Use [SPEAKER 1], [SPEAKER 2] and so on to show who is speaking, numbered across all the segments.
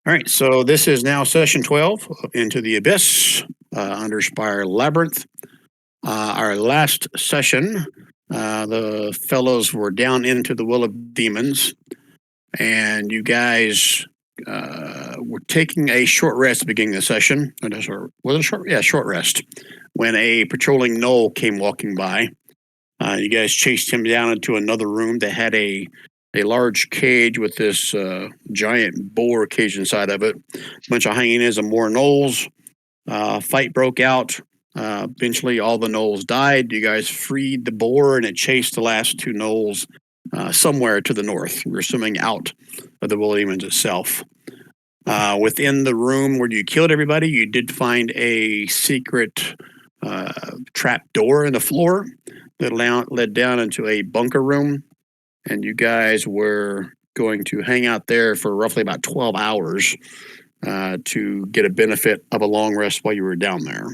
[SPEAKER 1] All right, so this is now session 12 of Into the Abyss, Underspire Labyrinth. Our last session, the fellows were down into the Will of Demons, and you guys were taking a short rest at the beginning of the session. Was it a short? Yeah, short rest. When a patrolling gnoll came walking by, you guys chased him down into another room that had a large cage with this giant boar cage inside of it. A bunch of hyenas and more gnolls. Fight broke out. Eventually, all the gnolls died. You guys freed the boar, and it chased the last two gnolls somewhere to the north. We're assuming out of the Williams itself. Within the room where you killed everybody, you did find a secret trap door in the floor that led down into a bunker room, and you guys were going to hang out there for roughly about 12 hours to get a benefit of a long rest while you were down there.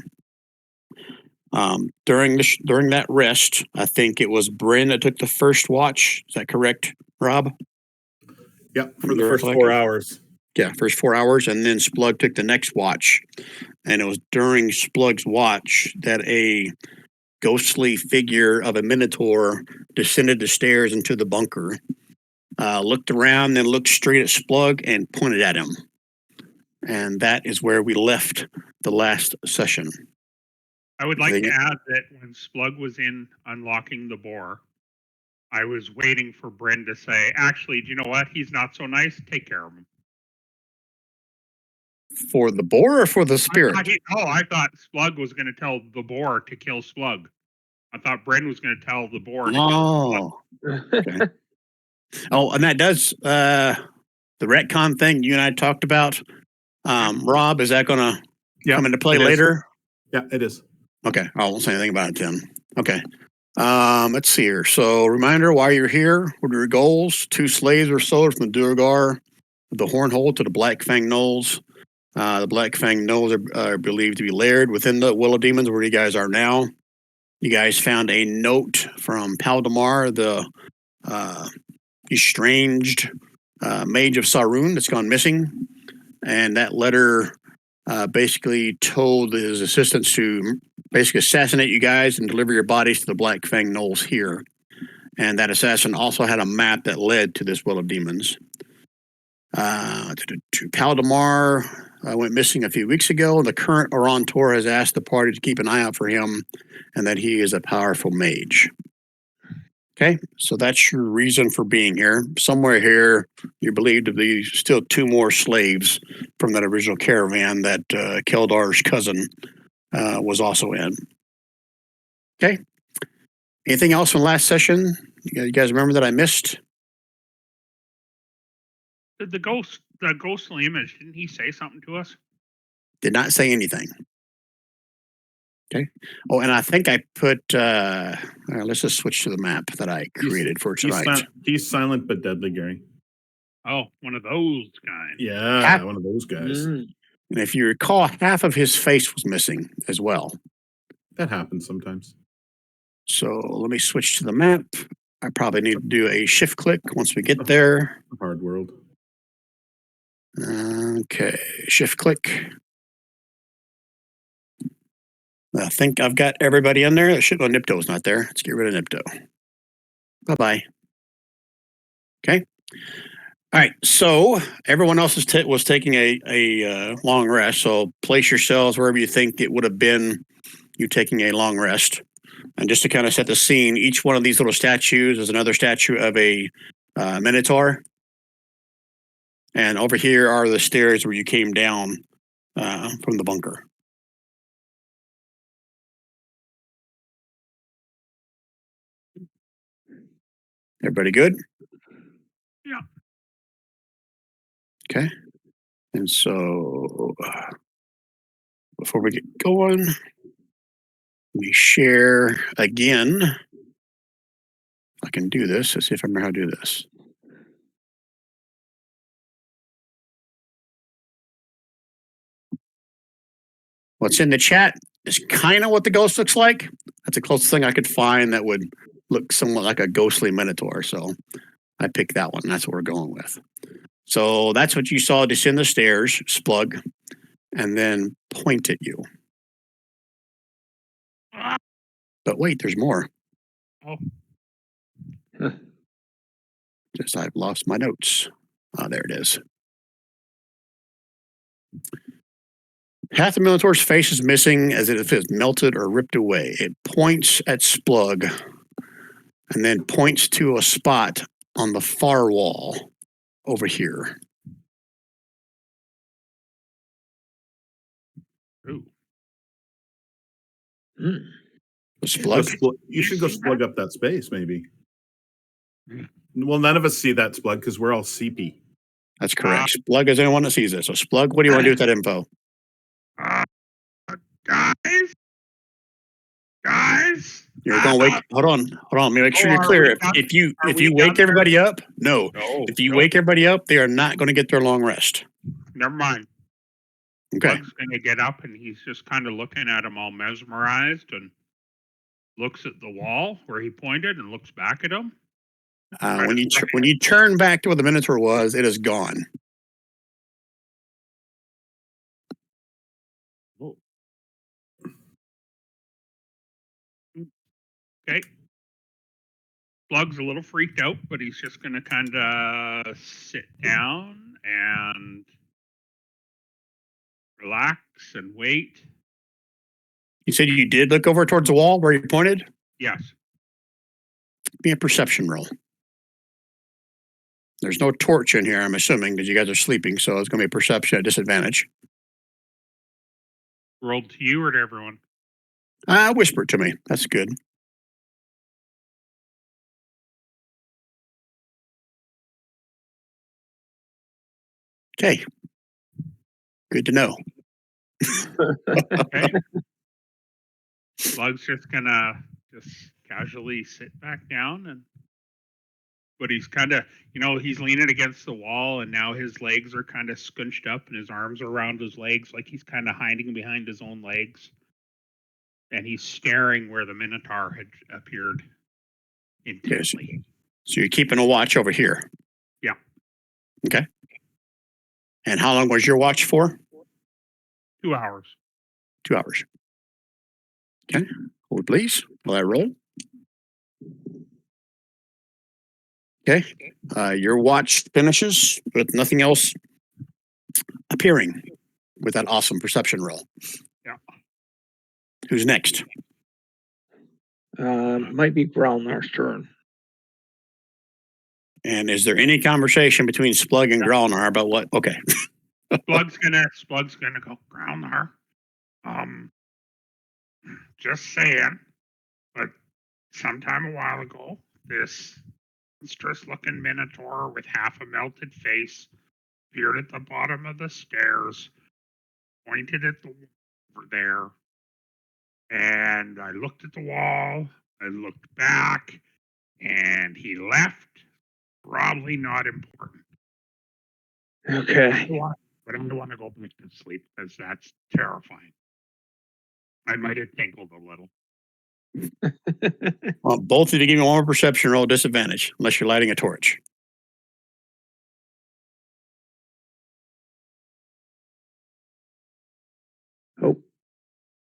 [SPEAKER 1] During that rest, I think it was Bryn that took the first watch. Is that correct, Rob?
[SPEAKER 2] Yep, for the first 4 hours.
[SPEAKER 1] Yeah, first 4 hours, and then Splug took the next watch. And it was during Splug's watch that a ghostly figure of a minotaur descended the stairs into the bunker, looked around, then looked straight at Splug and pointed at him. And that is where we left the last session.
[SPEAKER 3] I would like to add that when Splug was in unlocking the boar, I was waiting for Bryn to say, actually, do you know what? He's not so nice. Take care of him.
[SPEAKER 1] For the boar or for the spirit?
[SPEAKER 3] I thought Splug was going to tell the boar to kill Splug. I thought Bryn was going to tell the boar to kill Splug.
[SPEAKER 1] Okay. Oh, and that does the retcon thing you and I talked about. Rob, is that going to come into play later?
[SPEAKER 2] Yeah, it is.
[SPEAKER 1] Okay, I won't say anything about it then. Okay. Let's see here. So, reminder why you're here. What are your goals? 2 slaves were sold from the Duergar, the Hornhold to the Black Fang Gnolls. The Black Fang Gnolls are believed to be layered within the Will of Demons, where you guys are now. You guys found a note from Paldemar, the estranged mage of Sarun that's gone missing. And that letter basically told his assistants to basically assassinate you guys and deliver your bodies to the Black Fang Gnolls here. And that assassin also had a map that led to this Will of Demons. Paldemar went missing a few weeks ago. The current Orantor has asked the party to keep an eye out for him and that he is a powerful mage. Okay, so that's your reason for being here. Somewhere here, you believe to be still 2 more slaves from that original caravan that Keldar's cousin was also in. Okay. Anything else from last session? You guys remember that I missed?
[SPEAKER 3] The ghostly image, didn't he say something to us?
[SPEAKER 1] Did not say anything. Okay. Oh, and I think I put, let's just switch to the map that I created for tonight.
[SPEAKER 2] He's silent but deadly, Gary.
[SPEAKER 3] Oh, one of those guys.
[SPEAKER 2] Yeah, one of those guys.
[SPEAKER 1] And if you recall, half of his face was missing as well.
[SPEAKER 2] That happens sometimes.
[SPEAKER 1] So let me switch to the map. I probably need to do a shift click once we get there.
[SPEAKER 2] Hard world.
[SPEAKER 1] Okay, shift click. I think I've got everybody in there. Nipto's not there. Let's get rid of Nipto. Bye-bye. Okay. All right, so everyone else was taking a long rest, so place yourselves wherever you think it would have been you taking a long rest. And just to kind of set the scene, each one of these little statues is another statue of a minotaur. And over here are the stairs where you came down from the bunker. Everybody good?
[SPEAKER 3] Yeah.
[SPEAKER 1] Okay. And so before we get going, we share again. I can do this. Let's see if I remember how to do this. What's in the chat is kind of what the ghost looks like. That's the closest thing I could find that would look somewhat like a ghostly minotaur. So I picked that one. That's what we're going with. So that's what you saw descend the stairs, Splug, and then point at you.
[SPEAKER 3] Ah,
[SPEAKER 1] But wait, there's more.
[SPEAKER 3] oh,
[SPEAKER 1] Just I've lost my notes. There it is. Half the Minotaur's face is missing as if it's melted or ripped away. It points at Splug and then points to a spot on the far wall over here.
[SPEAKER 3] ooh.
[SPEAKER 4] Mm.
[SPEAKER 1] Splug?
[SPEAKER 2] You should go Splug up that space, maybe.
[SPEAKER 3] Hmm.
[SPEAKER 2] Well, none of us see that Splug because we're all CP.
[SPEAKER 1] That's correct. Splug is the only one that sees this. So Splug, what do you want to do with that info?
[SPEAKER 3] Guys,
[SPEAKER 1] You're going to wake. Hold on. Let me make sure you're
[SPEAKER 3] are
[SPEAKER 1] clear.
[SPEAKER 3] we
[SPEAKER 1] If,
[SPEAKER 3] done?
[SPEAKER 1] if you
[SPEAKER 3] Are
[SPEAKER 1] if
[SPEAKER 3] we
[SPEAKER 1] you wake
[SPEAKER 3] done
[SPEAKER 1] everybody up, no.
[SPEAKER 3] no,
[SPEAKER 1] If you
[SPEAKER 3] no,
[SPEAKER 1] wake everybody up, they are not going to get their long rest.
[SPEAKER 3] never mind.
[SPEAKER 1] Okay.
[SPEAKER 3] Bug's gonna get up and he's just kind of looking at him all mesmerized and looks at the wall where he pointed and looks back at him.
[SPEAKER 1] When you turn back to where the Minotaur was, it is gone.
[SPEAKER 3] Okay. Plug's a little freaked out, but he's just gonna kind of sit down and relax and wait.
[SPEAKER 1] You said you did look over towards the wall where he pointed?
[SPEAKER 3] Yes.
[SPEAKER 1] Give me a perception roll. There's no torch in here, I'm assuming, because you guys are sleeping, so it's going to be a perception at disadvantage.
[SPEAKER 3] Rolled to you or to everyone?
[SPEAKER 1] Whisper it to me. That's good. Okay. Good to know.
[SPEAKER 3] Okay. Plug's just gonna just casually sit back down but he's kind of, he's leaning against the wall and now his legs are kind of scunched up and his arms are around his legs like he's kind of hiding behind his own legs. And he's staring where the Minotaur had appeared intently.
[SPEAKER 1] So you're keeping a watch over here?
[SPEAKER 3] Yeah.
[SPEAKER 1] Okay. And how long was your watch for?
[SPEAKER 3] 2 hours.
[SPEAKER 1] 2 hours. Okay. Hold, please. Will I roll? Okay. Your watch finishes with nothing else appearing with that awesome perception roll.
[SPEAKER 3] Yeah.
[SPEAKER 1] Who's next?
[SPEAKER 4] Might be Growlnar's turn.
[SPEAKER 1] And is there any conversation between Splug and Growlnar about what? Okay.
[SPEAKER 3] Splug's gonna go, Growlnar. Just saying, but sometime a while ago, this monstrous looking Minotaur with half a melted face appeared at the bottom of the stairs, pointed at the wall over there, and I looked at the wall, I looked back, and he left. Probably not important.
[SPEAKER 4] Okay.
[SPEAKER 3] But I don't want to go back to sleep because that's terrifying. I might have tinkled a little.
[SPEAKER 1] Well, both of you give me one more perception roll disadvantage unless you're lighting a torch.
[SPEAKER 4] Oh,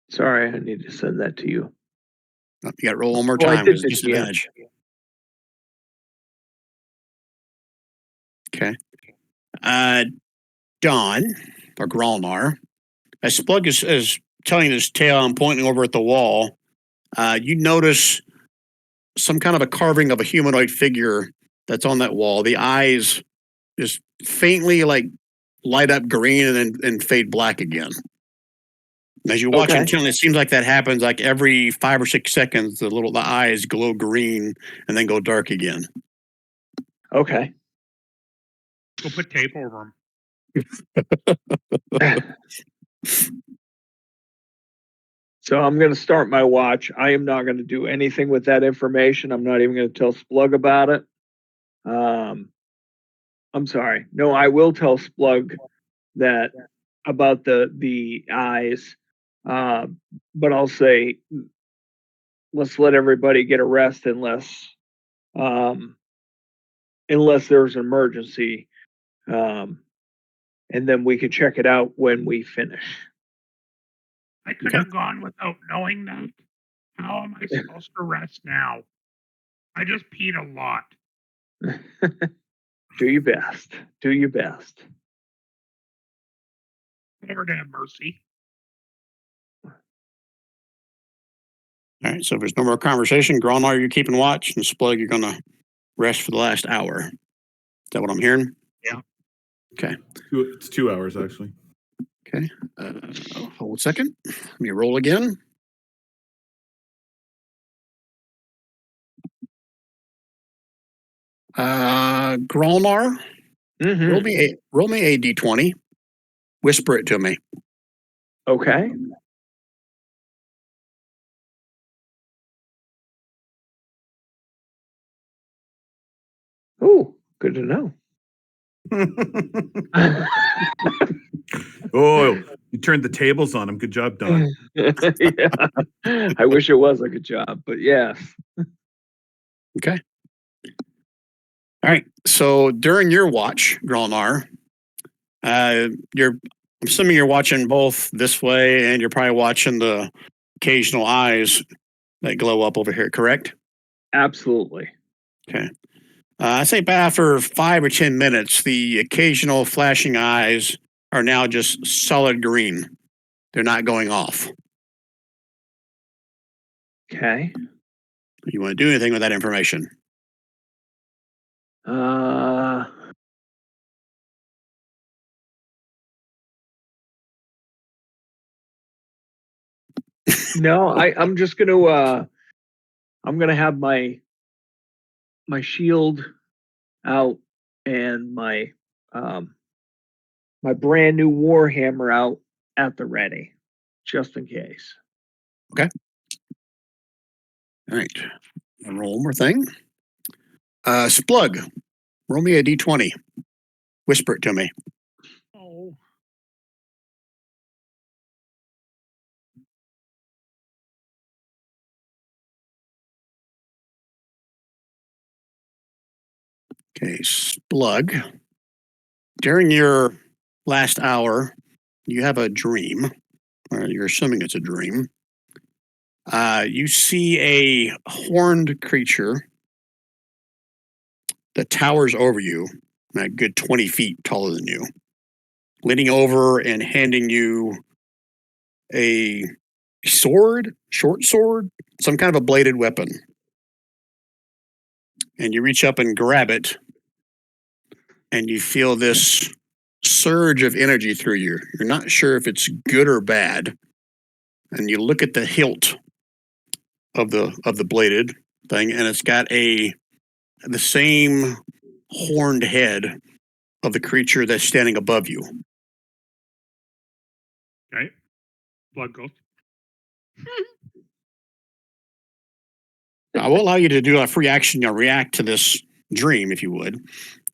[SPEAKER 4] sorry. I need to send that to you.
[SPEAKER 1] You got to roll one more
[SPEAKER 4] Oh, I
[SPEAKER 1] time.
[SPEAKER 4] did
[SPEAKER 1] It's
[SPEAKER 4] this, yeah.
[SPEAKER 1] disadvantage. Okay. Don, or Gralnar, as Splug is telling his tale and pointing over at the wall, you notice some kind of a carving of a humanoid figure that's on that wall. The eyes just faintly light up green and then fade black again. As you watch intently, it seems like that happens like every 5 or 6 seconds. The eyes glow green and then go dark again.
[SPEAKER 4] Okay.
[SPEAKER 3] Go put tape over him.
[SPEAKER 4] So I'm going to start my watch. I am not going to do anything with that information. I'm not even going to tell Splug about it. I'm sorry. No, I will tell Splug that about the eyes. But I'll say, let's let everybody get a rest unless there's an emergency. And then we can check it out when we finish.
[SPEAKER 3] I could
[SPEAKER 1] Okay.
[SPEAKER 3] have gone without knowing that. How am I supposed to rest now? I just peed a lot.
[SPEAKER 4] Do your best. Do your best.
[SPEAKER 3] Lord have mercy.
[SPEAKER 1] All right. So if there's no more conversation, Gromar, you're keeping watch, and Splug, you're going to rest for the last hour. Is that what I'm hearing?
[SPEAKER 3] Yeah.
[SPEAKER 1] Okay.
[SPEAKER 2] It's 2 hours, actually.
[SPEAKER 1] Okay. Hold a second. Let me roll again. Gromar,
[SPEAKER 4] Mhm.
[SPEAKER 1] roll me a d20. Whisper it to me.
[SPEAKER 4] Okay. Oh, good to know.
[SPEAKER 2] Oh, you turned the tables on him. Good job, Don.
[SPEAKER 4] Yeah. I wish it was a good job, but yes.
[SPEAKER 1] Okay. All right. So during your watch, Gromar, I'm assuming you're watching both this way, and you're probably watching the occasional eyes that glow up over here, correct?
[SPEAKER 4] Absolutely.
[SPEAKER 1] Okay. I say after 5 or 10 minutes, the occasional flashing eyes are now just solid green. They're not going off.
[SPEAKER 4] Okay.
[SPEAKER 1] You want to do anything with that information?
[SPEAKER 4] No, I'm just I'm gonna have my shield out and my my brand new warhammer out at the ready, just in case.
[SPEAKER 1] All right. I'll roll one more thing. Splug, roll me a d20. Whisper it to me.
[SPEAKER 3] Oh.
[SPEAKER 1] Okay, Splug. During your last hour, you have a dream, or you're assuming it's a dream. You see a horned creature that towers over you, a good 20 feet taller than you, leaning over and handing you a sword, short sword, some kind of a bladed weapon. And you reach up and grab it, and you feel this surge of energy through you. You're not sure if it's good or bad. And you look at the hilt of the bladed thing, and it's got the same horned head of the creature that's standing above you.
[SPEAKER 3] Okay. Blood goes.
[SPEAKER 1] I will allow you to do a free action, react to this dream if you would.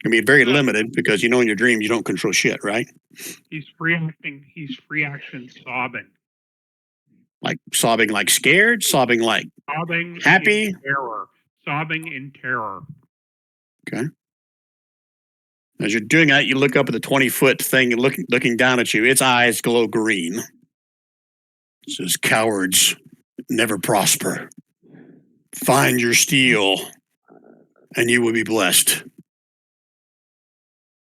[SPEAKER 1] I mean, very limited because in your dreams you don't control shit, right?
[SPEAKER 3] He's free acting. He's free action sobbing.
[SPEAKER 1] Like sobbing, like scared, sobbing, like
[SPEAKER 3] Sobbing
[SPEAKER 1] happy.
[SPEAKER 3] in terror. Sobbing in terror.
[SPEAKER 1] Okay. As you're doing that, you look up at the 20-foot thing and looking down at you. Its eyes glow green. It says, "Cowards never prosper. Find your steel, and you will be blessed."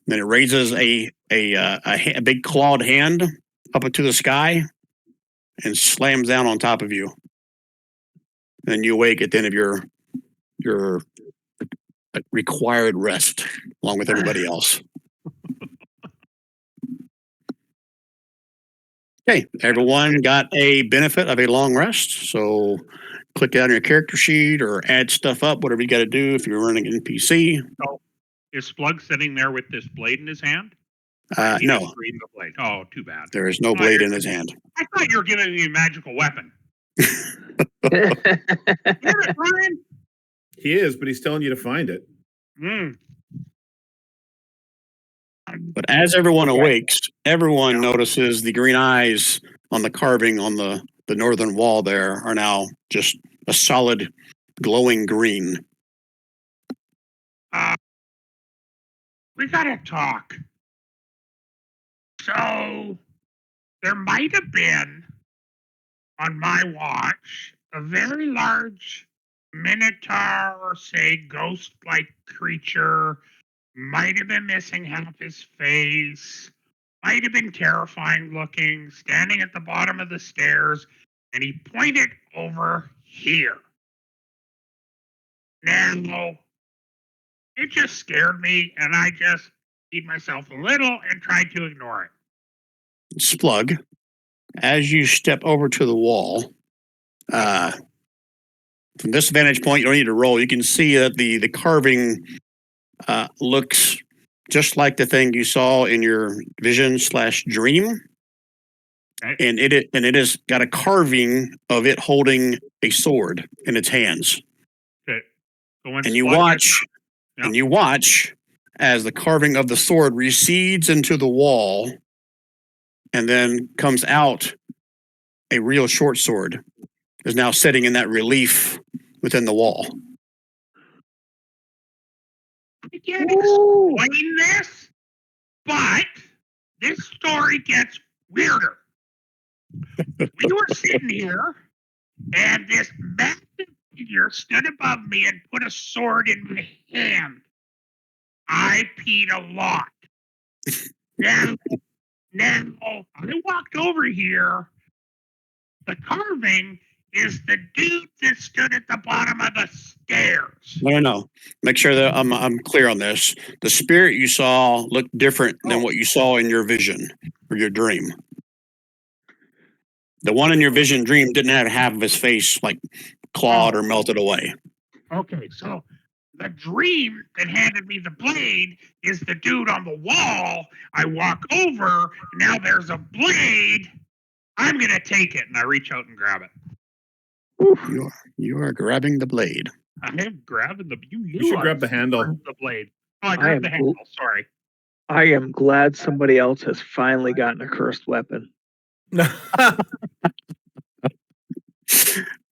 [SPEAKER 1] Then it raises a big clawed hand up into the sky and slams down on top of you. Then you awake at the end of your required rest, along with everybody else. Okay, everyone got a benefit of a long rest. So click that on your character sheet or add stuff up, whatever you got to do if you're running an NPC.
[SPEAKER 3] So, is Splug sitting there with this blade in his hand? He
[SPEAKER 1] No,
[SPEAKER 3] didn't read the blade. Oh, too bad.
[SPEAKER 1] there is no blade in his hand.
[SPEAKER 3] I thought you were giving me a magical weapon. Damn it, Ryan.
[SPEAKER 2] He is, but he's telling you to find it.
[SPEAKER 1] But as everyone awakes, everyone notices the green eyes on the carving on the northern wall there are now just a solid glowing green.
[SPEAKER 3] We gotta talk. So there might have been on my watch a very large minotaur or say ghost-like creature. Might have been missing half his face. Might have been terrifying looking, standing at the bottom of the stairs, and he pointed over here. Now, it just scared me, and I just beat myself a little and tried to ignore it.
[SPEAKER 1] Splug, as you step over to the wall, from this vantage point, you don't need to roll. You can see that the carving looks just like the thing you saw in your vision/dream.
[SPEAKER 3] Okay.
[SPEAKER 1] And it has got a carving of it holding a sword in its hands.
[SPEAKER 3] Okay. So when
[SPEAKER 1] And you
[SPEAKER 3] Splug
[SPEAKER 1] watch,
[SPEAKER 3] Yep.
[SPEAKER 1] and you watch as the carving of the sword recedes into the wall, and then comes out a real short sword is now sitting in that relief within the wall.
[SPEAKER 3] I can't
[SPEAKER 4] Ooh.
[SPEAKER 3] explain this, but this story gets weirder. We were sitting here, and this massive figure stood above me and put a sword in my hand. I peed a lot. Now I walked over here. The carving is the dude that stood at the bottom of the stairs.
[SPEAKER 1] No. Make sure that I'm clear on this. The spirit you saw looked different than what you saw in your vision or your dream. The one in your vision dream didn't have half of his face like clawed or melted away.
[SPEAKER 3] Okay, so the dream that handed me the blade is the dude on the wall. I walk over, now there's a blade. I'm going to take it. And I reach out and grab it.
[SPEAKER 1] You are grabbing the blade.
[SPEAKER 3] I am grabbing the.
[SPEAKER 2] You should grab the handle.
[SPEAKER 3] The blade. Oh, I grabbed the handle. Sorry.
[SPEAKER 4] I am glad somebody else has finally gotten a cursed weapon.
[SPEAKER 1] All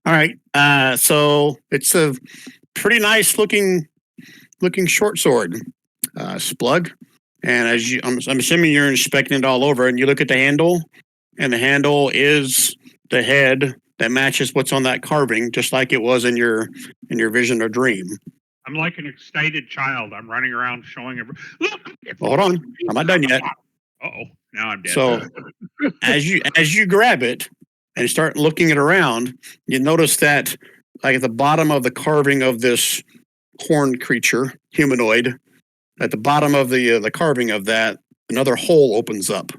[SPEAKER 1] right. So it's a pretty nice looking short sword, Splug. And as I'm assuming you're inspecting it all over, and you look at the handle, and the handle is the head that matches what's on that carving, just like it was in your vision or dream.
[SPEAKER 3] I'm like an excited child. I'm running around showing everyone. Look.
[SPEAKER 1] Well, hold on, I'm not done yet.
[SPEAKER 3] Uh-oh. Now I'm dead.
[SPEAKER 1] So as you grab it and start looking it around, you notice that like at the bottom of the carving of this horned creature, humanoid, at the bottom of the carving of that, another hole opens up.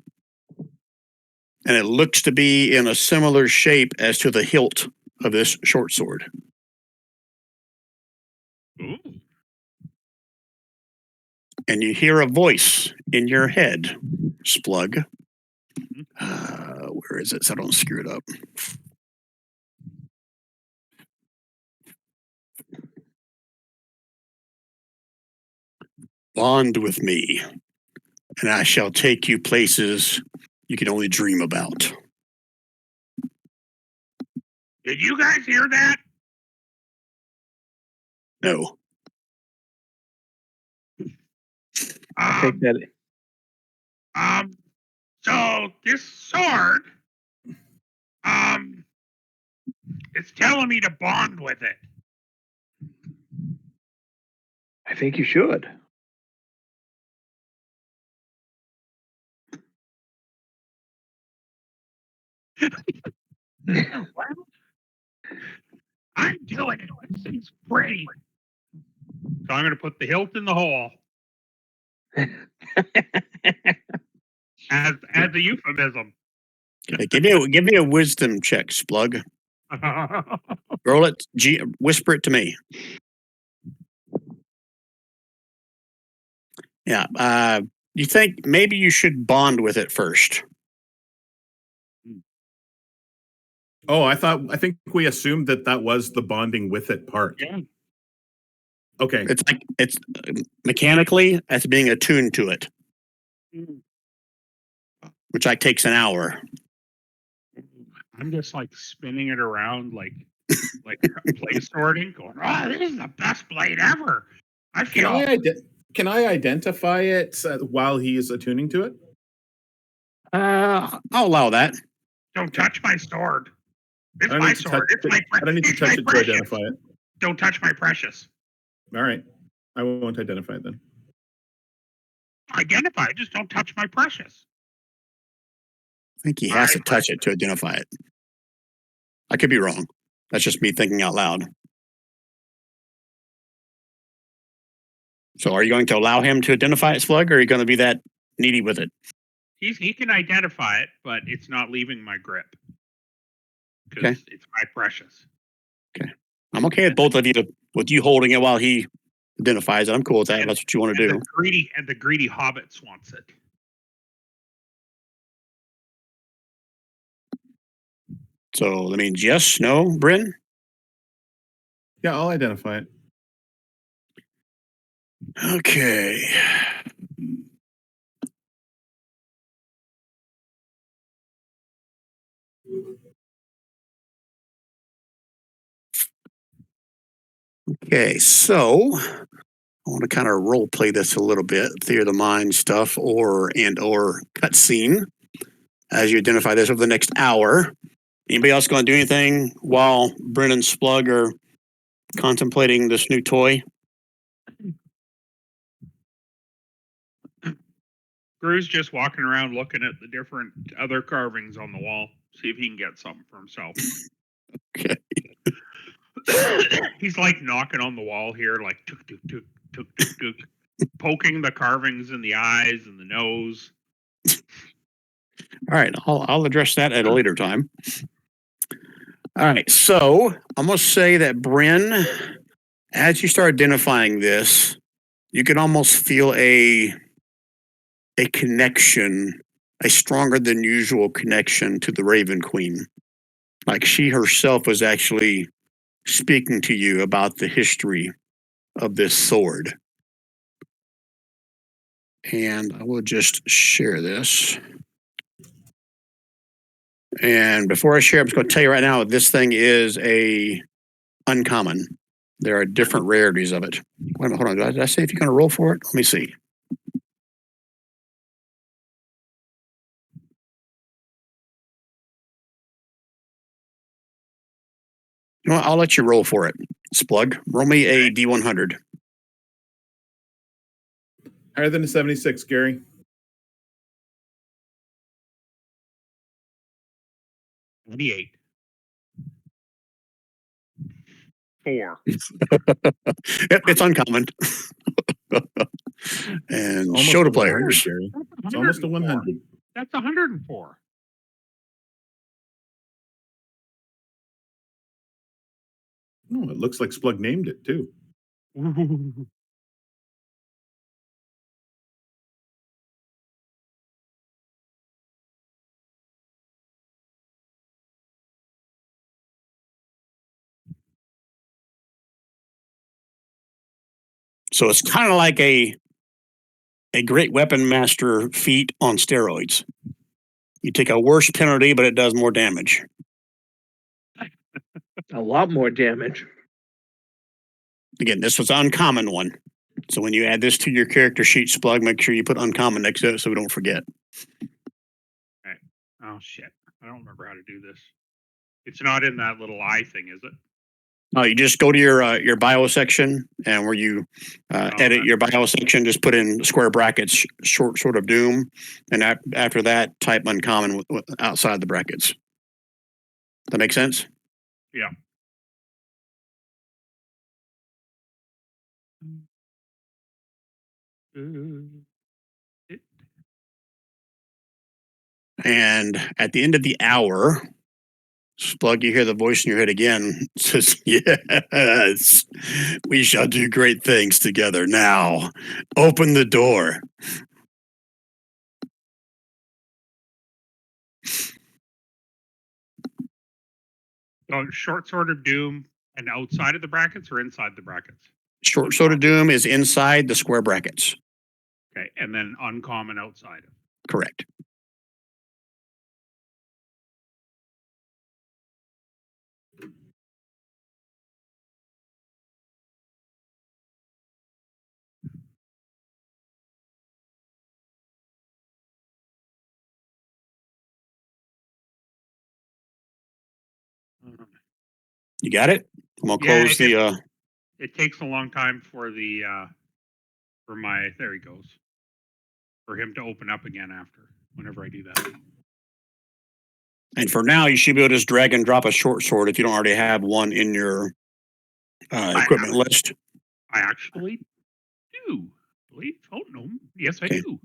[SPEAKER 1] And it looks to be in a similar shape as to the hilt of this short sword.
[SPEAKER 3] Ooh.
[SPEAKER 1] And you hear a voice in your head, Splug. Where is it? So I don't screw it up. Bond with me, and I shall take you places you can only dream about.
[SPEAKER 3] Did you guys hear that?
[SPEAKER 1] No.
[SPEAKER 4] I think that
[SPEAKER 3] So this sword, it's telling me to bond with it.
[SPEAKER 4] I think you should.
[SPEAKER 3] Well, I'm doing it. This thing's pretty. So I'm going to put the hilt in the hole as a euphemism.
[SPEAKER 1] Okay, give me a wisdom check, Splug. Roll it. Whisper it to me. Yeah. You think maybe you should bond with it first?
[SPEAKER 2] Oh, I think we assumed that was the bonding with it part.
[SPEAKER 3] Yeah.
[SPEAKER 2] Okay.
[SPEAKER 1] It's mechanically as being attuned to it, which like takes an hour.
[SPEAKER 3] I'm just like spinning it around like blade sorting, going, "Oh, this is the best blade ever." I feel.
[SPEAKER 2] Can I identify it while he is attuning to it?
[SPEAKER 1] I'll allow that.
[SPEAKER 3] Don't touch my sword.
[SPEAKER 2] I
[SPEAKER 3] It's
[SPEAKER 2] don't
[SPEAKER 3] my
[SPEAKER 2] need to touch
[SPEAKER 3] sword. It's
[SPEAKER 2] it.
[SPEAKER 3] my
[SPEAKER 2] I don't need to
[SPEAKER 3] it's my
[SPEAKER 2] touch it to
[SPEAKER 3] precious.
[SPEAKER 2] identify it.
[SPEAKER 3] Don't touch my precious.
[SPEAKER 2] All right. I won't identify it then.
[SPEAKER 3] Identify. Just don't touch my precious.
[SPEAKER 1] I think he has to touch it to identify it. I could be wrong. That's just me thinking out loud. So are you going to allow him to identify it, Slug, or are you going to be that needy with it?
[SPEAKER 3] He can identify it, but it's not leaving my grip. Because it's my precious.
[SPEAKER 1] I'm okay with both of you, with you holding it while he identifies it. I'm cool with that. If that's what you want to do.
[SPEAKER 3] The greedy hobbits wants it.
[SPEAKER 1] So that means yes, no, Bryn?
[SPEAKER 2] Yeah, I'll identify it.
[SPEAKER 1] Okay. Okay, so I want to kind of role play this a little bit, theater of the mind stuff, or cutscene as you identify this over the next hour. Anybody else going to do anything while Bryn and Splug are contemplating this new toy?
[SPEAKER 3] Gru's just walking around looking at the different other carvings on the wall, see if he can get something for himself.
[SPEAKER 1] Okay.
[SPEAKER 3] He's like knocking on the wall here, like tuk tuk tuk tuk tuk tuk, poking the carvings in the eyes and the nose.
[SPEAKER 1] All right, I'll address that at a later time. All right, so I'm going to say that Bryn, as you start identifying this, you can almost feel a connection, a stronger than usual connection to the Raven Queen. Like she herself was actually speaking to you about the history of this sword. And I will just share this. And before I share, I'm just going to tell you right now, this thing is a uncommon. There are different rarities of it. Wait a minute, hold on. Did I say if you're going to roll for it? Let me see. You know what? I'll let you roll for it. Splug, roll me a D100.
[SPEAKER 2] Higher than a 76, Gary.
[SPEAKER 3] 28. 4.
[SPEAKER 1] It's uncommon. And
[SPEAKER 2] Almost
[SPEAKER 1] show the
[SPEAKER 2] a 100,
[SPEAKER 1] players.
[SPEAKER 2] Gary. It's almost a 100.
[SPEAKER 3] That's 104.
[SPEAKER 2] Oh, it looks like Splug named it too.
[SPEAKER 1] So it's kind of like a great weapon master feat on steroids. You take a worse penalty, but it does more damage.
[SPEAKER 4] A lot more damage.
[SPEAKER 1] Again, this was an uncommon one. So when you add this to your character sheet, Splug, make sure you put uncommon next to it so we don't forget.
[SPEAKER 3] Oh shit! I don't remember how to do this. It's not in that little eye thing, is it?
[SPEAKER 1] No, you just go to your bio section, and where you edit your bio section, just put in square brackets, short sort of doom, and after that, type uncommon outside the brackets. That make sense?
[SPEAKER 3] Yeah.
[SPEAKER 1] And at the end of the hour, Splug, you hear the voice in your head again. It says, "Yes, we shall do great things together. Now, open the door."
[SPEAKER 3] So short sword of doom and outside of the brackets or inside the brackets?
[SPEAKER 1] Short sword of doom is inside the square brackets.
[SPEAKER 3] Okay, and then uncommon outside.
[SPEAKER 1] Correct. You got it? I'm gonna
[SPEAKER 3] Yeah,
[SPEAKER 1] close the.
[SPEAKER 3] It takes a long time for there he goes. For him to open up again whenever I do that.
[SPEAKER 1] And for now, you should be able to just drag and drop a short sword if you don't already have one in your equipment list.
[SPEAKER 3] I actually do. Believe? Oh no, yes I
[SPEAKER 1] Okay.
[SPEAKER 3] do.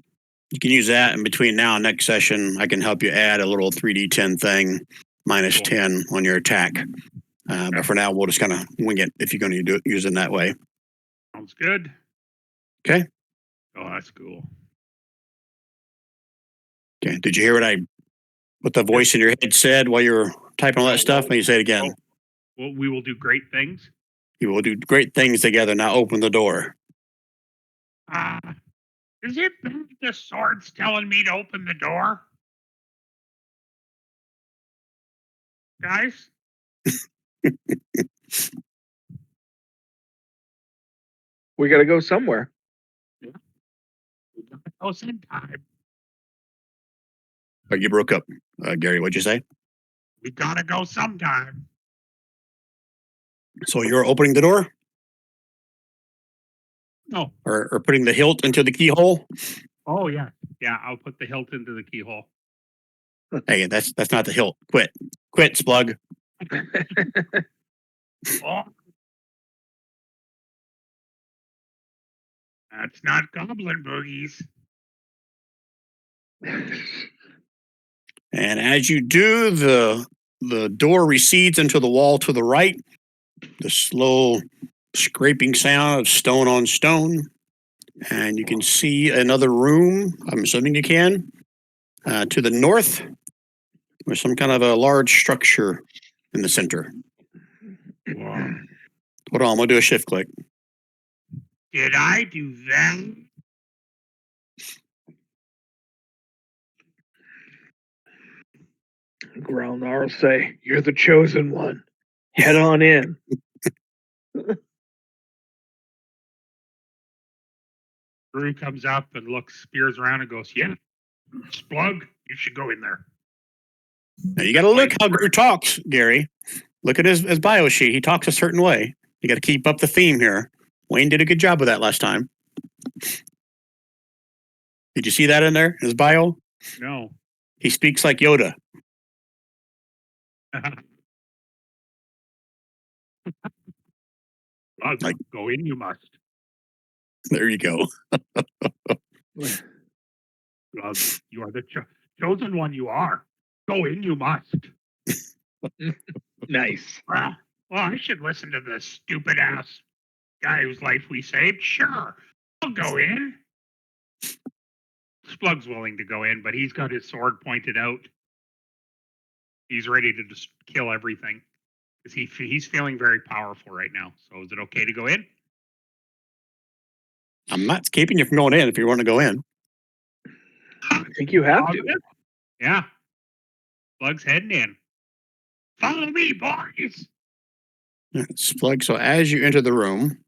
[SPEAKER 1] You can use that, and between now and next session, I can help you add a little 3d10 thing, minus
[SPEAKER 3] Cool.
[SPEAKER 1] 10 on your attack. But for now, we'll just kind of wing it if you're going to use it that way.
[SPEAKER 3] Sounds good.
[SPEAKER 1] Okay.
[SPEAKER 3] Oh, that's cool.
[SPEAKER 1] Okay. Did you hear what the voice in your head said while you were typing all that stuff? Maybe say it again.
[SPEAKER 3] Well, we will do great things.
[SPEAKER 1] You will do great things together. Now open the door.
[SPEAKER 3] Is it the sword's telling me to open the door? Guys?
[SPEAKER 4] We got to go somewhere.
[SPEAKER 3] Oh, same time.
[SPEAKER 1] Oh, you broke up, Gary. What'd you say?
[SPEAKER 3] We gotta go sometime.
[SPEAKER 1] So you're opening the door,
[SPEAKER 3] No.
[SPEAKER 1] or putting the hilt into the keyhole?
[SPEAKER 3] Oh yeah. Yeah, I'll put the hilt into the keyhole.
[SPEAKER 1] Hey, that's not the hilt. Quit, Splug.
[SPEAKER 3] Oh. That's not goblin boogies.
[SPEAKER 1] And as you do, the door recedes into the wall to the right. The slow scraping sound of stone on stone, and you can see another room. I'm assuming you can to the north, with some kind of a large structure in the center.
[SPEAKER 3] Whoa.
[SPEAKER 1] Hold on, I'm gonna do a shift click.
[SPEAKER 3] Did I do that?
[SPEAKER 4] Growlnar will say, "You're the chosen one. Head on in."
[SPEAKER 3] Drew comes up and spears around and goes, "Yeah, Splug, you should go in there."
[SPEAKER 1] Now you got to look how Gru talks, Gary. Look at his bio sheet. He talks a certain way. You got to keep up the theme here. Wayne did a good job with that last time. Did you see that in there, in his bio?
[SPEAKER 3] No.
[SPEAKER 1] He speaks like Yoda.
[SPEAKER 3] Like, go in, you must.
[SPEAKER 1] There you go.
[SPEAKER 3] You are the chosen one, you are. Go in, you must.
[SPEAKER 4] Nice.
[SPEAKER 3] Well, I should listen to this stupid ass guy whose life we saved. Sure, I'll go in. Splug's willing to go in, but he's got his sword pointed out. He's ready to just kill everything. Because he's feeling very powerful right now. So is it okay to go in?
[SPEAKER 1] I'm not keeping you from going in if you want to go in.
[SPEAKER 4] I think you have to.
[SPEAKER 3] Yeah. Splug's heading in. Follow me, boys.
[SPEAKER 1] Splug. So as you enter the room,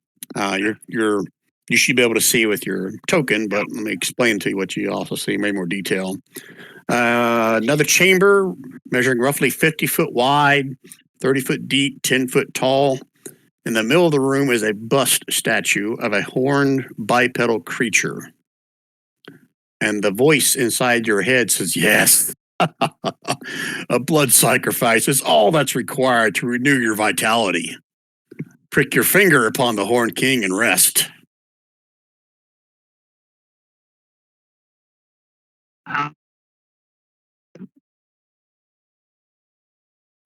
[SPEAKER 1] you should be able to see with your token, but let me explain to you what you also see, maybe more detail. Another chamber measuring roughly 50 foot wide, 30 foot deep, 10 foot tall. In the middle of the room is a bust statue of a horned bipedal creature. And the voice inside your head says, yes, a blood sacrifice is all that's required to renew your vitality. Prick your finger upon the Horned King and rest.
[SPEAKER 3] He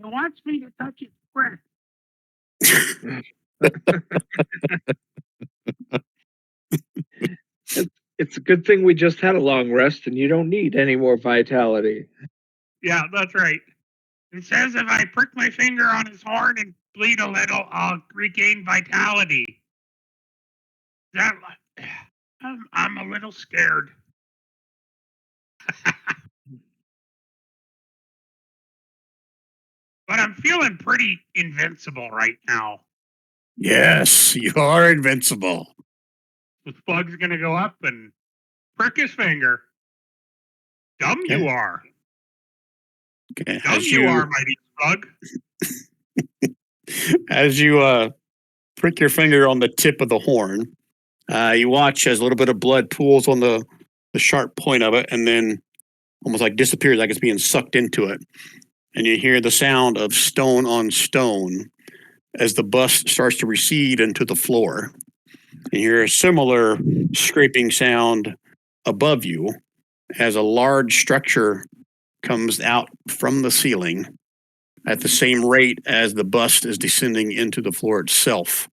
[SPEAKER 3] wants me to touch his breath.
[SPEAKER 4] It's a good thing we just had a long rest and you don't need any more vitality.
[SPEAKER 3] Yeah, that's right. It says if I prick my finger on his horn and bleed a little, I'll regain vitality. I'm a little scared. But I'm feeling pretty invincible right now.
[SPEAKER 1] Yes, you are invincible.
[SPEAKER 3] The Splug's gonna go up and prick his finger. Dumb
[SPEAKER 1] Okay.
[SPEAKER 3] you are.
[SPEAKER 1] Okay.
[SPEAKER 3] Dumb you are, mighty Splug.
[SPEAKER 1] As you prick your finger on the tip of the horn, you watch as a little bit of blood pools on the sharp point of it and then almost like disappears, like it's being sucked into it. And you hear the sound of stone on stone as the bust starts to recede into the floor. And you hear a similar scraping sound above you as a large structure comes out from the ceiling at the same rate as the bust is descending into the floor itself.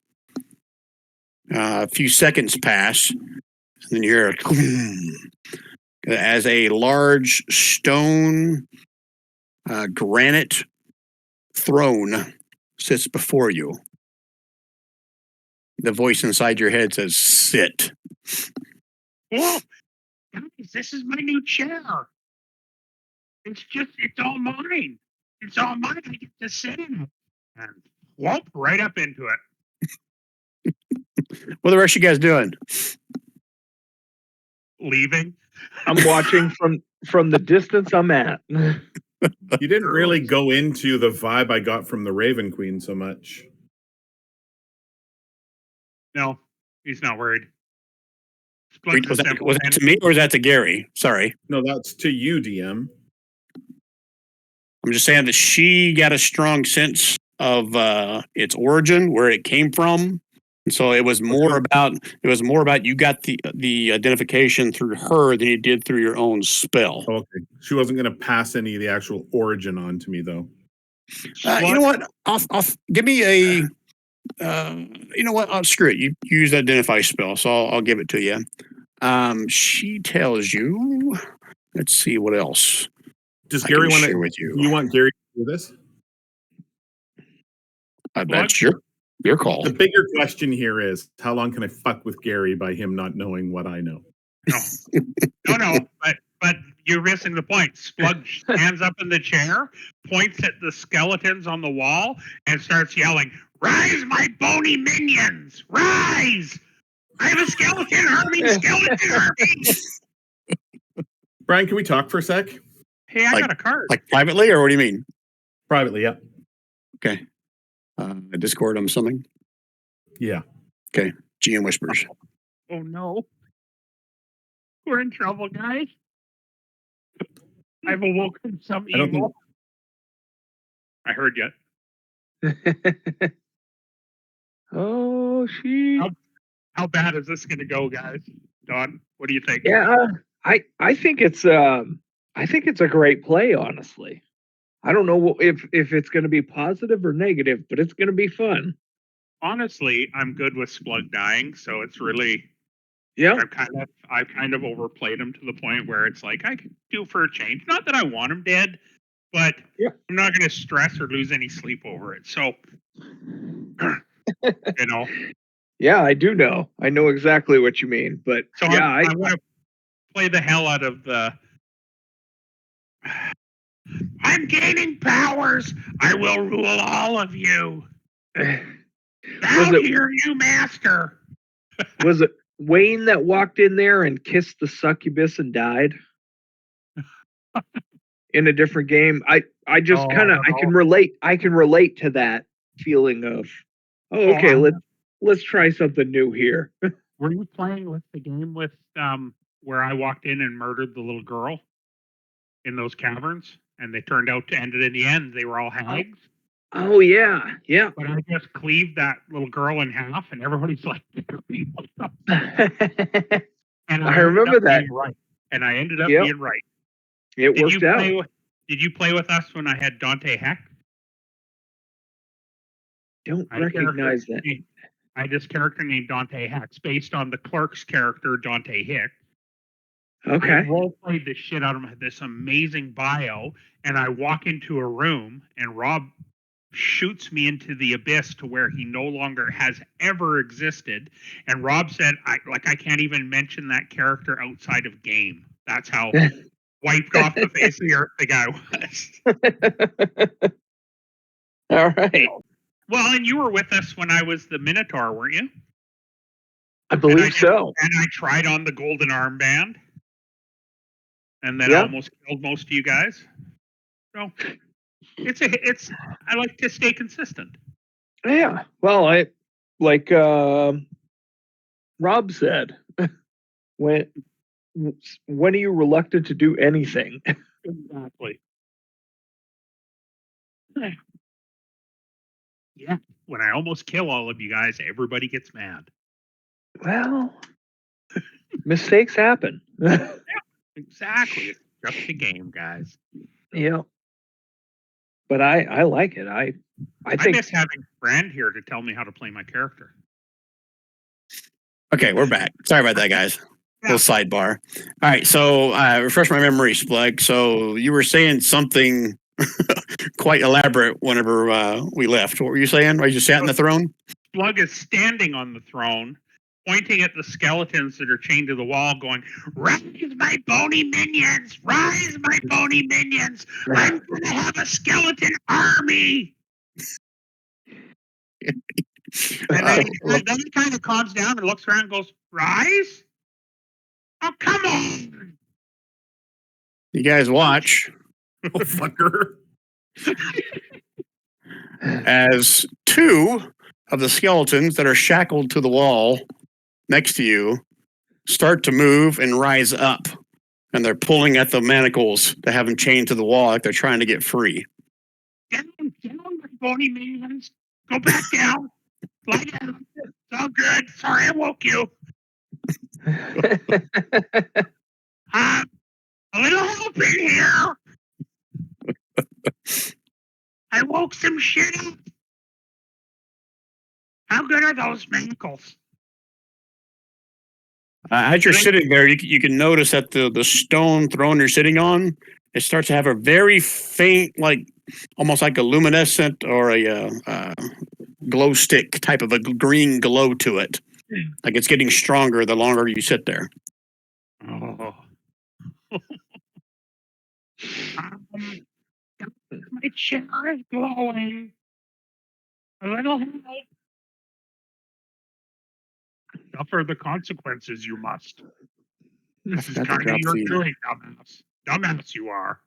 [SPEAKER 1] A few seconds pass, and then you hear as a large stone granite throne sits before you. The voice inside your head says, "Sit."
[SPEAKER 3] Whoa, guys, this is my new chair. It's all mine. It's all mine. I get to sit in it. And whoop, right up into it.
[SPEAKER 1] What are the rest of you guys doing?
[SPEAKER 3] Leaving.
[SPEAKER 4] I'm watching from the distance I'm at.
[SPEAKER 2] You didn't really go into the vibe I got from the Raven Queen so much.
[SPEAKER 3] No, he's not worried.
[SPEAKER 1] Wait, was that to me or was that to Gary? Sorry.
[SPEAKER 2] No, that's to you, DM.
[SPEAKER 1] I'm just saying that she got a strong sense of its origin, where it came from. And so it was more about you got the identification through her than you did through your own spell.
[SPEAKER 2] Okay. She wasn't going to pass any of the actual origin on to me, though.
[SPEAKER 1] You know what? I'll give me a. You know what? Screw it. You use the identify spell, so I'll give it to you. She tells you. Let's see what else.
[SPEAKER 2] Does Gary want to?
[SPEAKER 1] With you?
[SPEAKER 2] You want Gary to do this?
[SPEAKER 1] That's your call.
[SPEAKER 2] The bigger question here is, how long can I fuck with Gary by him not knowing what I know?
[SPEAKER 3] No. But you're missing the point. Splug stands up in the chair, points at the skeletons on the wall, and starts yelling, "Rise, my bony minions! Rise! I have a skeleton army, skeleton army!"
[SPEAKER 2] Brian, can we talk for a sec?
[SPEAKER 3] Hey, I got a card.
[SPEAKER 1] Like privately, or what do you mean?
[SPEAKER 2] Privately, yeah.
[SPEAKER 1] Okay. Discord, I'm assuming.
[SPEAKER 2] Yeah.
[SPEAKER 1] Okay. GM whispers.
[SPEAKER 3] Oh no. We're in trouble, guys. I've awoken some evil. I heard you.
[SPEAKER 4] Oh, she.
[SPEAKER 3] How bad is this going to go, guys? Don, what do you think?
[SPEAKER 4] Yeah, I think it's a great play, honestly. I don't know if it's going to be positive or negative, but it's going to be fun.
[SPEAKER 3] Honestly, I'm good with Splug dying, so it's really I've kind of overplayed him to the point where it's like I could do for a change. Not that I want him dead, but I'm not going to stress or lose any sleep over it. So, you know.
[SPEAKER 4] Yeah, I do know. I know exactly what you mean, but
[SPEAKER 3] so I want to play the hell out of the. I'm gaining powers. I will rule all of you. Down here, you master.
[SPEAKER 4] Was it Wayne that walked in there and kissed the succubus and died? In a different game. I just I can relate to that feeling of let's try something new here.
[SPEAKER 3] Were you playing with the game with where I walked in and murdered the little girl in those caverns, and they turned out to end it in the end? They were all hags.
[SPEAKER 4] Oh yeah.
[SPEAKER 3] But I just cleaved that little girl in half, and everybody's like, and
[SPEAKER 4] I remember that.
[SPEAKER 3] Right. And I ended up being right.
[SPEAKER 4] It worked out.
[SPEAKER 3] Did you play with us when I had Dante Heck?
[SPEAKER 4] Don't recognize that.
[SPEAKER 3] I had this character named Dante Heck, based on the Clerk's character Dante Hick.
[SPEAKER 4] Okay.
[SPEAKER 3] I role-played the shit out of this amazing bio, and I walk into a room, and Rob shoots me into the abyss to where he no longer has ever existed. And Rob said, I can't even mention that character outside of game. That's how wiped off the face of the earth the guy was.
[SPEAKER 4] All right.
[SPEAKER 3] Well, and you were with us when I was the Minotaur, weren't you?
[SPEAKER 4] I believe so.
[SPEAKER 3] And I tried on the golden armband. And then almost killed most of you guys. So I like to stay consistent.
[SPEAKER 4] Yeah. Well, like Rob said, when when are you reluctant to do anything?
[SPEAKER 3] Exactly. Yeah. When I almost kill all of you guys, everybody gets mad.
[SPEAKER 4] Well, mistakes happen.
[SPEAKER 3] Exactly. It's just a game, guys.
[SPEAKER 4] Yeah. But I like it. I
[SPEAKER 3] I
[SPEAKER 4] think
[SPEAKER 3] miss having a friend here to tell me how to play my character.
[SPEAKER 1] Okay, we're back. Sorry about that, guys. Little sidebar. All right, so refresh my memory, Spleg. So you were saying something quite elaborate whenever we left. What were you saying? Why you sat in the throne?
[SPEAKER 3] Slug is standing on the throne, pointing at the skeletons that are chained to the wall, going, "Rise, my bony minions! Rise, my bony minions! I'm going to have a skeleton army!" And then he kind of calms down and looks around and goes, "Rise? Oh, come on!"
[SPEAKER 1] You guys watch
[SPEAKER 2] Oh, fucker.
[SPEAKER 1] as two of the skeletons that are shackled to the wall next to you start to move and rise up. And they're pulling at the manacles to have them chained to the wall like they're trying to get free.
[SPEAKER 3] Down, my bony minions. Go back down. Lie down. It's all good. Sorry I woke you. A little help in here. I woke some shit up. How good are those manacles?
[SPEAKER 1] As you're sitting there, you can notice that the stone throne you're sitting on, it starts to have a very faint, like almost like a luminescent or a glow stick type of a green glow to it. Like it's getting stronger the longer you sit there.
[SPEAKER 3] Oh. My chair is glowing. A little help. Suffer the consequences, you must. This is
[SPEAKER 1] forgot to
[SPEAKER 3] kind of
[SPEAKER 1] drop
[SPEAKER 3] your
[SPEAKER 1] the-
[SPEAKER 3] doing, dumbass. Dumbass you are.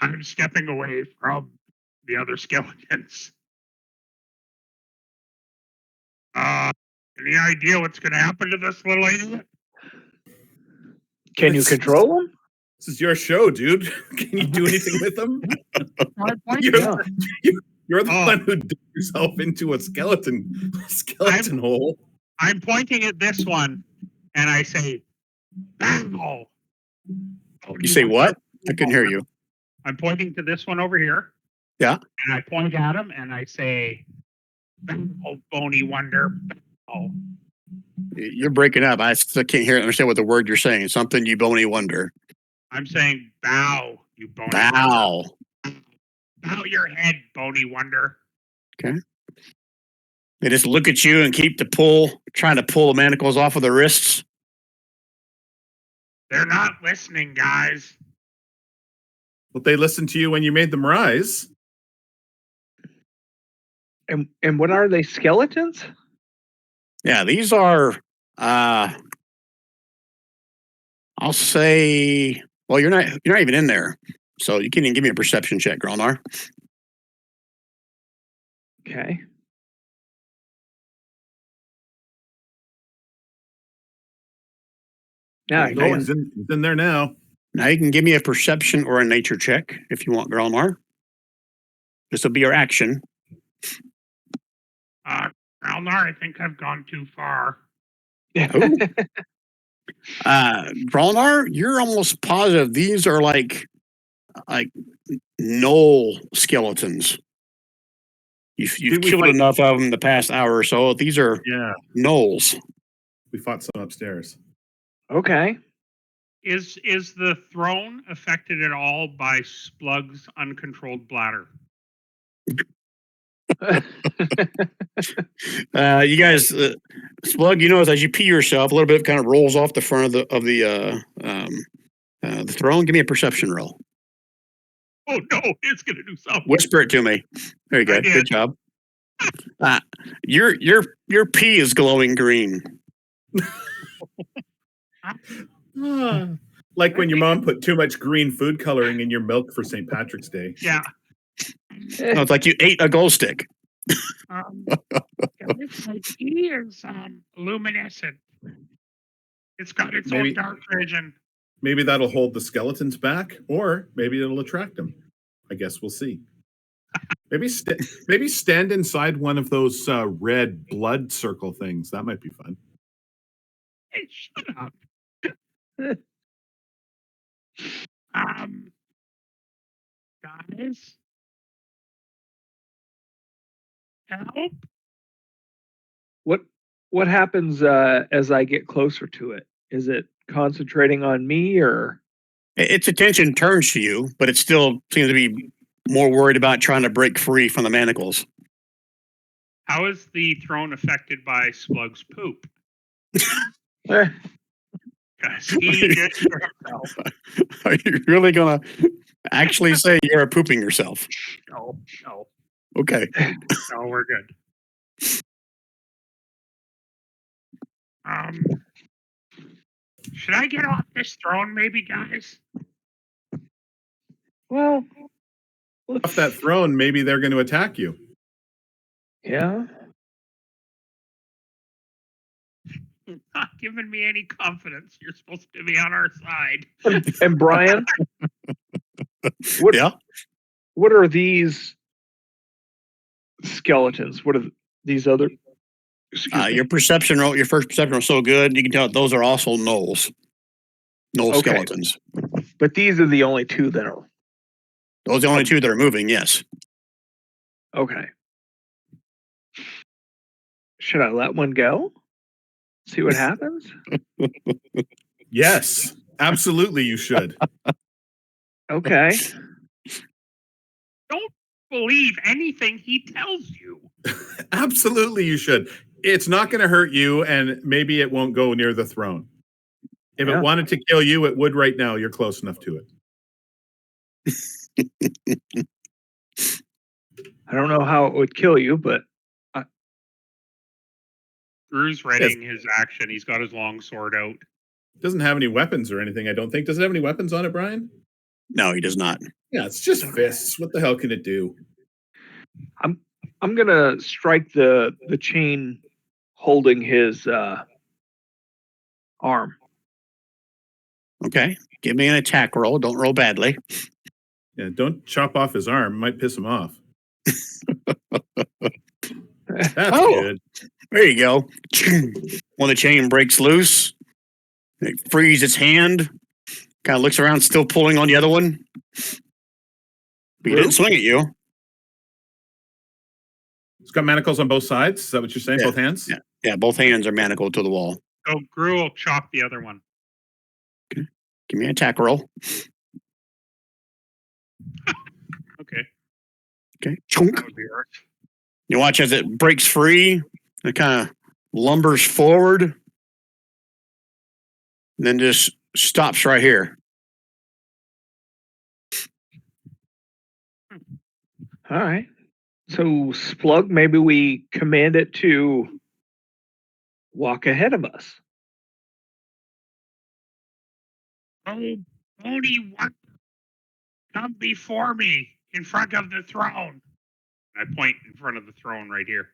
[SPEAKER 3] I'm stepping away from the other skeletons. Any idea what's going to happen to this little idiot?
[SPEAKER 4] can you control them?
[SPEAKER 2] This is your show, dude. Can you do anything with them?
[SPEAKER 4] Yeah.
[SPEAKER 2] You're the one who dug yourself into a skeleton hole.
[SPEAKER 3] I'm pointing at this one, and I say, "Bow."
[SPEAKER 1] You say what? I couldn't hear you.
[SPEAKER 3] I'm pointing to this one over here.
[SPEAKER 1] Yeah.
[SPEAKER 3] And I point at him, and I say, "Bow, Boney Wonder, bow."
[SPEAKER 1] You're breaking up. I still can't understand what the word you're saying. Something you bony wonder.
[SPEAKER 3] I'm saying, "Bow, you Boney Wonder.
[SPEAKER 1] Bow.
[SPEAKER 3] Bow your head, Boney Wonder."
[SPEAKER 1] Okay. They just look at you and keep trying to pull the manacles off of the wrists.
[SPEAKER 3] They're not listening, guys.
[SPEAKER 2] But they listened to you when you made them rise.
[SPEAKER 4] And what are they, skeletons?
[SPEAKER 1] Yeah, these are I'll say, well, you're not even in there. So you can't even give me a perception check, Grolnar.
[SPEAKER 4] Okay. Yeah,
[SPEAKER 1] Okay,
[SPEAKER 2] He's in there now.
[SPEAKER 1] Now you can give me a perception or a nature check if you want, Grolnar. This will be your action.
[SPEAKER 3] Gralnar, I think I've gone too far.
[SPEAKER 1] Grolnar, you're almost positive these are like knoll skeletons. You've killed enough of them the past hour or so. These are gnolls.
[SPEAKER 2] We fought some upstairs.
[SPEAKER 4] Okay.
[SPEAKER 3] Is the throne affected at all by Splug's uncontrolled bladder?
[SPEAKER 1] You guys, Splug, you know, as you pee yourself, a little bit kind of rolls off the front of the throne. Give me a perception roll.
[SPEAKER 3] Oh no, it's gonna do something.
[SPEAKER 1] Whisper it to me. Very good. Good job. Your pee is glowing green.
[SPEAKER 2] Like when your mom put too much green food coloring in your milk for St. Patrick's Day.
[SPEAKER 3] Yeah.
[SPEAKER 1] No, it's like you ate a glow stick.
[SPEAKER 3] It looks like he is luminescent. It's got its
[SPEAKER 2] Maybe-
[SPEAKER 3] own dark vision.
[SPEAKER 2] Maybe that'll hold the skeletons back, or maybe it'll attract them. I guess we'll see. Maybe stand inside one of those red blood circle things. That might be fun.
[SPEAKER 3] Hey, shut up. Guys, help!
[SPEAKER 4] What happens as I get closer to it? Is it concentrating on me or?
[SPEAKER 1] Its attention turns to you, but it still seems to be more worried about trying to break free from the manacles.
[SPEAKER 3] How is the throne affected by Splug's poop?
[SPEAKER 4] Eh,
[SPEAKER 3] 'Cause he did it himself.
[SPEAKER 1] Are you really gonna actually say you're pooping yourself?
[SPEAKER 3] No,
[SPEAKER 1] Okay.
[SPEAKER 3] no, we're good. Should I get off this throne, maybe, guys?
[SPEAKER 4] well,
[SPEAKER 2] Off that throne, maybe they're going to attack you.
[SPEAKER 4] yeah.
[SPEAKER 3] You're not giving me any confidence. You're supposed to be on our side.
[SPEAKER 4] And Brian, what
[SPEAKER 1] Yeah.
[SPEAKER 4] what are these skeletons? What are these other? Excuse me.
[SPEAKER 1] Your perception roll, your first perception was so good, you can tell those are also gnolls. Gnoll
[SPEAKER 4] Okay.
[SPEAKER 1] skeletons.
[SPEAKER 4] But these are the only two that are
[SPEAKER 1] Those are the only two that are moving, yes.
[SPEAKER 4] okay. Should I let one go? See what happens?
[SPEAKER 2] Yes, absolutely, you should.
[SPEAKER 4] Okay.
[SPEAKER 3] Don't believe anything he tells you.
[SPEAKER 2] Absolutely, you should. It's not going to hurt you, and maybe it won't go near the throne. If
[SPEAKER 4] Yeah.
[SPEAKER 2] it wanted to kill you, it would right now. You're close enough to it.
[SPEAKER 4] I don't know how it would kill you, but
[SPEAKER 3] Drew's readying his action. He's got his long sword out.
[SPEAKER 2] It doesn't have any weapons or anything, I don't think. Does it have any weapons on it, Brian?
[SPEAKER 1] No, he does not.
[SPEAKER 2] Yeah, it's just fists. What the hell can it do?
[SPEAKER 4] I'm gonna strike the chain holding his arm.
[SPEAKER 1] Okay. Give me an attack roll. Don't roll badly.
[SPEAKER 2] Yeah, don't chop off his arm. It might piss him off. That's
[SPEAKER 1] Oh.
[SPEAKER 2] good.
[SPEAKER 1] There you go. When the chain breaks loose, it frees its hand. Kind of looks around, still pulling on the other one. But he didn't swing at you.
[SPEAKER 2] It's got manacles on both sides. Is that what you're saying?
[SPEAKER 1] Yeah.
[SPEAKER 2] Both hands?
[SPEAKER 1] Yeah. Yeah, both hands are manacled to the wall.
[SPEAKER 3] So Drew will chop the other one.
[SPEAKER 1] Give me an attack roll.
[SPEAKER 3] Okay,
[SPEAKER 1] Okay. Chunk.
[SPEAKER 3] that would be ours.
[SPEAKER 1] You watch as it breaks free. It kind of lumbers forward. And then just stops right here.
[SPEAKER 4] All right. So Splug, maybe we command it to walk ahead of us.
[SPEAKER 3] Oh, Boney, what? Come before me in front of the throne. I point in front of the throne right here.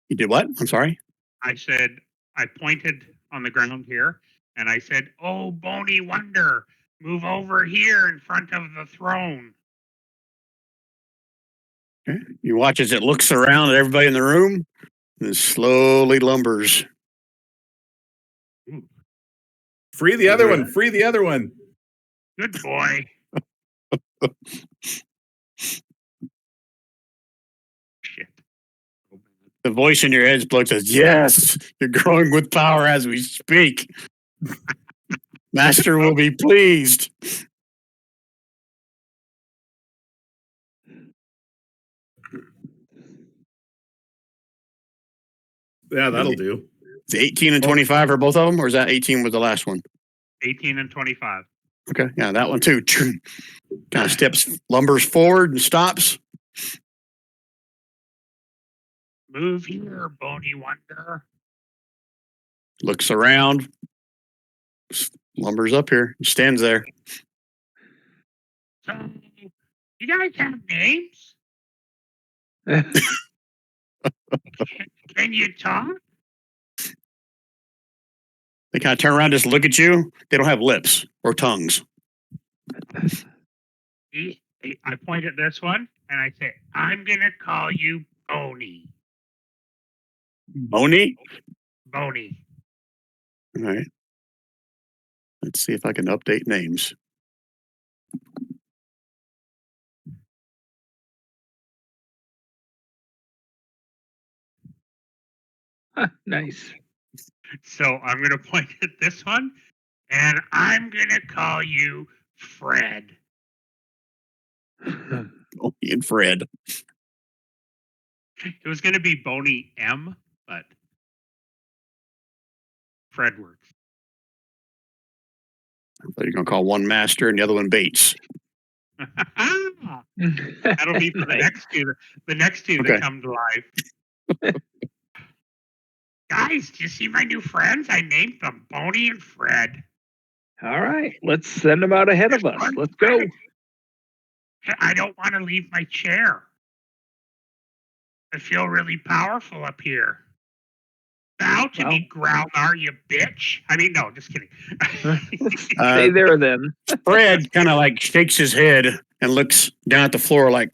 [SPEAKER 1] You did what? I'm sorry.
[SPEAKER 3] I said, I pointed on the ground here, and I said, "Oh, Boney Wonder, move over here in front of the throne."
[SPEAKER 1] Okay. You watch as it looks around at everybody in the room and slowly lumbers.
[SPEAKER 2] Free the other one. Free the other one.
[SPEAKER 3] Good boy. Shit.
[SPEAKER 1] The voice in your head Splug says, "Yes, you're growing with power as we speak. Master will be pleased."
[SPEAKER 2] Yeah, that'll do.
[SPEAKER 1] Is it 18 and 25 for both of them, or is that 18 was the last one?
[SPEAKER 3] 18 and 25.
[SPEAKER 1] Okay, yeah, that one too. Kind of steps, lumbers forward and stops.
[SPEAKER 3] Move here, Boney Wonder.
[SPEAKER 1] Looks around, lumbers up here, stands there.
[SPEAKER 3] So You guys have names? Can you talk?
[SPEAKER 1] They kind of turn around, just look at you. They don't have lips or tongues.
[SPEAKER 3] I point at this one and I say, I'm going to call you Boney.
[SPEAKER 1] Boney?
[SPEAKER 3] Boney.
[SPEAKER 1] All right. Let's see if I can update names.
[SPEAKER 4] Nice.
[SPEAKER 3] So I'm going to point at this one and I'm going to call you Fred.
[SPEAKER 1] Boney and Fred.
[SPEAKER 3] It was going to be Boney M, but Fred works.
[SPEAKER 1] I thought you were going to call one Master and the other one Bates.
[SPEAKER 3] That'll be for the
[SPEAKER 4] Nice.
[SPEAKER 3] next two. The next two
[SPEAKER 1] Okay.
[SPEAKER 3] that come to life. Guys, do you see my new friends? I named them Boney and Fred.
[SPEAKER 4] All right, let's send them out ahead of us. Let's go.
[SPEAKER 3] I don't want to leave my chair. I feel really powerful up here. Bow to me, Growler, you bitch. I mean, no, just kidding.
[SPEAKER 4] Stay there then.
[SPEAKER 1] Fred kind of like shakes his head and looks down at the floor like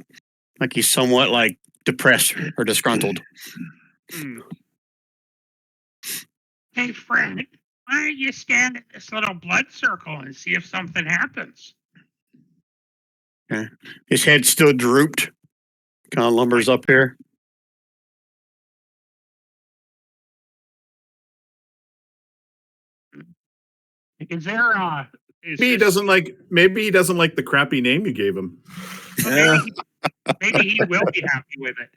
[SPEAKER 1] he's somewhat like depressed or disgruntled.
[SPEAKER 3] Hey, Fred, why don't you stand in this little blood circle and see if something happens?
[SPEAKER 1] Okay. His head still drooped. Kind of lumbers up here.
[SPEAKER 3] Is there
[SPEAKER 2] Maybe he doesn't like the crappy name you gave him.
[SPEAKER 3] Maybe he will be happy with it.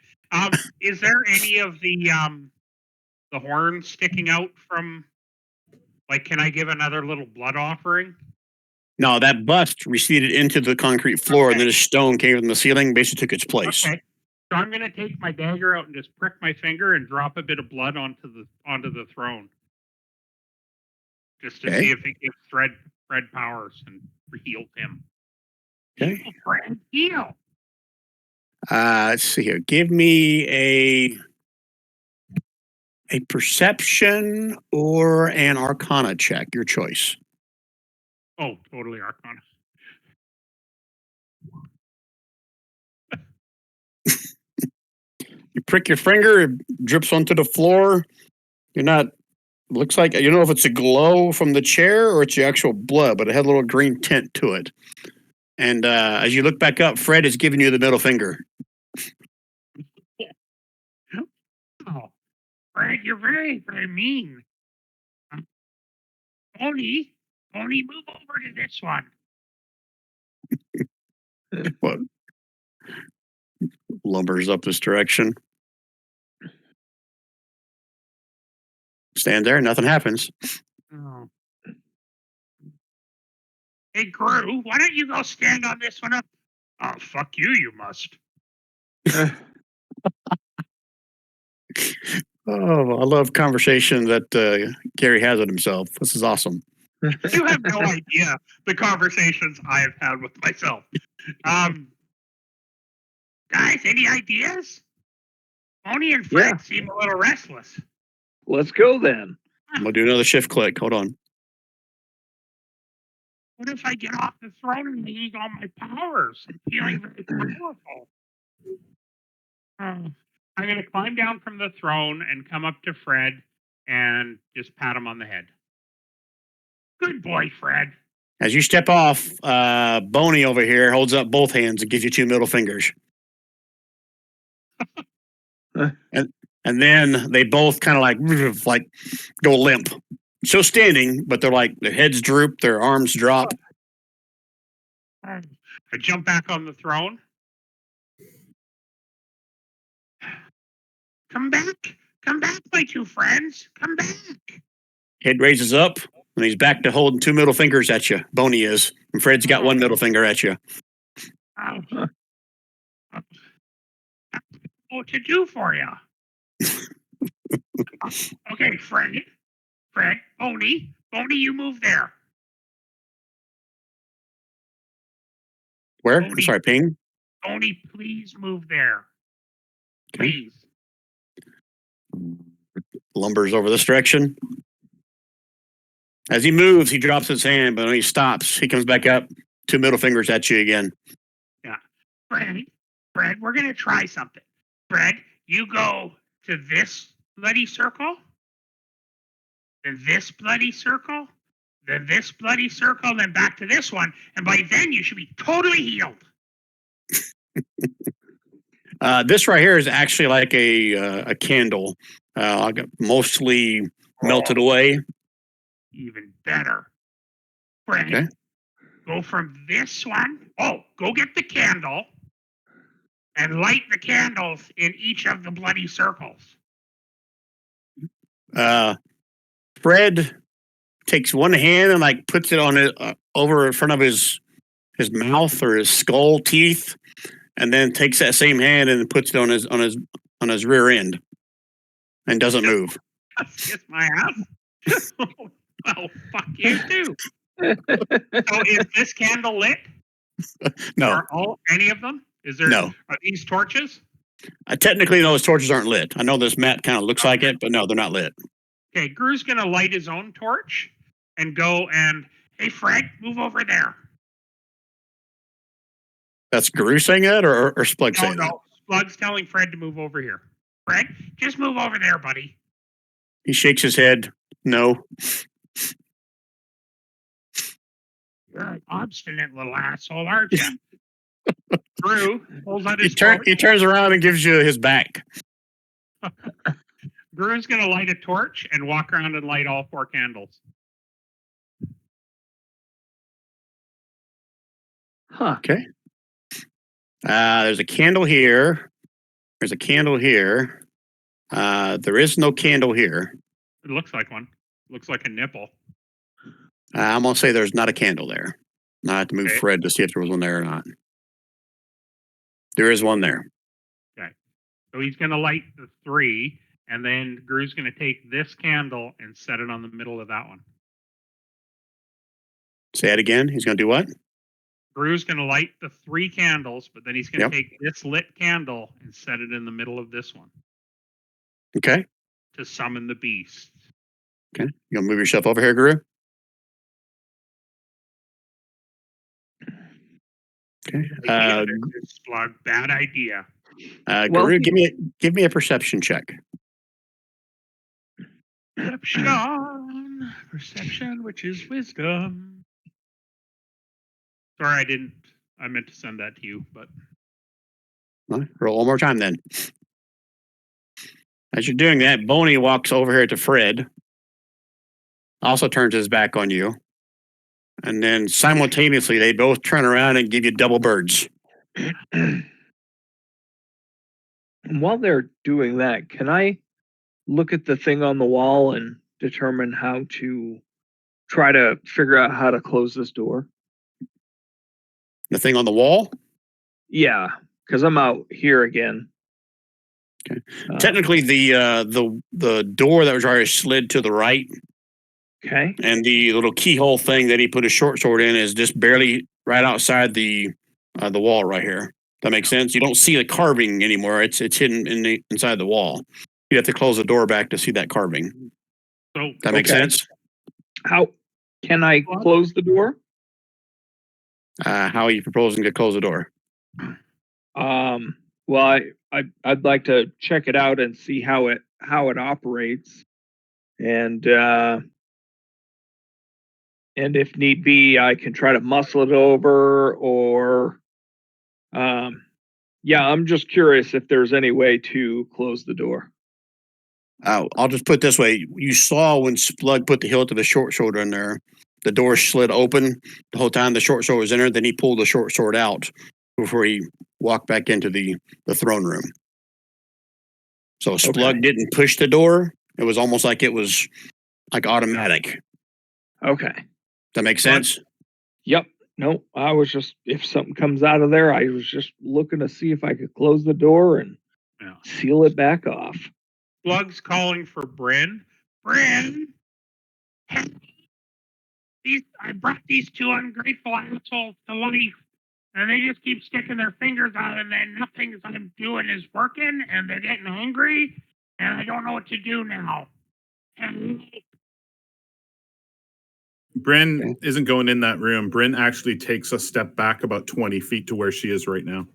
[SPEAKER 3] Is there any of the horns sticking out from? Like, can I give another little blood offering?
[SPEAKER 1] No, that bust receded into the concrete floor, and then a stone came from the ceiling, basically took its place.
[SPEAKER 3] Okay. So I'm going to take my dagger out and just prick my finger and drop a bit of blood onto the throne, just to see if it gives Fred powers and heals him.
[SPEAKER 1] Okay.
[SPEAKER 3] Heal, Fred, heal.
[SPEAKER 1] Let's see here. Give me a perception or an arcana check, your choice.
[SPEAKER 3] Oh, totally Arcana.
[SPEAKER 1] You prick your finger, it drips onto the floor. Looks like, you don't know if it's a glow from the chair or it's the actual blood, but it had a little green tint to it. And as you look back up, Fred is giving you the middle finger.
[SPEAKER 3] Oh, Fred, you're very, very mean. Boney, move over to this one.
[SPEAKER 1] What? Lumbers up this direction. Stand there, nothing happens.
[SPEAKER 3] Oh. Hey, Gru, why don't you go stand on this one up? Oh, fuck you, you must.
[SPEAKER 1] Oh, I love conversation that Gary has with himself. This is awesome.
[SPEAKER 3] You have no idea the conversations I have had with myself. Guys, any ideas? Boney and Fred seem a little restless.
[SPEAKER 4] Let's go then.
[SPEAKER 1] I'm going to do another shift click. Hold on.
[SPEAKER 3] What if I get off the throne and use all my powers? I'm feeling very powerful. I'm going to climb down from the throne and come up to Fred and just pat him on the head. Good boy, Fred.
[SPEAKER 1] As you step off, Boney over here holds up both hands and gives you two middle fingers. And then they both kind of like go limp. Still standing, but they're like, their heads droop, their arms drop.
[SPEAKER 3] I jump back on the throne. Come back, my two friends. Come back.
[SPEAKER 1] Head raises up, and he's back to holding two middle fingers at you. Boney is. And Fred's got one middle finger at you.
[SPEAKER 3] What to do for you? Okay, Fred, Boney, you move there.
[SPEAKER 1] Where?
[SPEAKER 3] Boney.
[SPEAKER 1] Sorry, Ping?
[SPEAKER 3] Boney, please move there.
[SPEAKER 1] Okay.
[SPEAKER 3] Please.
[SPEAKER 1] Lumbers over this direction. As he moves, he drops his hand, but when he stops, he comes back up, 2 middle fingers at you again.
[SPEAKER 3] Fred, we're going to try something. Fred, you go to this bloody circle, then this bloody circle, then this bloody circle, then back to this one, and by then you should be totally healed.
[SPEAKER 1] This right here is actually like a candle, mostly melted away.
[SPEAKER 3] Even better. Fred,
[SPEAKER 1] Okay.
[SPEAKER 3] go from this one. Oh, go get the candle and light the candles in each of the bloody circles.
[SPEAKER 1] Fred takes one hand and like puts it on it over in front of his mouth or his skull teeth, and then takes that same hand and puts it on his rear end, and doesn't move.
[SPEAKER 3] Kiss my ass. Well, fuck you too. So is this candle lit?
[SPEAKER 1] No,
[SPEAKER 3] Are any of them? Is there?
[SPEAKER 1] No.
[SPEAKER 3] Are these torches?
[SPEAKER 1] Technically, those torches aren't lit. I know this map kind of looks like it, but no, they're not lit.
[SPEAKER 3] Okay, Gru's gonna light his own torch and go and, hey, Fred, move over there.
[SPEAKER 1] That's Guru saying that, or Splug saying that?
[SPEAKER 3] No, Splug's telling Fred to move over here. Fred, just move over there, buddy.
[SPEAKER 1] He shakes his head. No.
[SPEAKER 3] You're an obstinate little asshole, aren't you? Gru pulls out his
[SPEAKER 1] He turns around and gives you his back.
[SPEAKER 3] Gru's gonna light a torch and walk around and light all 4 candles.
[SPEAKER 4] Huh.
[SPEAKER 1] Okay. There's a candle here. There's a candle here. There is no candle here.
[SPEAKER 3] It looks like one. Looks like a nipple.
[SPEAKER 1] I'm gonna say there's not a candle there. I have to move
[SPEAKER 3] Okay.
[SPEAKER 1] Fred to see if there was one there or not. There is one there.
[SPEAKER 3] So he's gonna light the 3, and then Gru's gonna take this candle and set it on the middle of that one.
[SPEAKER 1] Say it again. He's gonna do what?
[SPEAKER 3] Gru's gonna light the 3 candles, but then he's gonna
[SPEAKER 1] Yep.
[SPEAKER 3] take this lit candle and set it in the middle of this one
[SPEAKER 1] Okay.
[SPEAKER 3] to summon the beast.
[SPEAKER 1] Okay. You gonna move yourself over here, Guru? Okay.
[SPEAKER 3] Idea, this Splug. Bad idea.
[SPEAKER 4] Well,
[SPEAKER 1] Guru, give me a perception check.
[SPEAKER 3] Perception, which is wisdom. Sorry, I meant to send that to you, but
[SPEAKER 1] All right, roll one more time then. As you're doing that, Boney walks over here to Fred. Also turns his back on you. And then simultaneously, they both turn around and give you double birds.
[SPEAKER 4] And while they're doing that, can I look at the thing on the wall and determine how to try to figure out how to close this door?
[SPEAKER 1] The thing on the wall?
[SPEAKER 4] Yeah, because I'm out here again.
[SPEAKER 1] Okay. Technically, the door that was already slid to the right,
[SPEAKER 4] Okay.
[SPEAKER 1] and the little keyhole thing that he put his short sword in is just barely right outside the wall right here. That makes sense. You don't see the carving anymore. It's hidden inside the wall. You have to close the door back to see that carving.
[SPEAKER 3] so
[SPEAKER 1] That makes
[SPEAKER 4] Okay.
[SPEAKER 1] sense.
[SPEAKER 4] How can I close the door?
[SPEAKER 1] How are you proposing to close the door?
[SPEAKER 4] Well, I'd like to check it out and see how it operates, and if need be, I can try to muscle it over, or yeah, I'm just curious if there's any way to close the door.
[SPEAKER 1] I'll just put it this way. You saw when Splug put the hilt of the short sword in there, the door slid open the whole time the short sword was in there. Then he pulled the short sword out before he walked back into the throne room. So Splug didn't push the door. It was almost like it was like automatic.
[SPEAKER 4] Okay.
[SPEAKER 1] That makes sense?
[SPEAKER 4] Yep. No, I was just, if something comes out of there, I was just looking to see if I could close the door and
[SPEAKER 3] Yeah.
[SPEAKER 4] seal it back off.
[SPEAKER 3] Splug's calling for Bryn. Bryn, hey, I brought these 2 ungrateful assholes to life. And they just keep sticking their fingers out, and then nothing I'm doing is working, and they're getting hungry, and I don't know what to do now. And
[SPEAKER 2] Bryn isn't going in that room. Bryn actually takes a step back about 20 feet to where she is right now.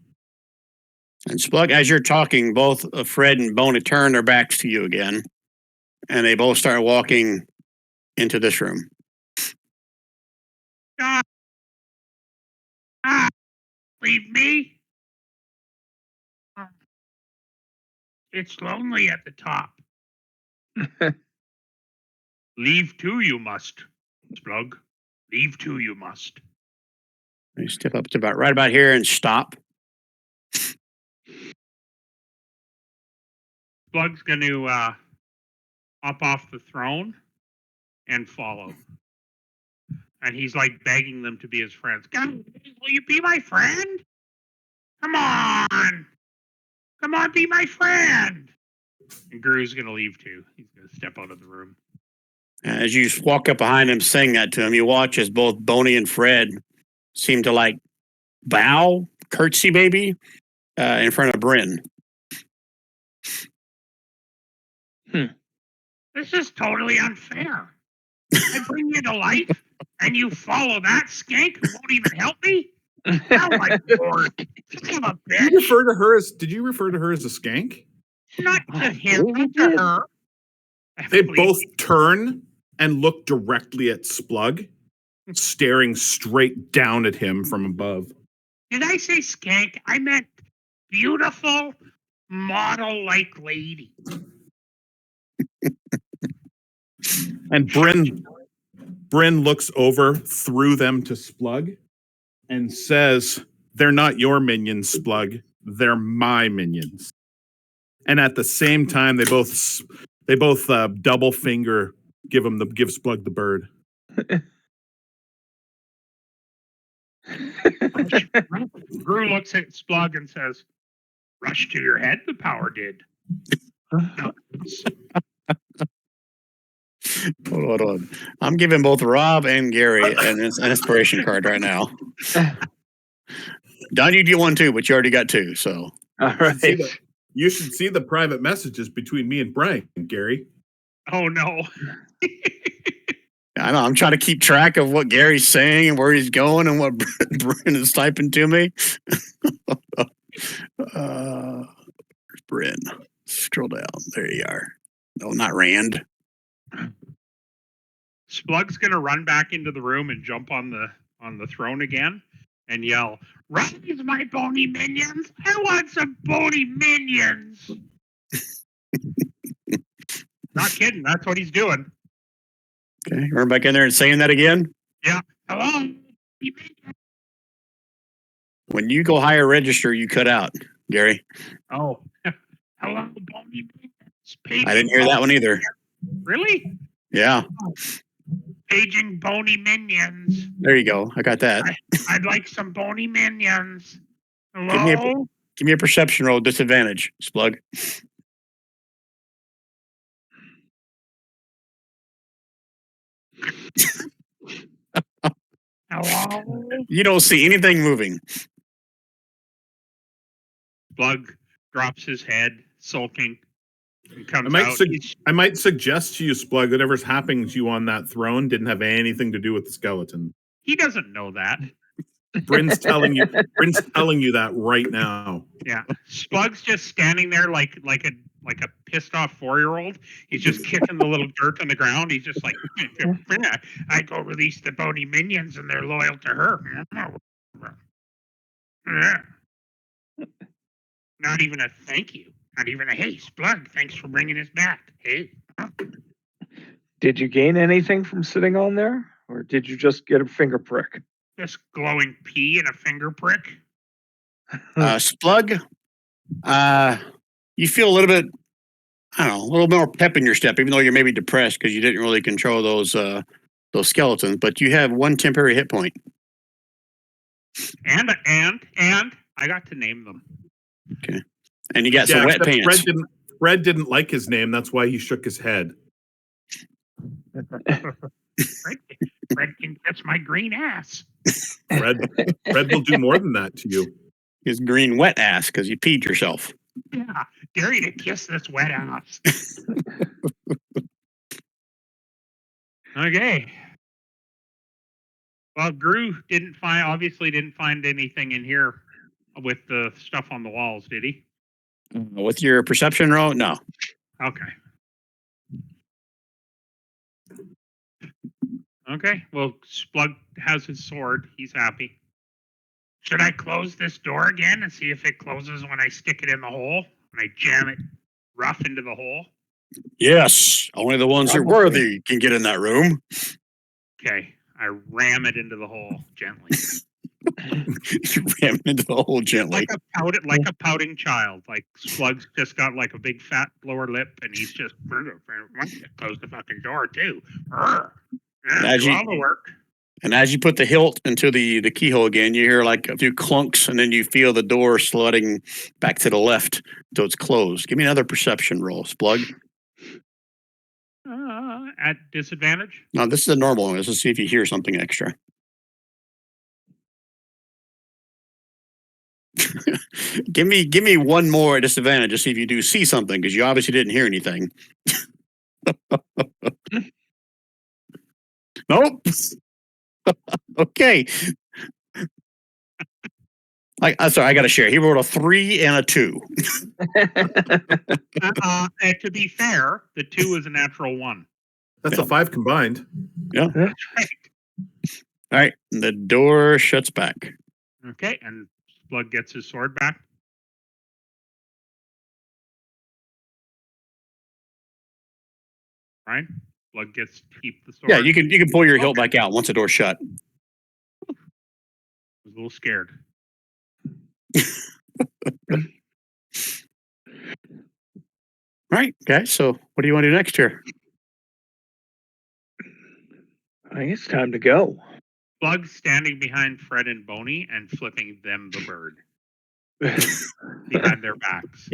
[SPEAKER 1] And Splug, as you're talking, both Fred and Boney turn their backs to you again, and they both start walking into this room.
[SPEAKER 3] leave me. It's lonely at the top. Leave too, you must, Splug. Leave too, you must.
[SPEAKER 1] You step up to about right about here and stop.
[SPEAKER 3] Splug's going to hop off the throne and follow. And he's like begging them to be his friends. God, will you be my friend? Come on. Come on, be my friend. And Gru's going to leave too. He's going to step out of the room.
[SPEAKER 1] As you walk up behind him saying that to him, you watch as both Boney and Fred seem to like bow, curtsy maybe, in front of Bryn.
[SPEAKER 3] This is totally unfair. I bring you to life, and you follow that skank who won't even help me? Oh my lord. Son of a
[SPEAKER 2] Did
[SPEAKER 3] bitch.
[SPEAKER 2] you refer to her as a skank?
[SPEAKER 3] Not to him, not to her.
[SPEAKER 2] They both turn and look directly at Splug, staring straight down at him from above.
[SPEAKER 3] Did I say skank? I meant beautiful, model-like lady.
[SPEAKER 2] And Bryn looks over through them to Splug and says, "They're not your minions, Splug. They're my minions." And at the same time, they both double finger give Splug the bird.
[SPEAKER 3] Gru looks at Splug and says, "Rush to your head, the power did."
[SPEAKER 1] Hold on. I'm giving both Rob and Gary an inspiration card right now. Don, you get one too, but you already got two. So,
[SPEAKER 4] All right.
[SPEAKER 2] You should see the private messages between me and Brian, Gary.
[SPEAKER 3] Oh no.
[SPEAKER 1] I know I'm trying to keep track of what Gary's saying and where he's going and what Bryn is typing to me. Bryn, scroll down. There you are. No, not Rand.
[SPEAKER 3] Splug's gonna run back into the room and jump on the throne again and yell, "Rise, my bony minions! I want some bony minions!" Not kidding, that's what he's doing.
[SPEAKER 1] Okay, run back in there and saying that again.
[SPEAKER 3] Yeah. Hello.
[SPEAKER 1] When you go higher register, you cut out, Gary.
[SPEAKER 3] Oh. Hello, bony minions.
[SPEAKER 1] I didn't hear that one either.
[SPEAKER 3] Really?
[SPEAKER 1] Yeah.
[SPEAKER 3] Paging bony minions.
[SPEAKER 1] There you go. I got that.
[SPEAKER 3] I'd like some bony minions. Hello?
[SPEAKER 1] Give me a perception roll, disadvantage, Splug.
[SPEAKER 3] Hello?
[SPEAKER 1] You don't see anything moving.
[SPEAKER 3] Splug drops his head, sulking, and comes
[SPEAKER 2] I might,
[SPEAKER 3] out.
[SPEAKER 2] I might suggest to you, Splug, whatever's happening to you on that throne didn't have anything to do with the skeleton.
[SPEAKER 3] He doesn't know that.
[SPEAKER 2] Bryn's telling you that right now.
[SPEAKER 3] Yeah. Splug's just standing there like a pissed off 4-year-old. He's just kicking the little dirt on the ground. He's just like, I go release the bony minions and they're loyal to her. Yeah. Not even a thank you. Not even a hey, Splug, thanks for bringing us back. Hey.
[SPEAKER 4] Did you gain anything from sitting on there? Or did you just get a finger prick?
[SPEAKER 3] Just glowing pee and a finger prick.
[SPEAKER 1] Splug, you feel a little bit, I don't know, a little more pep in your step, even though you're maybe depressed because you didn't really control those skeletons, but you have one temporary hit point.
[SPEAKER 3] And I got to name them.
[SPEAKER 1] Okay. And you got some wet pants.
[SPEAKER 2] Fred didn't like his name. That's why he shook his head.
[SPEAKER 3] Red can kiss my green ass.
[SPEAKER 2] Red will do more than that to you.
[SPEAKER 1] His green wet ass because you peed yourself.
[SPEAKER 3] Yeah, dare you to kiss this wet ass. Okay. Well, Gru obviously didn't find anything in here with the stuff on the walls, did he?
[SPEAKER 1] With your perception roll, no.
[SPEAKER 3] Okay. Okay. Well, Splug has his sword. He's happy. Should I close this door again and see if it closes when I stick it in the hole? When I jam it rough into the hole?
[SPEAKER 1] Yes, only the ones who are
[SPEAKER 4] Probably.
[SPEAKER 1] worthy can get in that room.
[SPEAKER 3] Okay. I ram it into the hole gently.
[SPEAKER 1] You ram into the hole gently.
[SPEAKER 3] Like a pouting child. Like Splug's just got like a big fat lower lip and he's just close the fucking door too.
[SPEAKER 1] As
[SPEAKER 3] Do
[SPEAKER 1] you-
[SPEAKER 3] all the work.
[SPEAKER 1] And as you put the hilt into the keyhole again, you hear like a few clunks, and then you feel the door sliding back to the left until it's closed. Give me another perception roll, Splug.
[SPEAKER 3] At disadvantage?
[SPEAKER 1] No, this is a normal one. Let's just see if you hear something extra. give me one more at disadvantage to see if you do see something, because you obviously didn't hear anything. Nope. Okay. Sorry, I got to share. He rolled a 3 and a 2.
[SPEAKER 3] And to be fair, the 2 is a natural 1.
[SPEAKER 2] That's
[SPEAKER 1] Yeah.
[SPEAKER 2] a 5 combined.
[SPEAKER 1] Yeah.
[SPEAKER 3] Right.
[SPEAKER 1] All right. The door shuts back.
[SPEAKER 3] Okay, and Splug gets his sword back. Right? Splug gets to keep the sword.
[SPEAKER 1] Yeah, you can pull your hilt back out once the door's shut.
[SPEAKER 3] I was a little scared.
[SPEAKER 1] All right, guys. So what do you want to do next here?
[SPEAKER 4] I think it's time to go.
[SPEAKER 3] Splug standing behind Fred and Boney and flipping them the bird behind their backs.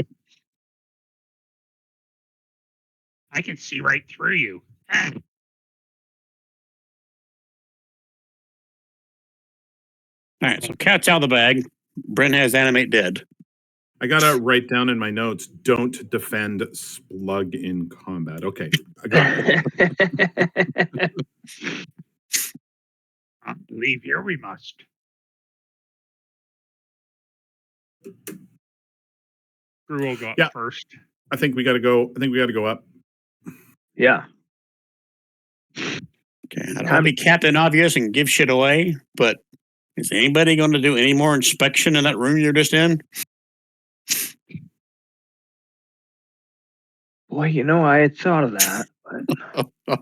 [SPEAKER 3] I can see right through you. Ah.
[SPEAKER 1] All right, so cat's out of the bag. Brent has animate dead.
[SPEAKER 2] I gotta write down in my notes, don't defend Splug in combat. Okay. I got it.
[SPEAKER 3] Leave here we must. Gru will go up
[SPEAKER 2] Yeah.
[SPEAKER 3] first.
[SPEAKER 2] I think we gotta go up.
[SPEAKER 4] Yeah.
[SPEAKER 1] Okay, I'll be Captain Obvious and give shit away, but is anybody going to do any more inspection in that room you're just in?
[SPEAKER 4] Boy, I had thought of that. But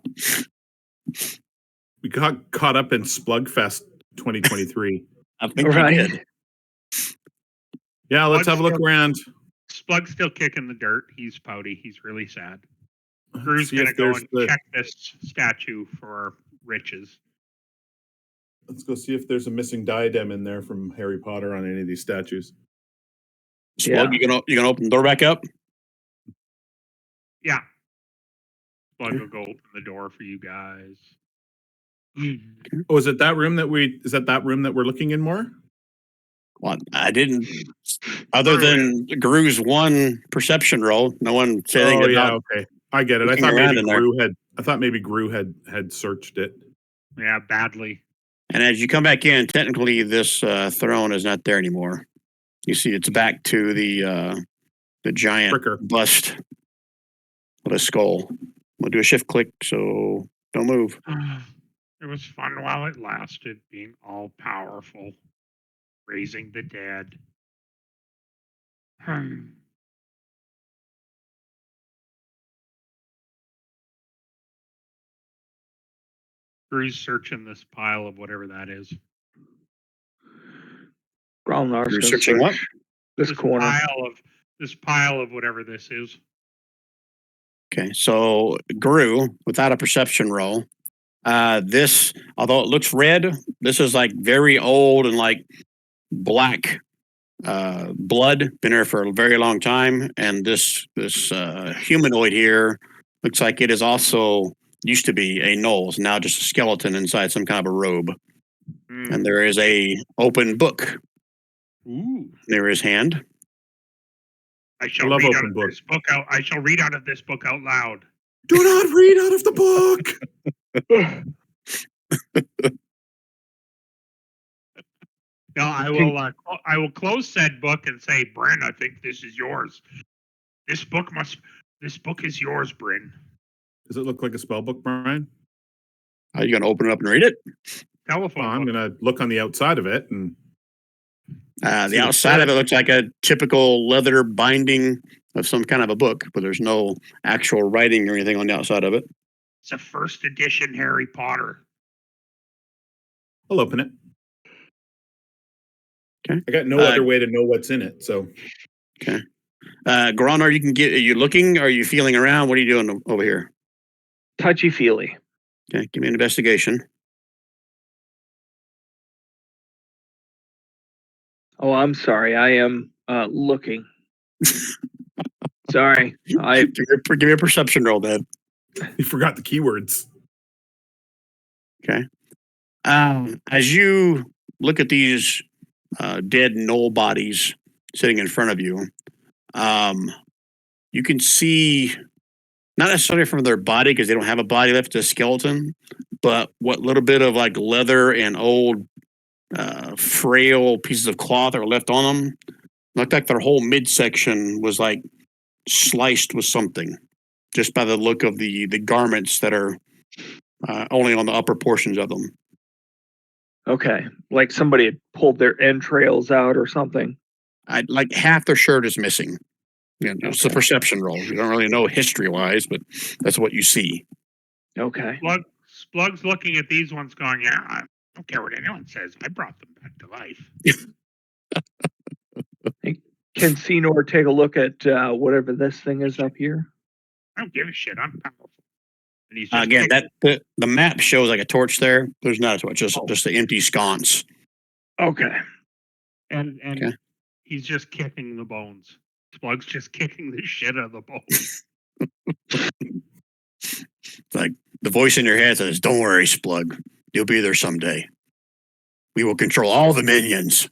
[SPEAKER 2] We got caught up in Splugfest 2023.
[SPEAKER 1] I think you
[SPEAKER 4] right.
[SPEAKER 1] did.
[SPEAKER 2] Yeah, let's have a look around.
[SPEAKER 3] Splug's still kicking the dirt. He's pouty. He's really sad. Gru's
[SPEAKER 2] See
[SPEAKER 3] going to
[SPEAKER 2] if
[SPEAKER 3] go
[SPEAKER 2] there's
[SPEAKER 3] and
[SPEAKER 2] the-
[SPEAKER 3] check this statue for riches.
[SPEAKER 2] Let's go see if there's a missing diadem in there from Harry Potter on any of these statues.
[SPEAKER 1] Splug, you gonna open the door back up?
[SPEAKER 3] Yeah. Splug will go open the door for you guys.
[SPEAKER 2] Oh, is that room that we're looking in more?
[SPEAKER 1] Well, I didn't. Other than Gru's one perception roll, no one said anything
[SPEAKER 2] Oh yeah,
[SPEAKER 1] about.
[SPEAKER 2] okay. I get it. I
[SPEAKER 1] looking
[SPEAKER 2] thought
[SPEAKER 1] around
[SPEAKER 2] maybe
[SPEAKER 1] in there.
[SPEAKER 2] Gru had searched it.
[SPEAKER 3] Yeah, badly.
[SPEAKER 1] And as you come back in, technically this throne is not there anymore. You see, it's back to the giant
[SPEAKER 2] Fricker.
[SPEAKER 1] bust with a skull. We'll do a shift click, so don't move.
[SPEAKER 3] It was fun while it lasted, being all powerful, raising the dead. Gru's searching this pile of whatever that is.
[SPEAKER 4] Gromlar's
[SPEAKER 1] You're
[SPEAKER 4] gonna
[SPEAKER 1] searching what?
[SPEAKER 4] search this corner.
[SPEAKER 3] Pile of whatever this is.
[SPEAKER 1] Okay, so Gru, without a perception roll, this, although it looks red, this is like very old and like black blood, been there for a very long time. And this humanoid here looks like it is also used to be a gnoll, is now just a skeleton inside some kind of a robe.
[SPEAKER 3] Hmm.
[SPEAKER 1] And there is a open book
[SPEAKER 3] Ooh.
[SPEAKER 1] near his hand.
[SPEAKER 3] I shall
[SPEAKER 2] love
[SPEAKER 3] read out
[SPEAKER 2] open
[SPEAKER 3] of
[SPEAKER 2] book.
[SPEAKER 3] this book out. I shall read out of this book out loud.
[SPEAKER 2] Do not read out of the book.
[SPEAKER 3] No, I will. I will close said book and say, Bryn, I think this is yours. This book is yours, Bryn.
[SPEAKER 2] Does it look like a spell book, Brian?
[SPEAKER 1] Are you going to open it up and read it?
[SPEAKER 3] Telephone
[SPEAKER 2] Well, I'm
[SPEAKER 3] book.
[SPEAKER 2] going to look on the outside of it and
[SPEAKER 1] The
[SPEAKER 2] See what it
[SPEAKER 1] outside of it
[SPEAKER 2] says.
[SPEAKER 1] looks like a typical leather binding of some kind of a book, but there's no actual writing or anything on the outside of it.
[SPEAKER 3] It's a first edition Harry Potter.
[SPEAKER 2] I'll open it.
[SPEAKER 1] Okay.
[SPEAKER 2] I got no other way to know what's in it, so
[SPEAKER 1] Gronar, are you looking? Are you feeling around? What are you doing over here?
[SPEAKER 4] Touchy feely.
[SPEAKER 1] Okay, give me an investigation.
[SPEAKER 4] Oh, I'm sorry. I am looking. Sorry.
[SPEAKER 1] Give me a perception roll, then.
[SPEAKER 2] you forgot the keywords.
[SPEAKER 1] As you look at these dead gnoll bodies sitting in front of you, you can see, not necessarily from their body because they don't have a body left, a skeleton, but what little bit of like leather and old frail pieces of cloth that were left on them. Looked like their whole midsection was like sliced with something, just by the look of the garments that are only on the upper portions of them.
[SPEAKER 4] Okay. Like somebody had pulled their entrails out or something.
[SPEAKER 1] Like half their shirt is missing. You know, it's a
[SPEAKER 4] Okay.
[SPEAKER 1] perception roll. You don't really know history-wise, but that's what you see.
[SPEAKER 4] Okay.
[SPEAKER 3] Splug's looking at these ones going, yeah, I don't care what anyone says. I brought them back to life.
[SPEAKER 4] Can Senor take a look at whatever this thing is up here?
[SPEAKER 3] I don't give a shit. I'm powerful. And he's just
[SPEAKER 1] Again,
[SPEAKER 3] kicking-
[SPEAKER 1] the map shows like a torch there. There's not a torch, just an empty sconce.
[SPEAKER 4] Okay.
[SPEAKER 3] and
[SPEAKER 1] Okay.
[SPEAKER 3] he's just kicking the bones. Splug's just kicking the shit out of the bones.
[SPEAKER 1] Like the voice in your head says, "Don't worry, Splug. You'll be there someday. We will control all the minions.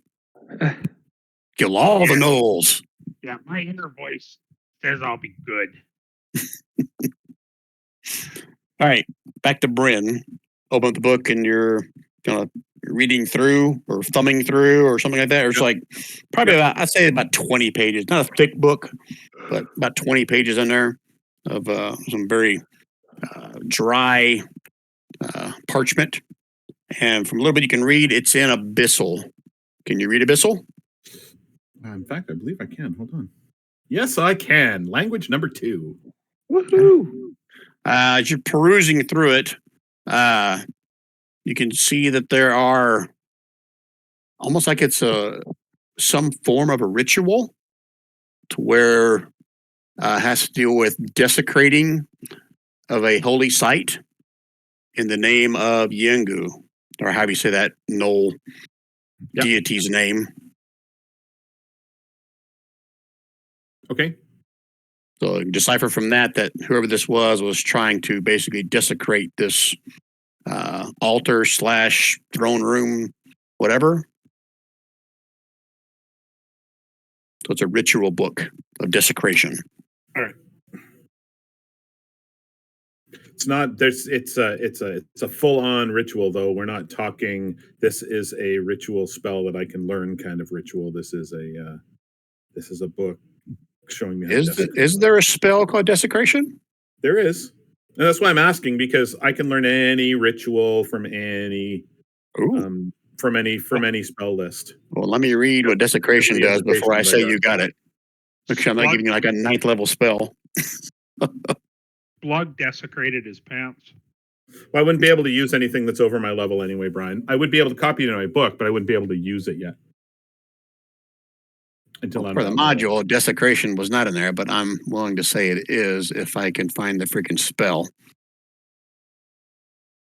[SPEAKER 1] Kill all the gnolls."
[SPEAKER 3] Yeah, my inner voice says I'll be good.
[SPEAKER 1] All right, back to Bryn. Open up the book and you're kind of reading through or thumbing through or something like that. Or it's like probably about, I'd say about 20 pages. Not a thick book, but about 20 pages in there of some very dry parchment. And from a little bit you can read, it's in Abyssal. Can you read Abyssal?
[SPEAKER 2] In fact, I believe I can. Hold on. Yes, I can. Language number 2.
[SPEAKER 4] Woohoo!
[SPEAKER 1] As you're perusing through it, you can see that there are almost like it's some form of a ritual to where it has to deal with desecrating of a holy site in the name of Yengu, or how do you say that Knoll deity's name.
[SPEAKER 2] Okay.
[SPEAKER 1] So decipher from that whoever this was trying to basically desecrate this altar / throne room, whatever. So it's a ritual book of desecration.
[SPEAKER 2] All right. It's not there's it's a full-on ritual though. We're not talking this is a ritual spell that I can learn kind of ritual. This is a book showing me how to desecrate.
[SPEAKER 1] Is there a spell called desecration?
[SPEAKER 2] There is. And that's why I'm asking, because I can learn any ritual from any spell list.
[SPEAKER 1] Well, let me read what desecration does before I say you got it. Look, I'm not giving you like a 9th level spell.
[SPEAKER 3] Splug desecrated his pants.
[SPEAKER 2] Well, I wouldn't be able to use anything that's over my level anyway, Brian. I would be able to copy it in my book, but I wouldn't be able to use it yet. Until
[SPEAKER 1] For the module, desecration was not in there, but I'm willing to say it is if I can find the freaking spell.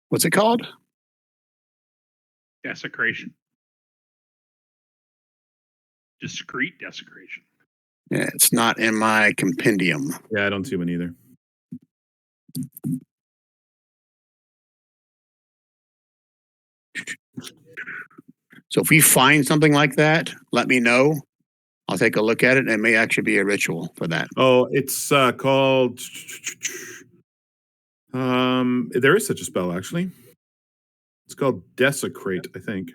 [SPEAKER 1] What's it called?
[SPEAKER 3] Desecration. Discrete desecration.
[SPEAKER 1] Yeah, it's not in my compendium.
[SPEAKER 2] Yeah, I don't see one either.
[SPEAKER 1] So if we find something like that, let me know. I'll take a look at it. And it may actually be a ritual for that.
[SPEAKER 2] Oh, it's called. There is such a spell actually. It's called Desecrate, I think.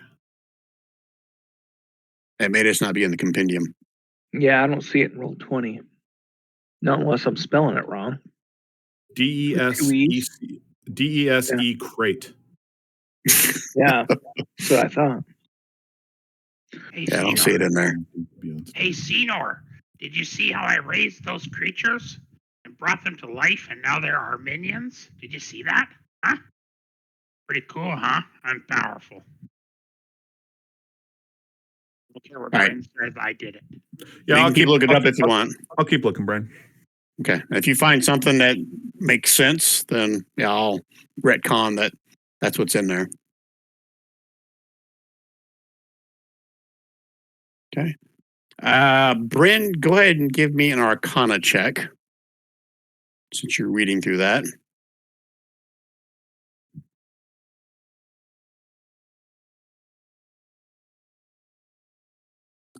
[SPEAKER 1] It may just not be in the compendium.
[SPEAKER 4] Yeah, I don't see it in roll 20. Not unless I'm spelling it wrong.
[SPEAKER 2] DESE crate.
[SPEAKER 4] Yeah, that's what I thought.
[SPEAKER 3] Hey,
[SPEAKER 1] Yeah, I don't see it in there.
[SPEAKER 3] Hey, Senor, did you see how I raised those creatures and brought them to life and now they're our minions? Did you see that? Huh? Pretty cool, huh? I'm powerful. Okay, what
[SPEAKER 1] All right.
[SPEAKER 3] Bryn says I did it.
[SPEAKER 1] Yeah, you can keep looking up if you want.
[SPEAKER 2] I'll keep looking, Brian.
[SPEAKER 1] Okay. If you find something that makes sense, then yeah, I'll retcon that that's what's in there. Okay. Bryn, go ahead and give me an Arcana check since you're reading through that.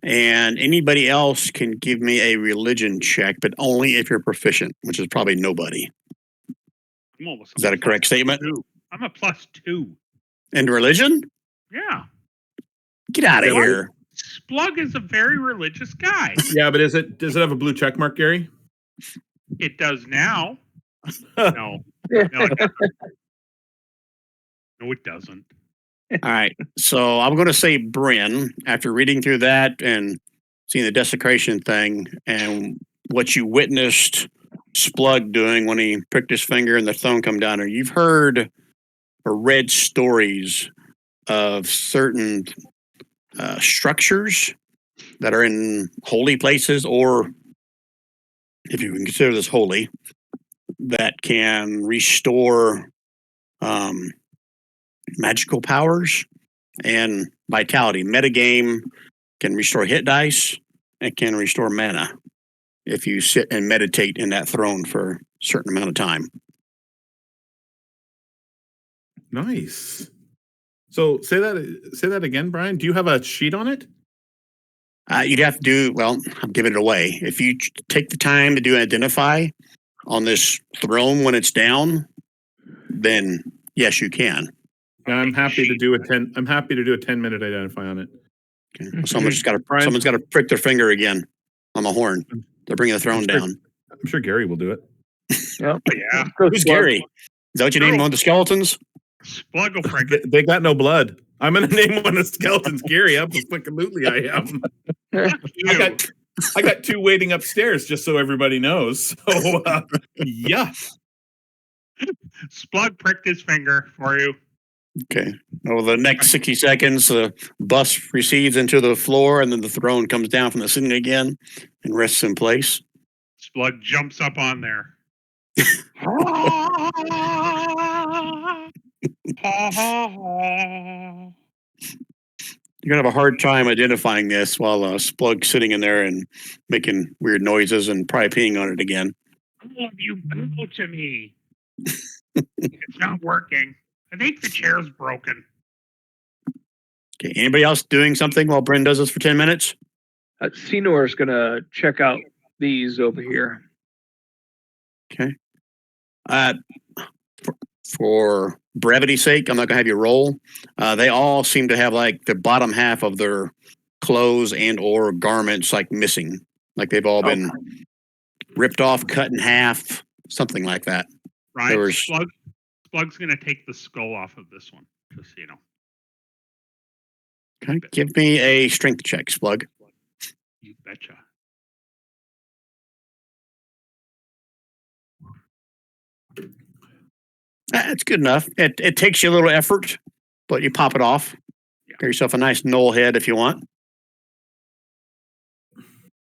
[SPEAKER 1] And anybody else can give me a religion check, but only if you're proficient, which is probably nobody.
[SPEAKER 3] I'm almost
[SPEAKER 1] Is that a correct statement?
[SPEAKER 3] +2. I'm a +2.
[SPEAKER 1] In religion?
[SPEAKER 3] Yeah.
[SPEAKER 1] Get out of
[SPEAKER 2] Yeah,
[SPEAKER 1] here.
[SPEAKER 3] Splug is a very religious guy.
[SPEAKER 2] Yeah, but does it have a blue check mark, Gary?
[SPEAKER 3] It does now. No. No, it doesn't. No, it doesn't.
[SPEAKER 1] All right. So I'm going to say Bryn, after reading through that and seeing the desecration thing and what you witnessed Splug doing when he pricked his finger and the stone come down, or you've heard or read stories of certain structures that are in holy places, or if you can consider this holy, that can restore magical powers and vitality. Metagame can restore hit dice and can restore mana if you sit and meditate in that throne for a certain amount of time.
[SPEAKER 2] Nice. So say that again, Brian. Do you have a sheet on it?
[SPEAKER 1] You'd have to do, well, I'm giving it away. If you take the time to do identify on this throne when it's down, then yes, you can.
[SPEAKER 2] Yeah, I'm happy to do a 10-minute identify on it.
[SPEAKER 1] Okay. Well, someone's got to prick their finger again on the horn. They're bringing the throne down.
[SPEAKER 2] I'm sure Gary will do it.
[SPEAKER 4] Yep.
[SPEAKER 3] Yeah.
[SPEAKER 1] Who's Gary? Is that what you named one of the skeletons?
[SPEAKER 3] Splug will frick it.
[SPEAKER 2] They got no blood. I'm gonna name one of the skeletons Gary. Absolutely, I am. I got two waiting upstairs, just so everybody knows. So yeah.
[SPEAKER 3] Splug pricked his finger for you.
[SPEAKER 1] Okay. Over the next 60 seconds, the bus recedes into the floor, and then the throne comes down from the ceiling again and rests in place.
[SPEAKER 3] Splug jumps up on there.
[SPEAKER 1] You're gonna have a hard time identifying this while Splug's sitting in there and making weird noises and probably peeing on it again.
[SPEAKER 3] All of you bow to me. It's not working. I think the chair's broken.
[SPEAKER 1] Okay. Anybody else doing something while Bryn does this for 10 minutes?
[SPEAKER 4] Senor's gonna check out these over here.
[SPEAKER 1] Okay. For brevity's sake, I'm not gonna have you roll. They all seem to have like the bottom half of their clothes and or garments like missing, like they've all been ripped off, cut in half, something like that.
[SPEAKER 3] Right?
[SPEAKER 1] There was-
[SPEAKER 3] Splug's going to take the skull off of this one, just so you know.
[SPEAKER 1] Okay, give me a strength check, Splug.
[SPEAKER 3] You betcha.
[SPEAKER 1] It's good enough. It takes you a little effort, but you pop it off.
[SPEAKER 3] Yeah.
[SPEAKER 1] Get yourself a nice knoll head if you want.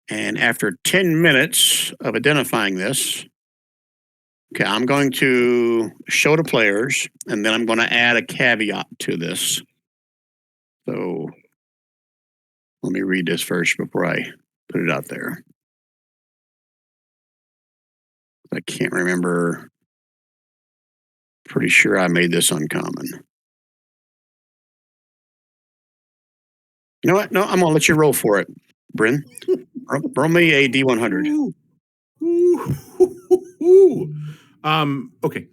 [SPEAKER 1] And after 10 minutes of identifying this, okay, I'm going to show the players, and then I'm going to add a caveat to this. So let me read this first before I put it out there. I can't remember. Pretty sure I made this uncommon. You know what? No, I'm gonna let you roll for it, Bryn. Roll me a D100.
[SPEAKER 2] Ooh. Ooh. Okay.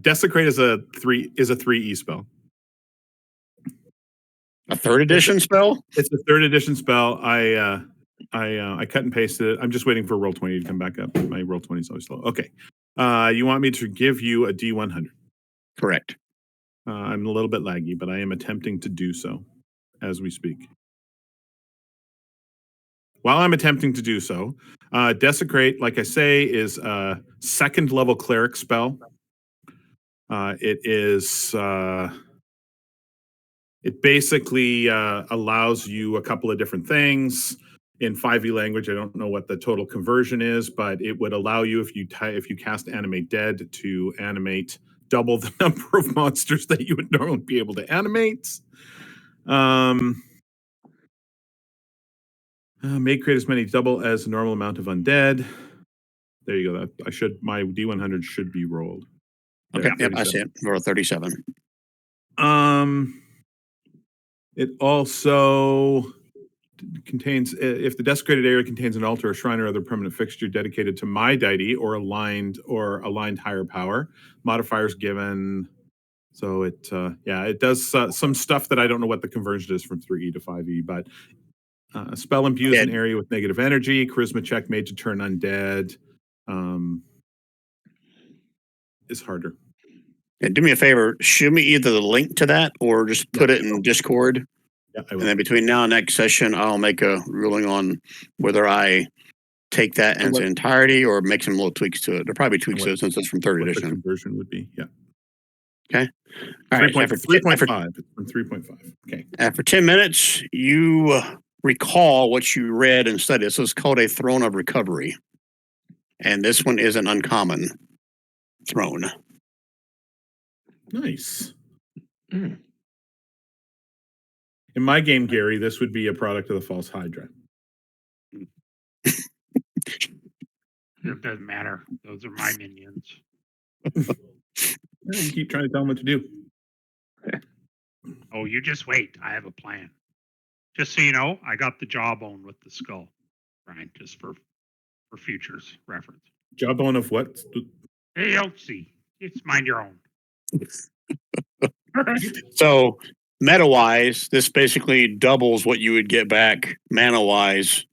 [SPEAKER 2] Desecrate is a 3E spell.
[SPEAKER 1] A third edition spell?
[SPEAKER 2] It's a third edition spell. I cut and pasted it. I'm just waiting for roll 20 to come back up. My roll 20 is always slow. Okay. You want me to give you a D100?
[SPEAKER 1] Correct.
[SPEAKER 2] I'm a little bit laggy, but I am attempting to do so as we speak. While I'm attempting to do so, Desecrate, like I say, is a second level cleric spell. It is. It basically allows you a couple of different things in 5e language. I don't know what the total conversion is, but it would allow you if you cast Animate Dead to animate double the number of monsters that you would normally be able to animate. May create as many double as the normal amount of undead. There you go. My D100 should be rolled.
[SPEAKER 1] Okay, yep, I see it. Roll 37.
[SPEAKER 2] It also contains, if the desecrated area contains an altar, a shrine, or other permanent fixture dedicated to my deity or aligned higher power, modifiers given. So it does some stuff that I don't know what the conversion is from 3e to 5e, but spell imbues an area with negative energy, charisma check made to turn undead is harder.
[SPEAKER 1] Yeah, do me a favor, shoot me either the link to that or just put it in Discord.
[SPEAKER 2] Yeah, I will.
[SPEAKER 1] And then between now and next session, I'll make a ruling on whether I take that in its entirety or make some little tweaks to it. There'll probably be tweaks to it since it's from third
[SPEAKER 2] what
[SPEAKER 1] edition.
[SPEAKER 2] the conversion would be, yeah.
[SPEAKER 1] Okay. All right.
[SPEAKER 2] 3.5. It's from 3.5. Okay.
[SPEAKER 1] After 10 minutes, you recall what you read and studied. This is called a Throne of Recovery. And this one is an uncommon throne.
[SPEAKER 2] Nice. In my game, Gary, this would be a product of the False Hydra.
[SPEAKER 3] It doesn't matter. Those are my minions.
[SPEAKER 2] You keep trying to tell them what to do.
[SPEAKER 3] Oh, you just wait. I have a plan. Just so you know, I got the jawbone with the skull, Brian, just for future's reference.
[SPEAKER 2] Jawbone of what?
[SPEAKER 3] Hey, you'll see. It's mind your own.
[SPEAKER 1] So, meta-wise, this basically doubles what you would get back mana-wise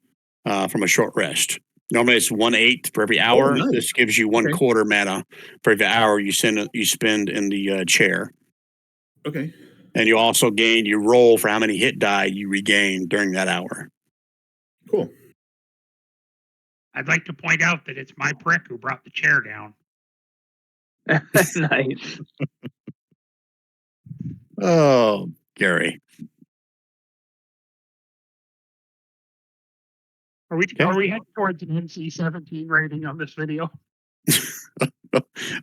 [SPEAKER 1] from a short rest. Normally, it's 1/8 for every hour.
[SPEAKER 2] Oh, nice.
[SPEAKER 1] This gives you 1/4 mana for every hour you spend in the chair.
[SPEAKER 2] Okay.
[SPEAKER 1] And you also you roll for how many hit die you regain during that hour.
[SPEAKER 2] Cool.
[SPEAKER 3] I'd like to point out that it's my prick who brought the chair down.
[SPEAKER 4] Nice.
[SPEAKER 1] Oh, Gary.
[SPEAKER 3] Are we heading towards an NC-17 rating on this video?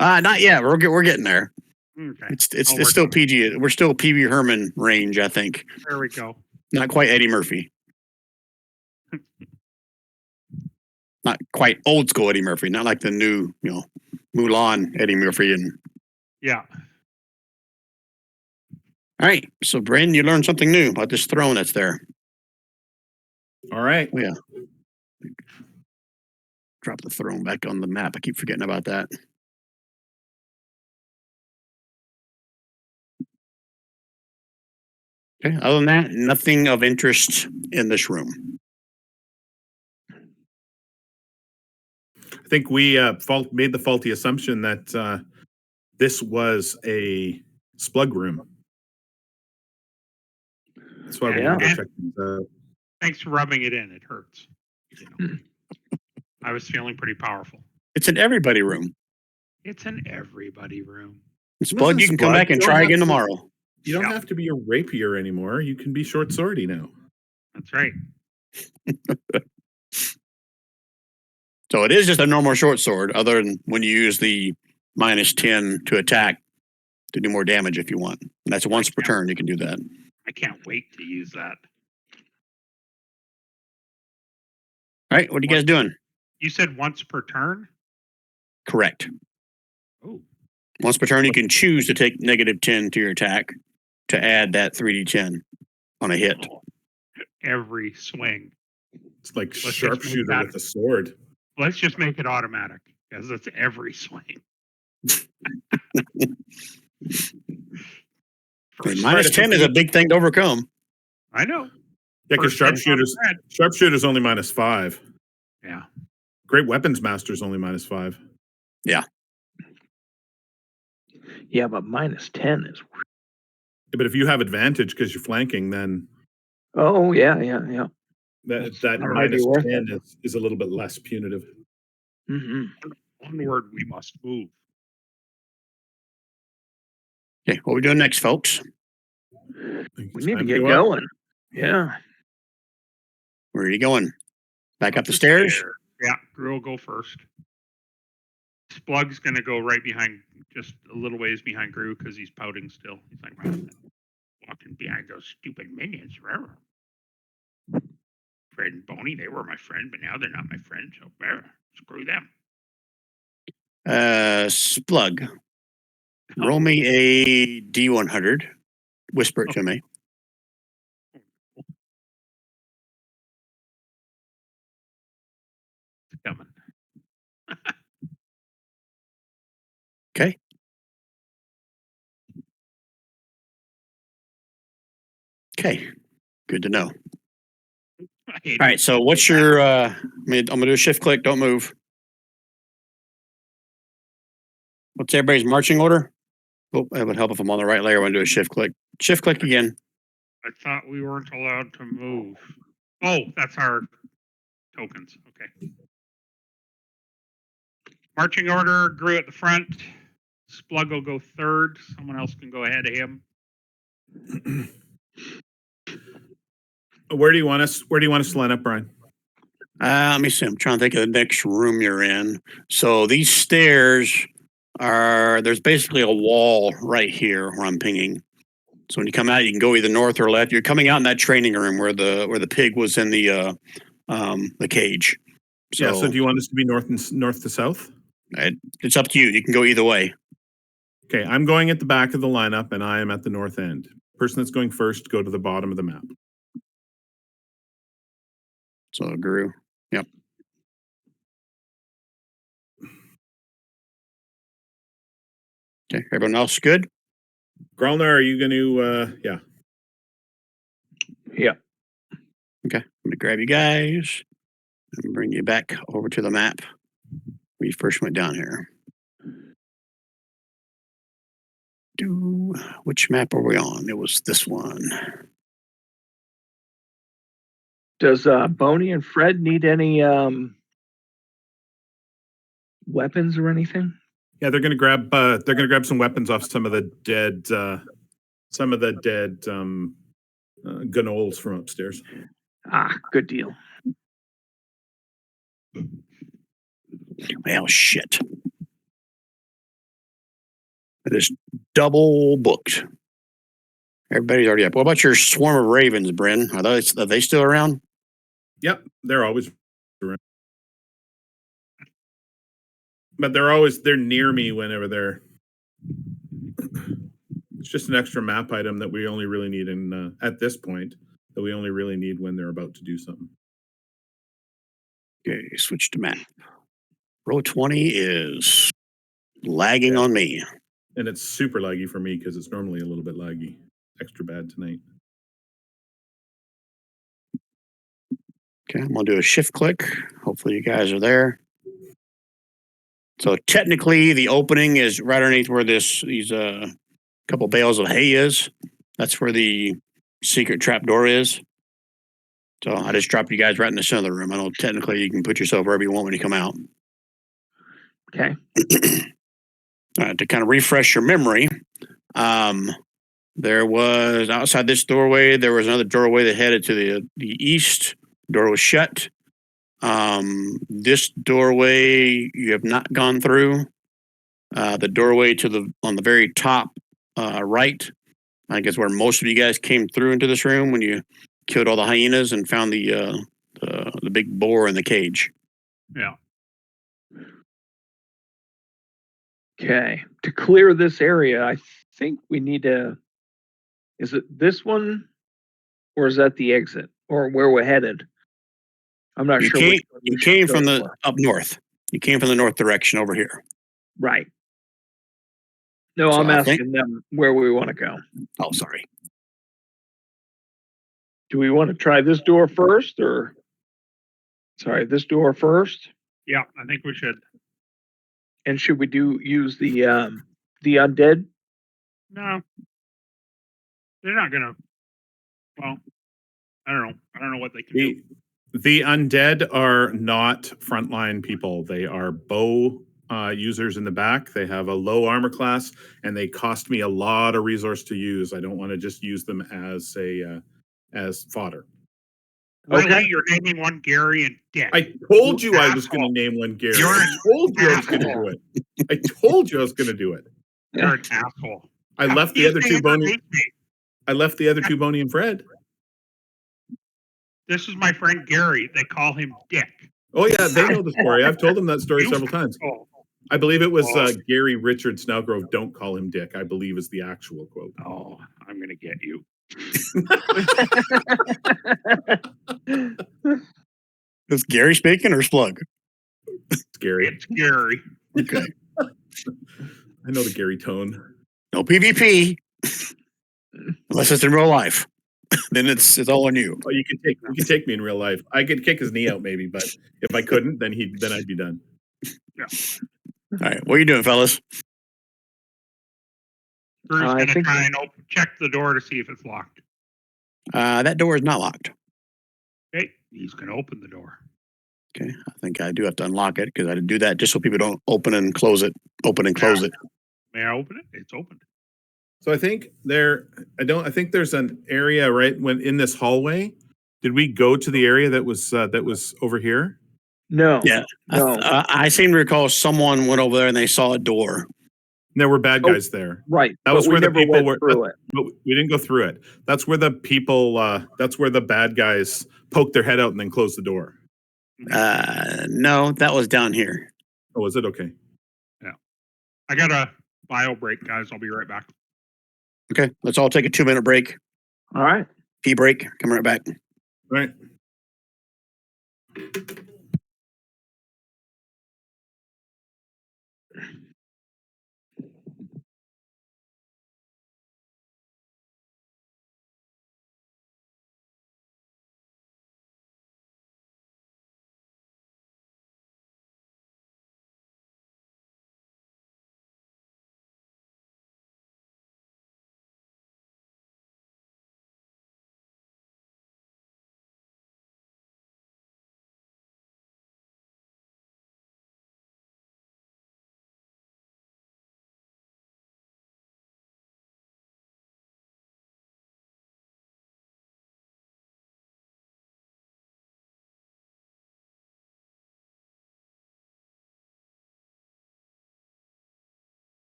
[SPEAKER 1] Not yet. We're getting there.
[SPEAKER 3] Okay.
[SPEAKER 1] It's still PG. We're still Pee Wee Herman range, I think.
[SPEAKER 3] There we go.
[SPEAKER 1] Not quite Eddie Murphy. Not quite old school Eddie Murphy. Not like the new, Mulan Eddie Murphy. And
[SPEAKER 3] yeah.
[SPEAKER 1] All right. So, Brandon, you learned something new about this throne that's there.
[SPEAKER 2] All right.
[SPEAKER 1] Oh, yeah. Drop the throne back on the map. I keep forgetting about that. Okay. Other than that, nothing of interest in this room.
[SPEAKER 2] I think we made the faulty assumption that this was a splug room. That's why we
[SPEAKER 3] Yeah.
[SPEAKER 2] need to check things out.
[SPEAKER 3] Thanks for rubbing it in. It hurts. I was feeling pretty powerful.
[SPEAKER 1] It's an everybody room.
[SPEAKER 3] It's an everybody room.
[SPEAKER 1] It's Splug, you can come back and try again tomorrow.
[SPEAKER 2] You don't have to be a rapier anymore. You can be short swordy now.
[SPEAKER 3] That's right.
[SPEAKER 1] So it is just a normal short sword, other than when you use the -10 to attack to do more damage if you want. And that's once per turn you can do that.
[SPEAKER 3] I can't wait to use that.
[SPEAKER 1] All right, what are you guys doing?
[SPEAKER 3] You said once per turn?
[SPEAKER 1] Correct.
[SPEAKER 3] Oh.
[SPEAKER 1] Once per turn, you can choose to take -10 to your attack to add that 3d10. on a hit.
[SPEAKER 3] Every swing.
[SPEAKER 2] It's like
[SPEAKER 3] just make
[SPEAKER 2] sharpshooter
[SPEAKER 3] that-
[SPEAKER 2] with a sword.
[SPEAKER 3] Let's just make it automatic because it's every swing.
[SPEAKER 1] Okay,
[SPEAKER 3] First-
[SPEAKER 1] minus 10 is a big thing to overcome.
[SPEAKER 3] I know.
[SPEAKER 2] Yeah, because
[SPEAKER 3] First hit on red.
[SPEAKER 2] sharpshooter's only -5.
[SPEAKER 3] Yeah.
[SPEAKER 2] Great weapons master's only -5.
[SPEAKER 4] Yeah, but -10 is.
[SPEAKER 2] Yeah, but if you have advantage because you're flanking, then
[SPEAKER 4] Oh yeah.
[SPEAKER 2] that
[SPEAKER 4] That might be worth
[SPEAKER 2] -10 is a little bit less punitive.
[SPEAKER 4] Hmm.
[SPEAKER 3] Onward we must move.
[SPEAKER 1] Okay, what are we doing next, folks?
[SPEAKER 4] We need to get going. Yeah.
[SPEAKER 1] Where are you going? Back up the stairs?
[SPEAKER 3] Yeah, Drew will go first. Splug's gonna go right behind, just a little ways behind Drew because he's pouting still. He's like, walking behind those stupid minions. Fred and Boney, they were my friend, but now they're not my friend. So screw them.
[SPEAKER 1] Splug. Roll me a D100. Whisper it to me.
[SPEAKER 3] It's coming.
[SPEAKER 1] Okay. Okay. Good to know.
[SPEAKER 3] I hate
[SPEAKER 1] All right. So what's your, I'm going to do a shift click. Don't move. What's everybody's marching order? Oh, it would help if I'm on the right layer when I do a shift click. Shift click again.
[SPEAKER 3] I thought we weren't allowed to move. Oh, that's our tokens. Okay. Marching order, Drew at the front. Splug will go third. Someone else can go ahead of him.
[SPEAKER 2] Where do you want us to line up, Brian?
[SPEAKER 1] Let me see. I'm trying to think of the next room you're in. So these stairs there's basically a wall right here where I'm pinging. So when you come out, you can go either north or left. You're coming out in that training room where the pig was in the cage.
[SPEAKER 2] So do you want us to be north to south?
[SPEAKER 1] It's up to you. You can go either way.
[SPEAKER 2] Okay, I'm going at the back of the lineup and I am at the north end. Person that's going first, go to the bottom of the map.
[SPEAKER 1] So Guru. Yep. Okay. Everyone else good?
[SPEAKER 2] Gralnar, are you going to, yeah.
[SPEAKER 4] Yeah.
[SPEAKER 1] Okay. Let me grab you guys and bring you back over to the map. We first went down here. Which map are we on? It was this one.
[SPEAKER 4] Does Boney and Fred need any weapons or anything?
[SPEAKER 2] Yeah, they're going to grab some weapons off some of the dead gunnols from upstairs.
[SPEAKER 4] Ah, good deal.
[SPEAKER 1] Well, shit. It is double booked. Everybody's already up. What about your swarm of ravens, Bryn? Are they still around?
[SPEAKER 2] Yep, they're always around. But they're near me whenever they're. It's just an extra map item that we only really need at this point, that we only really need when they're about to do something.
[SPEAKER 1] Okay, switch to map. Row 20 is lagging on me.
[SPEAKER 2] And it's super laggy for me because it's normally a little bit laggy. Extra bad tonight.
[SPEAKER 1] Okay, I'm going to do a shift click. Hopefully you guys are there. So technically the opening is right underneath where these couple bales of hay is. That's where the secret trap door is. So I just dropped you guys right in the center of the room. I know technically you can put yourself wherever you want when you come out.
[SPEAKER 4] Okay.
[SPEAKER 1] To kind of refresh your memory, there was outside this doorway, there was another doorway that headed to the east. Door was shut. This doorway you have not gone through. The doorway on the very top right, I guess where most of you guys came through into this room when you killed all the hyenas and found the big boar in the cage.
[SPEAKER 3] Yeah.
[SPEAKER 4] Okay. To clear this area, I think we need to. Is it this one? or is that the exit, or where we're headed? I'm not
[SPEAKER 1] You
[SPEAKER 4] sure.
[SPEAKER 1] came,
[SPEAKER 4] which one we
[SPEAKER 1] you
[SPEAKER 4] should
[SPEAKER 1] came
[SPEAKER 4] go
[SPEAKER 1] from the
[SPEAKER 4] for.
[SPEAKER 1] up north. You came from the north direction over here.
[SPEAKER 4] Right. No,
[SPEAKER 1] So
[SPEAKER 4] I'm
[SPEAKER 1] I think-
[SPEAKER 4] asking them where we want to go.
[SPEAKER 1] Oh, sorry.
[SPEAKER 4] Do we want to try this door first, or this door first?
[SPEAKER 3] Yeah, I think we should.
[SPEAKER 4] And should we use the undead?
[SPEAKER 3] No, they're not gonna. Well, I don't know. I don't know what they can do.
[SPEAKER 2] The undead are not frontline people. They are bow users in the back. They have a low armor class, and they cost me a lot of resource to use. I don't want to just use them as fodder.
[SPEAKER 3] Really,
[SPEAKER 4] Okay.
[SPEAKER 3] you're naming one Gary and Dick.
[SPEAKER 2] I told you I was
[SPEAKER 3] Asshole.
[SPEAKER 2] going to name one Gary.
[SPEAKER 3] You're
[SPEAKER 2] I
[SPEAKER 3] an
[SPEAKER 2] told you I was going to
[SPEAKER 3] asshole.
[SPEAKER 2] do it. I told you I was going to do it.
[SPEAKER 3] You're an asshole.
[SPEAKER 2] I
[SPEAKER 3] How
[SPEAKER 2] left
[SPEAKER 3] can
[SPEAKER 2] the
[SPEAKER 3] you
[SPEAKER 2] other
[SPEAKER 3] say
[SPEAKER 2] two
[SPEAKER 3] it
[SPEAKER 2] Boney.
[SPEAKER 3] underneath me?
[SPEAKER 2] I left the other two Boney and Fred.
[SPEAKER 3] This is my friend Gary. They call him Dick.
[SPEAKER 2] Oh yeah, they know the story. I've told them that story
[SPEAKER 3] You
[SPEAKER 2] several times.
[SPEAKER 3] asshole.
[SPEAKER 2] I believe it was
[SPEAKER 3] Oh.
[SPEAKER 2] Gary Richard Snellgrove. Don't call him Dick. I believe is the actual quote.
[SPEAKER 3] Oh, I'm gonna get you.
[SPEAKER 1] Is Gary speaking or Slug?
[SPEAKER 2] It's Gary.
[SPEAKER 3] It's Gary.
[SPEAKER 1] Okay.
[SPEAKER 2] I know the Gary tone.
[SPEAKER 1] No PvP. Unless it's in real life. Then it's all on you.
[SPEAKER 2] Oh, you can take me in real life. I could kick his knee out maybe, but if I couldn't, then I'd be done.
[SPEAKER 1] All right. What are you doing, fellas?
[SPEAKER 3] Drew's
[SPEAKER 4] I
[SPEAKER 3] gonna
[SPEAKER 4] think-
[SPEAKER 3] try and check the door to see if it's locked.
[SPEAKER 1] That door is not locked.
[SPEAKER 3] Okay, he's gonna open the door.
[SPEAKER 1] Okay. I think I do have to unlock it because I do that just so people don't open and close it. Open and close it.
[SPEAKER 3] May I open it? It's opened.
[SPEAKER 2] So I think I think there's an area right when in this hallway. Did we go to the area that was over here?
[SPEAKER 4] No.
[SPEAKER 1] Yeah.
[SPEAKER 4] No.
[SPEAKER 1] I seem to recall someone went over there and they saw a door.
[SPEAKER 2] There were bad
[SPEAKER 4] Oh.
[SPEAKER 2] guys there.
[SPEAKER 4] Right.
[SPEAKER 2] That was
[SPEAKER 4] but we
[SPEAKER 2] where the
[SPEAKER 4] never
[SPEAKER 2] people
[SPEAKER 4] went
[SPEAKER 2] were.
[SPEAKER 4] through it.
[SPEAKER 2] But we didn't go through it. That's where the people. That's where the bad guys poked their head out and then closed the door.
[SPEAKER 1] No, that was down here.
[SPEAKER 2] Oh, was it okay?
[SPEAKER 3] I got a bio break, guys. I'll be right back.
[SPEAKER 1] Okay. Let's all take a 2-minute break.
[SPEAKER 4] All right.
[SPEAKER 1] Pee break. Come right back.
[SPEAKER 2] Right.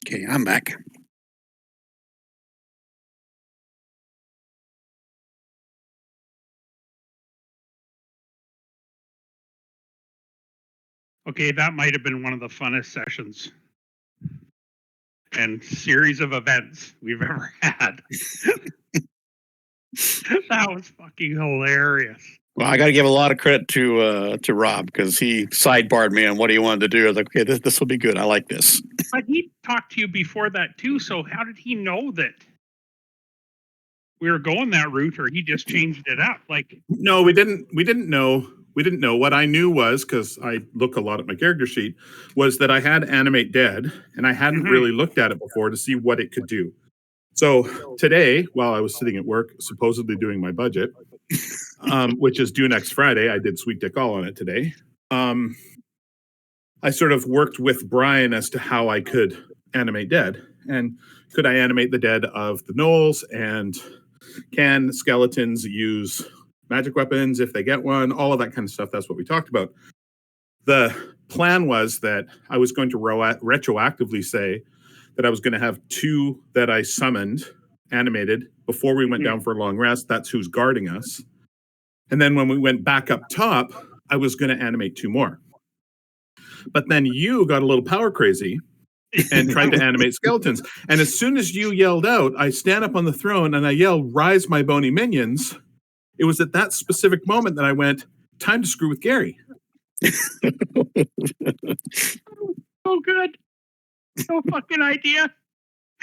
[SPEAKER 1] Okay. I'm back.
[SPEAKER 3] Okay, that might have been one of the funnest sessions and series of events we've ever had. That was fucking hilarious.
[SPEAKER 1] Well, I got to give a lot of credit to Rob because he sidebarred me on what he wanted to do. I was like, okay, this will be good. I like this.
[SPEAKER 3] But he talked to you before that too, so how did he know that we were going that route, or he just changed it up? Like,
[SPEAKER 2] No, we didn't know. We didn't know. What I knew was, because I look a lot at my character sheet, was that I had Animate Dead, and I hadn't
[SPEAKER 3] Mhm.
[SPEAKER 2] really looked at it before to see what it could do. So today, while I was sitting at work, supposedly doing my budget, which is due next Friday, I did Sweet Dick All on it today. I sort of worked with Brian as to how I could animate dead, and could I animate the dead of the gnolls, and can skeletons use magic weapons if they get one, all of that kind of stuff. That's what we talked about. The plan was that I was going to retroactively say that I was going to have 2 that I summoned, animated, before we went down for a long rest. That's who's guarding us. And then when we went back up top, I was going to animate 2 more. But then you got a little power crazy and tried to animate skeletons. And as soon as you yelled out, I stand up on the throne and I yell, "Rise, my bony minions." It was at that specific moment that I went, time to screw with Gary.
[SPEAKER 3] So good. No fucking idea.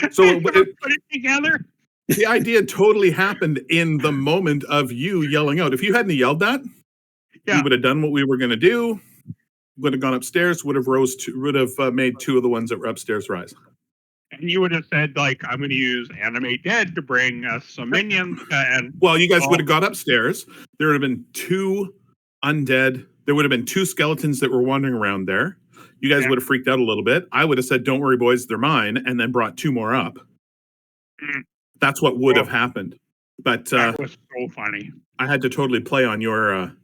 [SPEAKER 2] So
[SPEAKER 3] I never put it together.
[SPEAKER 2] the idea totally happened in the moment of you yelling out. If you hadn't yelled that, we would have done what we were going to do, would have gone upstairs, would have made 2 of the ones that were upstairs rise.
[SPEAKER 3] And you would have said, like, I'm going to use Animate Dead to bring us some minions. And
[SPEAKER 2] Well, you guys would have got upstairs. There would have been 2 undead. There would have been 2 skeletons that were wandering around there. You guys would have freaked out a little bit. I would have said, "Don't worry, boys, they're mine," and then brought 2 more up. That's what would have happened. But
[SPEAKER 3] that was so funny.
[SPEAKER 2] I had to totally play on your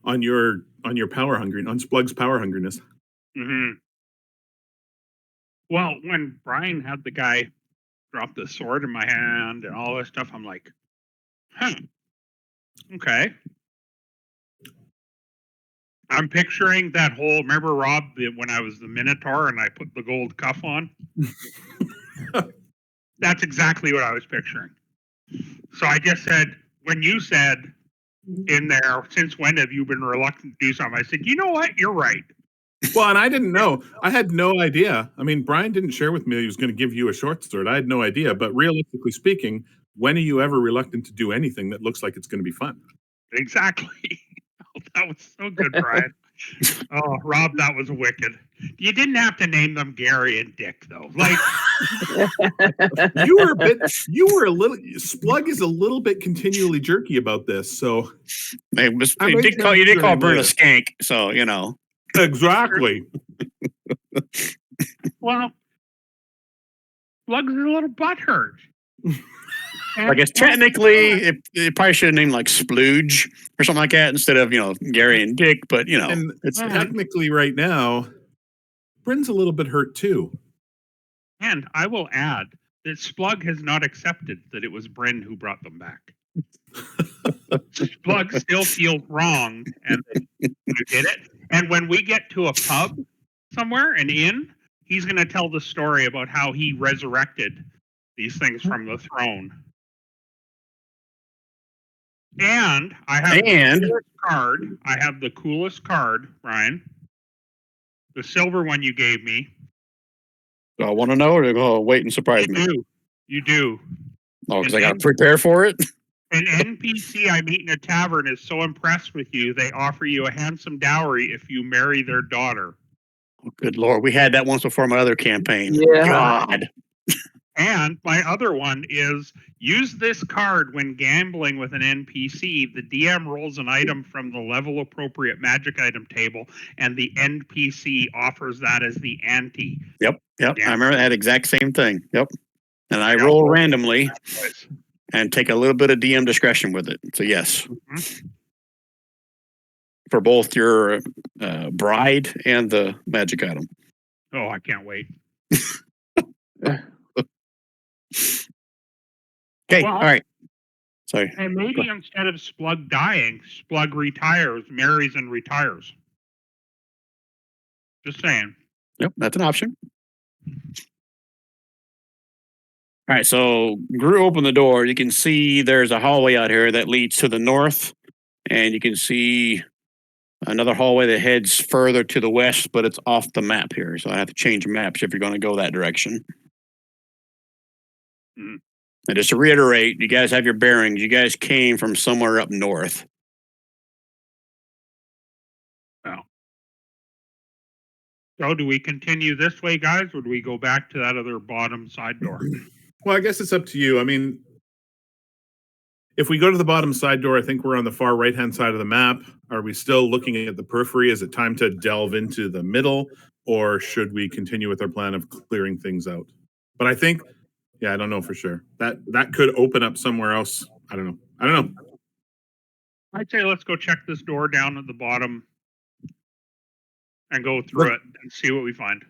[SPEAKER 2] power hungry, on Splug's power hungriness.
[SPEAKER 3] Mm-hmm. Well, when Brian had the guy drop the sword in my hand and all this stuff, I'm like, okay. I'm picturing that whole, remember, Rob, when I was the Minotaur and I put the gold cuff on? That's exactly what I was picturing. So I just said, when you said in there, "Since when have you been reluctant to do something?" I said, you know what? You're right.
[SPEAKER 2] Well, and I didn't know. I had no idea. I mean, Brian didn't share with me he was going to give you a short sword. I had no idea. But realistically speaking, when are you ever reluctant to do anything that looks like it's going to be fun?
[SPEAKER 3] Exactly. That was so good, Brian. Oh, Rob, that was wicked. You didn't have to name them Gary and Dick, though. Like,
[SPEAKER 2] you were a little, Splug is a little bit continually jerky about this. So
[SPEAKER 1] you did call Bert a skank, so you know.
[SPEAKER 2] Exactly.
[SPEAKER 3] Well, Slug's a little butthurt.
[SPEAKER 1] I guess technically, it probably should have named like Splooge or something like that instead of, Gary and Dick. But,
[SPEAKER 2] and it's technically right now, Bryn's a little bit hurt too.
[SPEAKER 3] And I will add that Splug has not accepted that it was Bryn who brought them back. Splug still feels wrong, and you get it. And when we get to a pub somewhere, an inn, he's going to tell the story about how he resurrected these things from the throne. And I have the coolest card. I have the coolest card, Ryan. The silver one you gave me.
[SPEAKER 1] Do I want to know, or do I go wait and surprise me?
[SPEAKER 3] You do.
[SPEAKER 1] Oh, because I got to prepare for it?
[SPEAKER 3] An NPC I meet in a tavern is so impressed with you, they offer you a handsome dowry if you marry their daughter.
[SPEAKER 1] Oh, good Lord. We had that once before my other campaign.
[SPEAKER 4] Yeah.
[SPEAKER 1] God.
[SPEAKER 3] And my other one is use this card when gambling with an NPC. The DM rolls an item from the level appropriate magic item table, and the NPC offers that as the ante.
[SPEAKER 1] Yep. I remember that exact same thing. Yep. And I roll randomly and take a little bit of DM discretion with it. So, yes. Mm-hmm. For both your bride and the magic item.
[SPEAKER 3] Oh, I can't wait.
[SPEAKER 1] Okay, all right. Sorry.
[SPEAKER 3] And maybe instead of Splug dying, Splug retires, marries, and retires. Just saying.
[SPEAKER 1] Yep, that's an option. All right, so Gru opened the door. You can see there's a hallway out here that leads to the north, and you can see another hallway that heads further to the west, but it's off the map here, so I have to change maps if you're going to go that direction. And just to reiterate, you guys have your bearings. You guys came from somewhere up north.
[SPEAKER 3] Oh. So do we continue this way, guys, or do we go back to that other bottom side door?
[SPEAKER 2] Well, I guess it's up to you. I mean, if we go to the bottom side door, I think we're on the far right-hand side of the map. Are we still looking at the periphery? Is it time to delve into the middle, or should we continue with our plan of clearing things out? But I think, I don't know for sure. That could open up somewhere else. I don't know.
[SPEAKER 3] I'd say let's go check this door down at the bottom and go through it and see what we find.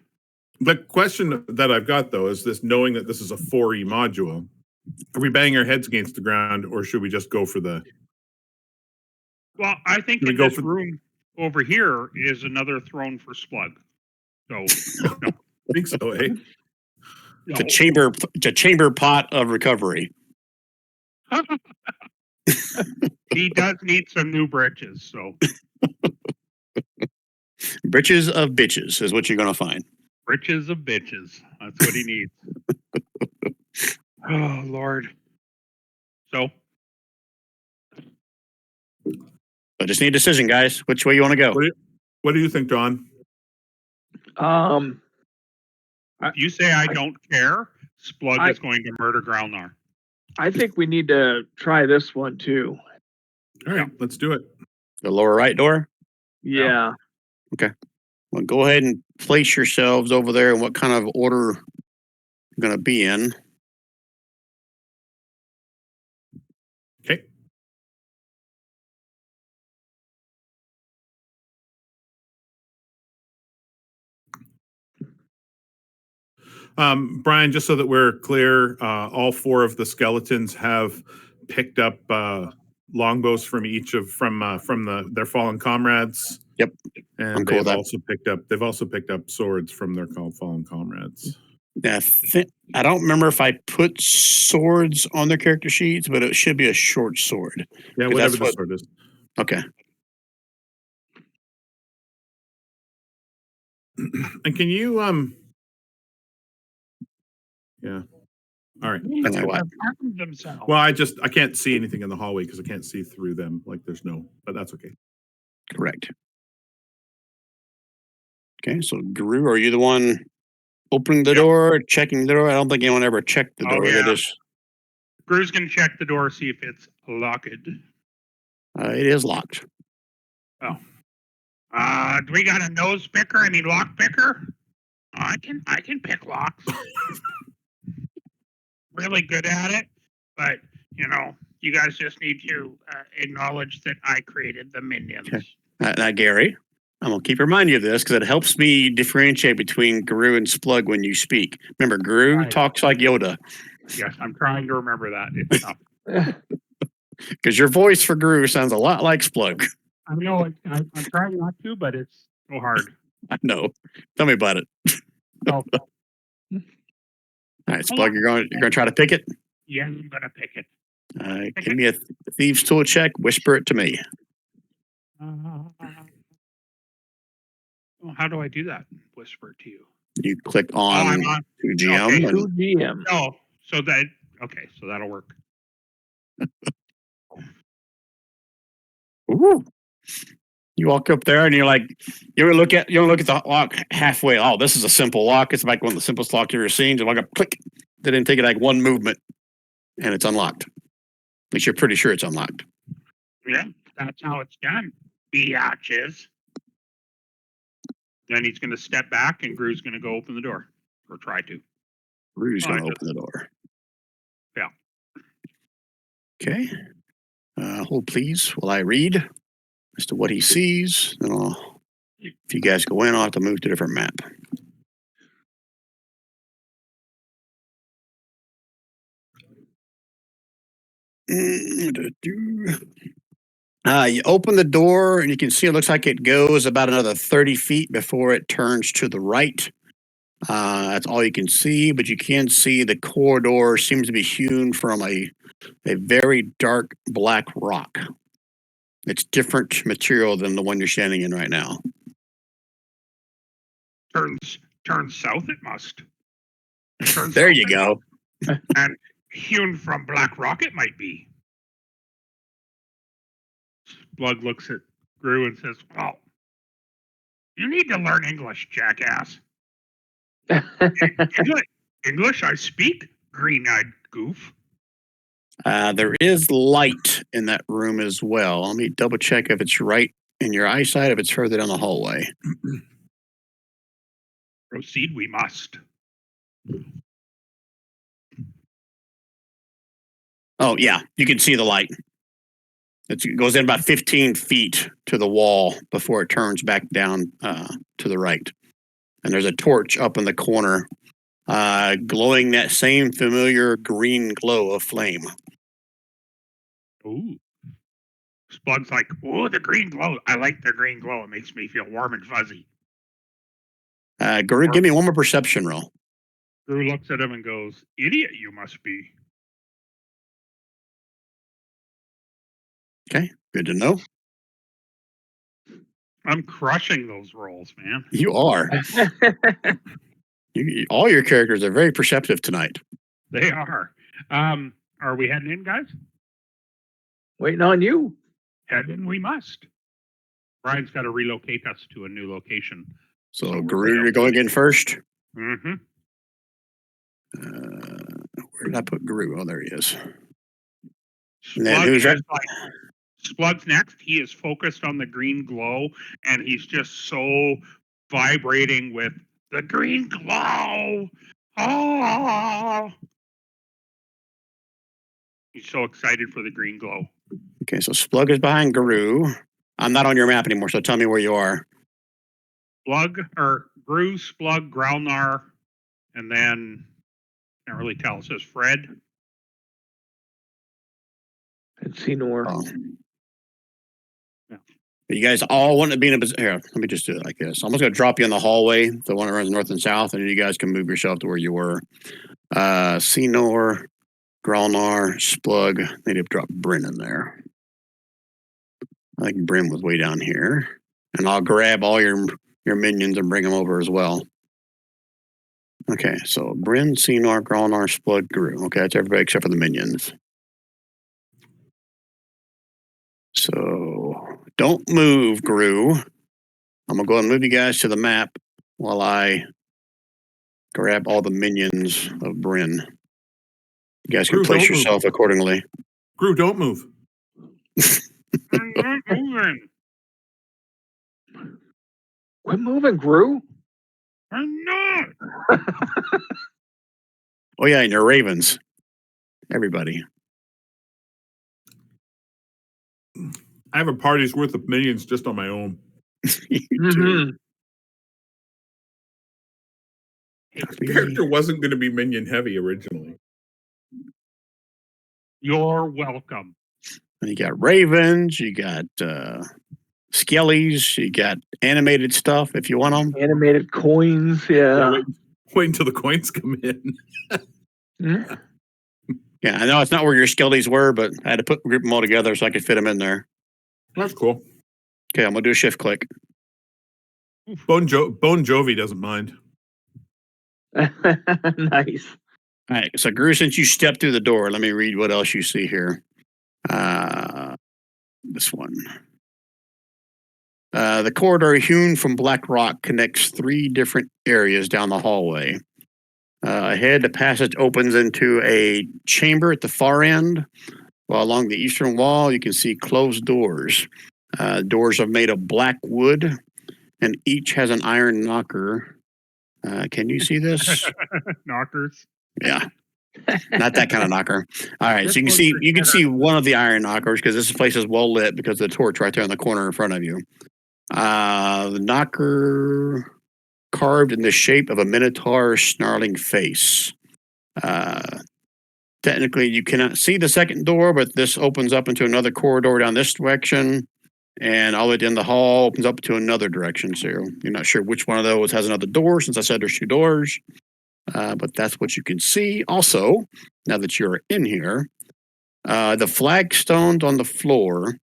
[SPEAKER 2] The question that I've got though is this: knowing that this is a 4E module, are we banging our heads against the ground, or should we just go for the?
[SPEAKER 3] Well, I think
[SPEAKER 2] Should we
[SPEAKER 3] in
[SPEAKER 2] go
[SPEAKER 3] this
[SPEAKER 2] for-
[SPEAKER 3] room over here is another throne for Splug. So no,
[SPEAKER 2] I think so, eh?
[SPEAKER 1] It's a chamber pot of recovery.
[SPEAKER 3] He does need some new britches. So
[SPEAKER 1] Britches of bitches is what you're going to find.
[SPEAKER 3] britches of bitches. That's what he needs. Oh Lord. So
[SPEAKER 1] I just need a decision, guys. Which way you want to go?
[SPEAKER 2] What do you think, Don?
[SPEAKER 3] if you say I don't care, Splug is going to murder Growlnar.
[SPEAKER 4] I think we need to try this one too.
[SPEAKER 2] All right, let's do it.
[SPEAKER 1] The lower right door?
[SPEAKER 4] Yeah.
[SPEAKER 1] Well, go ahead and place yourselves over there and what kind of order you're going to be in.
[SPEAKER 2] Okay. Brian, just so that we're clear, all 4 of the skeletons have picked up longbows from each of their fallen comrades.
[SPEAKER 1] Yep.
[SPEAKER 2] And
[SPEAKER 1] I'm cool with that.
[SPEAKER 2] they've also picked up swords from their fallen comrades.
[SPEAKER 1] Now, I don't remember if I put swords on their character sheets, but it should be a short sword.
[SPEAKER 2] Yeah,
[SPEAKER 1] That's
[SPEAKER 2] whatever the
[SPEAKER 1] what-
[SPEAKER 2] sword is.
[SPEAKER 1] Okay.
[SPEAKER 2] And can you yeah. All right.
[SPEAKER 1] And I what?
[SPEAKER 3] Armed themselves.
[SPEAKER 2] Well, I can't see anything in the hallway because I can't see through them. Like there's no, but that's okay.
[SPEAKER 1] Correct. Okay, so Guru, are you the one opening the door, checking the door? I don't think anyone ever checked the
[SPEAKER 3] Oh,
[SPEAKER 1] door. They
[SPEAKER 3] yeah.
[SPEAKER 1] just,
[SPEAKER 3] Gru's gonna check the door, see if it's locked.
[SPEAKER 1] it is locked.
[SPEAKER 3] Do we got a nose picker? I mean lock picker? I can pick locks. Really good at it, but you guys just need to acknowledge that I created the minions.
[SPEAKER 1] Okay. Now, Gary, I'm going to keep reminding you of this because it helps me differentiate between Guru and Splug when you speak. Remember, Guru
[SPEAKER 3] Right.
[SPEAKER 1] talks like Yoda
[SPEAKER 3] Yes, I'm trying to remember that. It's tough.
[SPEAKER 1] because your voice for Guru sounds a lot like Splug.
[SPEAKER 3] I know I'm trying not to, but it's so hard.
[SPEAKER 1] I know. Tell me about it.
[SPEAKER 3] Oh,
[SPEAKER 1] All right, Splug, you're going to try to pick it?
[SPEAKER 3] yeah, I'm gonna pick it.
[SPEAKER 1] Give me a thieves tool check. Whisper it to me.
[SPEAKER 3] Well, how do I do that? Whisper it to you.
[SPEAKER 1] You click
[SPEAKER 3] I'm
[SPEAKER 1] on
[SPEAKER 3] on.
[SPEAKER 1] 2GM.
[SPEAKER 3] Okay.
[SPEAKER 1] and-
[SPEAKER 4] 2GM.
[SPEAKER 3] Oh, so that'll work.
[SPEAKER 1] Ooh. You walk up there and you're like, you don't look at the lock halfway. Oh, this is a simple lock. It's like one of the simplest locks you've ever seen. You walk up, click. They didn't take it like one movement, and it's unlocked. At least you're pretty sure it's unlocked.
[SPEAKER 3] Yeah, that's how it's done. Biatches. Then he's gonna step back, and Gru's gonna go open the door, or try to.
[SPEAKER 1] Rudy's
[SPEAKER 3] Oh,
[SPEAKER 1] going
[SPEAKER 3] I
[SPEAKER 1] to
[SPEAKER 3] just-
[SPEAKER 1] open the door.
[SPEAKER 3] Yeah.
[SPEAKER 1] Okay. Hold please while I read as to what he sees. Then if you guys go in, I'll have to move to a different map. You open the door and you can see it looks like it goes about another 30 feet before it turns to the right. That's all you can see, but you can see the corridor seems to be hewn from a very dark black rock. It's different material than the one you're standing in right now.
[SPEAKER 3] Turns south. It must. Turns
[SPEAKER 1] There
[SPEAKER 3] south
[SPEAKER 1] you go.
[SPEAKER 3] And hewn from black rock, it might be. Blood looks at Gru and says, "Well, you need to learn English, jackass. English I speak, green-eyed goof."
[SPEAKER 1] There is light in that room as well. Let me double check if it's right in your eyesight, if it's further down the hallway.
[SPEAKER 3] Proceed we must.
[SPEAKER 1] Oh, yeah, you can see the light. It goes in about 15 feet to the wall before it turns back down to the right. and there's a torch up in the corner, glowing that same familiar green glow of flame.
[SPEAKER 3] Ooh. Splug's like, oh, the green glow. I like the green glow. It makes me feel warm and fuzzy.
[SPEAKER 1] Guru, give me one more perception roll.
[SPEAKER 3] Gru looks at him and goes, idiot you must be.
[SPEAKER 1] Okay, good to know.
[SPEAKER 3] I'm crushing those rolls, man.
[SPEAKER 1] You are. All your characters are very perceptive tonight.
[SPEAKER 3] They are. Are we heading in, guys?
[SPEAKER 4] Waiting on you.
[SPEAKER 3] Head in we must. Brian's got to relocate us to a new location.
[SPEAKER 1] So, Guru, you're going in first.
[SPEAKER 3] Mm-hmm.
[SPEAKER 1] Where did I put Guru? Oh, there he is. And then who's that?
[SPEAKER 3] Splug's next. He is focused on the green glow, and he's just so vibrating with the green glow. Oh! He's so excited for the green glow.
[SPEAKER 1] Okay, so Splug is behind Guru. I'm not on your map anymore, so tell me where you are.
[SPEAKER 3] Gru, Splug, Growlnar, and then can't really tell. It says Fred.
[SPEAKER 4] And Senor.
[SPEAKER 1] Oh.
[SPEAKER 3] Yeah.
[SPEAKER 1] You guys all want to be in a position. Here, let me just do it like this. I'm just going to drop you in the hallway, the one that runs north and south, and you guys can move yourself to where you were. Senor, Growlnar, Splug. They need to drop Bryn in there. I think Bryn was way down here. And I'll grab all your minions and bring them over as well. Okay, so Bryn, Senor, Growlnar, Splug, Gru. Okay, that's everybody except for the minions. So don't move, Gru. I'm gonna go and move you guys to the map while I grab all the minions of Bryn. You guys can
[SPEAKER 2] Gru,
[SPEAKER 1] place
[SPEAKER 2] don't
[SPEAKER 1] yourself accordingly.
[SPEAKER 2] Gru, don't move.
[SPEAKER 3] I'm not moving.
[SPEAKER 4] Quit moving, Gru.
[SPEAKER 3] I'm not.
[SPEAKER 1] Oh yeah, and your ravens. Everybody.
[SPEAKER 2] I have a party's worth of minions just on my own.
[SPEAKER 1] You do.
[SPEAKER 4] Mhm.
[SPEAKER 2] The character wasn't going to be minion heavy originally.
[SPEAKER 3] You're welcome.
[SPEAKER 1] You got ravens, you got skellies, you got animated stuff if you want them.
[SPEAKER 4] Animated coins, yeah.
[SPEAKER 2] Wait until the coins come in.
[SPEAKER 4] Mhm.
[SPEAKER 1] Yeah, I know it's not where your skellies were, but I had to group them all together so I could fit them in there.
[SPEAKER 2] That's cool.
[SPEAKER 1] Okay, I'm gonna do a shift click.
[SPEAKER 2] Bon Jovi doesn't mind.
[SPEAKER 4] Nice.
[SPEAKER 1] All right, so Gru, since you stepped through the door, let me read what else you see here. This one. The corridor hewn from black rock connects 3 different areas down the hallway. Ahead, the passage opens into a chamber at the far end, while along the eastern wall, you can see closed doors. Doors are made of black wood, and each has an iron knocker. Can you see this?
[SPEAKER 3] Knockers.
[SPEAKER 1] Yeah. Not that kind of knocker. All right, so you can see one of the iron knockers because this place is well lit because of the torch right there in the corner in front of you. The knocker carved in the shape of a minotaur snarling face. Technically, you cannot see the second door, but this opens up into another corridor down this direction, and all the way down the hall opens up to another direction. So you're not sure which one of those has another door, since I said there's 2 doors. But that's what you can see. Also, now that you're in here, the flagstones on the floor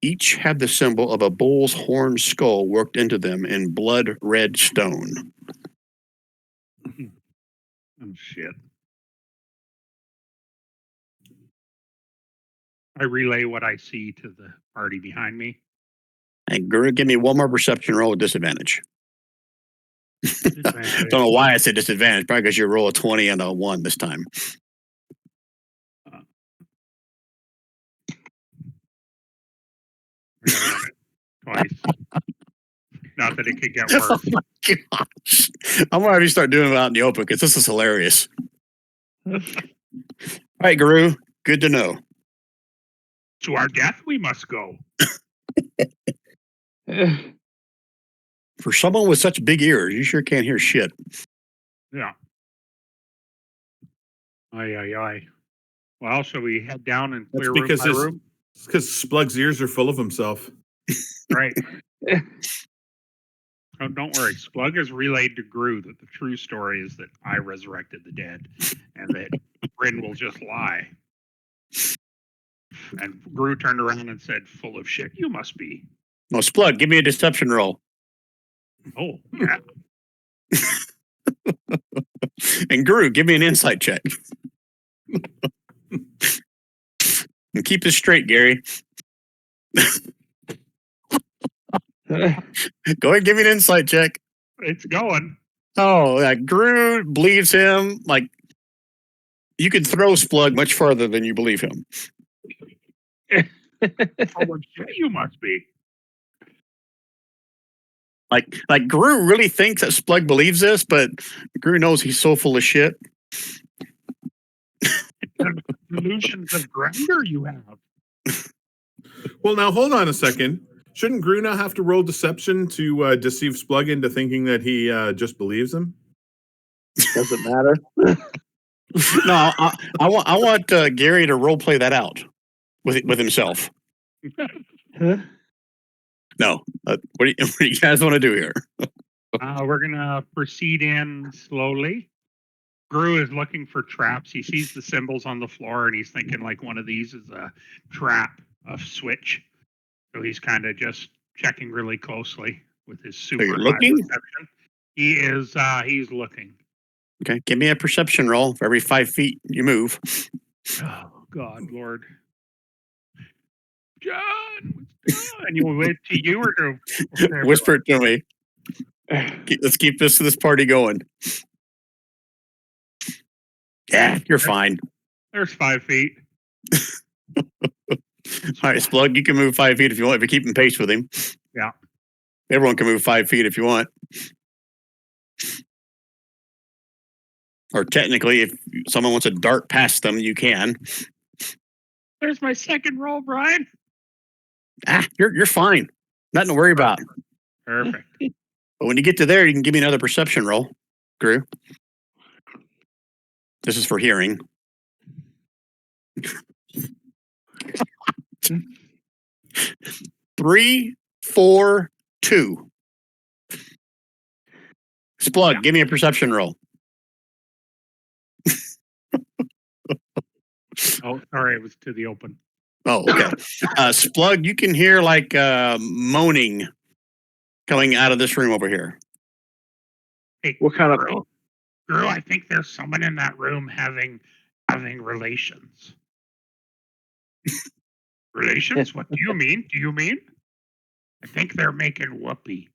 [SPEAKER 1] each have the symbol of a bull's horn skull worked into them in blood red stone.
[SPEAKER 3] Oh, shit. I relay what I see to the party behind me.
[SPEAKER 1] And Guru, give me one more perception roll with disadvantage. Don't know why I said disadvantage. Probably because you roll a 20 and a 1 this time.
[SPEAKER 3] Twice. Not that it could get worse.
[SPEAKER 1] Oh my gosh. I'm gonna have you start doing it out in the open because this is hilarious. All right, Guru. Good to know.
[SPEAKER 3] To our death we must go.
[SPEAKER 1] For someone with such big ears, you sure can't hear shit.
[SPEAKER 3] Yeah. Aye. Well, shall we head down and
[SPEAKER 2] That's
[SPEAKER 3] clear room
[SPEAKER 2] because
[SPEAKER 3] by room?
[SPEAKER 2] Splug's ears are full of himself.
[SPEAKER 3] Right. Oh, don't worry. Splug has relayed to Gru that the true story is that I resurrected the dead and that Bryn will just lie. And Gru turned around and said, full of shit, you must be.
[SPEAKER 1] Well, Splug, give me a deception roll.
[SPEAKER 3] Oh, yeah.
[SPEAKER 1] And Guru, give me an insight check. And keep this straight, Gary. Go ahead, give me an insight check.
[SPEAKER 3] It's going.
[SPEAKER 1] Oh, Gru believes him. Like, you could throw Splug much farther than you believe him.
[SPEAKER 3] Full of shit, you must be.
[SPEAKER 1] Like Gru really thinks that Splug believes this, but Gru knows he's so full of shit.
[SPEAKER 3] Delusions of grandeur you have.
[SPEAKER 2] Well, now hold on a second. Shouldn't Gruna have to roll deception to deceive Splug into thinking that he just believes him?
[SPEAKER 4] Doesn't matter.
[SPEAKER 1] No, I want Gary to role play that out with himself.
[SPEAKER 4] Huh?
[SPEAKER 1] No, what do you guys want to do here?
[SPEAKER 3] We're going to proceed in slowly. Gru is looking for traps. He sees the symbols on the floor and he's thinking like one of these is a trap, a switch. So he's kind of just checking really closely with his super
[SPEAKER 1] you're
[SPEAKER 3] high
[SPEAKER 1] looking?
[SPEAKER 3] perception. He is, he's looking.
[SPEAKER 1] Okay, give me a perception roll for every 5 feet you move.
[SPEAKER 3] Oh, God, Lord. John, what's going on? You wait to you or to okay,
[SPEAKER 1] Whisper it to me. Let's keep this party going. Yeah, you're fine.
[SPEAKER 3] There's 5 feet.
[SPEAKER 1] All right, Splug, you can move 5 feet if you want, if you're keeping pace with him.
[SPEAKER 3] Yeah.
[SPEAKER 1] Everyone can move 5 feet if you want. Or technically, if someone wants to dart past them, you can.
[SPEAKER 3] There's my second roll, Brian.
[SPEAKER 1] You're fine. Nothing to worry about.
[SPEAKER 3] Perfect.
[SPEAKER 1] But when you get to there, you can give me another perception roll, Gru. This is for hearing. 3, 4, 2. Splug, give me a perception roll.
[SPEAKER 3] Oh, sorry, it was to the open.
[SPEAKER 1] Oh, okay. Splug, you can hear like moaning coming out of this room over here.
[SPEAKER 3] Hey,
[SPEAKER 4] What kind of?
[SPEAKER 3] Gru, I think there's someone in that room having relations. Relations? What do you mean? Do you mean? I think they're making whoopee.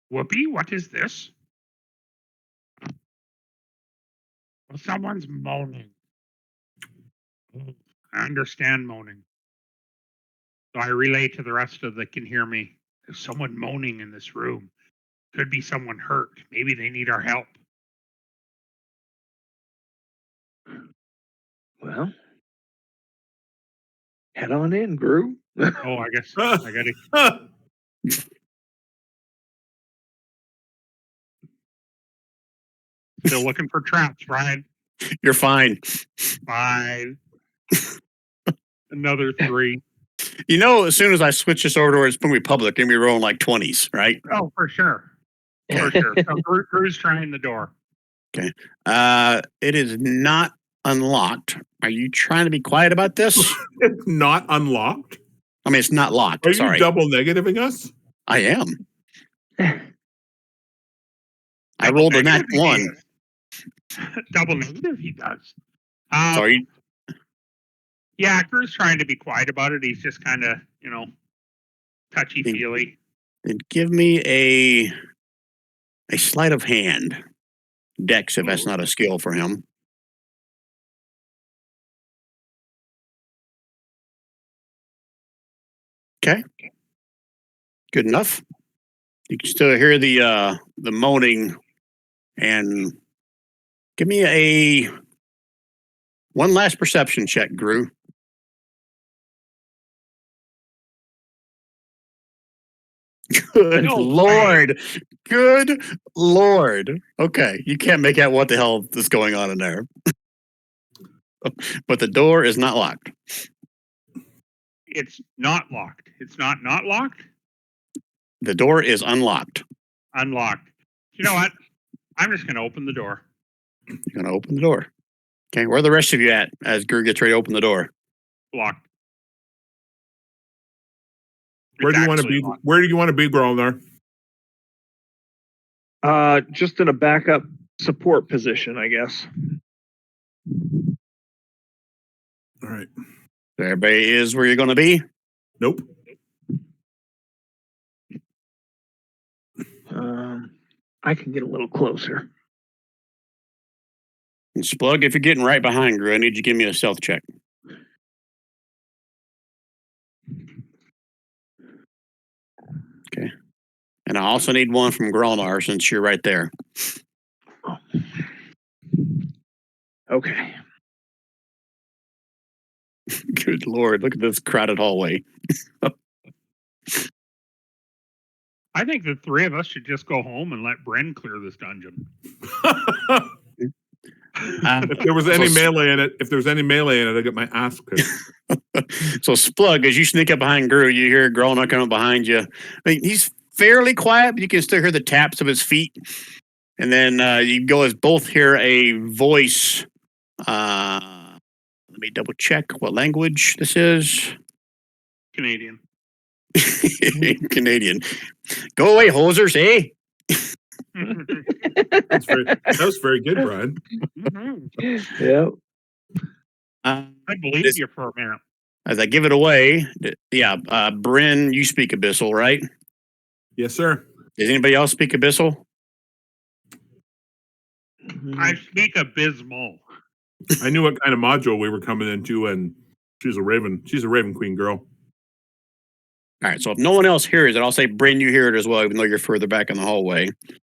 [SPEAKER 3] Whoopee? What is this? Well, someone's moaning. I understand moaning. So I relay to the rest of the can hear me. There's someone moaning in this room. Could be someone hurt. Maybe they need our help.
[SPEAKER 4] Well, head on in, Gru.
[SPEAKER 3] Oh, I guess I got to. Still looking for traps, Brian.
[SPEAKER 1] You're fine.
[SPEAKER 3] 5. Another 3.
[SPEAKER 1] You know, as soon as I switch this over to where it's going to be public, and we're rolling like 20s, right?
[SPEAKER 3] Oh, for sure. For sure. So Gru's trying the door.
[SPEAKER 1] Okay. It is not unlocked. Are you trying to be quiet about this?
[SPEAKER 2] It's not unlocked.
[SPEAKER 1] I mean, it's not locked.
[SPEAKER 2] Are
[SPEAKER 1] Sorry.
[SPEAKER 2] you double negativing us?
[SPEAKER 1] I am. I rolled a nat 1.
[SPEAKER 3] Double negative, he does.
[SPEAKER 1] Sorry.
[SPEAKER 3] Yeah, Gru's trying to be quiet about it. He's just kind of, touchy-feely.
[SPEAKER 1] Then give me a sleight of hand. Dex, if that's not a skill for him. Okay. Good enough. You can still hear the moaning, and give me one last perception check, Gru. Good
[SPEAKER 3] No
[SPEAKER 1] Lord. Good Lord. Okay. You can't make out what the hell is going on in there. But the door is not locked.
[SPEAKER 3] It's not locked. It's not locked.
[SPEAKER 1] The door is unlocked.
[SPEAKER 3] Unlocked. You know what? I'm just going to open the door.
[SPEAKER 1] You're going to open the door. Okay. Where are the rest of you at as Gru gets ready to open the door?
[SPEAKER 3] Locked.
[SPEAKER 2] Where
[SPEAKER 3] It's
[SPEAKER 2] do you want to
[SPEAKER 3] actually
[SPEAKER 2] be?
[SPEAKER 3] locked.
[SPEAKER 2] Where do you want to be, Growler?
[SPEAKER 4] Just in a backup support position, I guess.
[SPEAKER 2] All right.
[SPEAKER 1] Everybody is where you're going to be.
[SPEAKER 2] Nope.
[SPEAKER 4] I can get a little closer.
[SPEAKER 1] And Splug, if you're getting right behind Gru, I need you to give me a stealth check. Okay. And I also need one from Grolnar since you're right there.
[SPEAKER 4] Okay.
[SPEAKER 1] Good Lord, look at this crowded hallway.
[SPEAKER 3] I think the three of us should just go home and let Bren clear this dungeon.
[SPEAKER 2] If there was any melee in it, I get my ass kicked.
[SPEAKER 1] So Splug, as you sneak up behind Gru, you hear Grolnar coming behind you. I mean, he's fairly quiet, but you can still hear the taps of his feet. And then you go as both hear a voice. Let me double check what language this is.
[SPEAKER 3] Canadian.
[SPEAKER 1] Canadian. Go away, hosers, eh?
[SPEAKER 2] That was very good, Brian.
[SPEAKER 4] Yeah.
[SPEAKER 3] I believe you for a minute.
[SPEAKER 1] As I give it away, Bryn, you speak Abyssal, right?
[SPEAKER 2] Yes, sir.
[SPEAKER 1] Does anybody else speak Abyssal?
[SPEAKER 3] I speak abysmal.
[SPEAKER 2] I knew what kind of module we were coming into, and she's a Raven Queen girl.
[SPEAKER 1] All right, so if no one else hears it, I'll say, Bryn, you hear it as well, even though you're further back in the hallway.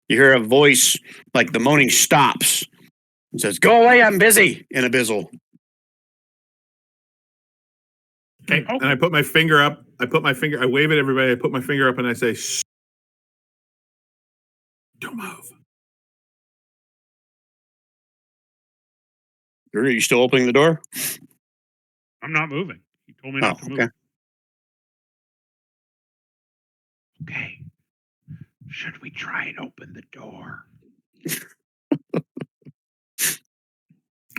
[SPEAKER 1] You hear a voice, like the moaning stops and says, "Go away, I'm busy," in Abyssal.
[SPEAKER 2] Okay. And I put my finger up. I wave at everybody. I put my finger up and I say, "Shh. Don't move."
[SPEAKER 1] Are you still opening the door?
[SPEAKER 3] I'm not moving. He told me not to move.
[SPEAKER 1] Okay.
[SPEAKER 3] Okay. Should we try and open the door?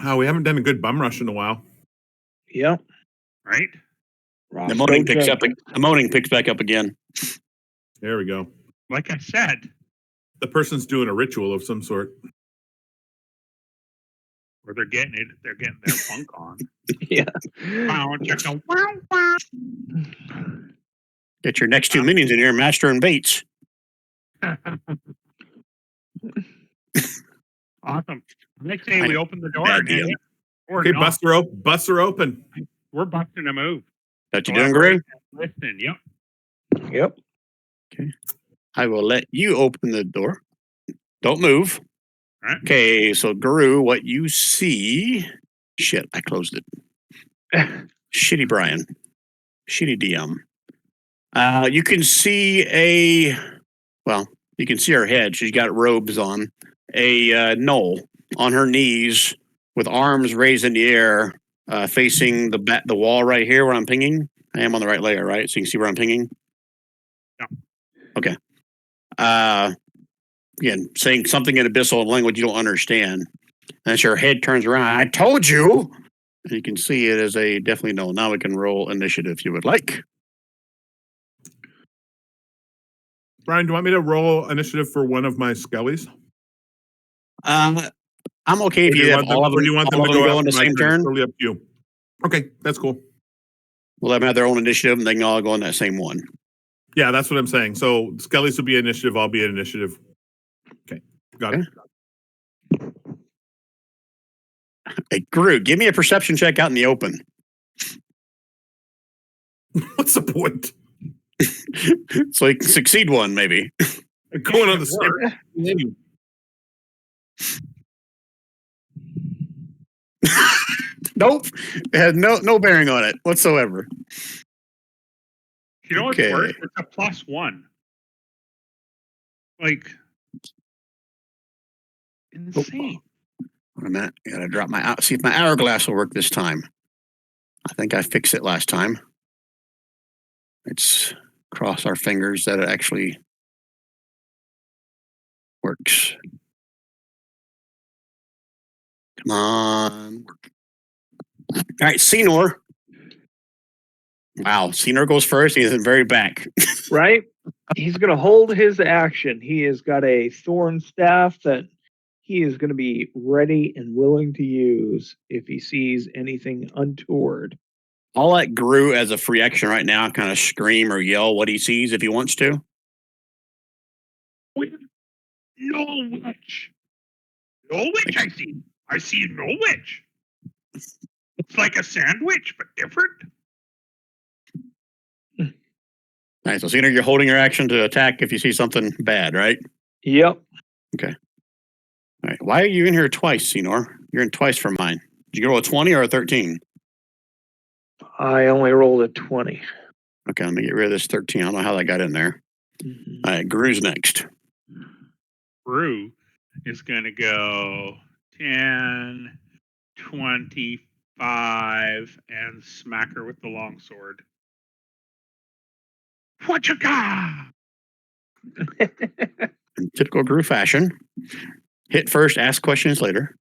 [SPEAKER 2] Oh, we haven't done a good bum rush in a while.
[SPEAKER 4] Yep.
[SPEAKER 3] Right?
[SPEAKER 1] The moaning picks up. The moaning picks back up again.
[SPEAKER 2] There we go.
[SPEAKER 3] Like I said,
[SPEAKER 2] The person's doing a ritual of some sort.
[SPEAKER 3] or they're getting it. They're getting their funk on.
[SPEAKER 4] Yeah.
[SPEAKER 3] Wow, chicka, wow, wow.
[SPEAKER 1] Get your next two minions in here, Master and Bates.
[SPEAKER 3] Awesome. Next day we open the door.
[SPEAKER 1] Bad
[SPEAKER 3] And
[SPEAKER 1] deal.
[SPEAKER 3] or
[SPEAKER 2] Okay,
[SPEAKER 3] not.
[SPEAKER 2] bust her open.
[SPEAKER 3] We're busting a move.
[SPEAKER 1] That you doing, Gray?
[SPEAKER 3] Listen, yep.
[SPEAKER 4] Yep.
[SPEAKER 1] I will let you open the door. Don't move.
[SPEAKER 3] All right.
[SPEAKER 1] Okay, so Guru, what you see... Shit, I closed it. Shitty Brian. Shitty DM. You can see you can see her head. She's got robes on. A gnoll on her knees with arms raised in the air, facing the wall right here where I'm pinging. I am on the right layer, right? So you can see where I'm pinging?
[SPEAKER 3] Yeah.
[SPEAKER 1] Okay. Again, saying something in abyssal language you don't understand. And as her head turns around, I told you! And you can see it as a definitely no. Now we can roll initiative if you would like.
[SPEAKER 2] Brian, do you want me to roll initiative for one of my skellies?
[SPEAKER 1] I'm okay if you have all of them,
[SPEAKER 2] or do you want them
[SPEAKER 1] all
[SPEAKER 2] to
[SPEAKER 1] of them
[SPEAKER 2] go
[SPEAKER 1] go
[SPEAKER 2] after
[SPEAKER 1] in the
[SPEAKER 2] my
[SPEAKER 1] same
[SPEAKER 2] turn? It's
[SPEAKER 1] turn.
[SPEAKER 2] totally up to you. Okay, that's cool.
[SPEAKER 1] We'll let them have their own initiative and they can all go in that same one.
[SPEAKER 2] Yeah, that's what I'm saying. So skellies will be initiative. I'll be initiative. Okay, got it.
[SPEAKER 1] Hey, Gru, give me a perception check out in the open.
[SPEAKER 2] What's the point?
[SPEAKER 1] So you can succeed one, maybe.
[SPEAKER 2] Going on the stairs.
[SPEAKER 1] Nope. It has no bearing on it whatsoever.
[SPEAKER 3] You know what's
[SPEAKER 1] Okay.
[SPEAKER 3] worse? It's a +1. Like insane.
[SPEAKER 1] Wait a minute. I gotta drop my see if my hourglass will work this time. I think I fixed it last time. Let's cross our fingers that it actually works. Come on. All right, Senor. Wow, Senor goes first. He's in the very back.
[SPEAKER 4] Right? He's going to hold his action. He has got a thorn staff that he is going to be ready and willing to use if he sees anything untoward.
[SPEAKER 1] I'll let Gru as a free action right now kind of scream or yell what he sees if he wants to.
[SPEAKER 3] No witch. No witch I see. I see no witch. It's like a sandwich, but different.
[SPEAKER 1] All right, so Senor, you're holding your action to attack if you see something bad, right?
[SPEAKER 4] Yep.
[SPEAKER 1] All right. Why are you in here twice, Senor? You're in twice for mine. Did you roll a 20 or a 13?
[SPEAKER 4] I only rolled a 20.
[SPEAKER 1] Okay, let me get rid of this 13. I don't know how that got in there.
[SPEAKER 4] Mhm.
[SPEAKER 1] All right, Gru's next.
[SPEAKER 3] Brew is going to go 10, 25, and smack her with the longsword. What you got?
[SPEAKER 1] In typical Gru fashion, hit first, ask questions later.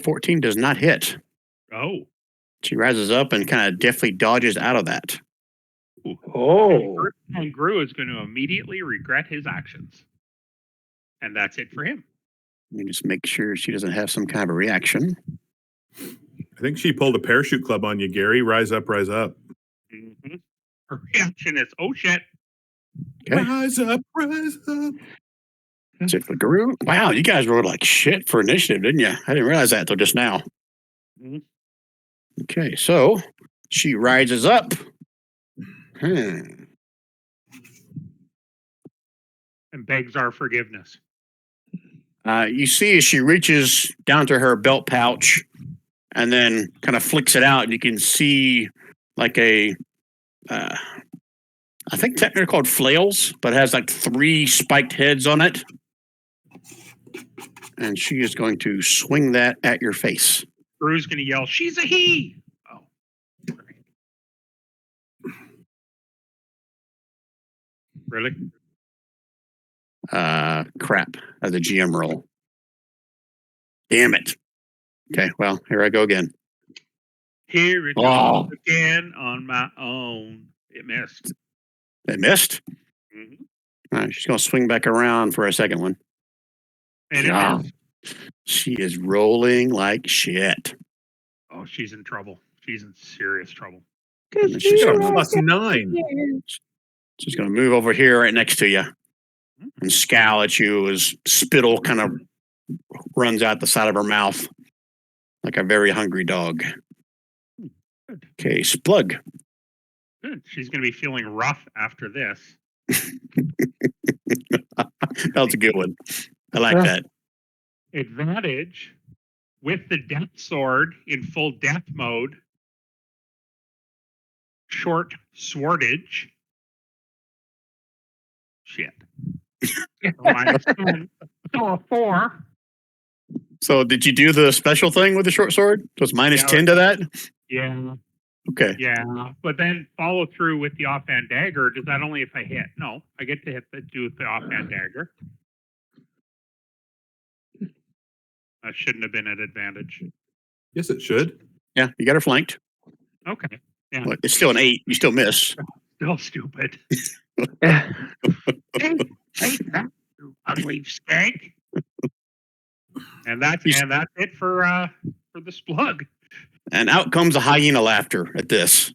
[SPEAKER 1] 14 does not hit.
[SPEAKER 3] Oh.
[SPEAKER 1] She rises up and kind of deftly dodges out of that.
[SPEAKER 4] Oh.
[SPEAKER 3] And Gru is going to immediately regret his actions. And that's it for him.
[SPEAKER 1] Let me just make sure she doesn't have some kind of a reaction.
[SPEAKER 2] I think she pulled a parachute club on you, Gary. Rise up, rise up.
[SPEAKER 3] Mm-hmm. Her reaction is, oh shit.
[SPEAKER 1] Okay.
[SPEAKER 2] Rise up, rise up.
[SPEAKER 1] That's it for Gru. Wow, you guys rolled like shit for initiative, didn't you? I didn't realize that until just now.
[SPEAKER 3] Mhm.
[SPEAKER 1] Okay, so she rises up.
[SPEAKER 3] And begs our forgiveness.
[SPEAKER 1] You see as she reaches down to her belt pouch and then kind of flicks it out, and you can see like a, I think technically called flails, but it has like 3 spiked heads on it. And she is going to swing that at your face.
[SPEAKER 3] Gru's going to yell, she's a he. Oh. Really?
[SPEAKER 1] Crap, as a GM roll. Damn it. Okay, well, here I go again.
[SPEAKER 3] Here it goes again on my own. It missed.
[SPEAKER 1] It missed?
[SPEAKER 3] Mm-hmm.
[SPEAKER 1] All right, she's going to swing back around for a second one.
[SPEAKER 3] And it missed.
[SPEAKER 1] She is rolling like shit.
[SPEAKER 3] Oh, she's in trouble. She's in serious trouble.
[SPEAKER 1] And
[SPEAKER 2] She's got a +9.
[SPEAKER 1] She's going to move over here right next to you and scowl at you as spittle kind of runs out the side of her mouth like a very hungry dog.
[SPEAKER 3] Good.
[SPEAKER 1] Okay, Splug.
[SPEAKER 3] Good. She's going to be feeling rough after this.
[SPEAKER 1] That was a good one. I like that.
[SPEAKER 3] Advantage with the death sword in full death mode. Short swordage. Shit. -10. So a 4.
[SPEAKER 1] So did you do the special thing with the short sword? So it's -10 to that?
[SPEAKER 3] Yeah.
[SPEAKER 1] Okay.
[SPEAKER 3] Yeah. But then follow through with the offhand dagger. Does that only if I hit? No, I get to do the offhand dagger. That shouldn't have been an advantage.
[SPEAKER 2] Yes, it should.
[SPEAKER 1] Yeah, you got her flanked.
[SPEAKER 3] Okay. Yeah.
[SPEAKER 1] But it's still an 8. You still miss.
[SPEAKER 3] Still stupid. Hey, that you ugly skank. And that's it for the Splug.
[SPEAKER 1] And out comes a hyena laughter at this.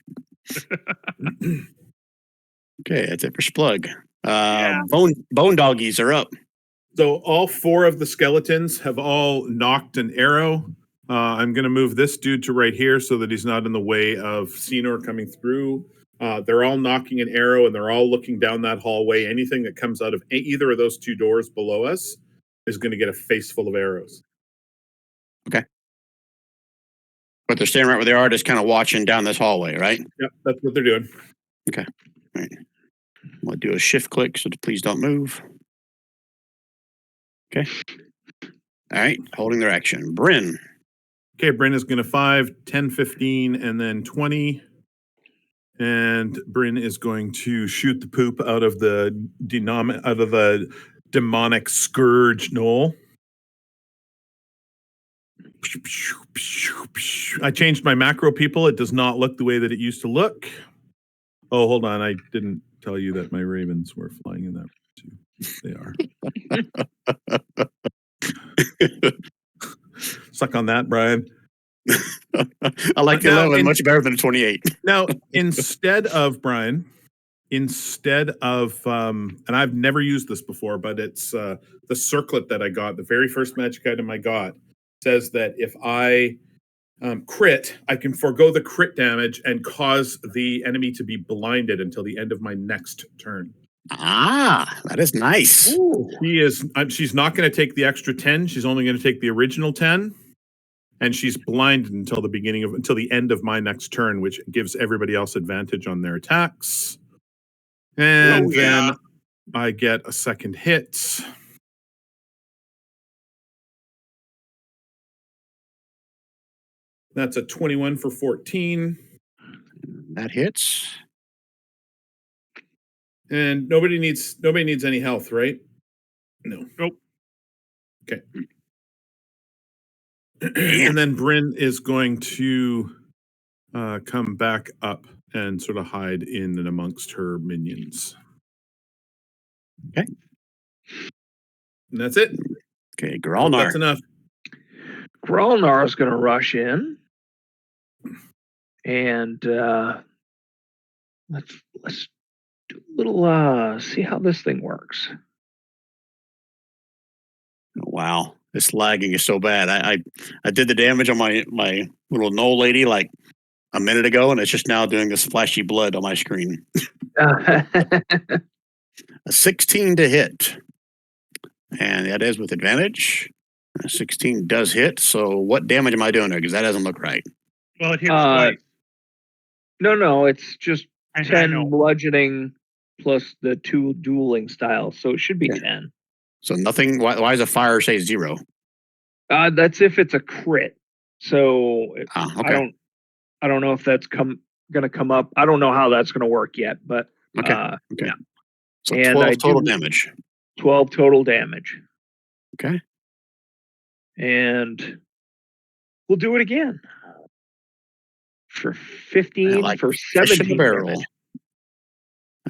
[SPEAKER 1] Okay, that's it for Splug. Bone doggies are up.
[SPEAKER 2] So all 4 of the skeletons have all knocked an arrow. I'm going to move this dude to right here so that he's not in the way of Senor coming through. They're all knocking an arrow, and they're all looking down that hallway. Anything that comes out of either of those 2 doors below us is going to get a face full of arrows.
[SPEAKER 1] Okay. But they're staying right where they are, just kind of watching down this hallway, right?
[SPEAKER 2] Yep, that's what they're doing.
[SPEAKER 1] Okay. All right. We'll do a shift click so please don't move. Okay. All right, holding their action. Bryn.
[SPEAKER 2] Okay, Bryn is going to 5, 10, 15, and then 20. And Bryn is going to shoot the poop out of the demonic scourge knoll. I changed my macro, people. It does not look the way that it used to look. Oh, hold on. I didn't tell you that my ravens were flying in that too. They are. Suck on that, Brian.
[SPEAKER 1] I like
[SPEAKER 2] Now,
[SPEAKER 1] 11 much better than 28.
[SPEAKER 2] Now, instead of Brian, and I've never used this before, but it's the circlet that I got, the very first magic item I got, says that if I crit, I can forego the crit damage and cause the enemy to be blinded until the end of my next turn.
[SPEAKER 1] Ah, that is nice.
[SPEAKER 2] Ooh. She's not going to take the extra 10. She's only going to take the original 10. And she's blinded until the end of my next turn, which gives everybody else advantage on their attacks. And then I get a second hit. That's a 21 for 14.
[SPEAKER 1] That hits.
[SPEAKER 2] And nobody needs any health, right? No.
[SPEAKER 3] Nope.
[SPEAKER 2] Okay. And then Bryn is going to come back up and sort of hide in and amongst her minions.
[SPEAKER 1] Okay.
[SPEAKER 2] And that's it.
[SPEAKER 1] Okay, Gralnar.
[SPEAKER 2] That's enough.
[SPEAKER 4] Gralnar is going to rush in, and let's do a little see how this thing works.
[SPEAKER 1] Wow, this lagging is so bad. I did the damage on my little knoll lady like a minute ago, and it's just now doing this flashy blood on my screen. A 16 to hit, and that is with advantage. A 16 does hit. So what damage am I doing there? Because that doesn't look right.
[SPEAKER 3] Well, it hits twice.
[SPEAKER 4] No, it's just
[SPEAKER 3] I
[SPEAKER 4] 10
[SPEAKER 3] know.
[SPEAKER 4] bludgeoning plus the 2 dueling styles, so it should be 10.
[SPEAKER 1] So nothing. Why does a fire say 0?
[SPEAKER 4] That's if it's a crit. So
[SPEAKER 1] okay.
[SPEAKER 4] I don't know if that's going to come up. I don't know how that's going to work yet, but
[SPEAKER 1] okay.
[SPEAKER 4] Yeah.
[SPEAKER 1] So
[SPEAKER 4] And
[SPEAKER 1] 12 total damage.
[SPEAKER 4] 12 total damage.
[SPEAKER 1] Okay.
[SPEAKER 4] And we'll do it again for 15 for 17 damage.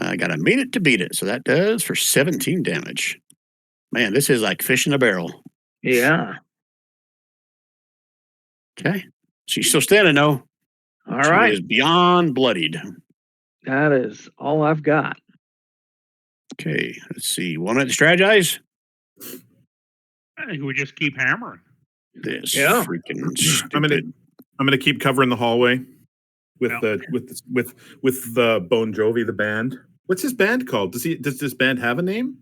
[SPEAKER 1] I got to meet it to beat it. So that does for 17 damage. Man, this is like fish in a barrel.
[SPEAKER 4] Yeah.
[SPEAKER 1] Okay. She's still standing though.
[SPEAKER 4] All right.
[SPEAKER 1] She is beyond bloodied.
[SPEAKER 4] That is all I've got.
[SPEAKER 1] Okay. Let's see. 1 minute to strategize.
[SPEAKER 3] I think we just keep hammering.
[SPEAKER 1] This freaking stupid.
[SPEAKER 2] I'm gonna keep covering the hallway with the Bon Jovi, the band. What's his band called? Does this band have a name?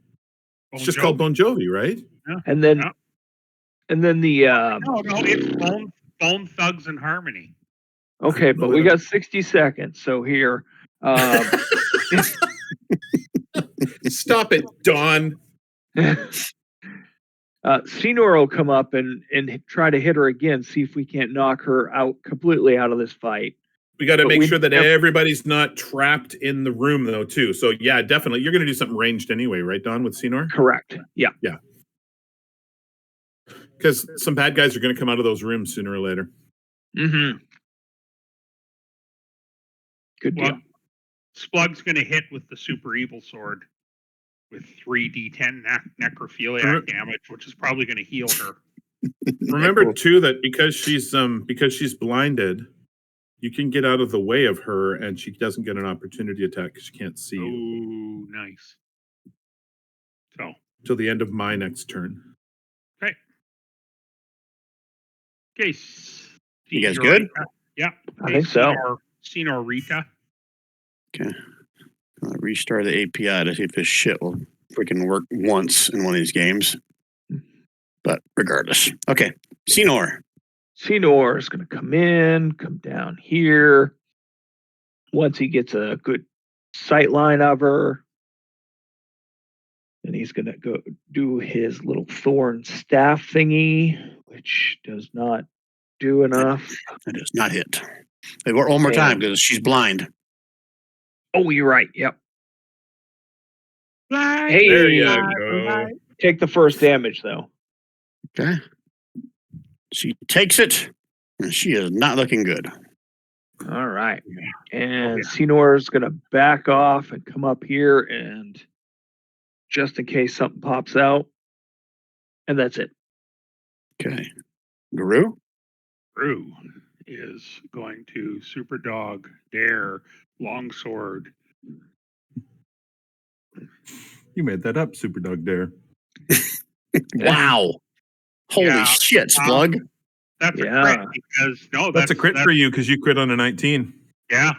[SPEAKER 2] It's just called Bon Jovi, right?
[SPEAKER 3] Yeah.
[SPEAKER 4] And then the
[SPEAKER 3] no, it's Bone Thugs and Harmony.
[SPEAKER 4] okay, but we got 60 seconds. So here,
[SPEAKER 2] stop it, Don.
[SPEAKER 4] Senor will come up and try to hit her again. See if we can't knock her out completely out of this fight.
[SPEAKER 2] We got to make sure that everybody's not trapped in the room, though, too. So, yeah, definitely. You're going to do something ranged anyway, right, Don, with Senor?
[SPEAKER 4] Correct. Yeah.
[SPEAKER 2] Yeah. Because some bad guys are going to come out of those rooms sooner or later.
[SPEAKER 4] Mm-hmm. Good deal.
[SPEAKER 3] Splug's going to hit with the super evil sword with 3d10 necrophiliac damage, which is probably going to heal her.
[SPEAKER 2] Remember, too, that because she's blinded, you can get out of the way of her, and she doesn't get an opportunity attack because she can't see you.
[SPEAKER 3] Oh, nice. So
[SPEAKER 2] till the end of my next turn.
[SPEAKER 3] Okay. Okay.
[SPEAKER 1] You guys good?
[SPEAKER 3] Yeah.
[SPEAKER 4] I think so.
[SPEAKER 3] Senor Rita.
[SPEAKER 1] Okay. I'll restart the API to see if this shit will freaking work once in one of these games. But regardless. Okay. Senor.
[SPEAKER 4] Senor is going to come down here. Once he gets a good sight line of her, And he's going to go do his little thorn staff thingy, which does not do enough.
[SPEAKER 1] It does not hit. Hey, one more time because she's blind.
[SPEAKER 4] Oh, you're right. Yep.
[SPEAKER 3] Blind,
[SPEAKER 4] Hey,
[SPEAKER 2] There you
[SPEAKER 3] blind,
[SPEAKER 2] go.
[SPEAKER 3] blind.
[SPEAKER 4] take the first damage, though.
[SPEAKER 1] Okay. She takes it, and she is not looking good.
[SPEAKER 4] All right. And
[SPEAKER 3] yeah.
[SPEAKER 4] Senor's going to back off and come up here, and just in case something pops out. And that's it.
[SPEAKER 1] Okay. Guru?
[SPEAKER 3] Brew is going to super dog, dare, longsword.
[SPEAKER 2] You made that up, Super Dog Dare.
[SPEAKER 1] Wow. Holy
[SPEAKER 3] Yeah.
[SPEAKER 1] shit, Splug.
[SPEAKER 3] That's a
[SPEAKER 4] Yeah.
[SPEAKER 3] crit because no,
[SPEAKER 2] That's a crit for you because you crit on a 19.
[SPEAKER 3] Yeah,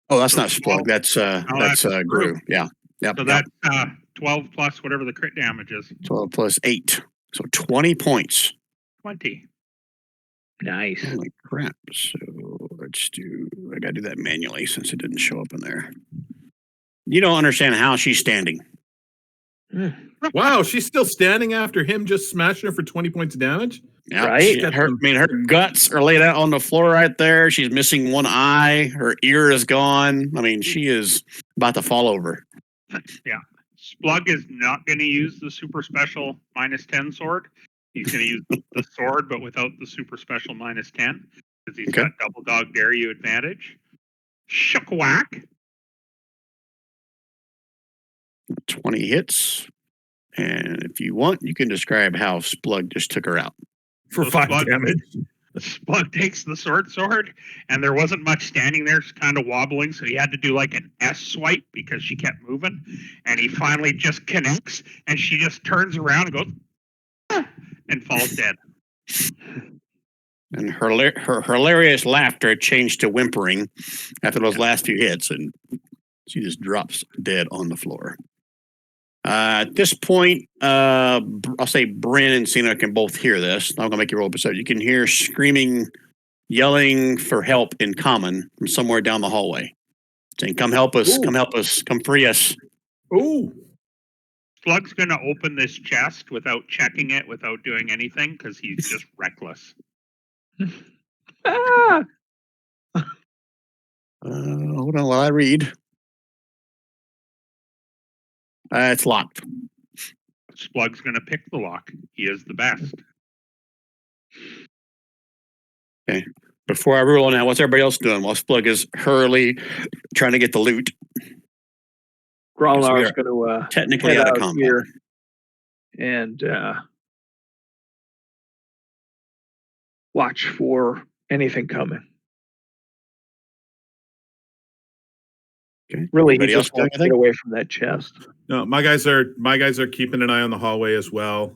[SPEAKER 1] Oh, that's
[SPEAKER 3] So
[SPEAKER 1] not Splug.
[SPEAKER 3] 12.
[SPEAKER 1] That's
[SPEAKER 3] that's
[SPEAKER 1] Guru.
[SPEAKER 3] Gru.
[SPEAKER 1] Yeah. Yep.
[SPEAKER 3] so
[SPEAKER 1] Yep.
[SPEAKER 3] that's 12 plus whatever the crit damage is.
[SPEAKER 1] 12 plus 8. So 20 points.
[SPEAKER 3] 20.
[SPEAKER 4] Nice.
[SPEAKER 1] Holy crap. So let's do, I got to do that manually since it didn't show up in there. You don't understand how she's standing.
[SPEAKER 2] Wow, she's still standing after him just smashing her for 20 points of damage?
[SPEAKER 1] Yeah,
[SPEAKER 4] Right?
[SPEAKER 1] her guts are laid out on the floor right there. She's missing one eye. Her ear is gone. I mean, she is about to fall over.
[SPEAKER 3] Splug is not going to use the super special -10 sword. He's going to use the sword, but without the super special -10 because he's
[SPEAKER 1] Okay.
[SPEAKER 3] got double dog dare you advantage. Shook whack.
[SPEAKER 1] 20 hits. And if you want, you can describe how Splug just took her out.
[SPEAKER 2] For
[SPEAKER 3] So
[SPEAKER 2] 5
[SPEAKER 3] Splug-
[SPEAKER 2] damage.
[SPEAKER 3] Splug takes the sword, and there wasn't much standing there, just kind of wobbling, so he had to do like an S swipe because she kept moving, and he finally just connects, and she just turns around and goes, "Ah," and falls dead.
[SPEAKER 1] And her hilarious laughter changed to whimpering after those last few hits, and she just drops dead on the floor. At this point, I'll say Bryn and Cena can both hear this. I'm going to make you roll a perception. You can hear screaming, yelling for help in common from somewhere down the hallway. Saying, come help us,
[SPEAKER 2] Ooh.
[SPEAKER 1] come help us, come free us.
[SPEAKER 2] Ooh.
[SPEAKER 3] Splug's going to open this chest without checking it, without doing anything, because he's just reckless.
[SPEAKER 4] Ah!
[SPEAKER 1] Hold on while I read. It's locked.
[SPEAKER 3] Splug's going to pick the lock. He is the best.
[SPEAKER 1] Before I rule on that, what's everybody else doing? While Splug is hurriedly trying to get the loot.
[SPEAKER 4] Growlar's
[SPEAKER 1] are
[SPEAKER 4] going to
[SPEAKER 1] Technically
[SPEAKER 4] head
[SPEAKER 1] out of
[SPEAKER 4] out
[SPEAKER 1] combat.
[SPEAKER 4] here and watch for anything coming.
[SPEAKER 1] Okay.
[SPEAKER 4] Really,
[SPEAKER 1] Anybody
[SPEAKER 4] he
[SPEAKER 1] else
[SPEAKER 4] just
[SPEAKER 1] doing
[SPEAKER 4] wants to get
[SPEAKER 1] anything?
[SPEAKER 4] away from that chest.
[SPEAKER 2] No, my guys are keeping an eye on the hallway as well.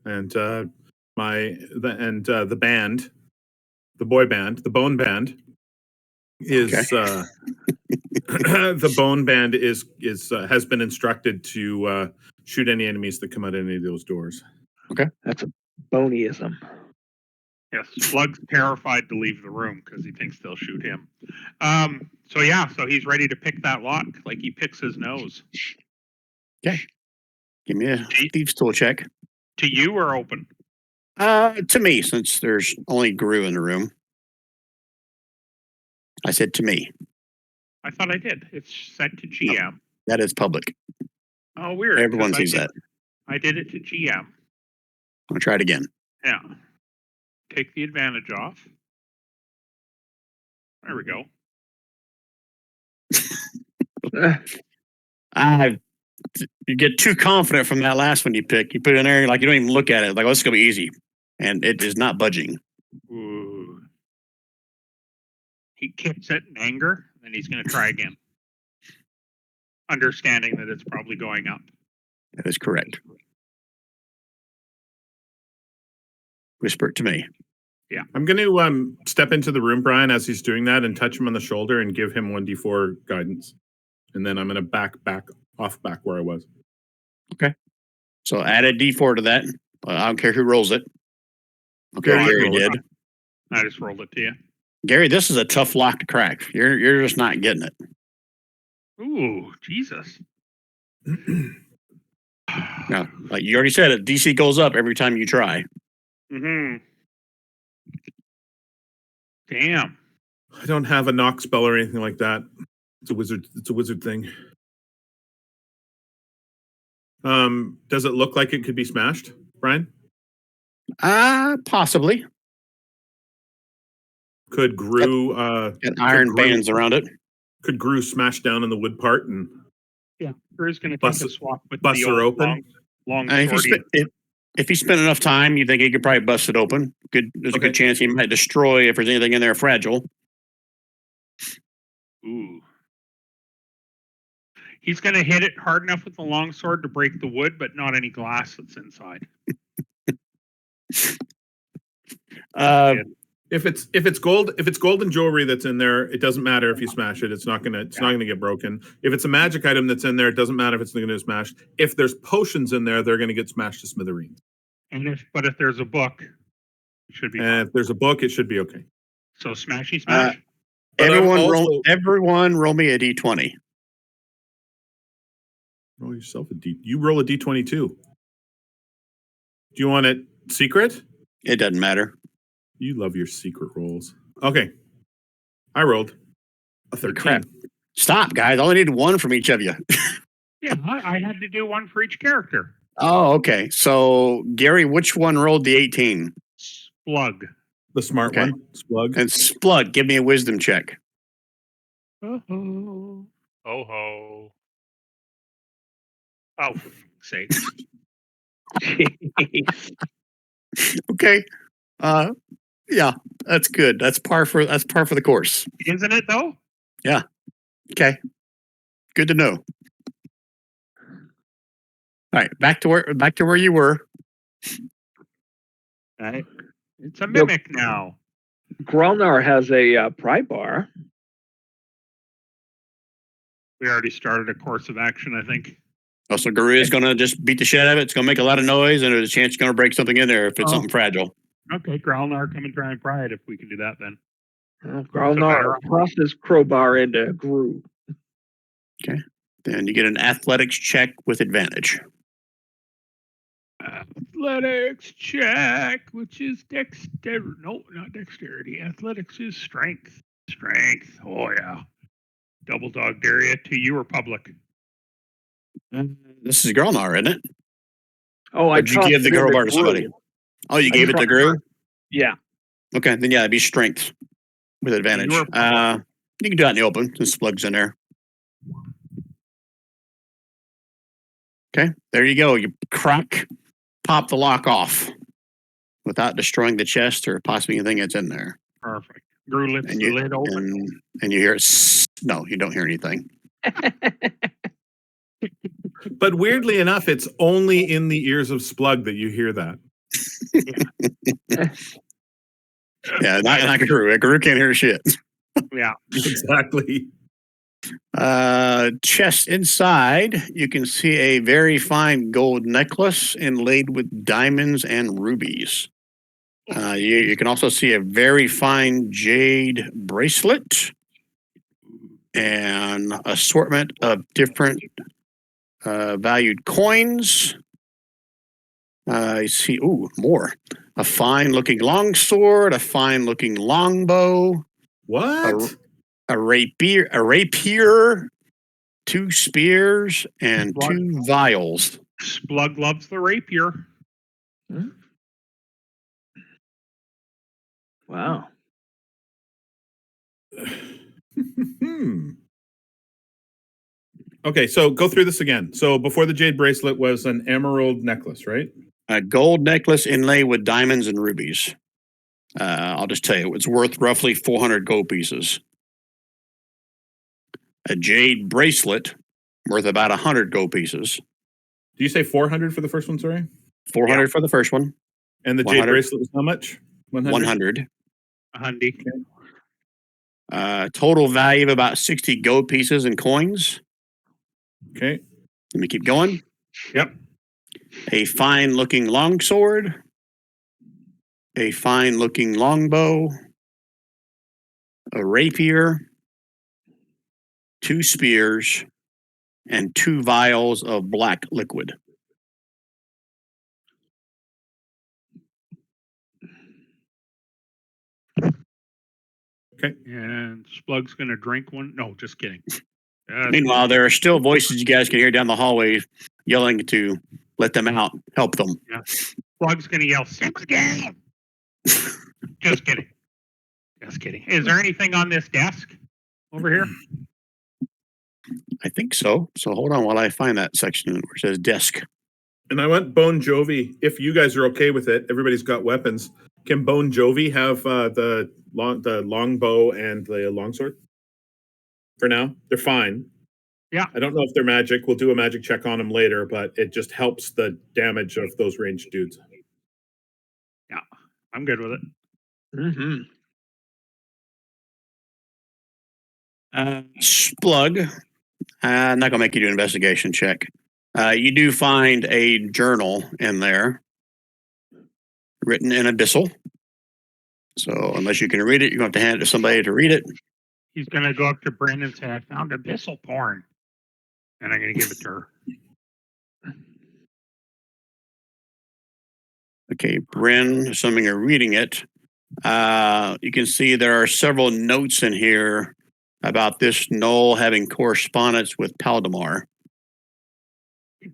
[SPEAKER 2] And the band, the boy band, the bone band is the bone band is has been instructed to shoot any enemies that come out any of those doors.
[SPEAKER 4] That's a Boneyism.
[SPEAKER 3] Yes, Splug's terrified to leave the room because he thinks they'll shoot him. So he's ready to pick that lock like he picks his nose.
[SPEAKER 1] Give me a thieves tool check.
[SPEAKER 3] To you or open?
[SPEAKER 1] To me, since there's only Gru in the room. I said to me.
[SPEAKER 3] I thought I did. It's set to GM.
[SPEAKER 1] That is public.
[SPEAKER 3] Oh, weird.
[SPEAKER 1] Everyone
[SPEAKER 3] 'cause
[SPEAKER 1] sees that.
[SPEAKER 3] I did it to GM.
[SPEAKER 1] I'll try it again.
[SPEAKER 3] Yeah. Take the advantage off. There we go.
[SPEAKER 1] You get too confident from that last one you pick. You put it in there, like you don't even look at it. Like, oh, this is gonna be easy, and it is not budging.
[SPEAKER 3] Ooh. He kicks it in anger, and he's going to try again. Understanding that it's probably going up.
[SPEAKER 1] That is correct. Whisper it to me.
[SPEAKER 2] I'm going to step into the room, Brian, as he's doing that, and touch him on the shoulder and give him 1d4 guidance, and then I'm going to back where I was.
[SPEAKER 1] So add a D4 to that. I don't care who rolls it. Okay,
[SPEAKER 2] Gary,
[SPEAKER 1] Gary
[SPEAKER 2] roll it.
[SPEAKER 1] did.
[SPEAKER 3] I just rolled it to you.
[SPEAKER 1] Gary, this is a tough lock to crack. You're just not getting it.
[SPEAKER 3] Ooh, Jesus.
[SPEAKER 1] Now, like you already said, it DC goes up every time you try.
[SPEAKER 3] Mm-hmm. Damn.
[SPEAKER 2] I don't have a knock spell or anything like that. It's a wizard thing. Does it look like it could be smashed, Brian?
[SPEAKER 1] Possibly.
[SPEAKER 2] Could Gru
[SPEAKER 1] And iron bands around it.
[SPEAKER 2] could Gru smash down in the wood part and
[SPEAKER 3] Yeah. Drew's going to
[SPEAKER 2] Bust
[SPEAKER 3] take a swap with
[SPEAKER 2] bust
[SPEAKER 3] the
[SPEAKER 2] her
[SPEAKER 3] old
[SPEAKER 2] open?
[SPEAKER 3] long
[SPEAKER 1] If you
[SPEAKER 3] sword.
[SPEAKER 1] if he spent enough time, you think he could probably bust it open. There's a
[SPEAKER 2] Okay.
[SPEAKER 1] good chance he might destroy if there's anything in there fragile.
[SPEAKER 3] Ooh. He's going to hit it hard enough with the long sword to break the wood, but not any glass that's inside.
[SPEAKER 2] If it's golden jewelry that's in there, it doesn't matter if you smash it. It's not gonna get broken. If it's a magic item that's in there, it doesn't matter if it's gonna smash. If there's potions in there, they're gonna get smashed to smithereens.
[SPEAKER 3] And if there's a book, it should be fine.
[SPEAKER 2] And if there's a book, it should be okay.
[SPEAKER 3] So smashy smash.
[SPEAKER 2] But
[SPEAKER 1] Everyone roll me a d20.
[SPEAKER 2] Roll yourself a D. You roll a D22. Do you want it secret?
[SPEAKER 1] It doesn't matter.
[SPEAKER 2] You love your secret rolls. Okay. I rolled a 13.
[SPEAKER 1] Crap. Stop, guys. I only need one from each of you.
[SPEAKER 3] Yeah, I had to do one for each character.
[SPEAKER 1] Oh, okay. So, Gary, which one rolled the 18?
[SPEAKER 3] Splug.
[SPEAKER 2] The smart
[SPEAKER 1] Okay.
[SPEAKER 2] one. Splug.
[SPEAKER 1] And Splug, give me a wisdom check.
[SPEAKER 3] Oh ho. Oh, for fuck's sake.
[SPEAKER 4] Jeez.
[SPEAKER 1] Okay. Yeah, that's good. That's par for the course.
[SPEAKER 3] Isn't it though?
[SPEAKER 1] Okay. Good to know. All right, back to where you were.
[SPEAKER 3] Right. It's a mimic now.
[SPEAKER 4] Grelnar has a pry bar.
[SPEAKER 3] We already started a course of action, I think.
[SPEAKER 1] Oh, so Guru is going to just beat the shit out of it. It's going to make a lot of noise, and there's a chance you're going to break something in there if it's something fragile.
[SPEAKER 3] Okay, Growlnar, come and try and pry it if we can do that then.
[SPEAKER 4] Grelnar crosses crowbar into Gru.
[SPEAKER 1] Then you get an athletics check with advantage.
[SPEAKER 3] Athletics check, which is dexterity. No, not dexterity. Athletics is strength. Strength. Oh, yeah. Double dog area to you, Republic.
[SPEAKER 1] This is Grelnar, isn't it?
[SPEAKER 4] Oh,
[SPEAKER 1] Or did you give the girl bar to somebody? Oh, you gave it to Gru?
[SPEAKER 4] Yeah.
[SPEAKER 1] Okay, then yeah, it'd be strength with advantage. You can do it in the open since Splug's in there. Okay, there you go. You pop the lock off without destroying the chest or possibly anything that's in there.
[SPEAKER 3] Perfect. Gru lifts the lid open.
[SPEAKER 1] And you hear it. No, you don't hear anything.
[SPEAKER 2] But weirdly enough, it's only in the ears of Splug that you hear that.
[SPEAKER 1] Yeah, not Guru. Guru can't hear shit.
[SPEAKER 3] Yeah.
[SPEAKER 2] Exactly.
[SPEAKER 1] Chest inside, you can see a very fine gold necklace inlaid with diamonds and rubies. You can also see a very fine jade bracelet and assortment of different valued coins. You see, more. A fine-looking longsword, a fine-looking longbow,
[SPEAKER 2] What?
[SPEAKER 1] a rapier, 2 spears, and 2 vials.
[SPEAKER 3] Splug loves the rapier.
[SPEAKER 4] Wow.
[SPEAKER 2] Okay, so go through this again. So before the jade bracelet was an emerald necklace, right?
[SPEAKER 1] A gold necklace inlaid with diamonds and rubies. I'll just tell you, it's worth roughly 400 gold pieces. A jade bracelet worth about 100 gold pieces.
[SPEAKER 2] Do you say 400 for the first one, sorry?
[SPEAKER 1] 400 for the first one.
[SPEAKER 2] And the
[SPEAKER 1] 100.
[SPEAKER 2] jade bracelet was how much?
[SPEAKER 1] 100.
[SPEAKER 3] A hundy.
[SPEAKER 1] Total value of about 60 gold pieces and coins.
[SPEAKER 2] Okay.
[SPEAKER 1] Let me keep going.
[SPEAKER 2] Yep.
[SPEAKER 1] A fine-looking longsword. A fine-looking longbow. A rapier. 2 spears, and 2 vials of black liquid.
[SPEAKER 2] Okay.
[SPEAKER 3] And Splug's going to drink one. No, just kidding.
[SPEAKER 1] Meanwhile, there are still voices you guys can hear down the hallway yelling to let them out, help them.
[SPEAKER 3] Splug's going to yell, "Sing again!" Just kidding. Just kidding. Is there anything on this desk over here?
[SPEAKER 1] I think so. So hold on while I find that section where it says desk.
[SPEAKER 2] And I want Bon Jovi, if you guys are okay with it, everybody's got weapons. Can Bon Jovi have the longbow and the longsword? For now, they're fine.
[SPEAKER 3] Yeah.
[SPEAKER 2] I don't know if they're magic. We'll do a magic check on them later, but it just helps the damage of those ranged dudes.
[SPEAKER 3] Yeah, I'm good with it.
[SPEAKER 4] Mm-hmm.
[SPEAKER 1] Splug, I'm not going to make you do an investigation check. You do find a journal in there written in Abyssal. So unless you can read it, you're going to have to hand it to somebody to read it.
[SPEAKER 3] He's going to go up to Bryn and say, "I found abyssal porn." And I'm going to give it to her.
[SPEAKER 1] Okay, Bryn, assuming you're reading it, you can see there are several notes in here about this knoll having correspondence with Paldemar.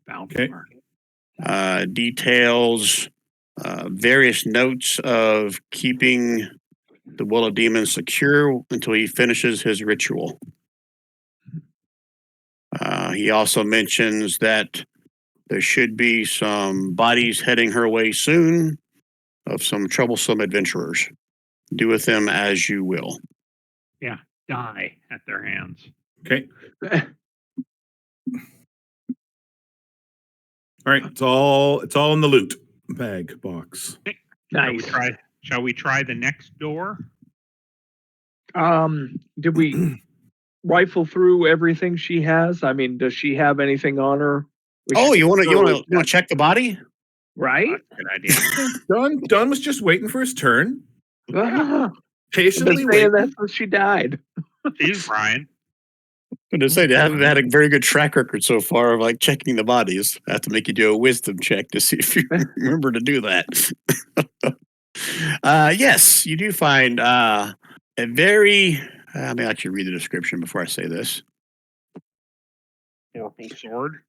[SPEAKER 2] Okay.
[SPEAKER 1] Details, various notes of keeping the Will of Demons secure until he finishes his ritual. He also mentions that there should be some bodies heading her way soon of some troublesome adventurers. Do with them as you will.
[SPEAKER 3] Yeah, die at their hands.
[SPEAKER 2] Okay. All right. It's all in the loot bag box.
[SPEAKER 4] Nice.
[SPEAKER 3] Shall we try the next door?
[SPEAKER 4] Did we rifle through everything she has? I mean, does she have anything on her?
[SPEAKER 1] Oh, you want to check the body?
[SPEAKER 4] Right?
[SPEAKER 3] Good idea.
[SPEAKER 2] Don was just waiting for his turn.
[SPEAKER 4] I've
[SPEAKER 2] Patiently
[SPEAKER 4] been saying
[SPEAKER 2] waiting.
[SPEAKER 4] that since she died.
[SPEAKER 3] He's Brian.
[SPEAKER 1] I'm going to say they haven't had a very good track record so far of like checking the bodies. I have to make you do a wisdom check to see if you remember to do that. Yes, you do find a very. Let me actually read the description before I say this.
[SPEAKER 3] Purple sword.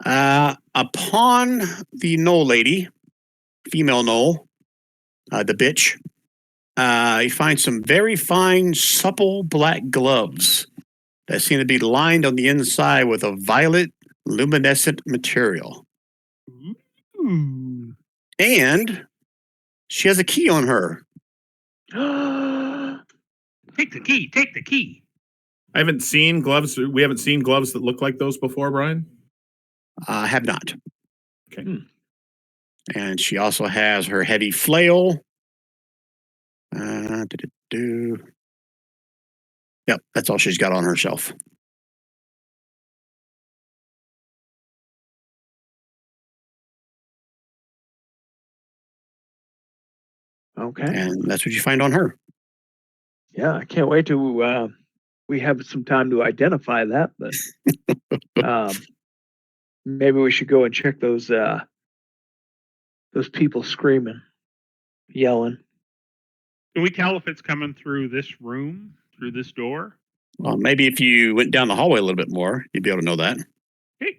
[SPEAKER 1] Upon the Knoll lady, female Knoll, the bitch, you find some very fine, supple black gloves that seem to be lined on the inside with a violet, luminescent material.
[SPEAKER 3] Ooh.
[SPEAKER 1] And she has a key on her.
[SPEAKER 3] Take the key. Take the key.
[SPEAKER 2] I haven't seen gloves. We haven't seen gloves that look like those before, Brian.
[SPEAKER 1] I have not.
[SPEAKER 2] Okay.
[SPEAKER 1] And she also has her heavy flail. Yep, that's all she's got on herself.
[SPEAKER 4] Okay.
[SPEAKER 1] And that's what you find on her.
[SPEAKER 4] Yeah, I can't wait to we have some time to identify that, but maybe we should go and check those people screaming, yelling.
[SPEAKER 3] Can we tell if it's coming through this room, through this door?
[SPEAKER 1] Well, maybe if you went down the hallway a little bit more, you'd be able to know that.
[SPEAKER 3] Okay.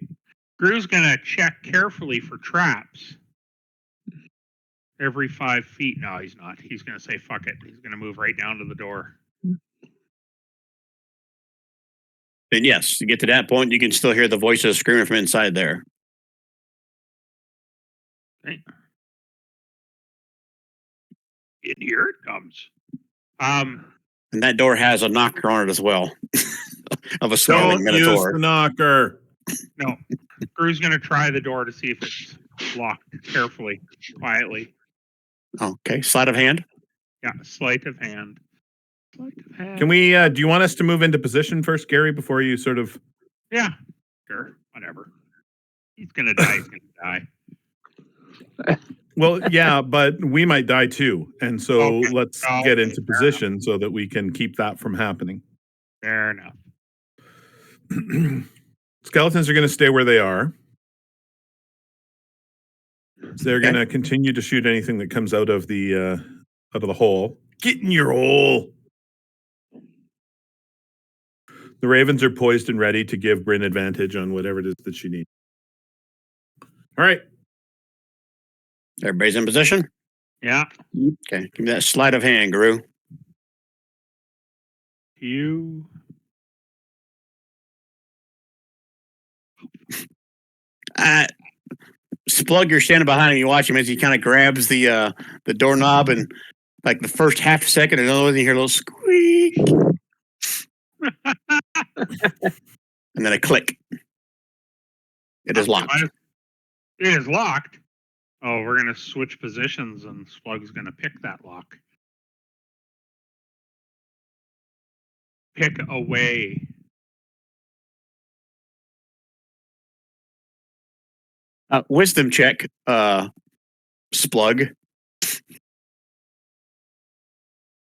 [SPEAKER 3] Drew's going to check carefully for traps. Every 5 feet. No, he's not. He's going to say, fuck it. He's going to move right down to the door.
[SPEAKER 1] Then yes, to get to that point, you can still hear the voices screaming from inside there.
[SPEAKER 3] Okay. In here it comes.
[SPEAKER 1] And that door has a knocker on it as well. Of a snarling
[SPEAKER 2] Don't use
[SPEAKER 1] minotaur.
[SPEAKER 2] the knocker.
[SPEAKER 3] No. Drew's going to try the door to see if it's locked carefully, quietly.
[SPEAKER 1] Okay, sleight of hand.
[SPEAKER 3] Yeah, sleight of hand. Sleight of hand.
[SPEAKER 2] Can we? Do you want us to move into position first, Gary, before you sort of?
[SPEAKER 3] Yeah, sure, whatever. He's gonna die. He's gonna die.
[SPEAKER 2] Well, yeah, but we might die too, and so
[SPEAKER 3] Okay.
[SPEAKER 2] let's get into position so that we can keep that from happening.
[SPEAKER 3] Fair enough.
[SPEAKER 2] Skeletons are going to stay where they are. So they're
[SPEAKER 1] Okay.
[SPEAKER 2] going to continue to shoot anything that comes out of the hole. Get in your hole. The ravens are poised and ready to give Bryn advantage on whatever it is that she needs. All right.
[SPEAKER 1] Everybody's in position?
[SPEAKER 3] Yeah.
[SPEAKER 1] Okay. Give me that sleight of hand, Guru.
[SPEAKER 3] You.
[SPEAKER 1] Splug, you're standing behind him. You watch him as he kind of grabs the doorknob, and like the first half a second, and then you hear a little squeak, and then a click. It is locked.
[SPEAKER 3] It is locked. Oh, we're going to switch positions, and Splug's going to pick that lock. Pick away.
[SPEAKER 1] Wisdom check, Splug.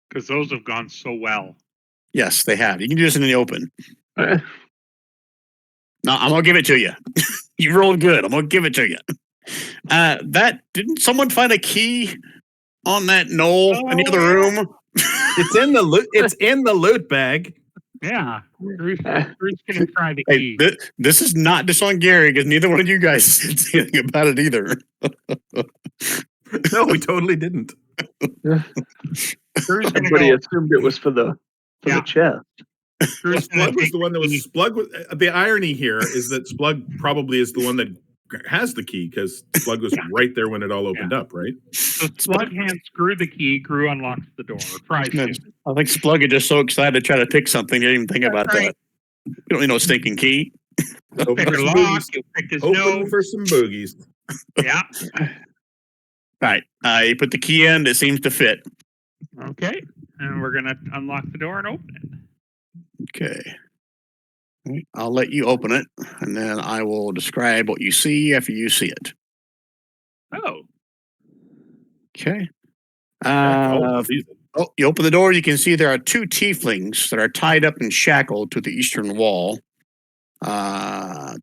[SPEAKER 3] Because those have gone so well.
[SPEAKER 1] Yes, they have. You can do this in the open. No, I'm gonna give it to you. You rolled good. I'm gonna give it to you. Didn't someone find a key on that knoll in the other room?
[SPEAKER 2] It's in the loot. It's in the loot bag.
[SPEAKER 3] Yeah. Drew's going to try the
[SPEAKER 1] Hey,
[SPEAKER 3] key.
[SPEAKER 1] this is not just on Gary, because neither one of you guys said anything about it either.
[SPEAKER 2] No, we totally didn't.
[SPEAKER 3] Drew's going to
[SPEAKER 4] Everybody
[SPEAKER 3] go.
[SPEAKER 4] assumed it was for the chest.
[SPEAKER 3] Drew's gonna
[SPEAKER 2] Splug was
[SPEAKER 3] take
[SPEAKER 2] the one that was
[SPEAKER 3] key.
[SPEAKER 2] Splug. The irony here is that Splug probably is the one that has the key because Splug was right there when it all opened up, right?
[SPEAKER 3] So Splug hands Gru the key. Gru unlocks the door. Tries to.
[SPEAKER 1] I think Splug is just so excited to try to pick something. He didn't even think about
[SPEAKER 3] right.
[SPEAKER 1] that. You don't need no stinking key.
[SPEAKER 2] Open
[SPEAKER 3] Pick
[SPEAKER 2] for
[SPEAKER 3] a
[SPEAKER 2] some
[SPEAKER 3] lock.
[SPEAKER 2] boogies.
[SPEAKER 3] You pick his
[SPEAKER 2] Open
[SPEAKER 3] nose.
[SPEAKER 2] for some boogies.
[SPEAKER 3] Yeah.
[SPEAKER 1] All right. You put the key in. It seems to fit.
[SPEAKER 3] Okay. And we're going to unlock the door and open it.
[SPEAKER 1] Okay. All right, I'll let you open it, and then I will describe what you see after you see it.
[SPEAKER 3] Oh.
[SPEAKER 1] Okay.
[SPEAKER 2] Oh, geez.
[SPEAKER 1] You open the door, you can see there are two tieflings that are tied up and shackled to the eastern wall. Y'all,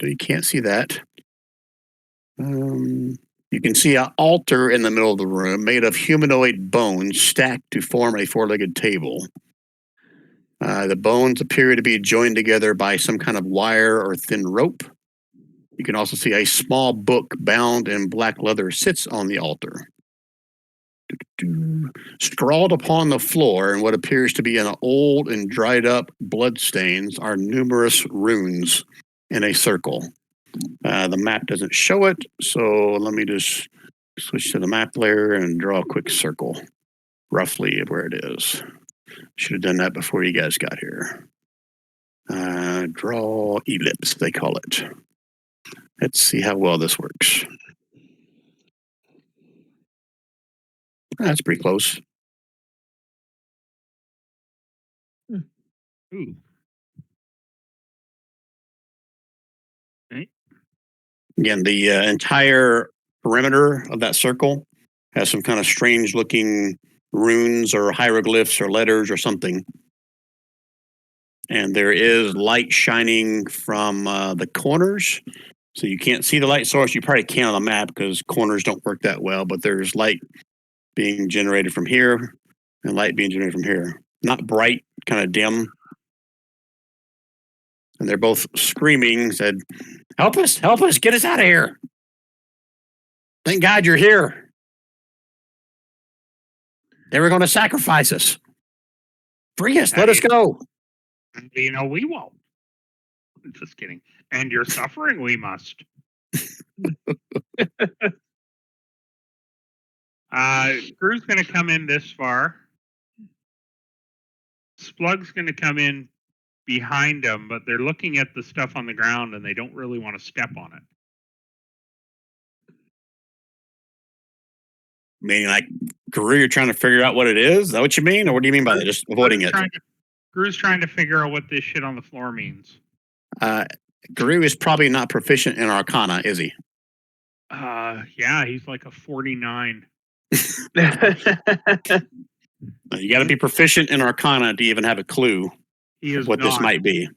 [SPEAKER 1] you can't see that. You can see an altar in the middle of the room made of humanoid bones stacked to form a four-legged table. The bones appear to be joined together by some kind of wire or thin rope. You can also see a small book bound in black leather sits on the altar. Scrawled upon the floor in what appears to be an old and dried up bloodstains are numerous runes in a circle. The map doesn't show it, so let me just switch to the map layer and draw a quick circle, roughly of where it is. Should have done that before you guys got here. Draw ellipse, they call it. Let's see how well this works. That's pretty close.
[SPEAKER 3] Ooh.
[SPEAKER 1] Again, the entire perimeter of that circle has some kind of strange looking runes or hieroglyphs or letters or something. And there is light shining from the corners. So you can't see the light source. You probably can on the map because corners don't work that well, but there's light being generated from here and light being generated from here. Not bright, kind of dim. And they're both screaming, said, help us, get us out of here. Thank God you're here. They were going to sacrifice us. Free us, let us go.
[SPEAKER 3] You know, we won't. Just kidding. And you're suffering, we must. Drew's going to come in this far. Splug's going to come in behind them, but they're looking at the stuff on the ground and they don't really want to step on it.
[SPEAKER 1] Meaning, like, Guru, you're trying to figure out what it is? Is that what you mean? Or what do you mean by that? Just avoiding it?
[SPEAKER 3] Drew's trying to figure out what this shit on the floor means.
[SPEAKER 1] Guru is probably not proficient in Arcana, is he?
[SPEAKER 3] Yeah, he's like a 49.
[SPEAKER 1] You got to be proficient in Arcana to even have a clue.
[SPEAKER 3] He is
[SPEAKER 1] what this
[SPEAKER 3] not.
[SPEAKER 1] might be.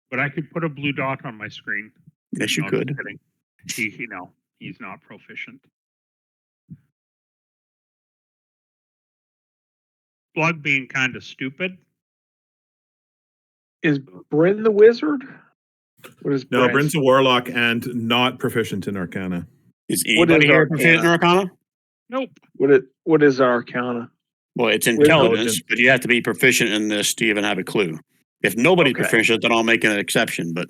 [SPEAKER 3] But I could put a blue dot on my screen.
[SPEAKER 1] Yes, you
[SPEAKER 3] No,
[SPEAKER 1] could.
[SPEAKER 3] just kidding. He's not proficient. Plug being kind of stupid.
[SPEAKER 4] Is Bryn the wizard? What is
[SPEAKER 2] No,
[SPEAKER 4] Bryn?
[SPEAKER 2] Bryn's a warlock and not proficient in Arcana.
[SPEAKER 1] Is
[SPEAKER 4] What is
[SPEAKER 1] anybody here proficient in
[SPEAKER 4] Arcana?
[SPEAKER 1] Arcana?
[SPEAKER 3] Nope.
[SPEAKER 4] What is Arcana?
[SPEAKER 1] Well, it's
[SPEAKER 4] With
[SPEAKER 1] intelligence,
[SPEAKER 2] intelligence.
[SPEAKER 1] but you have to be proficient in this to even have a clue. If nobody's
[SPEAKER 4] Okay.
[SPEAKER 1] proficient, then I'll make an exception. But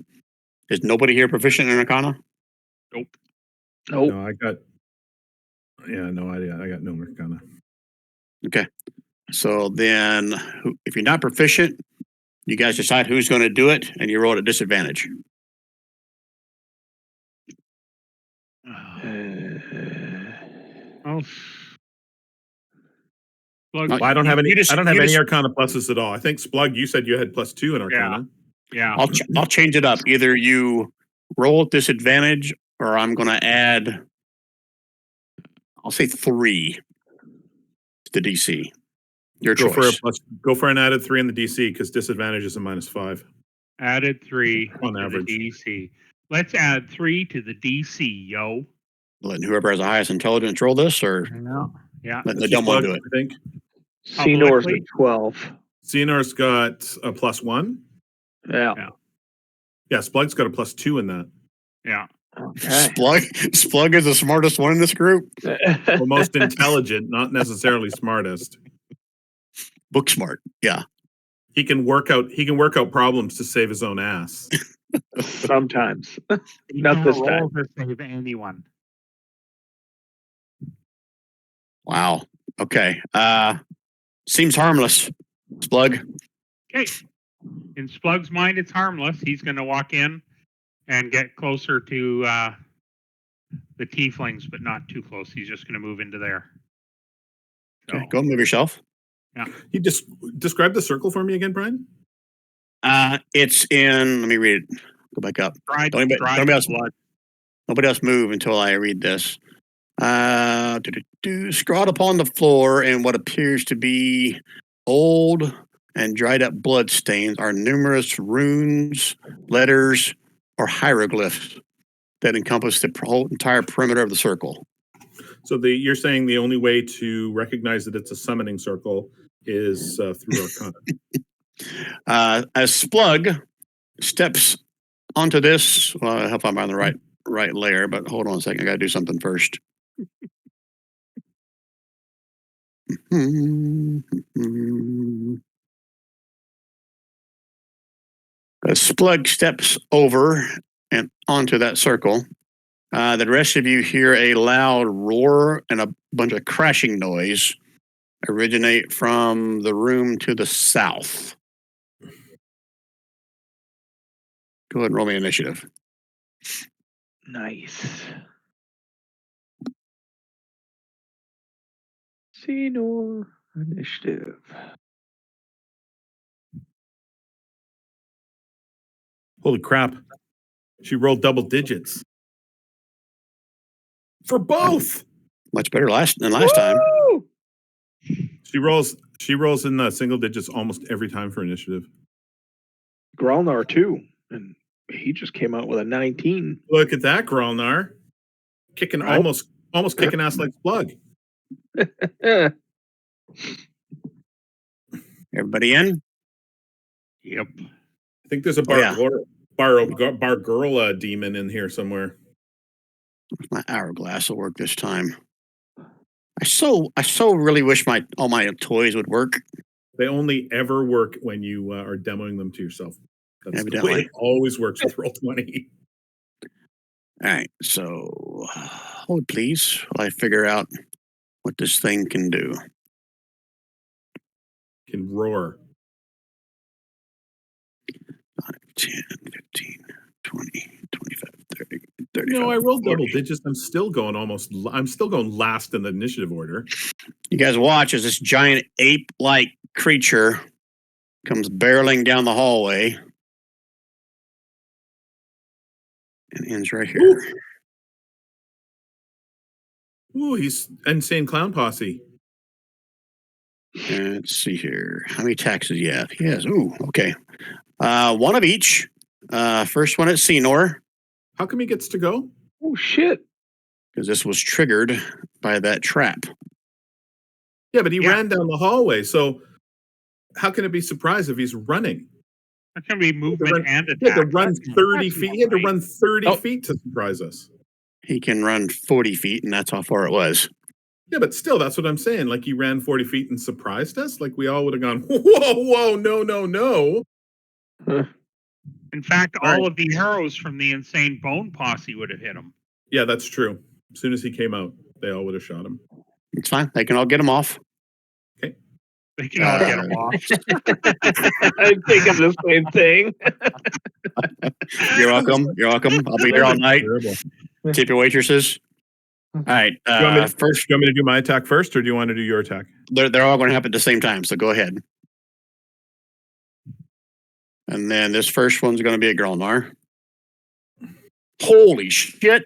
[SPEAKER 1] is nobody here proficient in Arcana?
[SPEAKER 3] Nope.
[SPEAKER 4] Nope.
[SPEAKER 2] No, I got no Arcana.
[SPEAKER 1] Okay. So then, if you're not proficient, you guys decide who's going to do it, and you roll at a disadvantage.
[SPEAKER 3] Oh. Plug,
[SPEAKER 1] No,
[SPEAKER 2] Well, I don't have any.
[SPEAKER 1] You just-
[SPEAKER 2] I don't
[SPEAKER 1] you
[SPEAKER 2] have any
[SPEAKER 1] just-
[SPEAKER 2] Arcana pluses at all. I think Splug, you said you had +2 in Arcana.
[SPEAKER 3] yeah.
[SPEAKER 1] I'll change it up. Either you roll at disadvantage, or I'm going to add. I'll say 3 to the DC. Your
[SPEAKER 2] Go
[SPEAKER 1] choice.
[SPEAKER 2] go for an added 3 in the DC because disadvantage is a -5.
[SPEAKER 3] Added 3
[SPEAKER 2] On
[SPEAKER 3] to
[SPEAKER 2] average.
[SPEAKER 3] the DC. Let's add 3 to the DC, yo.
[SPEAKER 1] Letting whoever has the highest intelligence roll this, or
[SPEAKER 3] Yeah.
[SPEAKER 1] letting the
[SPEAKER 2] That's
[SPEAKER 1] dumb one
[SPEAKER 2] Splug,
[SPEAKER 1] do it.
[SPEAKER 2] I think.
[SPEAKER 4] Senor's
[SPEAKER 3] Publicly?
[SPEAKER 4] at 12.
[SPEAKER 2] Xenor's got a +1.
[SPEAKER 4] Yeah.
[SPEAKER 2] Yeah, Splug's got a +2 in that.
[SPEAKER 3] Yeah.
[SPEAKER 4] Okay.
[SPEAKER 1] Splug is the smartest one in this group.
[SPEAKER 2] Well, most intelligent, not necessarily smartest.
[SPEAKER 1] Book smart. Yeah.
[SPEAKER 2] He can work out problems to save his own ass.
[SPEAKER 4] Sometimes.
[SPEAKER 3] He
[SPEAKER 4] Not
[SPEAKER 3] can't
[SPEAKER 4] this
[SPEAKER 3] roll
[SPEAKER 4] time.
[SPEAKER 3] to save anyone.
[SPEAKER 1] Wow. Okay. Seems harmless. Splug.
[SPEAKER 3] Okay. In Splug's mind, it's harmless. He's going to walk in and get closer to the tieflings, but not too close. He's just going to move into there. So,
[SPEAKER 1] Okay, go move yourself.
[SPEAKER 2] He just describe the circle for me again, Brian.
[SPEAKER 1] It's in. Let me read it. Go back up.
[SPEAKER 3] dried,
[SPEAKER 1] Don't anybody-
[SPEAKER 3] dried
[SPEAKER 1] don't anybody else-
[SPEAKER 3] blood.
[SPEAKER 1] Nobody else move until I read this. Scrawled upon the floor in what appears to be old and dried up blood stains are numerous runes, letters, or hieroglyphs that encompass the whole entire perimeter of the circle.
[SPEAKER 2] So you're saying the only way to recognize that it's a summoning circle is through Arcana.
[SPEAKER 1] As Splug steps onto this, well, I hope I'm on the right layer, but hold on a second. I got to do something first. As Splug steps over and onto that circle, the rest of you hear a loud roar and a bunch of crashing noise originate from the room to the south. Go ahead and roll me initiative.
[SPEAKER 4] Nice. Senor initiative.
[SPEAKER 2] Holy crap. She rolled double digits. For both.
[SPEAKER 1] Much better than last time.
[SPEAKER 4] Woo!
[SPEAKER 2] She rolls in the single digits almost every time for initiative.
[SPEAKER 4] Gralnar too, and he just came out with a 19.
[SPEAKER 2] Look at that, Gralnar. Kicking
[SPEAKER 4] Right.
[SPEAKER 2] almost kicking ass like Plug.
[SPEAKER 1] Everybody in?
[SPEAKER 3] Yep.
[SPEAKER 2] I think there's a Bargorla demon in here somewhere.
[SPEAKER 1] My hourglass will work this time. I so really wish all my toys would work.
[SPEAKER 2] They only ever work when you are demoing them to yourself. That's the way
[SPEAKER 1] Evidently.
[SPEAKER 2] it always works with Roll20.
[SPEAKER 1] All right, so hold please while I figure out what this thing can do.
[SPEAKER 2] Can roar.
[SPEAKER 1] 5, 10, 15, 20, 25, 30, 35.
[SPEAKER 2] No, I rolled
[SPEAKER 1] 40.
[SPEAKER 2] double digits. I'm still going last in the initiative order.
[SPEAKER 1] You guys watch as this giant ape-like creature comes barreling down the hallway and ends right here.
[SPEAKER 2] Ooh, he's insane clown posse.
[SPEAKER 1] Let's see here. How many attacks does he have? He has, okay. One of each. First one at Senor,
[SPEAKER 2] How come he gets to go?
[SPEAKER 4] Oh shit!
[SPEAKER 1] because this was triggered by that trap.
[SPEAKER 2] Yeah, but he
[SPEAKER 3] Yeah.
[SPEAKER 2] ran down the hallway. So how can it be surprised if he's running?
[SPEAKER 3] That can be movement
[SPEAKER 2] run-
[SPEAKER 3] and
[SPEAKER 2] He had to
[SPEAKER 3] attack.
[SPEAKER 2] run
[SPEAKER 3] That's-
[SPEAKER 2] 30
[SPEAKER 3] that's
[SPEAKER 2] feet.
[SPEAKER 3] not
[SPEAKER 2] He had to
[SPEAKER 3] right.
[SPEAKER 2] run 30
[SPEAKER 1] Oh.
[SPEAKER 2] feet to surprise us.
[SPEAKER 1] He can run 40 feet, and that's how far it was.
[SPEAKER 2] Yeah, but still, that's what I'm saying. Like he ran 40 feet and surprised us. Like we all would have gone, whoa, no.
[SPEAKER 3] In fact,
[SPEAKER 2] All right.
[SPEAKER 3] all of the arrows from the insane bone posse would have hit him.
[SPEAKER 2] Yeah, that's true. As soon as he came out, they all would have shot him.
[SPEAKER 1] It's fine. They can all get him off.
[SPEAKER 3] They can all get him off.
[SPEAKER 4] I think of the same thing.
[SPEAKER 1] You're welcome. You're welcome. I'll be here all night.
[SPEAKER 2] Terrible.
[SPEAKER 1] Tip your waitresses. All right.
[SPEAKER 2] Do you want me to-
[SPEAKER 1] First,
[SPEAKER 2] Do you want me to do my attack first, or do you want to do your attack?
[SPEAKER 1] they're all going to happen at the same time. So go ahead. And then this first one's going to be a Grelnar. Holy shit.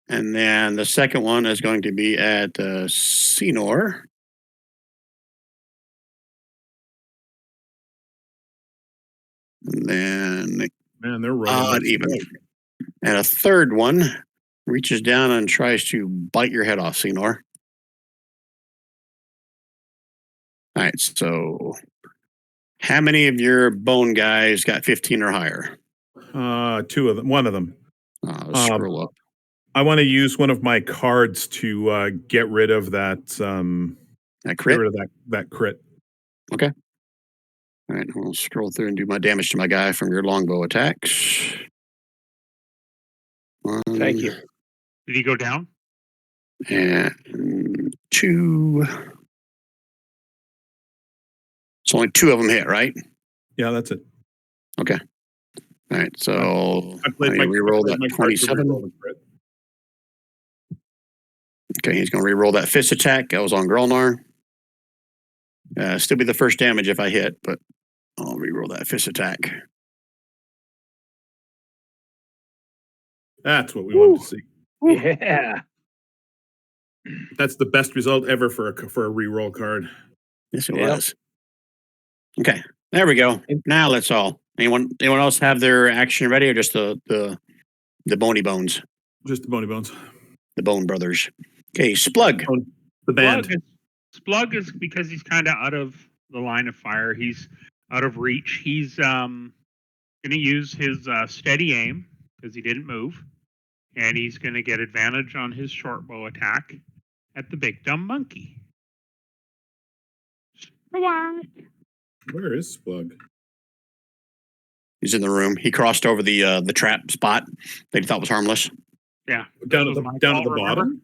[SPEAKER 1] And then the second one is going to be at Senor. And then
[SPEAKER 2] Man, they're rolling.
[SPEAKER 1] odd
[SPEAKER 2] like
[SPEAKER 1] even.
[SPEAKER 2] smoke.
[SPEAKER 1] And a third one reaches down and tries to bite your head off, Senor. All right, so how many of your bone guys got 15 or higher?
[SPEAKER 2] Two of them. One of them.
[SPEAKER 1] Scroll up.
[SPEAKER 2] I want to use one of my cards to get rid of that.
[SPEAKER 1] That
[SPEAKER 2] Get
[SPEAKER 1] crit.
[SPEAKER 2] rid of that crit.
[SPEAKER 1] All right, I'll scroll through and do my damage to my guy from your longbow attacks.
[SPEAKER 4] Thank you.
[SPEAKER 3] Did he go down?
[SPEAKER 1] And 2. It's only 2 of them hit, right?
[SPEAKER 2] Yeah, that's it.
[SPEAKER 1] All right, so
[SPEAKER 2] I played
[SPEAKER 1] let me reroll
[SPEAKER 2] I played
[SPEAKER 1] that
[SPEAKER 2] my card to
[SPEAKER 1] 27.
[SPEAKER 2] reroll the crit.
[SPEAKER 1] Okay, he's going to reroll that fist attack. That was on Grelnar. Still be the first damage if I hit, but I'll reroll that fist attack.
[SPEAKER 2] That's what we wanted to see.
[SPEAKER 4] Yeah.
[SPEAKER 2] That's the best result ever for a reroll card.
[SPEAKER 1] Yes, it
[SPEAKER 4] Yep.
[SPEAKER 1] was. Okay, there we go. Now let's all. Anyone else have their action ready, or just the Boney Bones,
[SPEAKER 2] Just the Boney Bones.
[SPEAKER 1] the Bone Brothers? Okay, Splug.
[SPEAKER 2] The band.
[SPEAKER 3] Splug is because he's kind of out of the line of fire. He's out of reach. He's going to use his steady aim because he didn't move, and he's going to get advantage on his short bow attack at the big dumb monkey.
[SPEAKER 2] Where is Splug?
[SPEAKER 1] He's in the room. He crossed over the trap spot that he thought was harmless.
[SPEAKER 3] Yeah,
[SPEAKER 2] Down
[SPEAKER 3] This
[SPEAKER 2] at
[SPEAKER 3] was my
[SPEAKER 2] the
[SPEAKER 3] fault, remember?
[SPEAKER 2] bottom.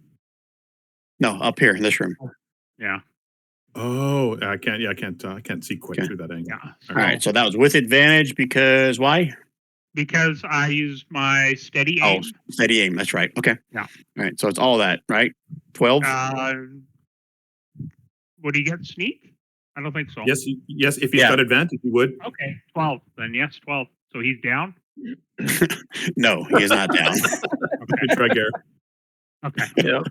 [SPEAKER 1] No, up here in this room.
[SPEAKER 3] Yeah,
[SPEAKER 2] Oh, I can't. Yeah, I can't see quite
[SPEAKER 1] Okay.
[SPEAKER 2] through that angle.
[SPEAKER 3] yeah.
[SPEAKER 1] All right, so that was with advantage because why?
[SPEAKER 3] Because I used my steady
[SPEAKER 1] Oh,
[SPEAKER 3] aim.
[SPEAKER 1] steady aim. That's right. Okay.
[SPEAKER 3] Yeah.
[SPEAKER 1] All right, so it's all that, right? 12.
[SPEAKER 3] Would he get sneak? I don't think so.
[SPEAKER 2] Yes, yes. If he's
[SPEAKER 1] Yeah.
[SPEAKER 2] got advantage, he would.
[SPEAKER 3] Okay, 12. Then yes, 12. So he's down?
[SPEAKER 1] No, he is not down.
[SPEAKER 2] Good try, Garrett.
[SPEAKER 3] Okay.
[SPEAKER 4] Yeah.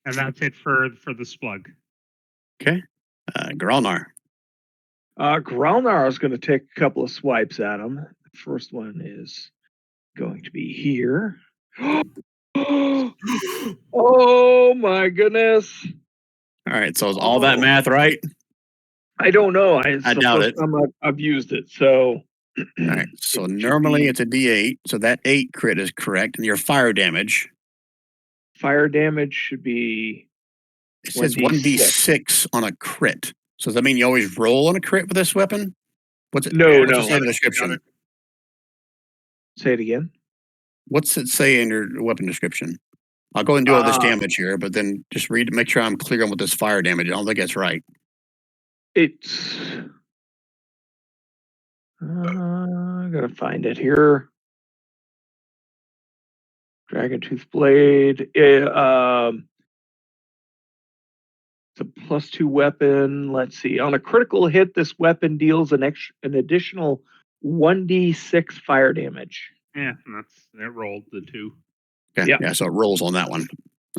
[SPEAKER 3] And that's it for the Splug.
[SPEAKER 1] Grelnar.
[SPEAKER 4] Grelnar is going to take a couple of swipes at him. The first one is going to be here. Oh my goodness.
[SPEAKER 1] All right, so is all that math right?
[SPEAKER 4] I don't know. It's
[SPEAKER 1] I
[SPEAKER 4] the
[SPEAKER 1] doubt
[SPEAKER 4] first
[SPEAKER 1] it.
[SPEAKER 4] time I've used it. So
[SPEAKER 1] All right, so
[SPEAKER 4] It should
[SPEAKER 1] normally
[SPEAKER 4] be-
[SPEAKER 1] it's a D8, so that 8 crit is correct, and your fire damage,
[SPEAKER 4] fire damage should be
[SPEAKER 1] it says
[SPEAKER 4] 1d6.
[SPEAKER 1] 1d6 on a crit. So does that mean you always roll on a crit with this weapon? What's it?
[SPEAKER 4] No,
[SPEAKER 1] what's
[SPEAKER 4] no.
[SPEAKER 1] it say in the description?
[SPEAKER 4] Say it again.
[SPEAKER 1] What's it say in your weapon description? I'll go and do all this
[SPEAKER 4] Ah.
[SPEAKER 1] damage here, but then just read, make sure I'm clear on what this fire damage. I don't think that's right.
[SPEAKER 4] It's I gotta find it here. Dragon Tooth Blade. It's a +2 weapon. Let's see. On a critical hit, this weapon deals an additional 1d6 fire damage.
[SPEAKER 3] Yeah, and it rolled the 2.
[SPEAKER 1] Okay,
[SPEAKER 4] Yeah.
[SPEAKER 1] yeah, so it rolls on that one.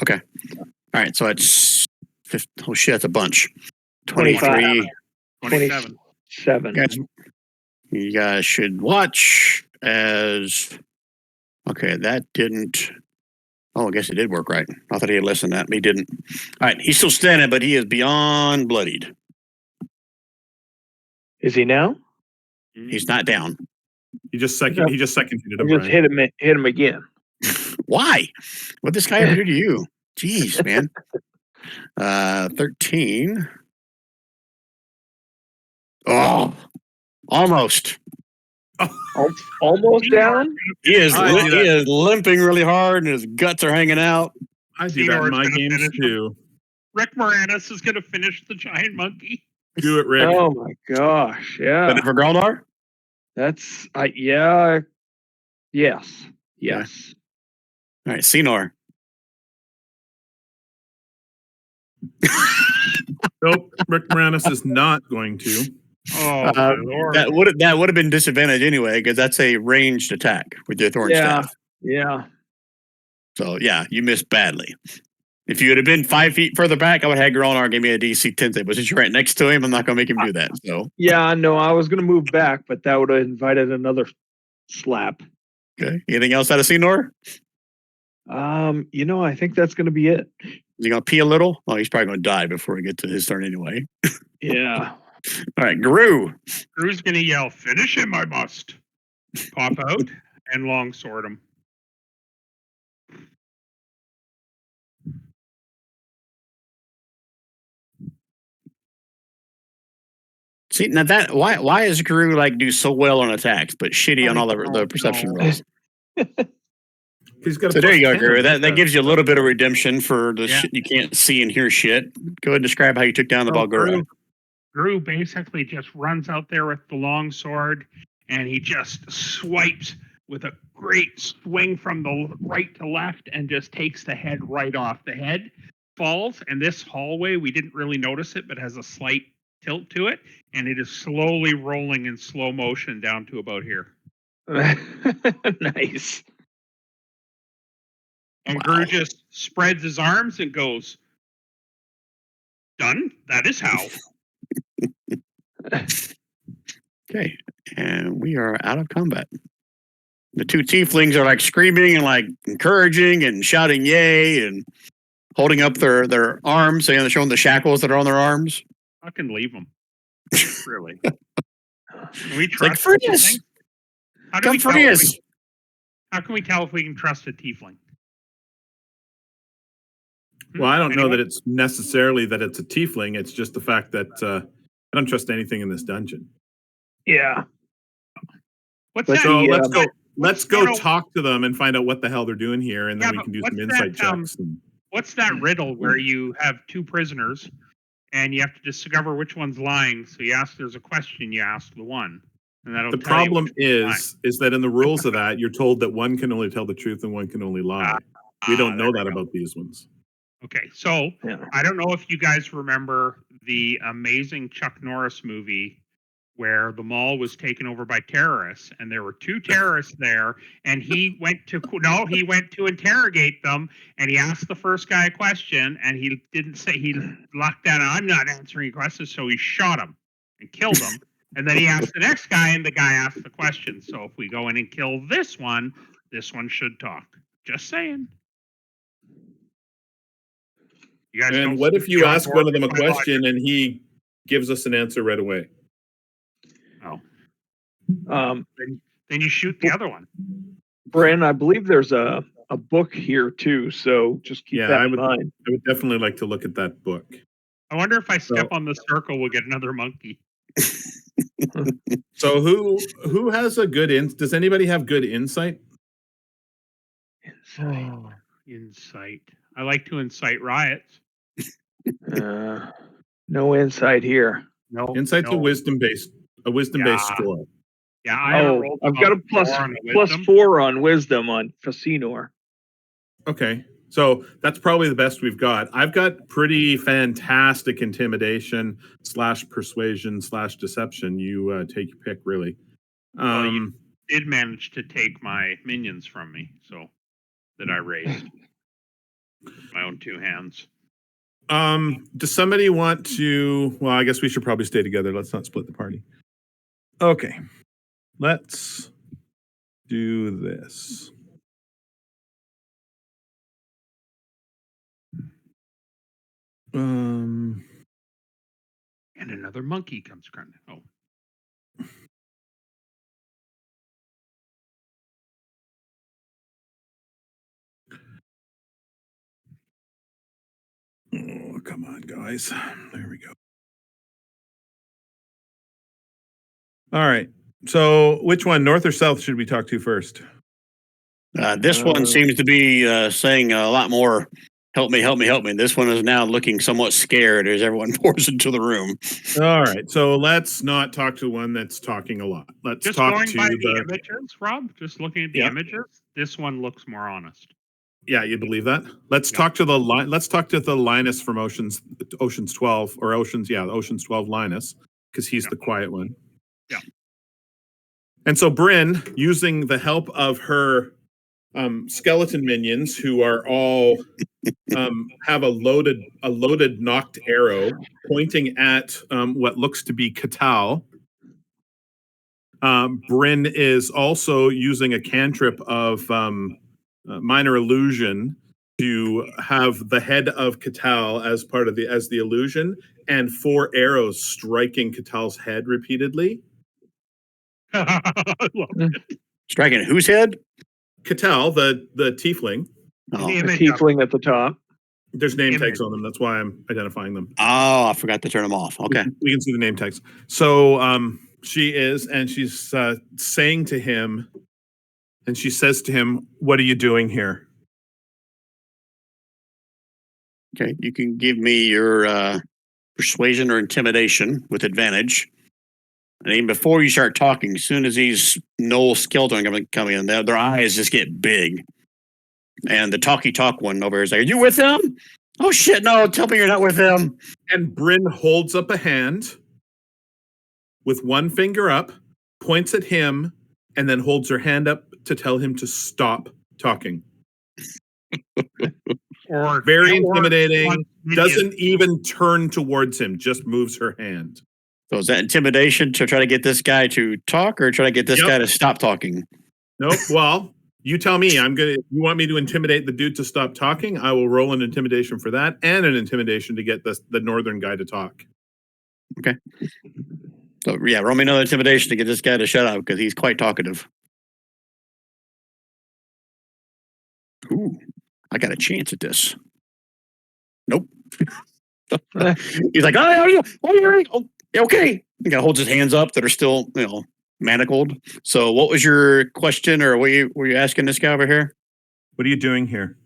[SPEAKER 1] Okay. All right. So it's 50, oh shit, that's a bunch.
[SPEAKER 4] 25.
[SPEAKER 1] 23.
[SPEAKER 3] 27.
[SPEAKER 4] 27.
[SPEAKER 1] You guys should watch as. Okay, that didn't. Oh, I guess it did work right. I thought he had listened to that, but he didn't. All right, he's still standing, but he is beyond bloodied.
[SPEAKER 4] Is he now?
[SPEAKER 1] He's not down.
[SPEAKER 2] He just seconded
[SPEAKER 4] I
[SPEAKER 2] him,
[SPEAKER 4] just
[SPEAKER 2] Brian.
[SPEAKER 4] hit him again.
[SPEAKER 1] Why? What this guy ever do to you? Jeez, man. 13. Oh, almost.
[SPEAKER 4] Almost down?
[SPEAKER 1] He is
[SPEAKER 2] I do that.
[SPEAKER 1] limping really hard, and his guts are hanging out.
[SPEAKER 2] I do that in
[SPEAKER 3] Senor's
[SPEAKER 2] my
[SPEAKER 3] gonna
[SPEAKER 2] games
[SPEAKER 3] finish him.
[SPEAKER 2] too.
[SPEAKER 3] Rick Moranis is going to finish the giant monkey.
[SPEAKER 2] Do it, Rick.
[SPEAKER 4] Oh my gosh! Yeah,
[SPEAKER 1] But for Graldar,
[SPEAKER 4] that's yeah. Yes.
[SPEAKER 1] all right, Senor.
[SPEAKER 2] Nope, Rick Moranis is not going to.
[SPEAKER 3] Oh, my Lord.
[SPEAKER 1] That would have been disadvantage anyway, because that's a ranged attack with your thorn staff.
[SPEAKER 4] Yeah.
[SPEAKER 1] So yeah, you missed badly. If you would have been 5 feet further back, I would have had Graldar give me a DC 10 save. But since you're right next to him, I'm not going to make him do that. So
[SPEAKER 4] Yeah, no, I was gonna move back, but that would have invited another slap.
[SPEAKER 1] okay. Anything else out of Senor?
[SPEAKER 4] I think that's gonna be it.
[SPEAKER 1] Is he going to pee a little? Oh, he's probably going to die before we get to his turn anyway.
[SPEAKER 4] Yeah.
[SPEAKER 1] All right, Gru.
[SPEAKER 3] Gru's going to yell, "Finish him, I must." Pop out and longsword him.
[SPEAKER 1] See now that why is Gru like do so well on attacks but shitty on all the
[SPEAKER 3] Oh,
[SPEAKER 1] perception
[SPEAKER 3] no.
[SPEAKER 1] rolls?
[SPEAKER 2] He's got.
[SPEAKER 1] So there you go,
[SPEAKER 2] +10
[SPEAKER 1] Gru.
[SPEAKER 2] on
[SPEAKER 1] That
[SPEAKER 2] his
[SPEAKER 1] gives you a little bit of redemption for the
[SPEAKER 3] Yeah.
[SPEAKER 1] shit you can't see and hear shit. Go ahead and describe how you took down the Balgura.
[SPEAKER 3] Gru basically just runs out there with the long sword, and he just swipes with a great swing from the right to left and just takes the head right off. The head falls, and this hallway, we didn't really notice it, but has a slight tilt to it, and it is slowly rolling in slow motion down to about here.
[SPEAKER 4] Nice.
[SPEAKER 3] And
[SPEAKER 1] Wow.
[SPEAKER 3] Gru just spreads his arms and goes, "Done? That is how."
[SPEAKER 1] Okay, and we are out of combat. The two tieflings are like screaming and like encouraging and shouting "yay" and holding up their arms, saying they're showing the shackles that are on their arms.
[SPEAKER 3] Fucking leave them. Really. Can we
[SPEAKER 1] It's like
[SPEAKER 3] trust
[SPEAKER 1] free
[SPEAKER 3] these
[SPEAKER 1] us,
[SPEAKER 3] things? How do
[SPEAKER 1] come
[SPEAKER 3] we tell
[SPEAKER 1] free
[SPEAKER 3] if
[SPEAKER 1] us.
[SPEAKER 3] How can we tell if we can trust a tiefling?
[SPEAKER 2] Well, I don't know
[SPEAKER 3] Anyone?
[SPEAKER 2] that it's necessarily that it's a tiefling. It's just the fact that I don't trust anything in this dungeon.
[SPEAKER 4] Yeah.
[SPEAKER 3] What's
[SPEAKER 4] But
[SPEAKER 3] that?
[SPEAKER 2] So
[SPEAKER 4] the,
[SPEAKER 2] let's go
[SPEAKER 3] no, no.
[SPEAKER 2] talk to them and find out what the hell they're doing here, and then
[SPEAKER 3] Yeah,
[SPEAKER 2] we
[SPEAKER 3] but
[SPEAKER 2] can do
[SPEAKER 3] what's
[SPEAKER 2] some
[SPEAKER 3] that,
[SPEAKER 2] insight checks. And,
[SPEAKER 3] What's that riddle where you have two prisoners and you have to discover which one's lying? So you ask, there's a question, you ask the one, and that'll
[SPEAKER 2] the
[SPEAKER 3] tell you
[SPEAKER 2] problem
[SPEAKER 3] which one's
[SPEAKER 2] is that in the rules of that, you're told that one can only tell the truth and one can only lie.
[SPEAKER 3] lying.
[SPEAKER 2] We don't know
[SPEAKER 3] There
[SPEAKER 2] that
[SPEAKER 3] we go.
[SPEAKER 2] about these ones.
[SPEAKER 3] Okay, so
[SPEAKER 4] Yeah.
[SPEAKER 3] I don't know if you guys remember the amazing Chuck Norris movie where the mall was taken over by terrorists, and there were two terrorists there, and he went to interrogate them, and he asked the first guy a question, and he didn't say, he locked down, "I'm not answering questions," so he shot him and killed him. And then he asked the next guy, and the guy asked the question. So if we go in and kill this one should talk. Just saying. You guys
[SPEAKER 2] And
[SPEAKER 3] don't
[SPEAKER 2] what
[SPEAKER 3] seem
[SPEAKER 2] if
[SPEAKER 3] to
[SPEAKER 2] you
[SPEAKER 3] be on
[SPEAKER 2] ask
[SPEAKER 3] board
[SPEAKER 2] one of them a
[SPEAKER 3] with my logic.
[SPEAKER 2] question and he gives us an answer right away?
[SPEAKER 3] Oh,
[SPEAKER 4] Um,
[SPEAKER 3] then you shoot the other one.
[SPEAKER 4] Bryn, I believe there's a book here too, so just keep
[SPEAKER 2] Yeah,
[SPEAKER 4] that
[SPEAKER 2] I
[SPEAKER 4] in
[SPEAKER 2] would-
[SPEAKER 4] mind.
[SPEAKER 2] I would definitely like to look at that book.
[SPEAKER 3] I wonder if I step
[SPEAKER 2] So-
[SPEAKER 3] on the circle, we'll get another monkey.
[SPEAKER 2] So who has a good does anybody have good insight?
[SPEAKER 3] Insight. I like to incite riots.
[SPEAKER 4] No insight here.
[SPEAKER 3] No,
[SPEAKER 2] Insight's
[SPEAKER 3] no.
[SPEAKER 2] a wisdom based
[SPEAKER 3] Yeah.
[SPEAKER 2] score.
[SPEAKER 3] Yeah, I haven't
[SPEAKER 4] Oh,
[SPEAKER 3] rolled
[SPEAKER 4] I've got a
[SPEAKER 3] above
[SPEAKER 4] plus
[SPEAKER 3] 4 on a
[SPEAKER 4] plus
[SPEAKER 3] wisdom.
[SPEAKER 4] 4 on wisdom on Fasinor.
[SPEAKER 2] Okay. So that's probably the best we've got. I've got pretty fantastic intimidation / persuasion / deception. You take your pick, really.
[SPEAKER 3] Well, you did manage to take my minions from me, so that I raised. My own two hands.
[SPEAKER 2] Does somebody want to? Well, I guess we should probably stay together. Let's not split the party. Okay, let's do this.
[SPEAKER 3] And another monkey comes running. Oh,
[SPEAKER 2] Oh, come on, guys. There we go. All right. So, which one, north or south, should we talk to first?
[SPEAKER 1] This one seems to be saying a lot more. Help me, help me, help me. This one is now looking somewhat scared as everyone pours into the room.
[SPEAKER 2] All right. So let's not talk to one that's talking a lot. Let's
[SPEAKER 3] just
[SPEAKER 2] talk
[SPEAKER 3] going
[SPEAKER 2] to
[SPEAKER 3] by the images, Rob. Just looking at the
[SPEAKER 2] Yeah.
[SPEAKER 3] images, this one looks more honest.
[SPEAKER 2] Yeah, you believe that? Let's
[SPEAKER 3] Yeah.
[SPEAKER 2] talk to the Let's talk to the Linus from Ocean's 12 or Ocean's 12 Linus, because he's
[SPEAKER 3] Yeah.
[SPEAKER 2] the quiet one.
[SPEAKER 3] Yeah.
[SPEAKER 2] And so Bryn, using the help of her skeleton minions, who are all have a loaded knocked arrow pointing at what looks to be Katal. Bryn is also using a cantrip of minor illusion to have the head of Katal as part of the illusion, and 4 arrows striking Katal's head repeatedly.
[SPEAKER 3] I love it.
[SPEAKER 1] Striking whose head?
[SPEAKER 2] Katal, the tiefling.
[SPEAKER 1] Oh.
[SPEAKER 4] The
[SPEAKER 3] Image of-
[SPEAKER 4] tiefling at the top.
[SPEAKER 2] There's name
[SPEAKER 3] Image.
[SPEAKER 2] tags on them. That's why I'm identifying them.
[SPEAKER 1] Oh, I forgot to turn them off. Okay.
[SPEAKER 2] We can see the name tags. So she's saying to him, and she says to him, "What are you doing here?"
[SPEAKER 1] Okay. You can give me your persuasion or intimidation with advantage. And even before you start talking, as soon as these Noel skeleton coming in, their eyes just get big. And the talk one over here is like, "Are you with them? Oh shit, no, tell me you're not with them."
[SPEAKER 2] And Bryn holds up a hand with one finger up, points at him, and then holds her hand up to tell him to stop talking.
[SPEAKER 3] Or
[SPEAKER 2] Very
[SPEAKER 3] or
[SPEAKER 2] intimidating.
[SPEAKER 3] one minion.
[SPEAKER 2] Doesn't even turn towards him, just moves her hand.
[SPEAKER 1] So is that intimidation to try to get this guy to talk or try to get this
[SPEAKER 2] Yep.
[SPEAKER 1] guy to stop talking?
[SPEAKER 2] Nope. Well, you tell me. You want me to intimidate the dude to stop talking? I will roll an intimidation for that, and an intimidation to get the northern guy to talk.
[SPEAKER 1] So yeah, roll me another intimidation to get this guy to shut up because he's quite talkative. Ooh, I got a chance at this. Nope. He's like, "Oh, are you? Oh, okay." He kind of holds his hands up that are still, manacled. So, what was your question, or were you asking this guy over here?
[SPEAKER 2] What are you doing here?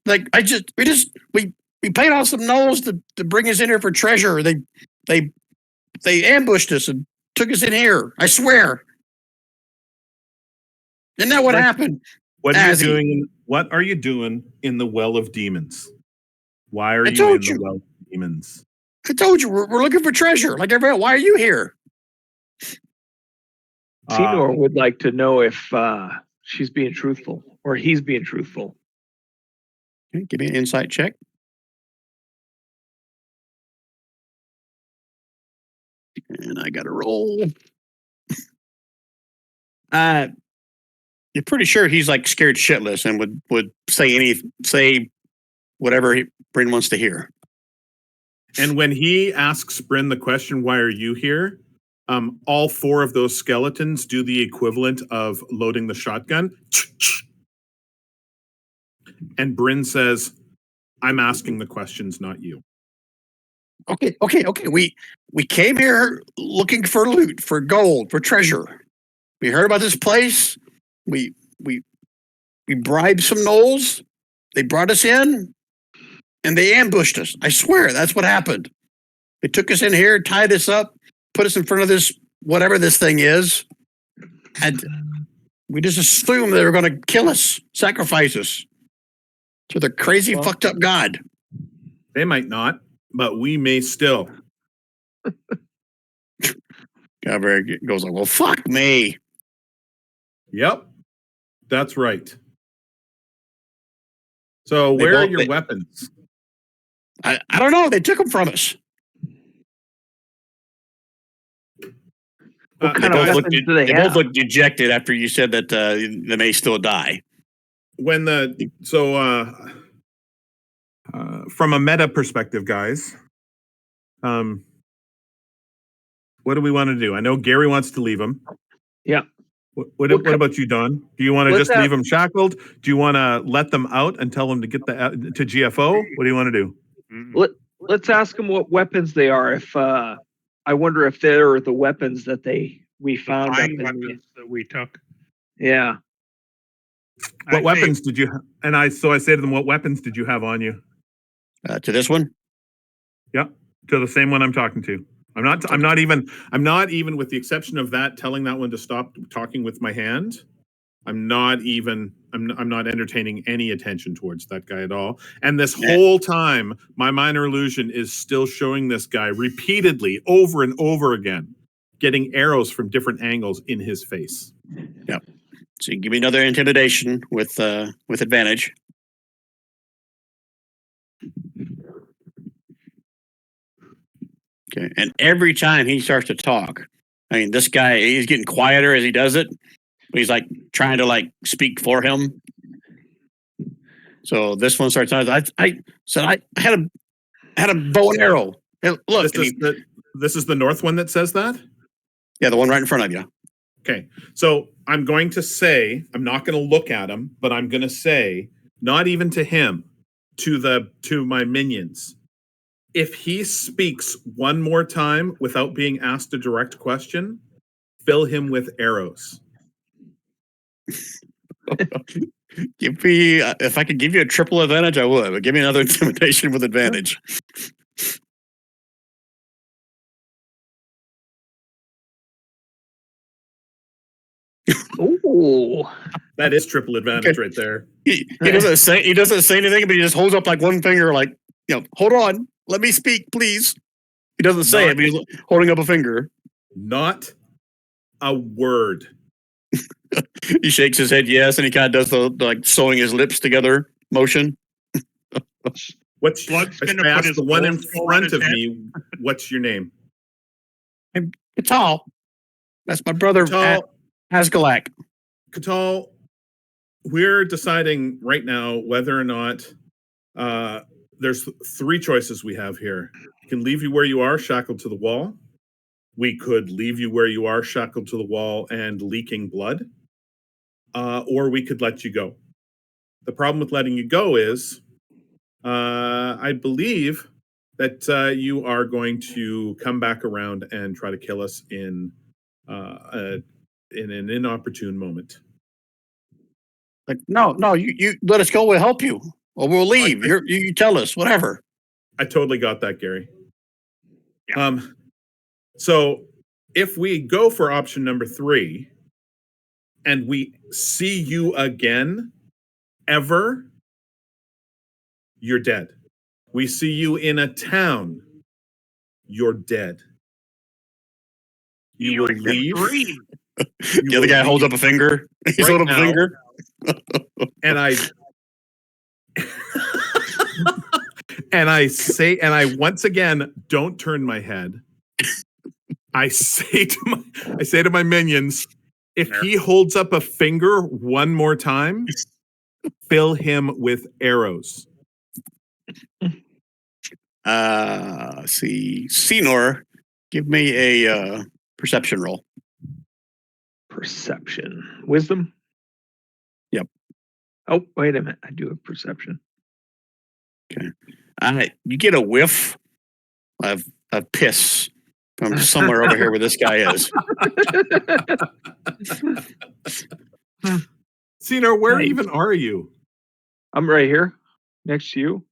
[SPEAKER 1] Like, we paid off some gnolls to bring us in here for treasure. They ambushed us and took us in here. I swear. Isn't that what
[SPEAKER 2] Like-
[SPEAKER 1] happened?
[SPEAKER 2] What are you
[SPEAKER 1] Azzy.
[SPEAKER 2] doing? What are you doing in the Well of Demons? Why are
[SPEAKER 1] I
[SPEAKER 2] you in
[SPEAKER 1] told
[SPEAKER 2] the
[SPEAKER 1] you.
[SPEAKER 2] Well of Demons?
[SPEAKER 1] I told you we're looking for treasure. Like everybody, why are you here?
[SPEAKER 4] Senor would like to know if she's being truthful or he's being truthful.
[SPEAKER 1] Okay, give me an insight check. And I got to roll. You're pretty sure he's like scared shitless and would say whatever Bryn wants to hear.
[SPEAKER 2] And when he asks Bryn the question, "Why are you here?" All 4 of those skeletons do the equivalent of loading the shotgun. And Bryn says, "I'm asking the questions, not you."
[SPEAKER 1] Okay. We came here looking for loot, for gold, for treasure. We heard about this place. We bribed some gnolls. They brought us in, and they ambushed us. I swear, that's what happened. They took us in here, tied us up, put us in front of this whatever this thing is, and we just assumed they were going to kill us, sacrifice us to the crazy, fucked up god.
[SPEAKER 2] They might not, but we may still.
[SPEAKER 1] Gabber goes like, "Well, fuck me."
[SPEAKER 2] Yep, that's right. So
[SPEAKER 1] They
[SPEAKER 2] where are
[SPEAKER 1] both-
[SPEAKER 2] your
[SPEAKER 1] they-
[SPEAKER 2] weapons?
[SPEAKER 1] I don't know. They took them from us.
[SPEAKER 4] What
[SPEAKER 2] They
[SPEAKER 4] kind of
[SPEAKER 2] both
[SPEAKER 4] weapons do they
[SPEAKER 1] They
[SPEAKER 4] have?
[SPEAKER 1] both looked dejected after you said that they may still die.
[SPEAKER 2] When the from a meta perspective, guys, what do we want to do? I know Gary wants to leave him.
[SPEAKER 4] Yeah.
[SPEAKER 2] What about you, Don? Do you want to
[SPEAKER 4] Let's
[SPEAKER 2] just leave them shackled? Do you want to let them out and tell them to get to GFO? What do you want to do?
[SPEAKER 4] Let's ask them what weapons they are. If I wonder if they're the weapons that we found up
[SPEAKER 3] Fine
[SPEAKER 4] in the,
[SPEAKER 3] weapons that we took.
[SPEAKER 4] yeah.
[SPEAKER 2] What
[SPEAKER 3] I'd say
[SPEAKER 2] weapons did you? And I say to them, what weapons did you have on you?
[SPEAKER 1] To this one,
[SPEAKER 2] Yep, to the same one I'm talking to. I'm not even with the exception of that telling that one to stop talking with my hand. I'm not entertaining any attention towards that guy at all. And this whole time, my minor illusion is still showing this guy repeatedly over and over again, getting arrows from different angles in his face.
[SPEAKER 1] Yep. So you give me another intimidation with advantage. Okay. And every time he starts to talk, I mean, this guy, he's getting quieter as he does it. He's like trying to like speak for him. So this one starts. I said I had a bow and arrow. Hey, look,
[SPEAKER 2] This is the north one that says that.
[SPEAKER 1] yeah, the one right in front of you.
[SPEAKER 2] Okay, so I'm going to say, I'm not going to look at him, but I'm going to say, not even to him, to my minions, if he speaks one more time without being asked a direct question, fill him with arrows.
[SPEAKER 1] Give me if I could give you a triple advantage, I would. But give me another intimidation with advantage.
[SPEAKER 4] Ooh.
[SPEAKER 2] That is triple advantage right there.
[SPEAKER 1] He doesn't say anything, but he just holds up like one finger, like, hold on, let me speak, please. He doesn't say it, but he's holding up a finger.
[SPEAKER 2] Not a word.
[SPEAKER 1] He shakes his head yes, and he kind of does the like sewing his lips together motion.
[SPEAKER 2] What's
[SPEAKER 3] Blood's
[SPEAKER 2] I
[SPEAKER 3] gonna
[SPEAKER 2] asked
[SPEAKER 3] put
[SPEAKER 2] the
[SPEAKER 3] his
[SPEAKER 2] one in
[SPEAKER 3] bones on
[SPEAKER 2] front
[SPEAKER 3] his
[SPEAKER 2] of
[SPEAKER 3] head.
[SPEAKER 2] me? What's your name?
[SPEAKER 1] Catal. That's my brother, Asgalak.
[SPEAKER 2] Catal, we're deciding right now whether or not there's three choices we have here. We can leave you where you are, shackled to the wall. We could leave you where you are, shackled to the wall and leaking blood. Or we could let you go. The problem with letting you go is I believe that you are going to come back around and try to kill us in an inopportune moment.
[SPEAKER 1] Like, no, you let us go, we'll help you. Or we'll leave. You tell us, whatever.
[SPEAKER 2] I totally got that, Gary.
[SPEAKER 3] Yeah.
[SPEAKER 2] So if we go for option number 3 and we see you again, ever, you're dead. We see you in a town, you're dead. You will leave.
[SPEAKER 1] The other guy holds up a finger. He's holding up a finger.
[SPEAKER 2] And I once again don't turn my head. I say to my minions, if he holds up a finger one more time, fill him with arrows.
[SPEAKER 1] See, Senor, give me a perception roll.
[SPEAKER 4] Perception. Wisdom?
[SPEAKER 1] Yep.
[SPEAKER 4] Oh, wait a minute. I do have perception.
[SPEAKER 1] Okay. You get a whiff of piss from somewhere over here where this guy is.
[SPEAKER 2] Senor, where
[SPEAKER 4] Nice.
[SPEAKER 2] even are you?
[SPEAKER 4] I'm right here next to you.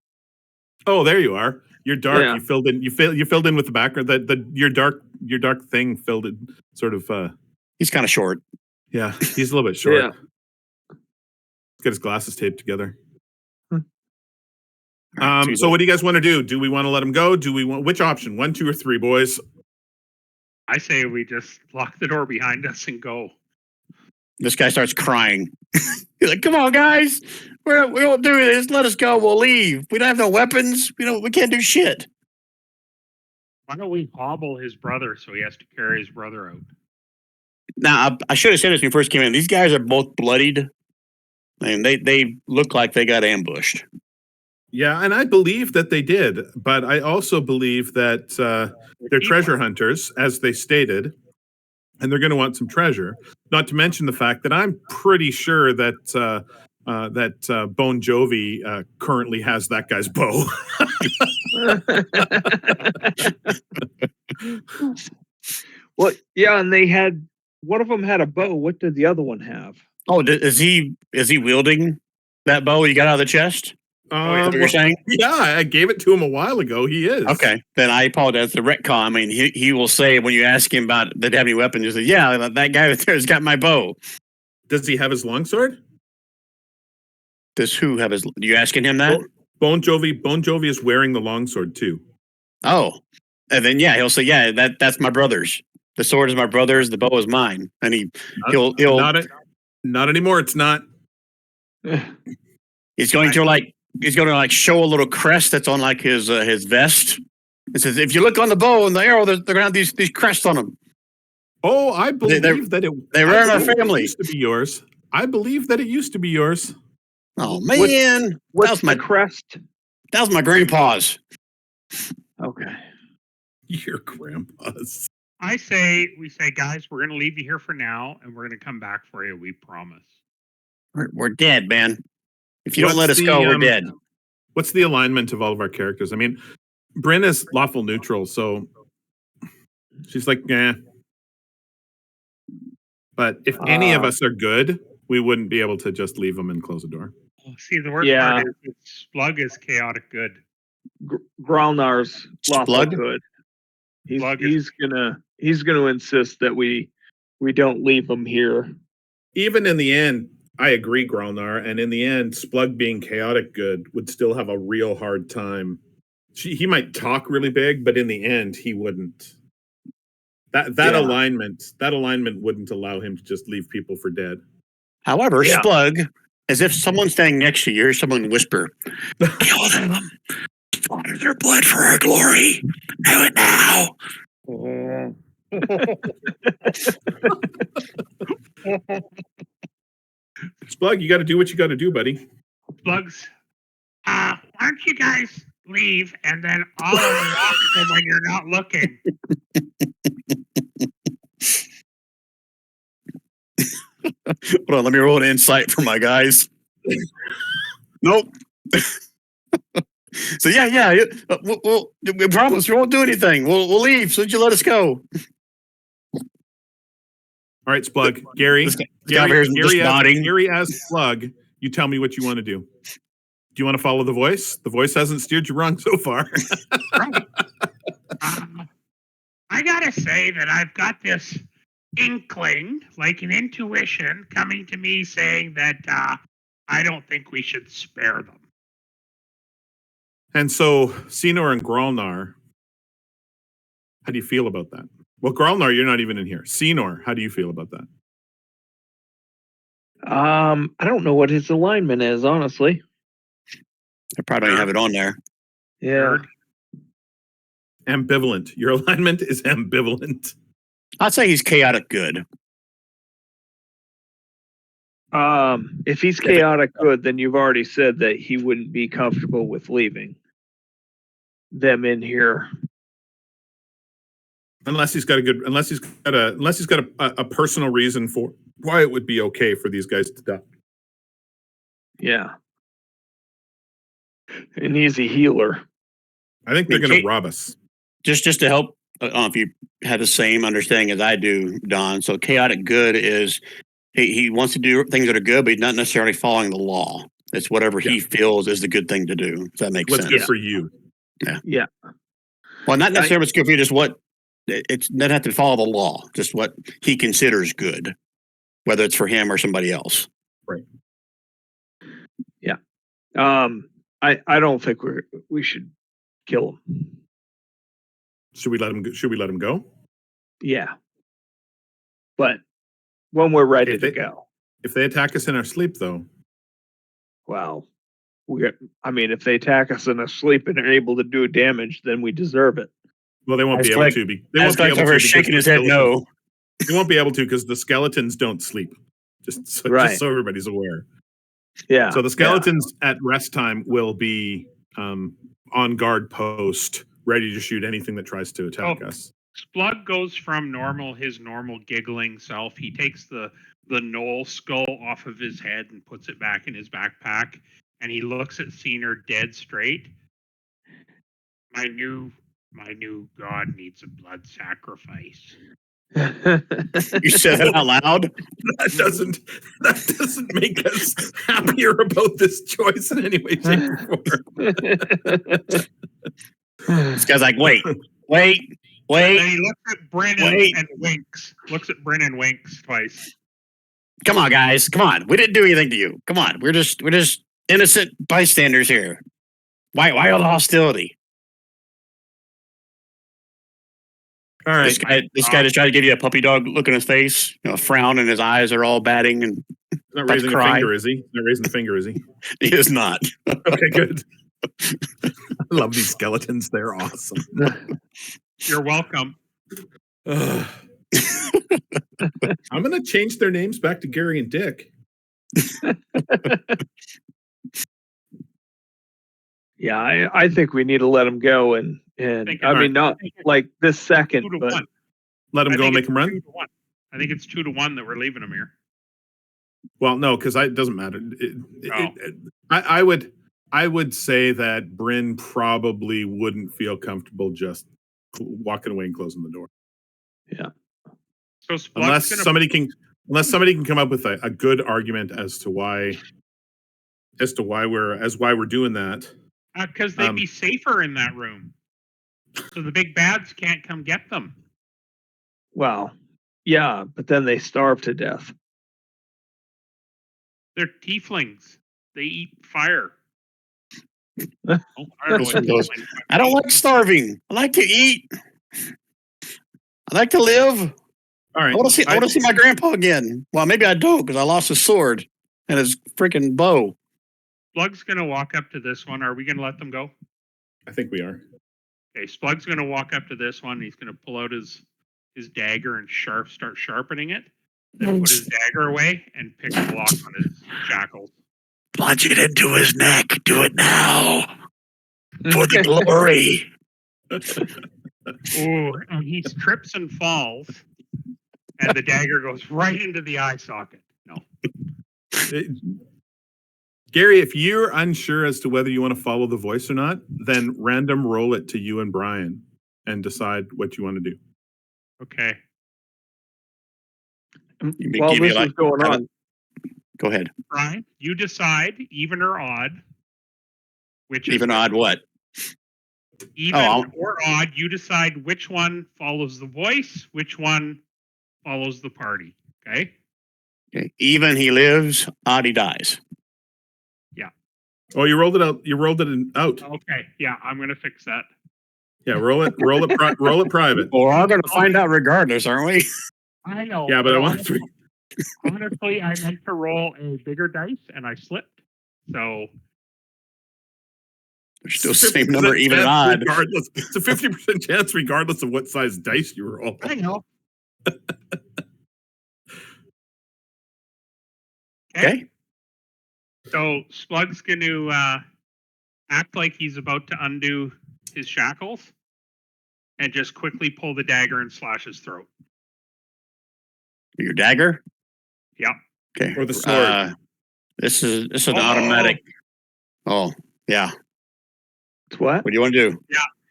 [SPEAKER 2] Oh, there you are. You're dark.
[SPEAKER 4] Yeah.
[SPEAKER 2] You filled in with the background. Your dark thing filled it sort of.
[SPEAKER 1] He's kind of short.
[SPEAKER 2] Yeah, he's a little bit short.
[SPEAKER 4] Yeah.
[SPEAKER 2] He's got his glasses taped together.
[SPEAKER 1] Right,
[SPEAKER 2] So what do you guys want to do? Do we want to let him go? Do we want which option? 1, 2, or 3, boys?
[SPEAKER 3] I say we just lock the door behind us and go.
[SPEAKER 1] This guy starts crying. He's like, "Come on, guys, we won't do this. Let us go. We'll leave. We don't have no weapons. We can't do shit."
[SPEAKER 3] Why don't we hobble his brother so he has to carry his brother out?
[SPEAKER 1] Now, I should have said this when we first came in. These guys are both bloodied, and they look like they got ambushed.
[SPEAKER 2] Yeah, and I believe that they did, but I also believe that they're treasure hunters, as they stated, and they're going to want some treasure. Not to mention the fact that I'm pretty sure that Bon Jovi currently has that guy's bow.
[SPEAKER 4] Well, yeah, and they had one of them had a bow. What did the other one have?
[SPEAKER 1] Oh, is he wielding that bow you got out of the chest? What you're saying?
[SPEAKER 2] Yeah, I gave it to him a while ago. He is.
[SPEAKER 1] Okay, then I apologize. The retcon. I mean, he will say when you ask him about did he have any weapons, you say, "Yeah, that guy there has got my bow."
[SPEAKER 2] Does he have his longsword?
[SPEAKER 1] Does who have his? You asking him that?
[SPEAKER 2] Bon Jovi is wearing the longsword too.
[SPEAKER 1] Oh, and then he'll say, "Yeah, that's my brother's. The sword is my brother's. The bow is mine." And he'll
[SPEAKER 2] not anymore. It's not.
[SPEAKER 1] He's going to show a little crest that's on like his vest. It says, "If you look on the bow and the arrow, they're gonna have these crests on them."
[SPEAKER 2] Oh, I believe that
[SPEAKER 1] they were in our family.
[SPEAKER 2] It used to be yours. I believe that it used to be yours.
[SPEAKER 1] Oh man,
[SPEAKER 4] what's my crest?
[SPEAKER 1] That was my grandpa's.
[SPEAKER 4] Okay,
[SPEAKER 2] Your grandpa's.
[SPEAKER 3] We say, guys, we're gonna leave you here for now, and we're gonna come back for you. We promise.
[SPEAKER 1] We're dead, man. If you don't let us go, we're dead.
[SPEAKER 2] What's the alignment of all of our characters? I mean, Bryn is lawful neutral, so she's like, "Nah." But if any of us are good, we wouldn't be able to just leave them and close the door.
[SPEAKER 3] See, the worst part is Splug is chaotic good.
[SPEAKER 4] Gralnar's lawful
[SPEAKER 1] Splug?
[SPEAKER 4] good. He's gonna insist that we don't leave him here.
[SPEAKER 2] Even in the end, I agree, Gralnar, and in the end, Splug being chaotic good would still have a real hard time. He might talk really big, but in the end, he wouldn't. That alignment wouldn't allow him to just leave people for dead.
[SPEAKER 1] However, Splug, as if someone's standing next to you, hear someone whisper, "Kill them. Slaughter their blood for our glory. Do it now."
[SPEAKER 2] Splug, you got to do what you got to do, buddy.
[SPEAKER 3] Splug's, why don't you guys leave and then I'll unlock them when you're not looking.
[SPEAKER 1] Hold on, let me roll an insight for my guys. Nope. So we promise we won't do anything. We'll leave so that you let us go.
[SPEAKER 2] All right, Splug. Gary as Splug, you tell me what you want to do. Do you want to follow the voice? The voice hasn't steered you wrong so far.
[SPEAKER 3] I gotta say that I've got this inkling, like an intuition, coming to me saying that I don't think we should spare them.
[SPEAKER 2] And so, Sinor and Gralnar, how do you feel about that? Well, Gralnar, you're not even in here. Sinor, how do you feel about that?
[SPEAKER 4] I don't know what his alignment is, honestly.
[SPEAKER 1] I probably don't have it on there.
[SPEAKER 4] Yeah.
[SPEAKER 2] Ambivalent. Your alignment is ambivalent.
[SPEAKER 1] I'd say he's chaotic good.
[SPEAKER 4] If he's chaotic good, then you've already said that he wouldn't be comfortable with leaving them in here.
[SPEAKER 2] Unless he's got a personal reason for why it would be okay for these guys to die.
[SPEAKER 4] Yeah. And he's a healer.
[SPEAKER 2] I think they're going to rob us.
[SPEAKER 1] Just to help, I don't know if you have the same understanding as I do, Don. So chaotic good is he wants to do things that are good, but he's not necessarily following the law. It's whatever he feels is the good thing to do. Does that make sense?
[SPEAKER 2] What's good for you?
[SPEAKER 4] Yeah.
[SPEAKER 1] Well, not necessarily what's good for you, just what it doesn't have to follow the law, just what he considers good, whether it's for him or somebody else.
[SPEAKER 2] Right.
[SPEAKER 4] Yeah. I don't think we should kill him.
[SPEAKER 2] Should we let him go?
[SPEAKER 4] Yeah. But when we're ready
[SPEAKER 2] If
[SPEAKER 4] to
[SPEAKER 2] they-
[SPEAKER 4] go.
[SPEAKER 2] If they attack us in our sleep, though,
[SPEAKER 4] Well, if they attack us in our sleep and are able to do damage, then we deserve it.
[SPEAKER 2] well, they won't
[SPEAKER 1] As
[SPEAKER 2] be able
[SPEAKER 1] Click-
[SPEAKER 2] to. They
[SPEAKER 1] As
[SPEAKER 2] won't be able
[SPEAKER 1] Click
[SPEAKER 2] to.
[SPEAKER 1] over
[SPEAKER 2] because
[SPEAKER 1] shaking
[SPEAKER 2] the
[SPEAKER 1] his head
[SPEAKER 2] skeletons-
[SPEAKER 1] no.
[SPEAKER 2] They won't be able to because the skeletons don't sleep. Just
[SPEAKER 4] Right.
[SPEAKER 2] so everybody's aware.
[SPEAKER 4] Yeah.
[SPEAKER 2] So the skeletons at rest time will be on guard post, ready to shoot anything that tries to attack
[SPEAKER 3] Oh.
[SPEAKER 2] us.
[SPEAKER 3] Splug goes from his normal giggling self. He takes the knoll skull off of his head and puts it back in his backpack, and he looks at Senior dead straight. My new god needs a blood sacrifice.
[SPEAKER 1] You said that out loud?
[SPEAKER 2] That doesn't make us happier about this choice in any way, shape, or form.
[SPEAKER 1] This guy's like, wait.
[SPEAKER 3] And then he looks at Bryn
[SPEAKER 1] Wait.
[SPEAKER 3] and winks. Looks at Bryn and winks twice.
[SPEAKER 1] Come on, guys. Come on. We didn't do anything to you. Come on. We're just innocent bystanders here. Why all the hostility?
[SPEAKER 2] All right.
[SPEAKER 1] This guy just tried to give you a puppy dog look in his face, a frown, and his eyes are all batting, and
[SPEAKER 2] He's not
[SPEAKER 1] about to
[SPEAKER 2] raising a
[SPEAKER 1] cry.
[SPEAKER 2] finger, is he? He's not raising a finger, is he?
[SPEAKER 1] he is not.
[SPEAKER 2] Okay, good. I love these skeletons. They're awesome.
[SPEAKER 3] You're welcome.
[SPEAKER 2] Ugh. I'm going to change their names back to Gary and Dick.
[SPEAKER 4] Yeah, I think we need to let him go, and
[SPEAKER 3] Think
[SPEAKER 4] I
[SPEAKER 3] about
[SPEAKER 4] mean,
[SPEAKER 3] it.
[SPEAKER 4] not like this second,
[SPEAKER 3] 2 to
[SPEAKER 4] but
[SPEAKER 3] 1.
[SPEAKER 2] Let them
[SPEAKER 3] I
[SPEAKER 2] go and
[SPEAKER 3] think
[SPEAKER 2] make them
[SPEAKER 3] it's
[SPEAKER 2] run?
[SPEAKER 3] 2 to 1. I think it's 2 to 1 that we're leaving them here.
[SPEAKER 2] Well, no, because it doesn't matter. I would say that Bryn probably wouldn't feel comfortable just walking away and closing the door.
[SPEAKER 3] So Splug's
[SPEAKER 2] Unless
[SPEAKER 3] gonna
[SPEAKER 2] somebody can come up with a good argument as to why we're doing that.
[SPEAKER 3] because they'd be safer in that room, so the big bads can't come get them.
[SPEAKER 4] well, yeah, but then they starve to death.
[SPEAKER 3] They're tieflings. They eat fire. I don't know what
[SPEAKER 1] Those-
[SPEAKER 3] tieflings
[SPEAKER 1] I don't like starving. I like to eat. I like to live.
[SPEAKER 2] All right.
[SPEAKER 1] I want to see my grandpa again. Well, maybe I don't because I lost his sword and his freaking bow.
[SPEAKER 3] Splug's gonna walk up to this one. Are we gonna let them go?
[SPEAKER 2] I think we are.
[SPEAKER 3] Okay, Splug's gonna walk up to this one. He's gonna pull out his dagger and start sharpening it. Then put his dagger away and pick a block on his shackles.
[SPEAKER 1] Plunge it into his neck. Do it now for the glory.
[SPEAKER 3] Ooh, and he trips and falls, and the dagger goes right into the eye socket. No.
[SPEAKER 2] Gary, if you're unsure as to whether you want to follow the voice or not, then random roll it to you and Brian and decide what you want to do.
[SPEAKER 3] Okay.
[SPEAKER 4] While
[SPEAKER 1] give me
[SPEAKER 4] this
[SPEAKER 1] like-
[SPEAKER 4] is going on,
[SPEAKER 1] Go ahead.
[SPEAKER 3] Brian, you decide even or odd. Which is
[SPEAKER 1] Even odd what?
[SPEAKER 3] even
[SPEAKER 1] I'll-
[SPEAKER 3] or odd, you decide which one follows the voice, which one follows the party. Okay.
[SPEAKER 1] Okay. Even he lives, odd he dies.
[SPEAKER 2] Oh, you rolled it out. You rolled it out.
[SPEAKER 3] Okay. Yeah, I'm gonna fix that.
[SPEAKER 2] Yeah, roll it private.
[SPEAKER 1] Well, we're going to find out regardless, aren't we?
[SPEAKER 3] I know.
[SPEAKER 2] Yeah, but I want to.
[SPEAKER 3] honestly, I meant to roll a bigger dice and I slipped. So
[SPEAKER 1] There's still the same number, even and odd.
[SPEAKER 2] Regardless, it's a 50% chance, regardless of what size dice you roll.
[SPEAKER 3] I know.
[SPEAKER 1] Okay.
[SPEAKER 3] So Splug's going to act like he's about to undo his shackles and just quickly pull the dagger and slash his throat.
[SPEAKER 1] Your dagger?
[SPEAKER 3] Yep.
[SPEAKER 1] Okay.
[SPEAKER 2] Or the sword.
[SPEAKER 1] This is an
[SPEAKER 3] Oh.
[SPEAKER 1] automatic. Oh, yeah.
[SPEAKER 4] it's what?
[SPEAKER 1] What do you want to do?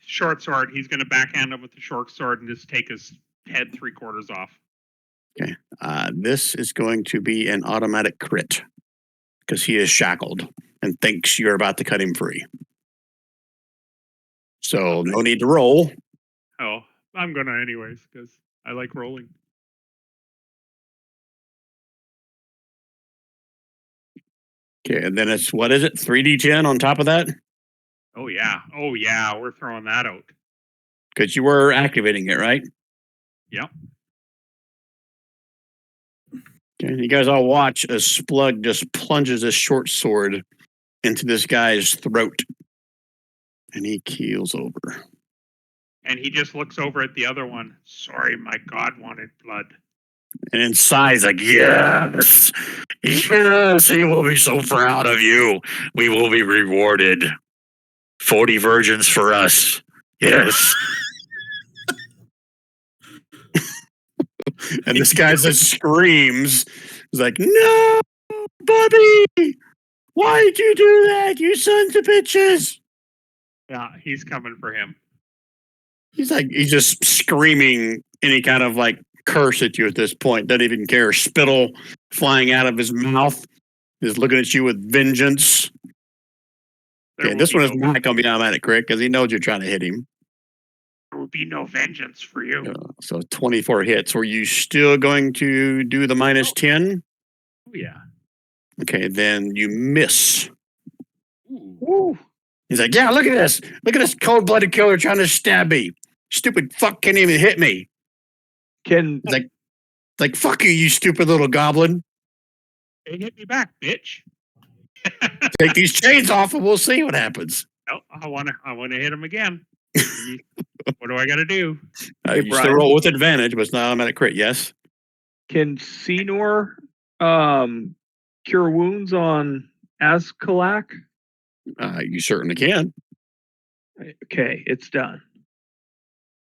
[SPEAKER 3] Short sword. He's going to backhand him with the short sword and just take his head 3/4 off.
[SPEAKER 1] This is going to be an automatic crit because he is shackled and thinks you're about to cut him free. So no need to roll.
[SPEAKER 3] Oh, I'm going to anyways because I like rolling.
[SPEAKER 1] Okay, and then it's what is it? 3d10 on top of that?
[SPEAKER 3] Oh, yeah. Oh, yeah. We're throwing that out.
[SPEAKER 1] Because you were activating it, right?
[SPEAKER 3] Yep.
[SPEAKER 1] Okay, you guys all watch as Splug just plunges his short sword into this guy's throat. And he keels over.
[SPEAKER 3] And he just looks over at the other one. Sorry, my god wanted blood.
[SPEAKER 1] And inside, he's like, yes, yes, he will be so proud of you. We will be rewarded. 40 virgins for us. Yes. And this guy just screams. He's like, no, Bubby, why did you do that, you sons of bitches?
[SPEAKER 3] Yeah, he's coming for him.
[SPEAKER 1] He's just screaming any kind of like curse at you at this point. Doesn't even care. Spittle flying out of his mouth. He's looking at you with vengeance. Okay, this one is not going to be automatic, correct? Because he knows you're trying to hit him.
[SPEAKER 3] There will be no vengeance for you.
[SPEAKER 1] So 24 hits. Were you still going to do the minus 10?
[SPEAKER 3] Oh, yeah.
[SPEAKER 1] Okay, then you miss.
[SPEAKER 3] Ooh.
[SPEAKER 1] He's like, yeah, look at this. Look at this cold-blooded killer trying to stab me. Stupid fuck can't even hit me.
[SPEAKER 4] Can
[SPEAKER 1] Like fuck you, you stupid little goblin.
[SPEAKER 3] Hey, hit me back, bitch.
[SPEAKER 1] Take these chains off and we'll see what happens.
[SPEAKER 3] No, I wanna hit him again. What do I gotta do?
[SPEAKER 1] You still roll with advantage, but it's not automatic crit, yes?
[SPEAKER 4] Can Senor cure wounds on Askalak?
[SPEAKER 1] You certainly can.
[SPEAKER 4] Okay, it's done.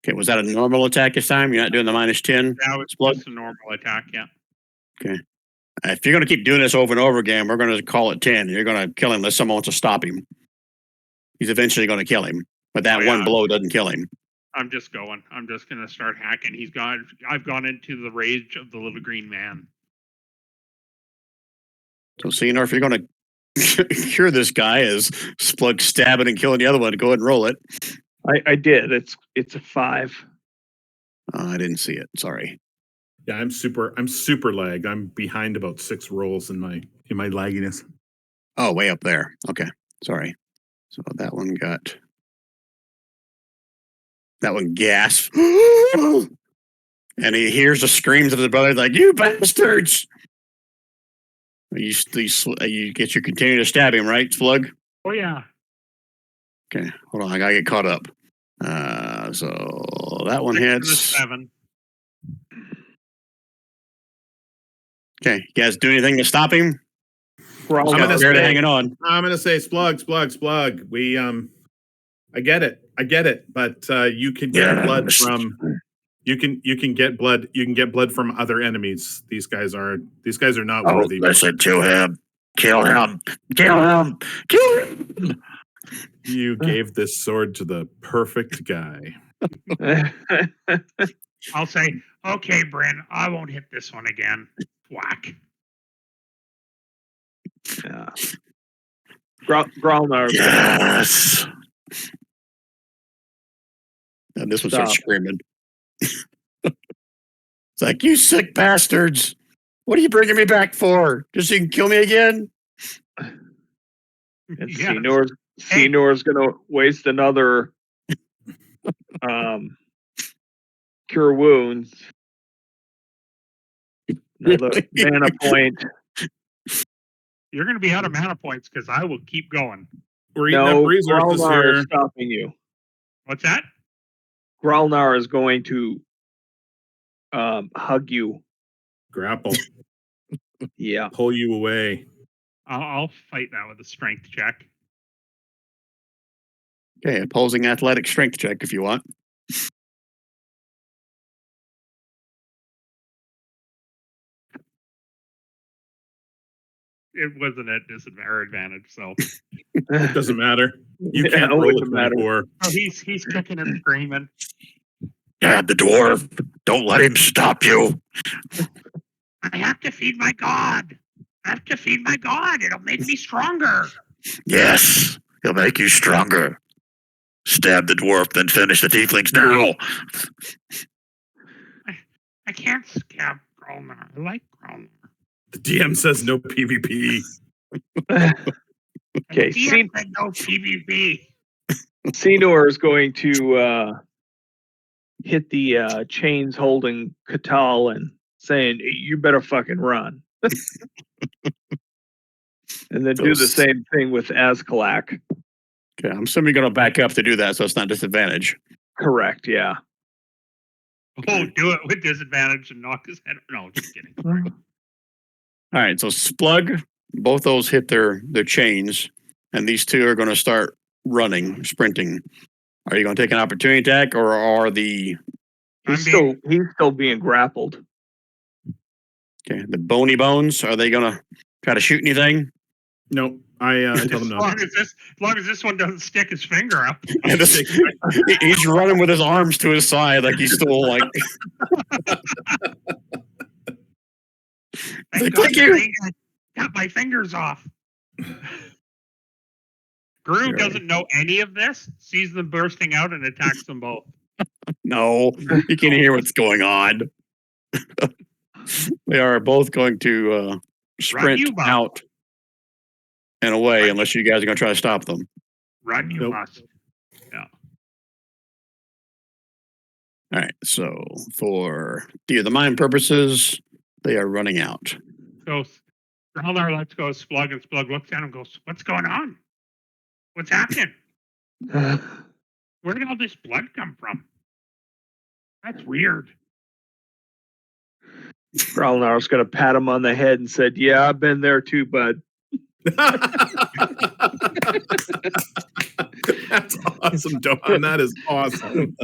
[SPEAKER 1] Okay, was that a normal attack this time? You're not doing the minus 10?
[SPEAKER 3] That was just a normal attack, yeah.
[SPEAKER 1] Okay. If you're going to keep doing this over and over again, we're going to call it 10. You're going to kill him unless someone wants to stop him. He's eventually going to kill him, but that one blow doesn't kill him.
[SPEAKER 3] I'm just going. I'm just going to start hacking. I've gone into the rage of the little green man.
[SPEAKER 1] So, Senor, if you're going to cure this guy as Splug stabbing and killing the other one, go ahead and roll it.
[SPEAKER 4] I did. It's a 5.
[SPEAKER 1] I didn't see it. Sorry.
[SPEAKER 2] Yeah, I'm super lag. I'm behind about 6 rolls in my lagginess.
[SPEAKER 1] Oh, way up there. Okay. Sorry. So that one gasped. And he hears the screams of the brothers like, you bastards! You get your continue to stab him, right, Slug?
[SPEAKER 3] Oh, yeah.
[SPEAKER 1] Okay, hold on. I gotta get caught up. So that one hits.
[SPEAKER 3] 7.
[SPEAKER 1] Okay, you guys do anything to stop him?
[SPEAKER 4] We're all
[SPEAKER 1] hanging on.
[SPEAKER 2] I'm gonna say Splug. We I get it, but you can get blood from you can get blood from other enemies. These guys are not worthy.
[SPEAKER 1] Listen to him. Kill him.
[SPEAKER 2] You gave this sword to the perfect guy.
[SPEAKER 3] I'll say, okay, Bryn, I won't hit this one again. Whack.
[SPEAKER 4] Yeah. Growlnar.
[SPEAKER 1] Yes. And this one starts screaming. It's like, you sick bastards. What are you bringing me back for? Just so you can kill me again?
[SPEAKER 4] And Senor's going to waste another cure wounds. Another mana point.
[SPEAKER 3] You're going to be out of mana points because I will keep going.
[SPEAKER 2] We're eating up resources
[SPEAKER 4] Growlnar
[SPEAKER 2] here.
[SPEAKER 4] is stopping you.
[SPEAKER 3] What's that?
[SPEAKER 4] Growlnar is going to hug you.
[SPEAKER 2] Grapple.
[SPEAKER 4] Yeah.
[SPEAKER 2] Pull you away.
[SPEAKER 3] I'll fight that with a strength check.
[SPEAKER 1] Okay, opposing athletic strength check if you want.
[SPEAKER 3] It wasn't at disadvantage, so
[SPEAKER 2] It doesn't matter. You can't roll a 24.
[SPEAKER 3] Oh, he's kicking and screaming.
[SPEAKER 1] Stab the dwarf. Don't let him stop you.
[SPEAKER 3] I have to feed my god. It'll make me stronger.
[SPEAKER 1] Yes, he'll make you stronger. Stab the dwarf, then finish the tieflings now.
[SPEAKER 3] I can't scab Growlnar. I like Growlnar.
[SPEAKER 2] The DM says no PvP.
[SPEAKER 4] Okay,
[SPEAKER 3] DM said no PvP.
[SPEAKER 4] Senor is going to hit the chains holding Katal and saying, "You better fucking run." And then do the
[SPEAKER 1] Those-
[SPEAKER 4] same thing with Askalak.
[SPEAKER 1] Okay, I'm assuming you're going to back up to do that, so it's not disadvantage.
[SPEAKER 4] Correct, yeah.
[SPEAKER 3] Oh, do it with disadvantage and knock his head. No, just kidding.
[SPEAKER 1] All right, so Splug, both those hit their chains, and these two are going to start running, sprinting. Are you going to take an opportunity attack, or are the
[SPEAKER 4] He's still being grappled.
[SPEAKER 1] the bony bones? Are they going to try to shoot anything?
[SPEAKER 2] No, I tell them
[SPEAKER 3] As long
[SPEAKER 2] no.
[SPEAKER 3] as this one doesn't stick his finger up.
[SPEAKER 1] And he's running with his arms to his side like he's still like.
[SPEAKER 3] Thank
[SPEAKER 1] Thank
[SPEAKER 3] God
[SPEAKER 1] you.
[SPEAKER 3] I got my fingers off. Gru doesn't know any of this, sees them bursting out, and attacks them both.
[SPEAKER 1] No, you can hear what's going on. They are both going to sprint
[SPEAKER 3] you, Bob.
[SPEAKER 1] out and away
[SPEAKER 3] Run.
[SPEAKER 1] unless you guys are going to try to stop them.
[SPEAKER 3] Run, you
[SPEAKER 2] Nope.
[SPEAKER 3] must. Yeah.
[SPEAKER 1] All right, so for the mind purposes, they are running out.
[SPEAKER 3] So Growler lets go of Splug, and Splug looks at him and goes, "What's going on? What's happening? Where did all this blood come from? That's weird."
[SPEAKER 4] Growlnar's going to pat him on the head and said, "Yeah, I've been there too, bud."
[SPEAKER 2] That's awesome, Don. That is awesome.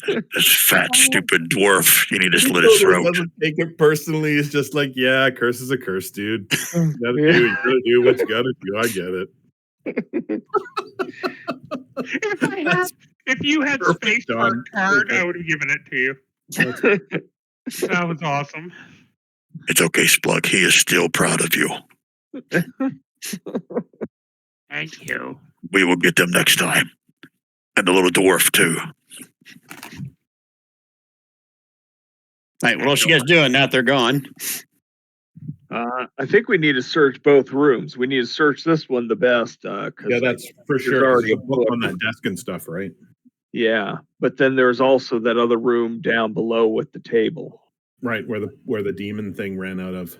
[SPEAKER 1] This fat, stupid dwarf. You need to slit
[SPEAKER 2] Doesn't take it personally. It's just like, yeah, a curse is a curse, dude. You gotta do what you gotta do. I get it.
[SPEAKER 3] If you had
[SPEAKER 2] Perfect,
[SPEAKER 3] space for
[SPEAKER 2] Don.
[SPEAKER 3] a card,
[SPEAKER 2] Perfect.
[SPEAKER 3] I would have given it to you. That was awesome.
[SPEAKER 1] It's okay, Splug. He is still proud of you.
[SPEAKER 3] Thank you.
[SPEAKER 1] We will get them next time. And the little dwarf, too. All right, what else you guys doing now that they're gone?
[SPEAKER 4] I think we need to search both rooms. We need to search this one the best.
[SPEAKER 2] Yeah, that's for
[SPEAKER 4] there's
[SPEAKER 2] sure. 'Cause
[SPEAKER 4] already
[SPEAKER 2] there's
[SPEAKER 4] a
[SPEAKER 2] a book
[SPEAKER 4] book.
[SPEAKER 2] on that desk and stuff, right?
[SPEAKER 4] Yeah, but then there's also that other room down below with the table.
[SPEAKER 2] Right, where the demon thing ran out of.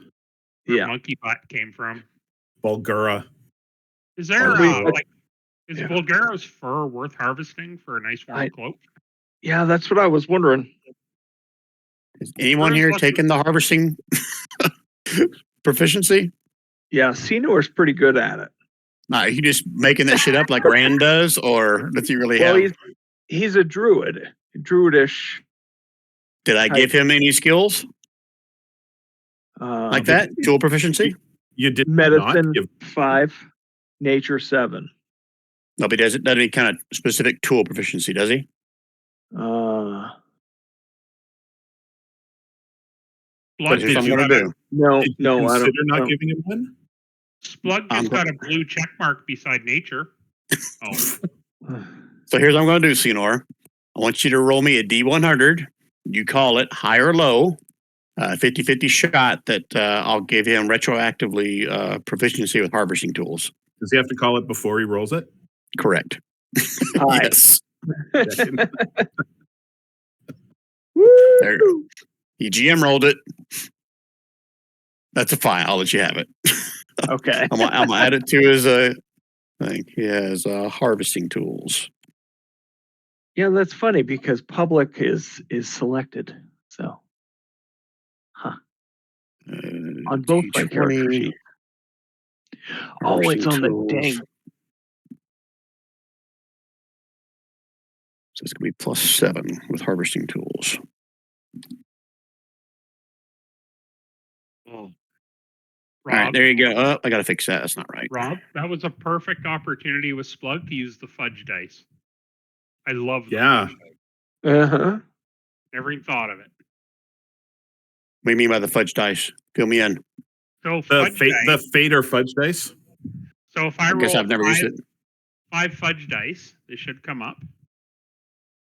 [SPEAKER 3] Where
[SPEAKER 4] Yeah.
[SPEAKER 3] Monkey Butt came from.
[SPEAKER 2] Bulgura.
[SPEAKER 3] Is there
[SPEAKER 2] Oh,
[SPEAKER 3] is
[SPEAKER 4] Yeah.
[SPEAKER 3] Bulgaro's fur worth harvesting for a nice warm cloak?
[SPEAKER 4] Yeah, that's what I was wondering.
[SPEAKER 1] Is anyone here taking the harvesting proficiency?
[SPEAKER 4] Yeah, Senor's pretty good at it.
[SPEAKER 1] Are you just making that shit up like Rand does, or does he really
[SPEAKER 4] Well,
[SPEAKER 1] have?
[SPEAKER 4] he's a druid, druidish.
[SPEAKER 1] Did I give him any skills
[SPEAKER 4] Uh,
[SPEAKER 1] like that? Tool proficiency?
[SPEAKER 2] You did
[SPEAKER 4] medicine
[SPEAKER 2] not give
[SPEAKER 4] 5, nature 7.
[SPEAKER 1] No, but he doesn't any kind of specific tool proficiency, does he?
[SPEAKER 3] Splug,
[SPEAKER 1] Here's what I'm
[SPEAKER 2] you
[SPEAKER 1] going to do.
[SPEAKER 4] No,
[SPEAKER 2] did you
[SPEAKER 4] no, I
[SPEAKER 2] consider
[SPEAKER 4] don't.
[SPEAKER 2] not giving him one?
[SPEAKER 3] Splug
[SPEAKER 1] I'm
[SPEAKER 3] just got a blue check mark beside nature. Oh,
[SPEAKER 1] So here's what I'm going to do, Senor. I want you to roll me a D100. You call it high or low. 50-50 shot that I'll give him retroactively proficiency with harvesting tools.
[SPEAKER 2] Does he have to call it before he rolls it?
[SPEAKER 1] Correct.
[SPEAKER 4] High.
[SPEAKER 1] Yes.
[SPEAKER 4] Woo!
[SPEAKER 1] There. He GM rolled it. That's a fine. I'll let you have it.
[SPEAKER 4] Okay.
[SPEAKER 1] I'm gonna add it to his thing. He has harvesting tools.
[SPEAKER 4] Yeah, that's funny because public is selected. So, on both my character
[SPEAKER 1] D20,
[SPEAKER 4] sheets. Oh, it's on the
[SPEAKER 1] tools.
[SPEAKER 4] dang.
[SPEAKER 1] So it's gonna be +7 with harvesting tools.
[SPEAKER 3] oh.
[SPEAKER 1] All right,
[SPEAKER 3] Rob,
[SPEAKER 1] there you go. Oh, I gotta fix that. That's not right.
[SPEAKER 3] Rob, that was a perfect opportunity with Splug to use the fudge dice. I love the
[SPEAKER 2] Yeah.
[SPEAKER 3] fudge dice.
[SPEAKER 4] Uh-huh.
[SPEAKER 3] Never even thought of it.
[SPEAKER 1] What do you mean by the fudge dice? Fill me in.
[SPEAKER 3] So
[SPEAKER 2] The
[SPEAKER 3] fudge dice.
[SPEAKER 2] the fate or fudge dice?
[SPEAKER 3] So if I
[SPEAKER 1] I guess
[SPEAKER 3] roll
[SPEAKER 1] I've never used it.
[SPEAKER 3] 5 fudge dice, they should come up.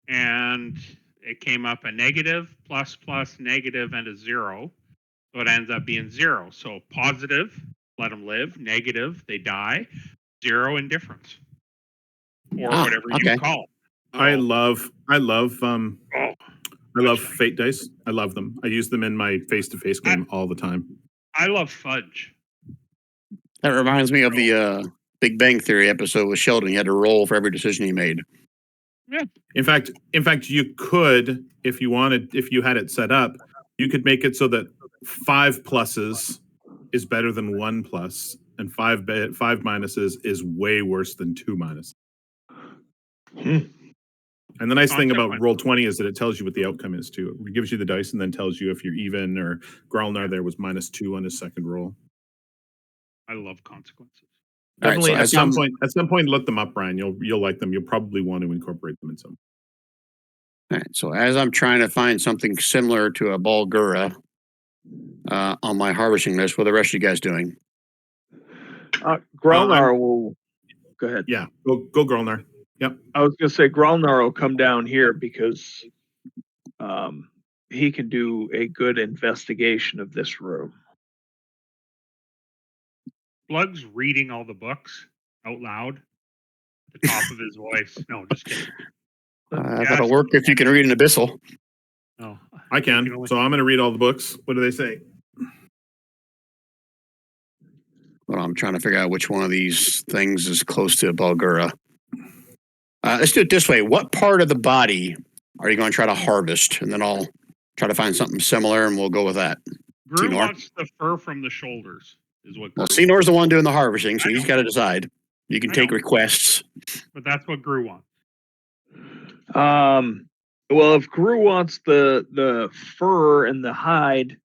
[SPEAKER 3] And it came up a negative, plus, negative, and a 0. So it ends up being 0. So positive, let them live. Negative, they die. 0, indifference. Or whatever
[SPEAKER 1] okay.
[SPEAKER 3] you call it.
[SPEAKER 2] I love
[SPEAKER 3] Oh,
[SPEAKER 2] I love
[SPEAKER 3] That's fine.
[SPEAKER 2] fate dice. I love them. I use them in my face-to-face game all the time.
[SPEAKER 3] I love fudge.
[SPEAKER 1] That reminds me of the Big Bang Theory episode with Sheldon. He had to roll for every decision he made.
[SPEAKER 2] In fact, you could, if you wanted, if you had it set up, you could make it so that 5 pluses is better than 1 plus, and 5 minuses is way worse than 2 minuses. And the nice thing about Roll20 is that it tells you what the outcome is too. It gives you the dice and then tells you if you're even, or Gralnar there was -2 on his second roll.
[SPEAKER 3] I love consequences.
[SPEAKER 1] All right,
[SPEAKER 2] Definitely
[SPEAKER 1] so
[SPEAKER 2] at some point look them up, Brian. You'll like them. You'll probably want to incorporate them in some.
[SPEAKER 1] All right, so as I'm trying to find something similar to a Bulgura on my harvesting list, what are the rest of you guys doing?
[SPEAKER 4] Gralnar will go ahead.
[SPEAKER 2] Yeah, go Gralnar. Yep.
[SPEAKER 4] I was gonna say Gralnar will come down here because he can do a good investigation of this room.
[SPEAKER 3] Blug's reading all the books out loud at the top of his voice. No, just kidding.
[SPEAKER 1] That'll work if you can read an abyssal.
[SPEAKER 3] No,
[SPEAKER 2] I can. So I'm going to read all the books. What do they say?
[SPEAKER 1] Well, I'm trying to figure out which one of these things is close to a Bulgura. Let's do it this way. What part of the body are you going to try to harvest? And then I'll try to find something similar, and we'll go with that.
[SPEAKER 3] Gru
[SPEAKER 1] Senor?
[SPEAKER 3] wants the fur from the shoulders, is what.
[SPEAKER 1] Well,
[SPEAKER 3] Gru
[SPEAKER 1] Senor's the one doing the harvesting, so
[SPEAKER 3] I
[SPEAKER 1] he's
[SPEAKER 3] know.
[SPEAKER 1] got to decide. You can
[SPEAKER 3] I
[SPEAKER 1] take
[SPEAKER 3] know.
[SPEAKER 1] requests.
[SPEAKER 3] But that's what Gru wants.
[SPEAKER 4] Well, if Gru wants the fur and the hide,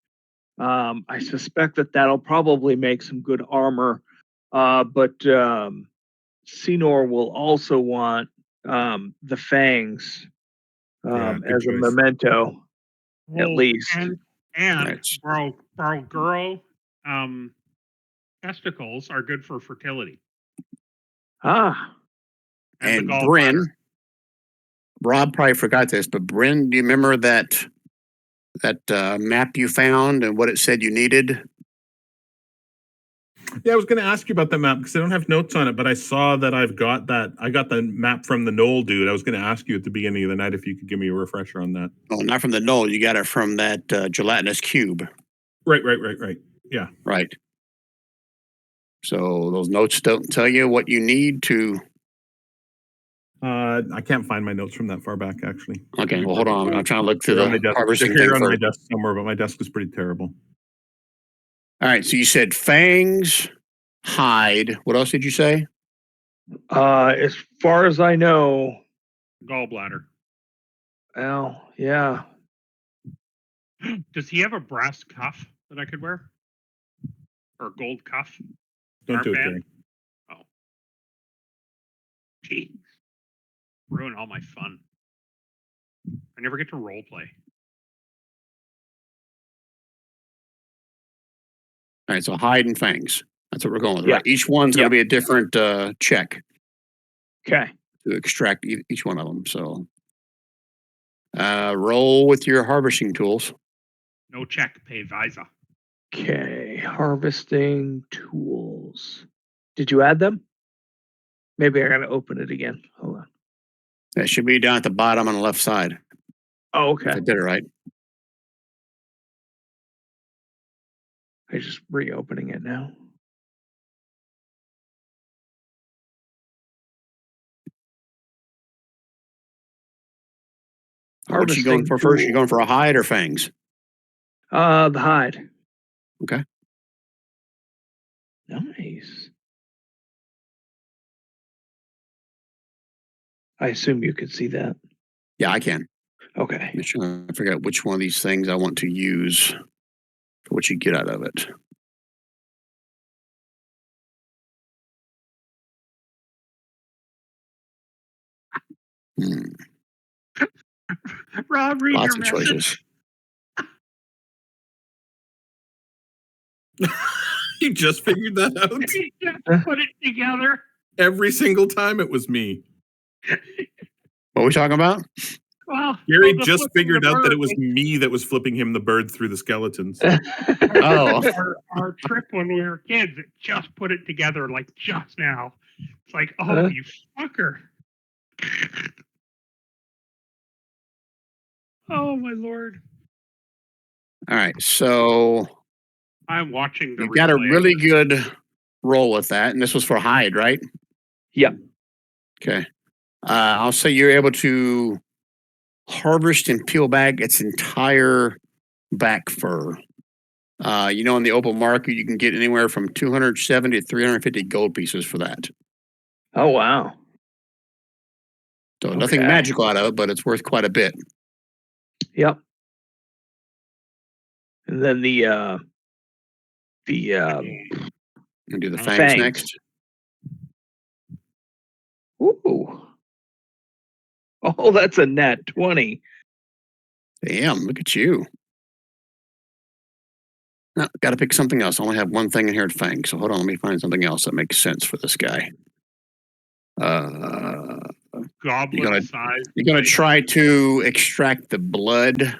[SPEAKER 4] I suspect that'll probably make some good armor. But Senor will also want the fangs
[SPEAKER 2] good
[SPEAKER 4] as a
[SPEAKER 2] choice.
[SPEAKER 4] memento, at least.
[SPEAKER 3] And
[SPEAKER 1] Right.
[SPEAKER 3] bro, girl, testicles are good for fertility.
[SPEAKER 4] Ah,
[SPEAKER 1] And
[SPEAKER 3] the gallbladder.
[SPEAKER 1] Bryn, Rob probably forgot this, but Bryn, do you remember that map you found and what it said you needed?
[SPEAKER 2] Yeah, I was going to ask you about that map because I don't have notes on it, but I saw that I got the map from the Knoll dude. I was going to ask you at the beginning of the night if you could give me a refresher on that.
[SPEAKER 1] Oh, not from the Knoll. You got it from that gelatinous cube.
[SPEAKER 2] Right. Yeah.
[SPEAKER 1] Right. So those notes don't tell you what you need to.
[SPEAKER 2] I can't find my notes from that far back, actually.
[SPEAKER 1] Okay, well, hold on. I'm trying to look through
[SPEAKER 2] They're on my
[SPEAKER 1] the
[SPEAKER 2] desk.
[SPEAKER 1] harvesting
[SPEAKER 2] They're
[SPEAKER 1] thing
[SPEAKER 2] here on my
[SPEAKER 1] first.
[SPEAKER 2] desk somewhere, but my desk is pretty terrible.
[SPEAKER 1] All right, so you said fangs, hide. What else did you say?
[SPEAKER 4] as far as I know,
[SPEAKER 3] Gallbladder.
[SPEAKER 4] well, yeah.
[SPEAKER 3] Does he have a brass cuff that I could wear? Or a gold cuff?
[SPEAKER 2] Don't do it,
[SPEAKER 3] Armband?
[SPEAKER 2] Gary.
[SPEAKER 3] Oh. Jeez. Ruin all my fun. I never get to role play.
[SPEAKER 1] All right, so hide and fangs. That's what we're going with,
[SPEAKER 4] Yeah.
[SPEAKER 1] right? Each one's going to be a different check
[SPEAKER 4] Okay.
[SPEAKER 1] to extract each one of them. So roll with your harvesting tools.
[SPEAKER 3] No check, pay visa.
[SPEAKER 4] Okay. Harvesting tools. Did you add them? Maybe I gotta open it again. Hold on.
[SPEAKER 1] That should be down at the bottom on the left side.
[SPEAKER 4] Oh,
[SPEAKER 1] If I
[SPEAKER 4] okay.
[SPEAKER 1] did it right.
[SPEAKER 4] I just reopening it now.
[SPEAKER 1] What you going for first? You going for a hide or fangs?
[SPEAKER 4] The hide.
[SPEAKER 1] Okay.
[SPEAKER 4] Nice. I assume you could see that.
[SPEAKER 1] Yeah, I can.
[SPEAKER 4] Okay.
[SPEAKER 1] I'm just trying to figure out which one of these things I want to use for what you get out of it.
[SPEAKER 3] Rob, read
[SPEAKER 1] Lots
[SPEAKER 3] your
[SPEAKER 1] of choices.
[SPEAKER 2] You just figured that out?
[SPEAKER 3] Just put it together.
[SPEAKER 2] Every single time it was me.
[SPEAKER 1] What are we talking about?
[SPEAKER 3] Well,
[SPEAKER 2] Gary
[SPEAKER 3] the
[SPEAKER 2] just
[SPEAKER 3] flipping
[SPEAKER 2] figured
[SPEAKER 3] the
[SPEAKER 2] out that
[SPEAKER 3] bird
[SPEAKER 2] it was me that was flipping him the bird through the skeletons.
[SPEAKER 1] Oh.
[SPEAKER 3] our trip when we were kids, it just put it together like just now. It's like, oh, you fucker. Oh my lord!
[SPEAKER 1] All right, so
[SPEAKER 3] I'm watching the.
[SPEAKER 1] you got a
[SPEAKER 3] replay of
[SPEAKER 1] really
[SPEAKER 3] this.
[SPEAKER 1] good roll with that, and this was for hide, right?
[SPEAKER 4] Yeah.
[SPEAKER 1] Okay. I'll say you're able to harvest and peel back its entire back fur. In the open market, you can get anywhere from 270 to 350 gold pieces for that.
[SPEAKER 4] Oh wow.
[SPEAKER 1] So nothing
[SPEAKER 4] Okay.
[SPEAKER 1] magical out of it, but it's worth quite a bit.
[SPEAKER 4] Yep. And then the
[SPEAKER 1] And do the fangs
[SPEAKER 4] fangs.
[SPEAKER 1] next.
[SPEAKER 4] Ooh. Oh, that's a net 20.
[SPEAKER 1] Damn, look at you. No, got to pick something else. I only have one thing in here at fangs. So hold on, let me find something else that makes sense for this guy.
[SPEAKER 3] Goblin
[SPEAKER 1] gonna-
[SPEAKER 3] size.
[SPEAKER 1] You're gonna try to extract the blood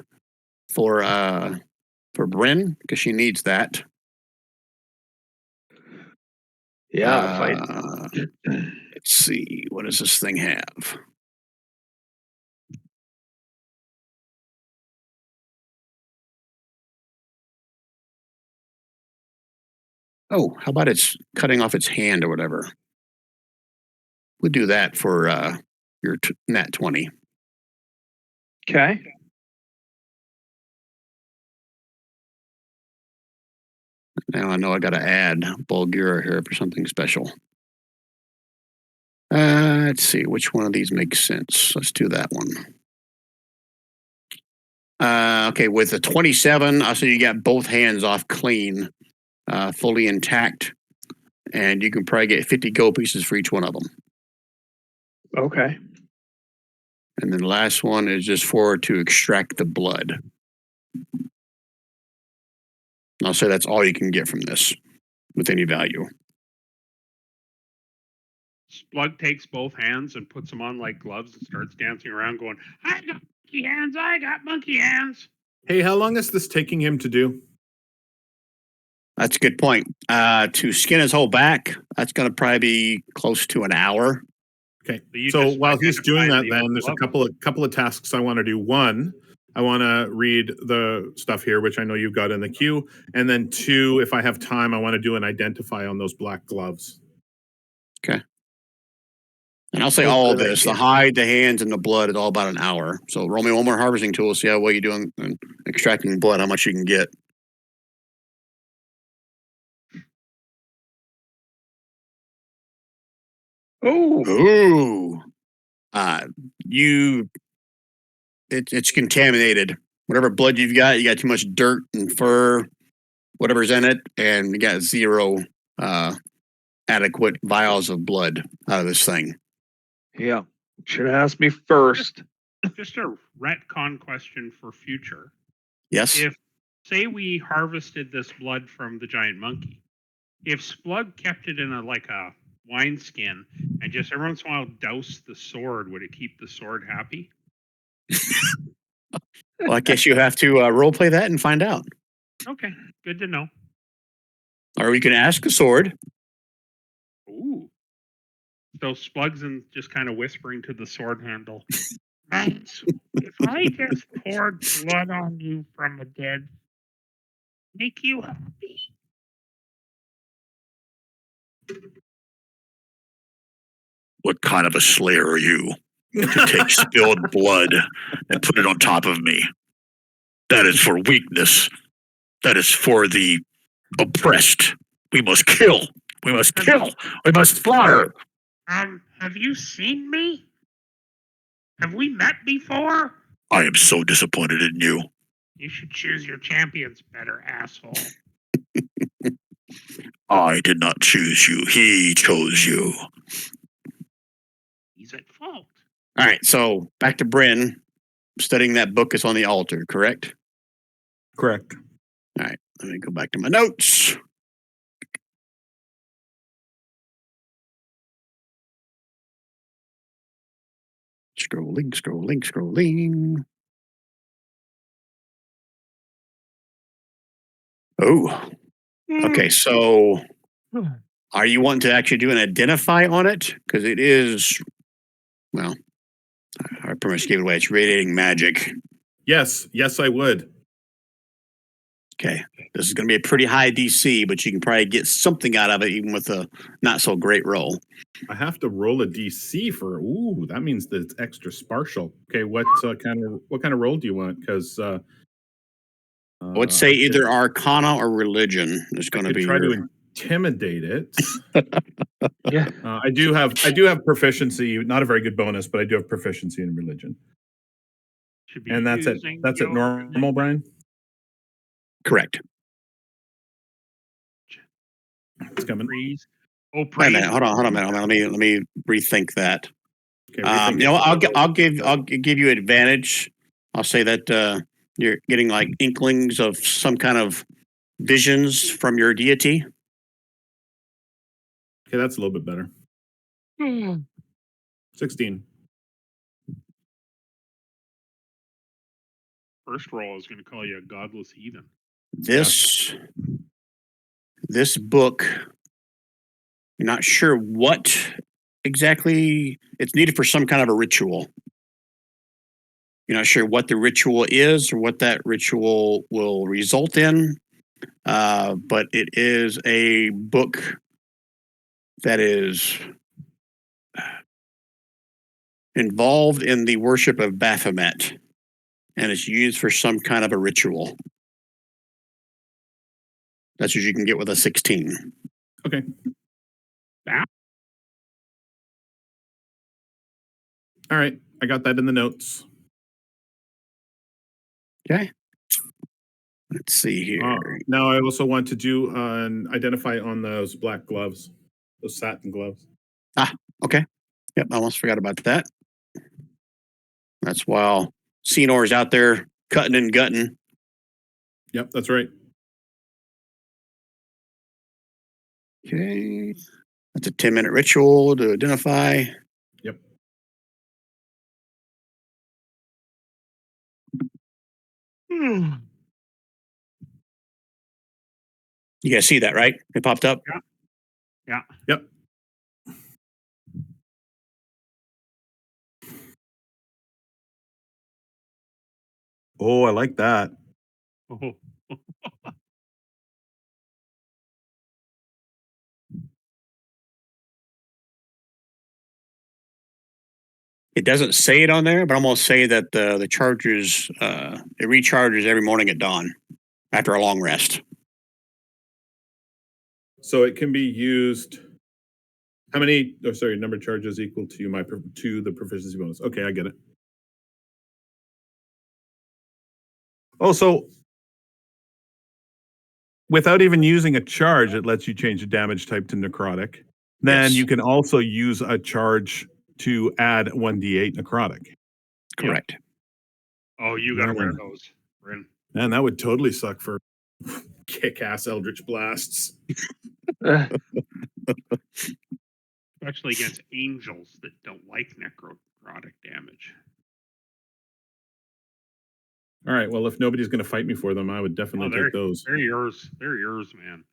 [SPEAKER 1] for Bryn because she needs that.
[SPEAKER 4] Yeah,
[SPEAKER 1] Let's see, what does this thing have? Oh, how about it's cutting off its hand or whatever? We'll do that for your nat 20.
[SPEAKER 4] okay.
[SPEAKER 1] Now I know I got to add Bulgura here for something special. Let's see, which one of these makes sense? Let's do that one. Okay, with the 27, I'll say you got both hands off clean, fully intact, and you can probably get 50 gold pieces for each one of them.
[SPEAKER 4] Okay.
[SPEAKER 1] And then the last one is just to extract the blood. And I'll say that's all you can get from this with any value.
[SPEAKER 3] Splug takes both hands and puts them on like gloves and starts dancing around, going, "I got monkey hands! I got monkey hands!"
[SPEAKER 2] Hey, how long is this taking him to do?
[SPEAKER 1] That's a good point. To skin his whole back, that's going to probably be close to an hour.
[SPEAKER 2] Okay.
[SPEAKER 3] So you
[SPEAKER 2] So
[SPEAKER 3] just
[SPEAKER 2] while he's doing that,
[SPEAKER 3] identify the
[SPEAKER 2] then there's a
[SPEAKER 3] glove.
[SPEAKER 2] couple of tasks I want to do. One, I want to read the stuff here, which I know you've got in the queue, and then two, if I have time, I want to do an identify on those black gloves.
[SPEAKER 1] Okay. And I'll say
[SPEAKER 4] Oh,
[SPEAKER 1] all of
[SPEAKER 4] good
[SPEAKER 1] this,
[SPEAKER 4] idea.
[SPEAKER 1] the hide, the hands, and the blood is all about an hour. So roll me one more harvesting tool, see how well you're doing in extracting blood, how much you can get.
[SPEAKER 4] Oh,
[SPEAKER 1] Ooh. It's contaminated. Whatever blood you got too much dirt and fur, whatever's in it, and you got zero adequate vials of blood out of this thing.
[SPEAKER 4] yeah. Should have asked me first.
[SPEAKER 3] Just a retcon question for future.
[SPEAKER 1] Yes?
[SPEAKER 3] If, say, we harvested this blood from the giant monkey, if Splug kept it in a wineskin and just every once in a while doused the sword, would it keep the sword happy?
[SPEAKER 1] Well, I guess you have to role play that and find out.
[SPEAKER 3] Okay, good to know.
[SPEAKER 1] Or we can ask the sword.
[SPEAKER 3] Ooh. So Splug's and just kind of whispering to the sword handle. Max, if I just poured blood on you from the dead, make you happy?
[SPEAKER 1] What kind of a slayer are you to take spilled blood and put it on top of me? That is for weakness. That is for the oppressed. We must kill. We must kill. We must slaughter.
[SPEAKER 3] Have you seen me? Have we met before?
[SPEAKER 1] I am so disappointed in you.
[SPEAKER 3] You should choose your champions better, asshole.
[SPEAKER 1] I did not choose you. He chose you.
[SPEAKER 3] He's at fault.
[SPEAKER 1] All right, so back to Bryn. Studying that book is on the altar, correct?
[SPEAKER 2] Correct.
[SPEAKER 1] All right, let me go back to my notes. Scrolling. Oh, okay. So are you wanting to actually do an identify on it? Because it is, well, I pretty much gave it away. It's radiating magic.
[SPEAKER 2] Yes, I would.
[SPEAKER 1] Okay. This is going to be a pretty high DC, but you can probably get something out of it, even with a not so great roll.
[SPEAKER 2] I have to roll a DC for. Ooh, that means that it's extra spartial. Okay, what kind of roll do you want? Because
[SPEAKER 1] I would say
[SPEAKER 2] I could-
[SPEAKER 1] either Arcana or Religion is
[SPEAKER 2] I
[SPEAKER 1] going to
[SPEAKER 2] could
[SPEAKER 1] be
[SPEAKER 2] try
[SPEAKER 1] your.
[SPEAKER 2] to intimidate it.
[SPEAKER 4] Yeah.
[SPEAKER 2] I do have proficiency, not a very good bonus, but I do have proficiency in religion,
[SPEAKER 3] Should be
[SPEAKER 2] and that's at
[SPEAKER 3] using
[SPEAKER 2] normal, Brian.
[SPEAKER 1] Correct.
[SPEAKER 2] It's coming.
[SPEAKER 3] Praise. Oh,
[SPEAKER 1] Wait a
[SPEAKER 3] praise.
[SPEAKER 1] minute. Hold on a minute. Let me rethink that.
[SPEAKER 2] Okay, rethink it.
[SPEAKER 1] I'll give you advantage. I'll say that you're getting like inklings of some kind of visions from your deity.
[SPEAKER 2] Okay, that's a little bit better. 16.
[SPEAKER 3] First roll is going to call you a godless heathen.
[SPEAKER 1] This book, you're not sure what exactly it's needed for some kind of a ritual. You're not sure what the ritual is or what that ritual will result in, but it is a book that is involved in the worship of Baphomet, and it's used for some kind of a ritual. That's what you can get with a 16.
[SPEAKER 2] Okay.
[SPEAKER 3] Yeah.
[SPEAKER 2] All right, I got that in the notes.
[SPEAKER 1] Okay. Let's see here.
[SPEAKER 2] Now I also want to do an identify on those black gloves, those satin gloves.
[SPEAKER 1] Okay. Yep, I almost forgot about that. That's while Senor's out there cutting and gutting.
[SPEAKER 2] Yep, that's right.
[SPEAKER 1] Okay. That's a 10-minute ritual to identify.
[SPEAKER 2] Yep.
[SPEAKER 1] You guys see that, right? It popped up.
[SPEAKER 3] Yeah.
[SPEAKER 2] Yep. Oh, I like that.
[SPEAKER 3] Oh,
[SPEAKER 1] It doesn't say it on there, but I'm gonna say that the chargers it recharges every morning at dawn after a long rest.
[SPEAKER 2] So it can be used. How many? Oh, sorry, number of charges equal to the proficiency bonus. Okay, I get it. Oh, so without even using a charge, it lets you change the damage type to necrotic. Then
[SPEAKER 1] Yes.
[SPEAKER 2] you can also use a charge to add 1d8 necrotic.
[SPEAKER 1] Correct.
[SPEAKER 3] oh, you got to wear those, Bryn.
[SPEAKER 2] Man, that would totally suck for kick-ass Eldritch Blasts.
[SPEAKER 3] Especially against angels that don't like necrotic damage.
[SPEAKER 2] All right, well, if nobody's going to fight me for them, I would definitely take those.
[SPEAKER 3] They're yours. They're yours, man.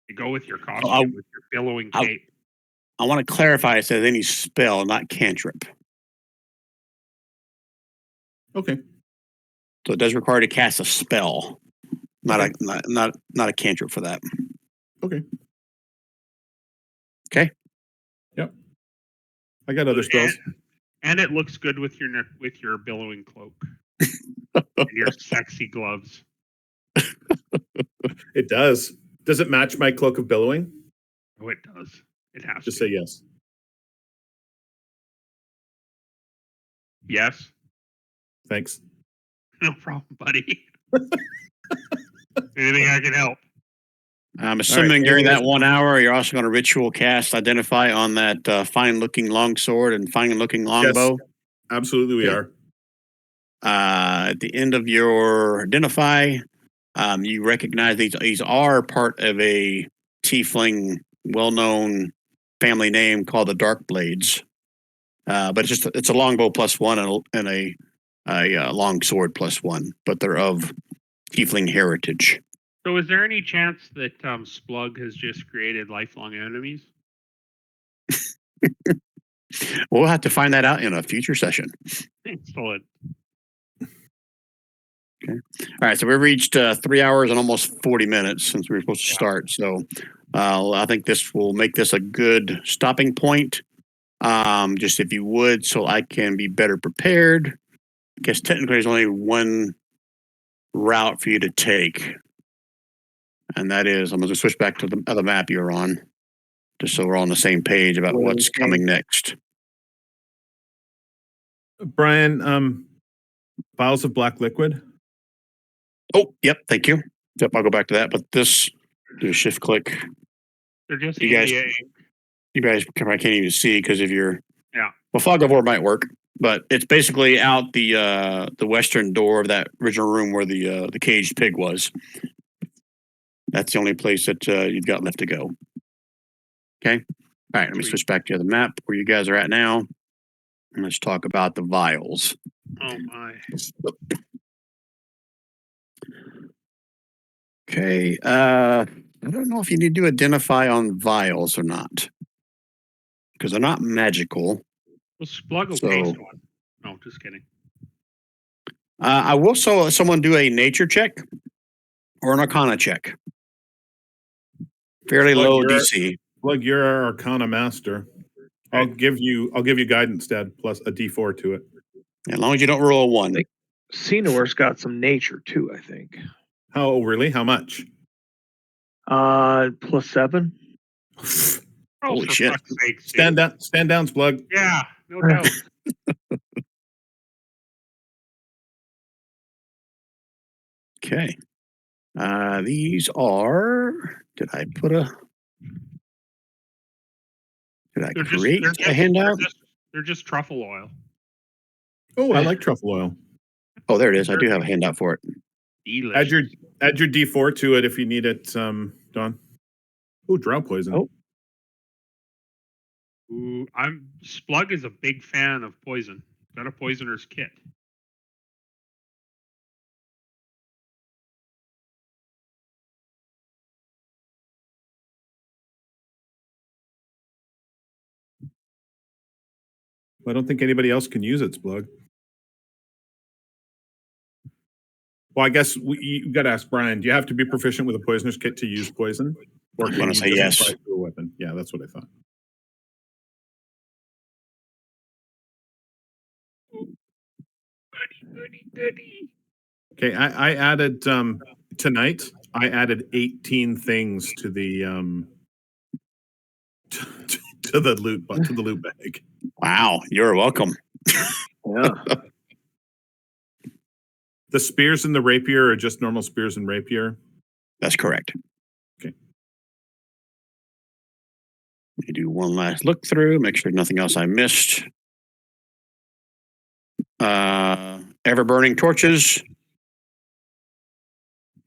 [SPEAKER 3] You go with your costume,
[SPEAKER 1] I'll-
[SPEAKER 3] with your billowing
[SPEAKER 1] I'll-
[SPEAKER 3] cape.
[SPEAKER 1] I want to clarify it says any spell, not cantrip.
[SPEAKER 2] Okay.
[SPEAKER 1] So it does require to cast a spell, not
[SPEAKER 2] Okay.
[SPEAKER 1] not a cantrip for that.
[SPEAKER 2] Okay.
[SPEAKER 1] Okay.
[SPEAKER 2] Yep. I got other spells.
[SPEAKER 3] And it looks good with your billowing cloak. And your sexy gloves.
[SPEAKER 2] It does. Does it match my cloak of billowing?
[SPEAKER 3] Oh, it does. It has
[SPEAKER 2] Just
[SPEAKER 3] to.
[SPEAKER 2] say yes.
[SPEAKER 3] Yes.
[SPEAKER 2] Thanks.
[SPEAKER 3] No problem, buddy. Anything I can help.
[SPEAKER 1] I'm assuming
[SPEAKER 2] right,
[SPEAKER 1] during that
[SPEAKER 2] anyways.
[SPEAKER 1] 1 hour, you're also going to ritual cast identify on that fine-looking longsword and fine-looking longbow.
[SPEAKER 2] Absolutely, we
[SPEAKER 1] Okay.
[SPEAKER 2] are.
[SPEAKER 1] At the end of your identify, you recognize these are part of a tiefling, well-known family name called the Dark Blades. But it's a longbow +1 and a long sword +1, but they're of tiefling heritage.
[SPEAKER 3] So, is there any chance that Splug has just created lifelong enemies?
[SPEAKER 1] We'll have to find that out in a future session.
[SPEAKER 3] Excellent.
[SPEAKER 1] All right, so we reached 3 hours and almost 40 minutes since we were supposed to start. So I think this will make this a good stopping point. Just if you would, so I can be better prepared. I guess technically there's only one route for you to take. And that is, I'm going to switch back to the other map you're on, just so we're on the same page about what's coming next.
[SPEAKER 2] Brian, vials of black liquid.
[SPEAKER 1] Oh, yep, thank you. Yep, I'll go back to that. But this, do a shift click.
[SPEAKER 3] They're just
[SPEAKER 1] You guys-
[SPEAKER 3] India ink.
[SPEAKER 1] You guys probably can't even see because of your.
[SPEAKER 3] Yeah.
[SPEAKER 1] Well, fog of war might work, but it's basically out the western door of that original room where the caged pig was. That's the only place that you've got left to go. Okay. All right. Let me switch back to the map where you guys are at now, and let's talk about the vials.
[SPEAKER 3] Oh my.
[SPEAKER 1] Okay. I don't know if you need to identify on vials or not, because they're not magical.
[SPEAKER 3] Well, Splug will
[SPEAKER 1] So-
[SPEAKER 3] taste one. No, just kidding.
[SPEAKER 1] I will someone do a nature check or an arcana check. Fairly
[SPEAKER 2] Plug
[SPEAKER 1] low
[SPEAKER 2] your-
[SPEAKER 1] DC.
[SPEAKER 2] Plug, you're our Arcana master. I'll give you guidance, Dad, plus a D4 to it.
[SPEAKER 1] As long as you don't roll a 1.
[SPEAKER 4] Senor's got some nature too, I think.
[SPEAKER 2] How really? How much?
[SPEAKER 4] +7.
[SPEAKER 3] Oh,
[SPEAKER 1] Holy
[SPEAKER 3] for
[SPEAKER 1] shit.
[SPEAKER 3] fuck's sake, Steve.
[SPEAKER 2] Stand down, Splug.
[SPEAKER 3] Yeah, no doubt.
[SPEAKER 1] Okay. These are. Did I
[SPEAKER 3] They're just,
[SPEAKER 1] create
[SPEAKER 3] they're
[SPEAKER 1] a
[SPEAKER 3] just,
[SPEAKER 1] handout?
[SPEAKER 3] they're just truffle oil.
[SPEAKER 2] Oh, I like truffle oil.
[SPEAKER 1] Oh, there it is. I do have a handout for it.
[SPEAKER 3] Delicious.
[SPEAKER 2] Add your D4 to it if you need it, Don. Oh, drow poison.
[SPEAKER 4] Oh.
[SPEAKER 3] Ooh, Splug is a big fan of poison. Got a poisoner's kit.
[SPEAKER 2] I don't think anybody else can use it, Splug. Well, I guess you got to ask Brian. Do you have to be proficient with a poisoner's kit to use poison, or
[SPEAKER 1] I'm
[SPEAKER 2] can
[SPEAKER 1] gonna
[SPEAKER 2] you
[SPEAKER 1] say
[SPEAKER 2] just
[SPEAKER 1] yes.
[SPEAKER 2] apply it to a weapon? Yeah, that's what I thought.
[SPEAKER 3] Goody.
[SPEAKER 2] Okay, I added tonight. I added 18 things to the to the loot bag.
[SPEAKER 1] Wow. You're welcome.
[SPEAKER 4] Yeah.
[SPEAKER 2] The spears and the rapier are just normal spears and rapier.
[SPEAKER 1] That's correct.
[SPEAKER 2] Okay.
[SPEAKER 1] Let me do one last look through, make sure nothing else I missed. Ever burning torches.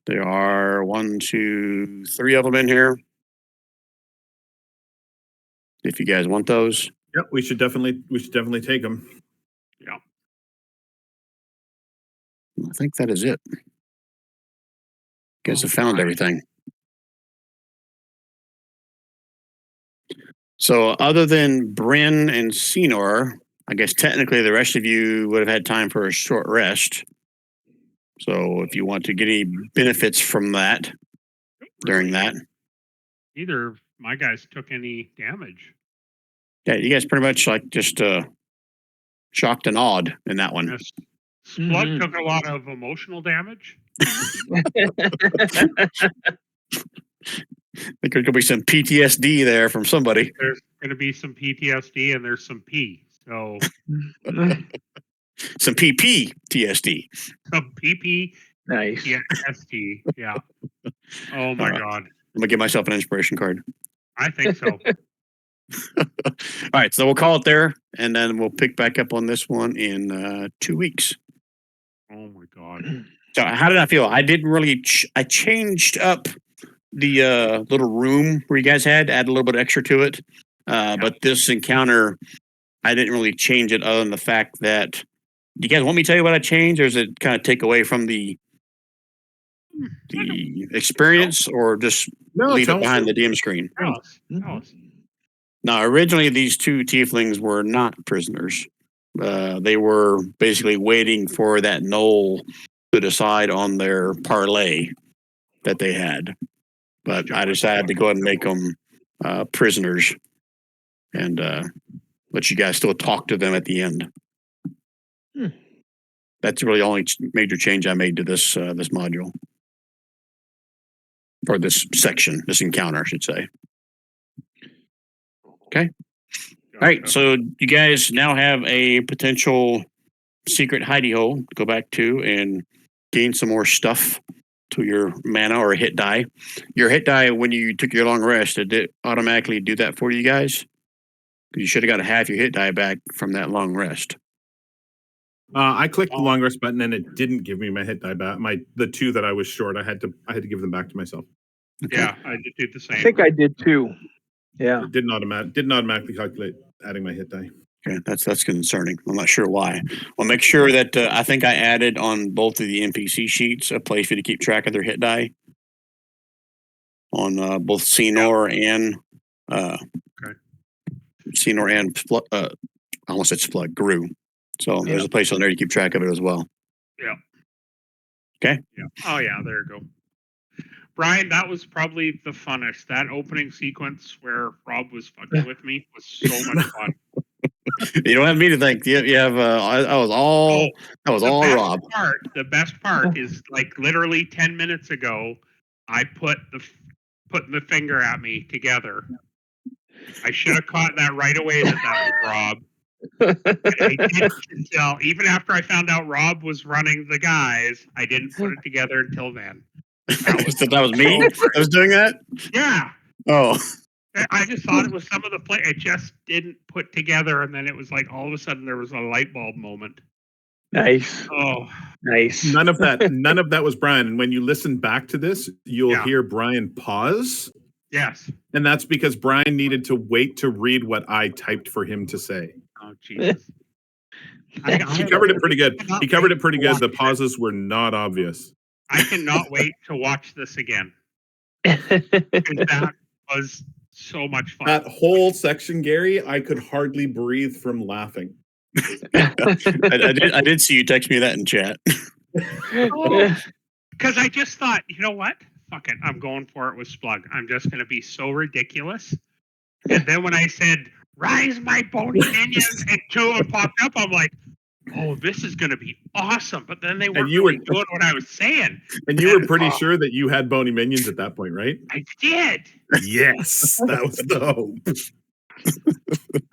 [SPEAKER 1] There are 1, 2, 3 of them in here. If you guys want those.
[SPEAKER 2] Yep, we should definitely take them.
[SPEAKER 1] I think that is it. You guys
[SPEAKER 3] Oh,
[SPEAKER 1] have found
[SPEAKER 3] my.
[SPEAKER 1] everything. So other than Bryn and Senor, I guess technically the rest of you would have had time for a short rest. So if you want to get any benefits from that during that.
[SPEAKER 3] Neither of my guys took any damage.
[SPEAKER 1] Yeah, you guys pretty much like just shocked and awed in that one.
[SPEAKER 3] Yes. Splug
[SPEAKER 4] Mhm.
[SPEAKER 3] took a lot of emotional damage.
[SPEAKER 1] I think there could be some PTSD there from somebody.
[SPEAKER 3] There's going to be some PTSD and there's some P. So
[SPEAKER 1] Some PPTSD.
[SPEAKER 3] some PPTSD.
[SPEAKER 4] Nice.
[SPEAKER 3] Yeah. Oh my God.
[SPEAKER 1] I'm gonna give myself an inspiration card.
[SPEAKER 3] I think so.
[SPEAKER 1] All right, so we'll call it there, and then we'll pick back up on this one in 2 weeks.
[SPEAKER 3] Oh my God.
[SPEAKER 1] So how did I feel? I didn't really. I changed up the little room where you guys had, add a little bit extra to it. But this encounter, I didn't really change it other than the fact that. Do you guys want me to tell you what I changed, or does it kind of take away from the experience, or just
[SPEAKER 2] No,
[SPEAKER 1] leave
[SPEAKER 2] tell
[SPEAKER 1] it
[SPEAKER 2] us.
[SPEAKER 1] behind the DM screen?
[SPEAKER 3] Tell us. Tell us.
[SPEAKER 1] Now, originally, these 2 tieflings were not prisoners. They were basically waiting for that knoll to decide on their parlay that they had. But I decided to go ahead and make them prisoners and let you guys still talk to them at the end. That's really the only major change I made to this this module. Or this section, this encounter, I should say. Okay. All right, so you guys now have a potential secret hidey hole to go back to and gain some more stuff to your mana or hit die. Your hit die, when you took your long rest, did it automatically do that for you guys? You should have got half your hit die back from that long rest.
[SPEAKER 2] I clicked the long rest button and it didn't give me my hit die back. The 2 that I was short, I had to give them back to myself.
[SPEAKER 1] Okay.
[SPEAKER 3] Yeah, I did the same.
[SPEAKER 4] I think I did too. Yeah.
[SPEAKER 2] It didn't automatically calculate adding my hit die.
[SPEAKER 1] Okay, that's concerning. I'm not sure why. Well, make sure that I think I added on both of the NPC sheets a place for you to keep track of their hit die on both Senor and Senor and I almost said Splug Gru. So there's a place on there to keep track of it as well.
[SPEAKER 3] Yeah.
[SPEAKER 1] Okay.
[SPEAKER 3] Yeah. Oh yeah, there you go. Brian, that was probably the funnest. That opening sequence where Rob was fucking with me was so much fun.
[SPEAKER 1] You don't have me to thank. You have. That was all Rob.
[SPEAKER 3] The best part is like literally 10 minutes ago, I putting the finger at me together. I should have caught that right away that was Rob. I didn't until even after I found out Rob was running the guys. I didn't put it together until then.
[SPEAKER 1] That was me. I was doing that.
[SPEAKER 3] Yeah.
[SPEAKER 1] Oh.
[SPEAKER 3] I just thought it was some of the play. It just didn't put together, and then it was like all of a sudden there was a light bulb moment.
[SPEAKER 4] Nice.
[SPEAKER 3] Oh,
[SPEAKER 4] nice.
[SPEAKER 2] None of that was Brian. And when you listen back to this, you'll hear Brian pause.
[SPEAKER 3] Yes.
[SPEAKER 2] And that's because Brian needed to wait to read what I typed for him to say.
[SPEAKER 3] Oh, Jesus.
[SPEAKER 2] He covered it pretty good. The pauses were not obvious.
[SPEAKER 3] I cannot wait to watch this again. That was so much fun.
[SPEAKER 2] That whole section, Gary, I could hardly breathe from laughing.
[SPEAKER 1] I did see you text me that in chat.
[SPEAKER 3] Because I just thought, you know what? Fuck it. I'm going for it with Splug. I'm just going to be so ridiculous. And then when I said, rise my Boney minions, and 2 of them popped up, I'm like, oh, this is going to be awesome. But then they weren't really doing what I was saying.
[SPEAKER 2] And you were pretty sure that you had Boney minions at that point, right?
[SPEAKER 3] I did.
[SPEAKER 2] Yes, that was dope.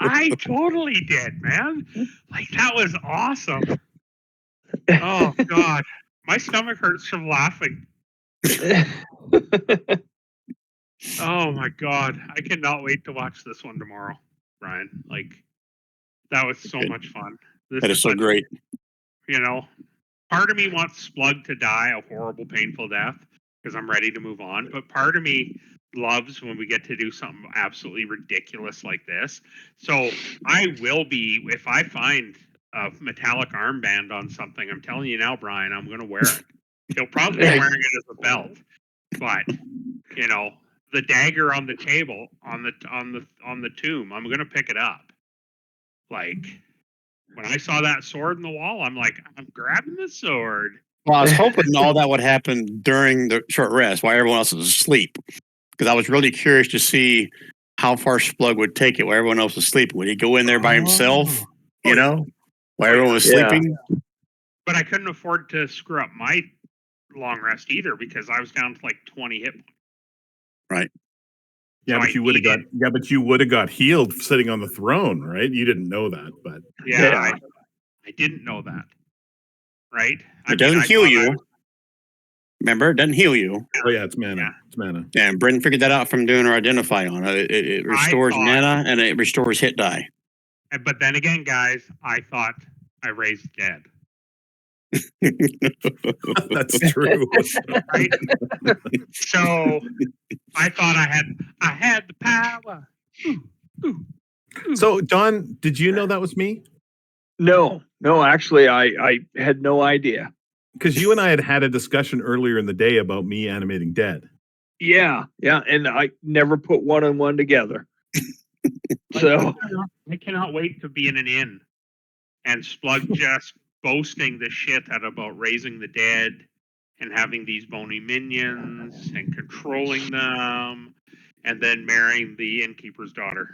[SPEAKER 3] I totally did, man. Like, that was awesome. Oh, God. My stomach hurts from laughing. Oh, my God. I cannot wait to watch this one tomorrow, Brian. Like, that was so much fun.
[SPEAKER 1] That is so great.
[SPEAKER 3] You know, part of me wants Splug to die a horrible, painful death because I'm ready to move on. But part of me loves when we get to do something absolutely ridiculous like this. So I will be, if I find a metallic armband on something, I'm telling you now, Brian, I'm going to wear it. He'll probably be wearing it as a belt. But, you know, the dagger on the table, on the tomb, I'm going to pick it up. Like, when I saw that sword in the wall, I'm like, I'm grabbing the sword.
[SPEAKER 1] Well, I was hoping all that would happen during the short rest while everyone else was asleep. Because I was really curious to see how far Splug would take it while everyone else was sleeping. Would he go in there by himself, while everyone was sleeping?
[SPEAKER 3] But I couldn't afford to screw up my long rest either because I was down to like 20 hit points.
[SPEAKER 1] Right.
[SPEAKER 2] Yeah,
[SPEAKER 3] So
[SPEAKER 2] but you would have got healed sitting on the throne, right? You didn't know that, but
[SPEAKER 3] I didn't know that. Right?
[SPEAKER 1] It doesn't heal you. Remember, it doesn't heal you.
[SPEAKER 2] Oh yeah, it's mana.
[SPEAKER 3] Yeah.
[SPEAKER 2] It's mana.
[SPEAKER 1] Yeah, and Brendan figured that out from doing her identify on it. It restores mana and it restores hit die.
[SPEAKER 3] But then again, guys, I thought I raised dead.
[SPEAKER 2] That's true.
[SPEAKER 3] Right? So I thought I had the power.
[SPEAKER 2] So Don, did you know that was me?
[SPEAKER 4] No, actually, I had no idea.
[SPEAKER 2] Because you and I had a discussion earlier in the day about me animating dead.
[SPEAKER 4] Yeah, and I never put one and one together. So
[SPEAKER 3] I cannot wait to be in an inn and Splug just boasting the shit out about raising the dead and having these bony minions and controlling them, and then marrying the innkeeper's daughter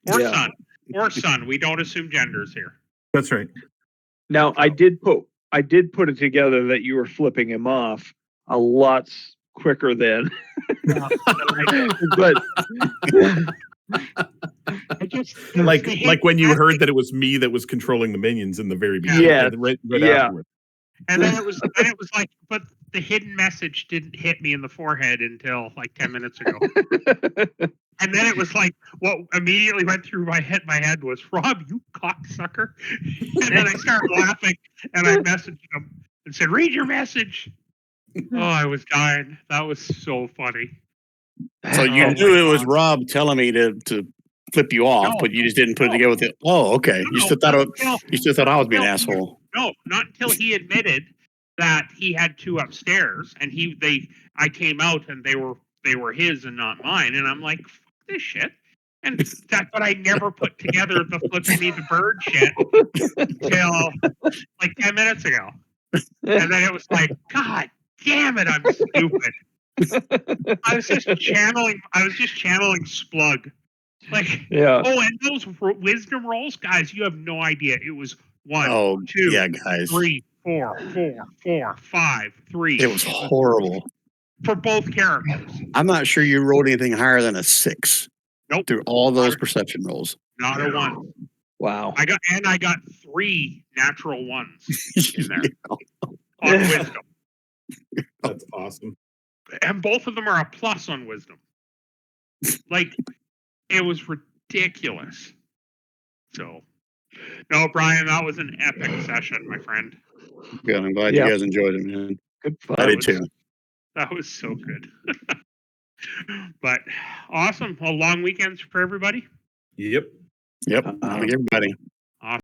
[SPEAKER 3] or
[SPEAKER 4] Yeah.
[SPEAKER 3] son. We don't assume genders here.
[SPEAKER 2] That's right.
[SPEAKER 4] Now I did put it together that you were flipping him off a lot quicker than. But
[SPEAKER 3] I just
[SPEAKER 2] like when you heard that it was me that was controlling the minions in the very beginning.
[SPEAKER 4] Yes.
[SPEAKER 2] Right
[SPEAKER 4] Yeah.
[SPEAKER 2] afterward.
[SPEAKER 3] and then it was like, but the hidden message didn't hit me in the forehead until like 10 minutes ago. And then it was like, what immediately went through my head was, Rob, you cocksucker. And then I started laughing and I messaged him and said, read your message. Oh, I was dying. That was so funny.
[SPEAKER 1] So you
[SPEAKER 3] Oh
[SPEAKER 1] knew
[SPEAKER 3] my
[SPEAKER 1] it was
[SPEAKER 3] God.
[SPEAKER 1] Rob telling me to flip you off,
[SPEAKER 3] No,
[SPEAKER 1] but you just didn't put it
[SPEAKER 3] no.
[SPEAKER 1] together with it. Oh, okay. You
[SPEAKER 3] No,
[SPEAKER 1] still thought
[SPEAKER 3] until-
[SPEAKER 1] you still thought I was being an
[SPEAKER 3] until-
[SPEAKER 1] asshole.
[SPEAKER 3] No, not until he admitted that he had two upstairs, and I came out and they were his and not mine, and I'm like, fuck this shit. But I never put together the flipping me the bird shit till like 10 minutes ago, and then it was like, God damn it, I'm stupid. I was just channeling Splug. Like,
[SPEAKER 4] Yeah.
[SPEAKER 3] oh, and those wisdom rolls, guys, you have no idea. It was 1,
[SPEAKER 1] Oh,
[SPEAKER 3] 2,
[SPEAKER 1] yeah, guys.
[SPEAKER 3] 3, 4, 5, 3.
[SPEAKER 1] It was horrible.
[SPEAKER 3] For both characters.
[SPEAKER 1] I'm not sure you rolled anything higher than a 6.
[SPEAKER 3] Nope.
[SPEAKER 1] Through all those perception rolls.
[SPEAKER 3] Not a 1.
[SPEAKER 4] Wow.
[SPEAKER 3] I got 3 natural 1s in there on wisdom.
[SPEAKER 2] That's awesome.
[SPEAKER 3] And both of them are a plus on wisdom. Like, it was ridiculous. So, no, Brian, that was an epic session, my friend.
[SPEAKER 1] Good. I'm glad
[SPEAKER 4] Yeah.
[SPEAKER 1] you guys enjoyed it, man.
[SPEAKER 4] Good fun.
[SPEAKER 1] I did too.
[SPEAKER 3] That was so good. But awesome. Well, long weekends for everybody.
[SPEAKER 2] Yep.
[SPEAKER 1] Yep. Everybody.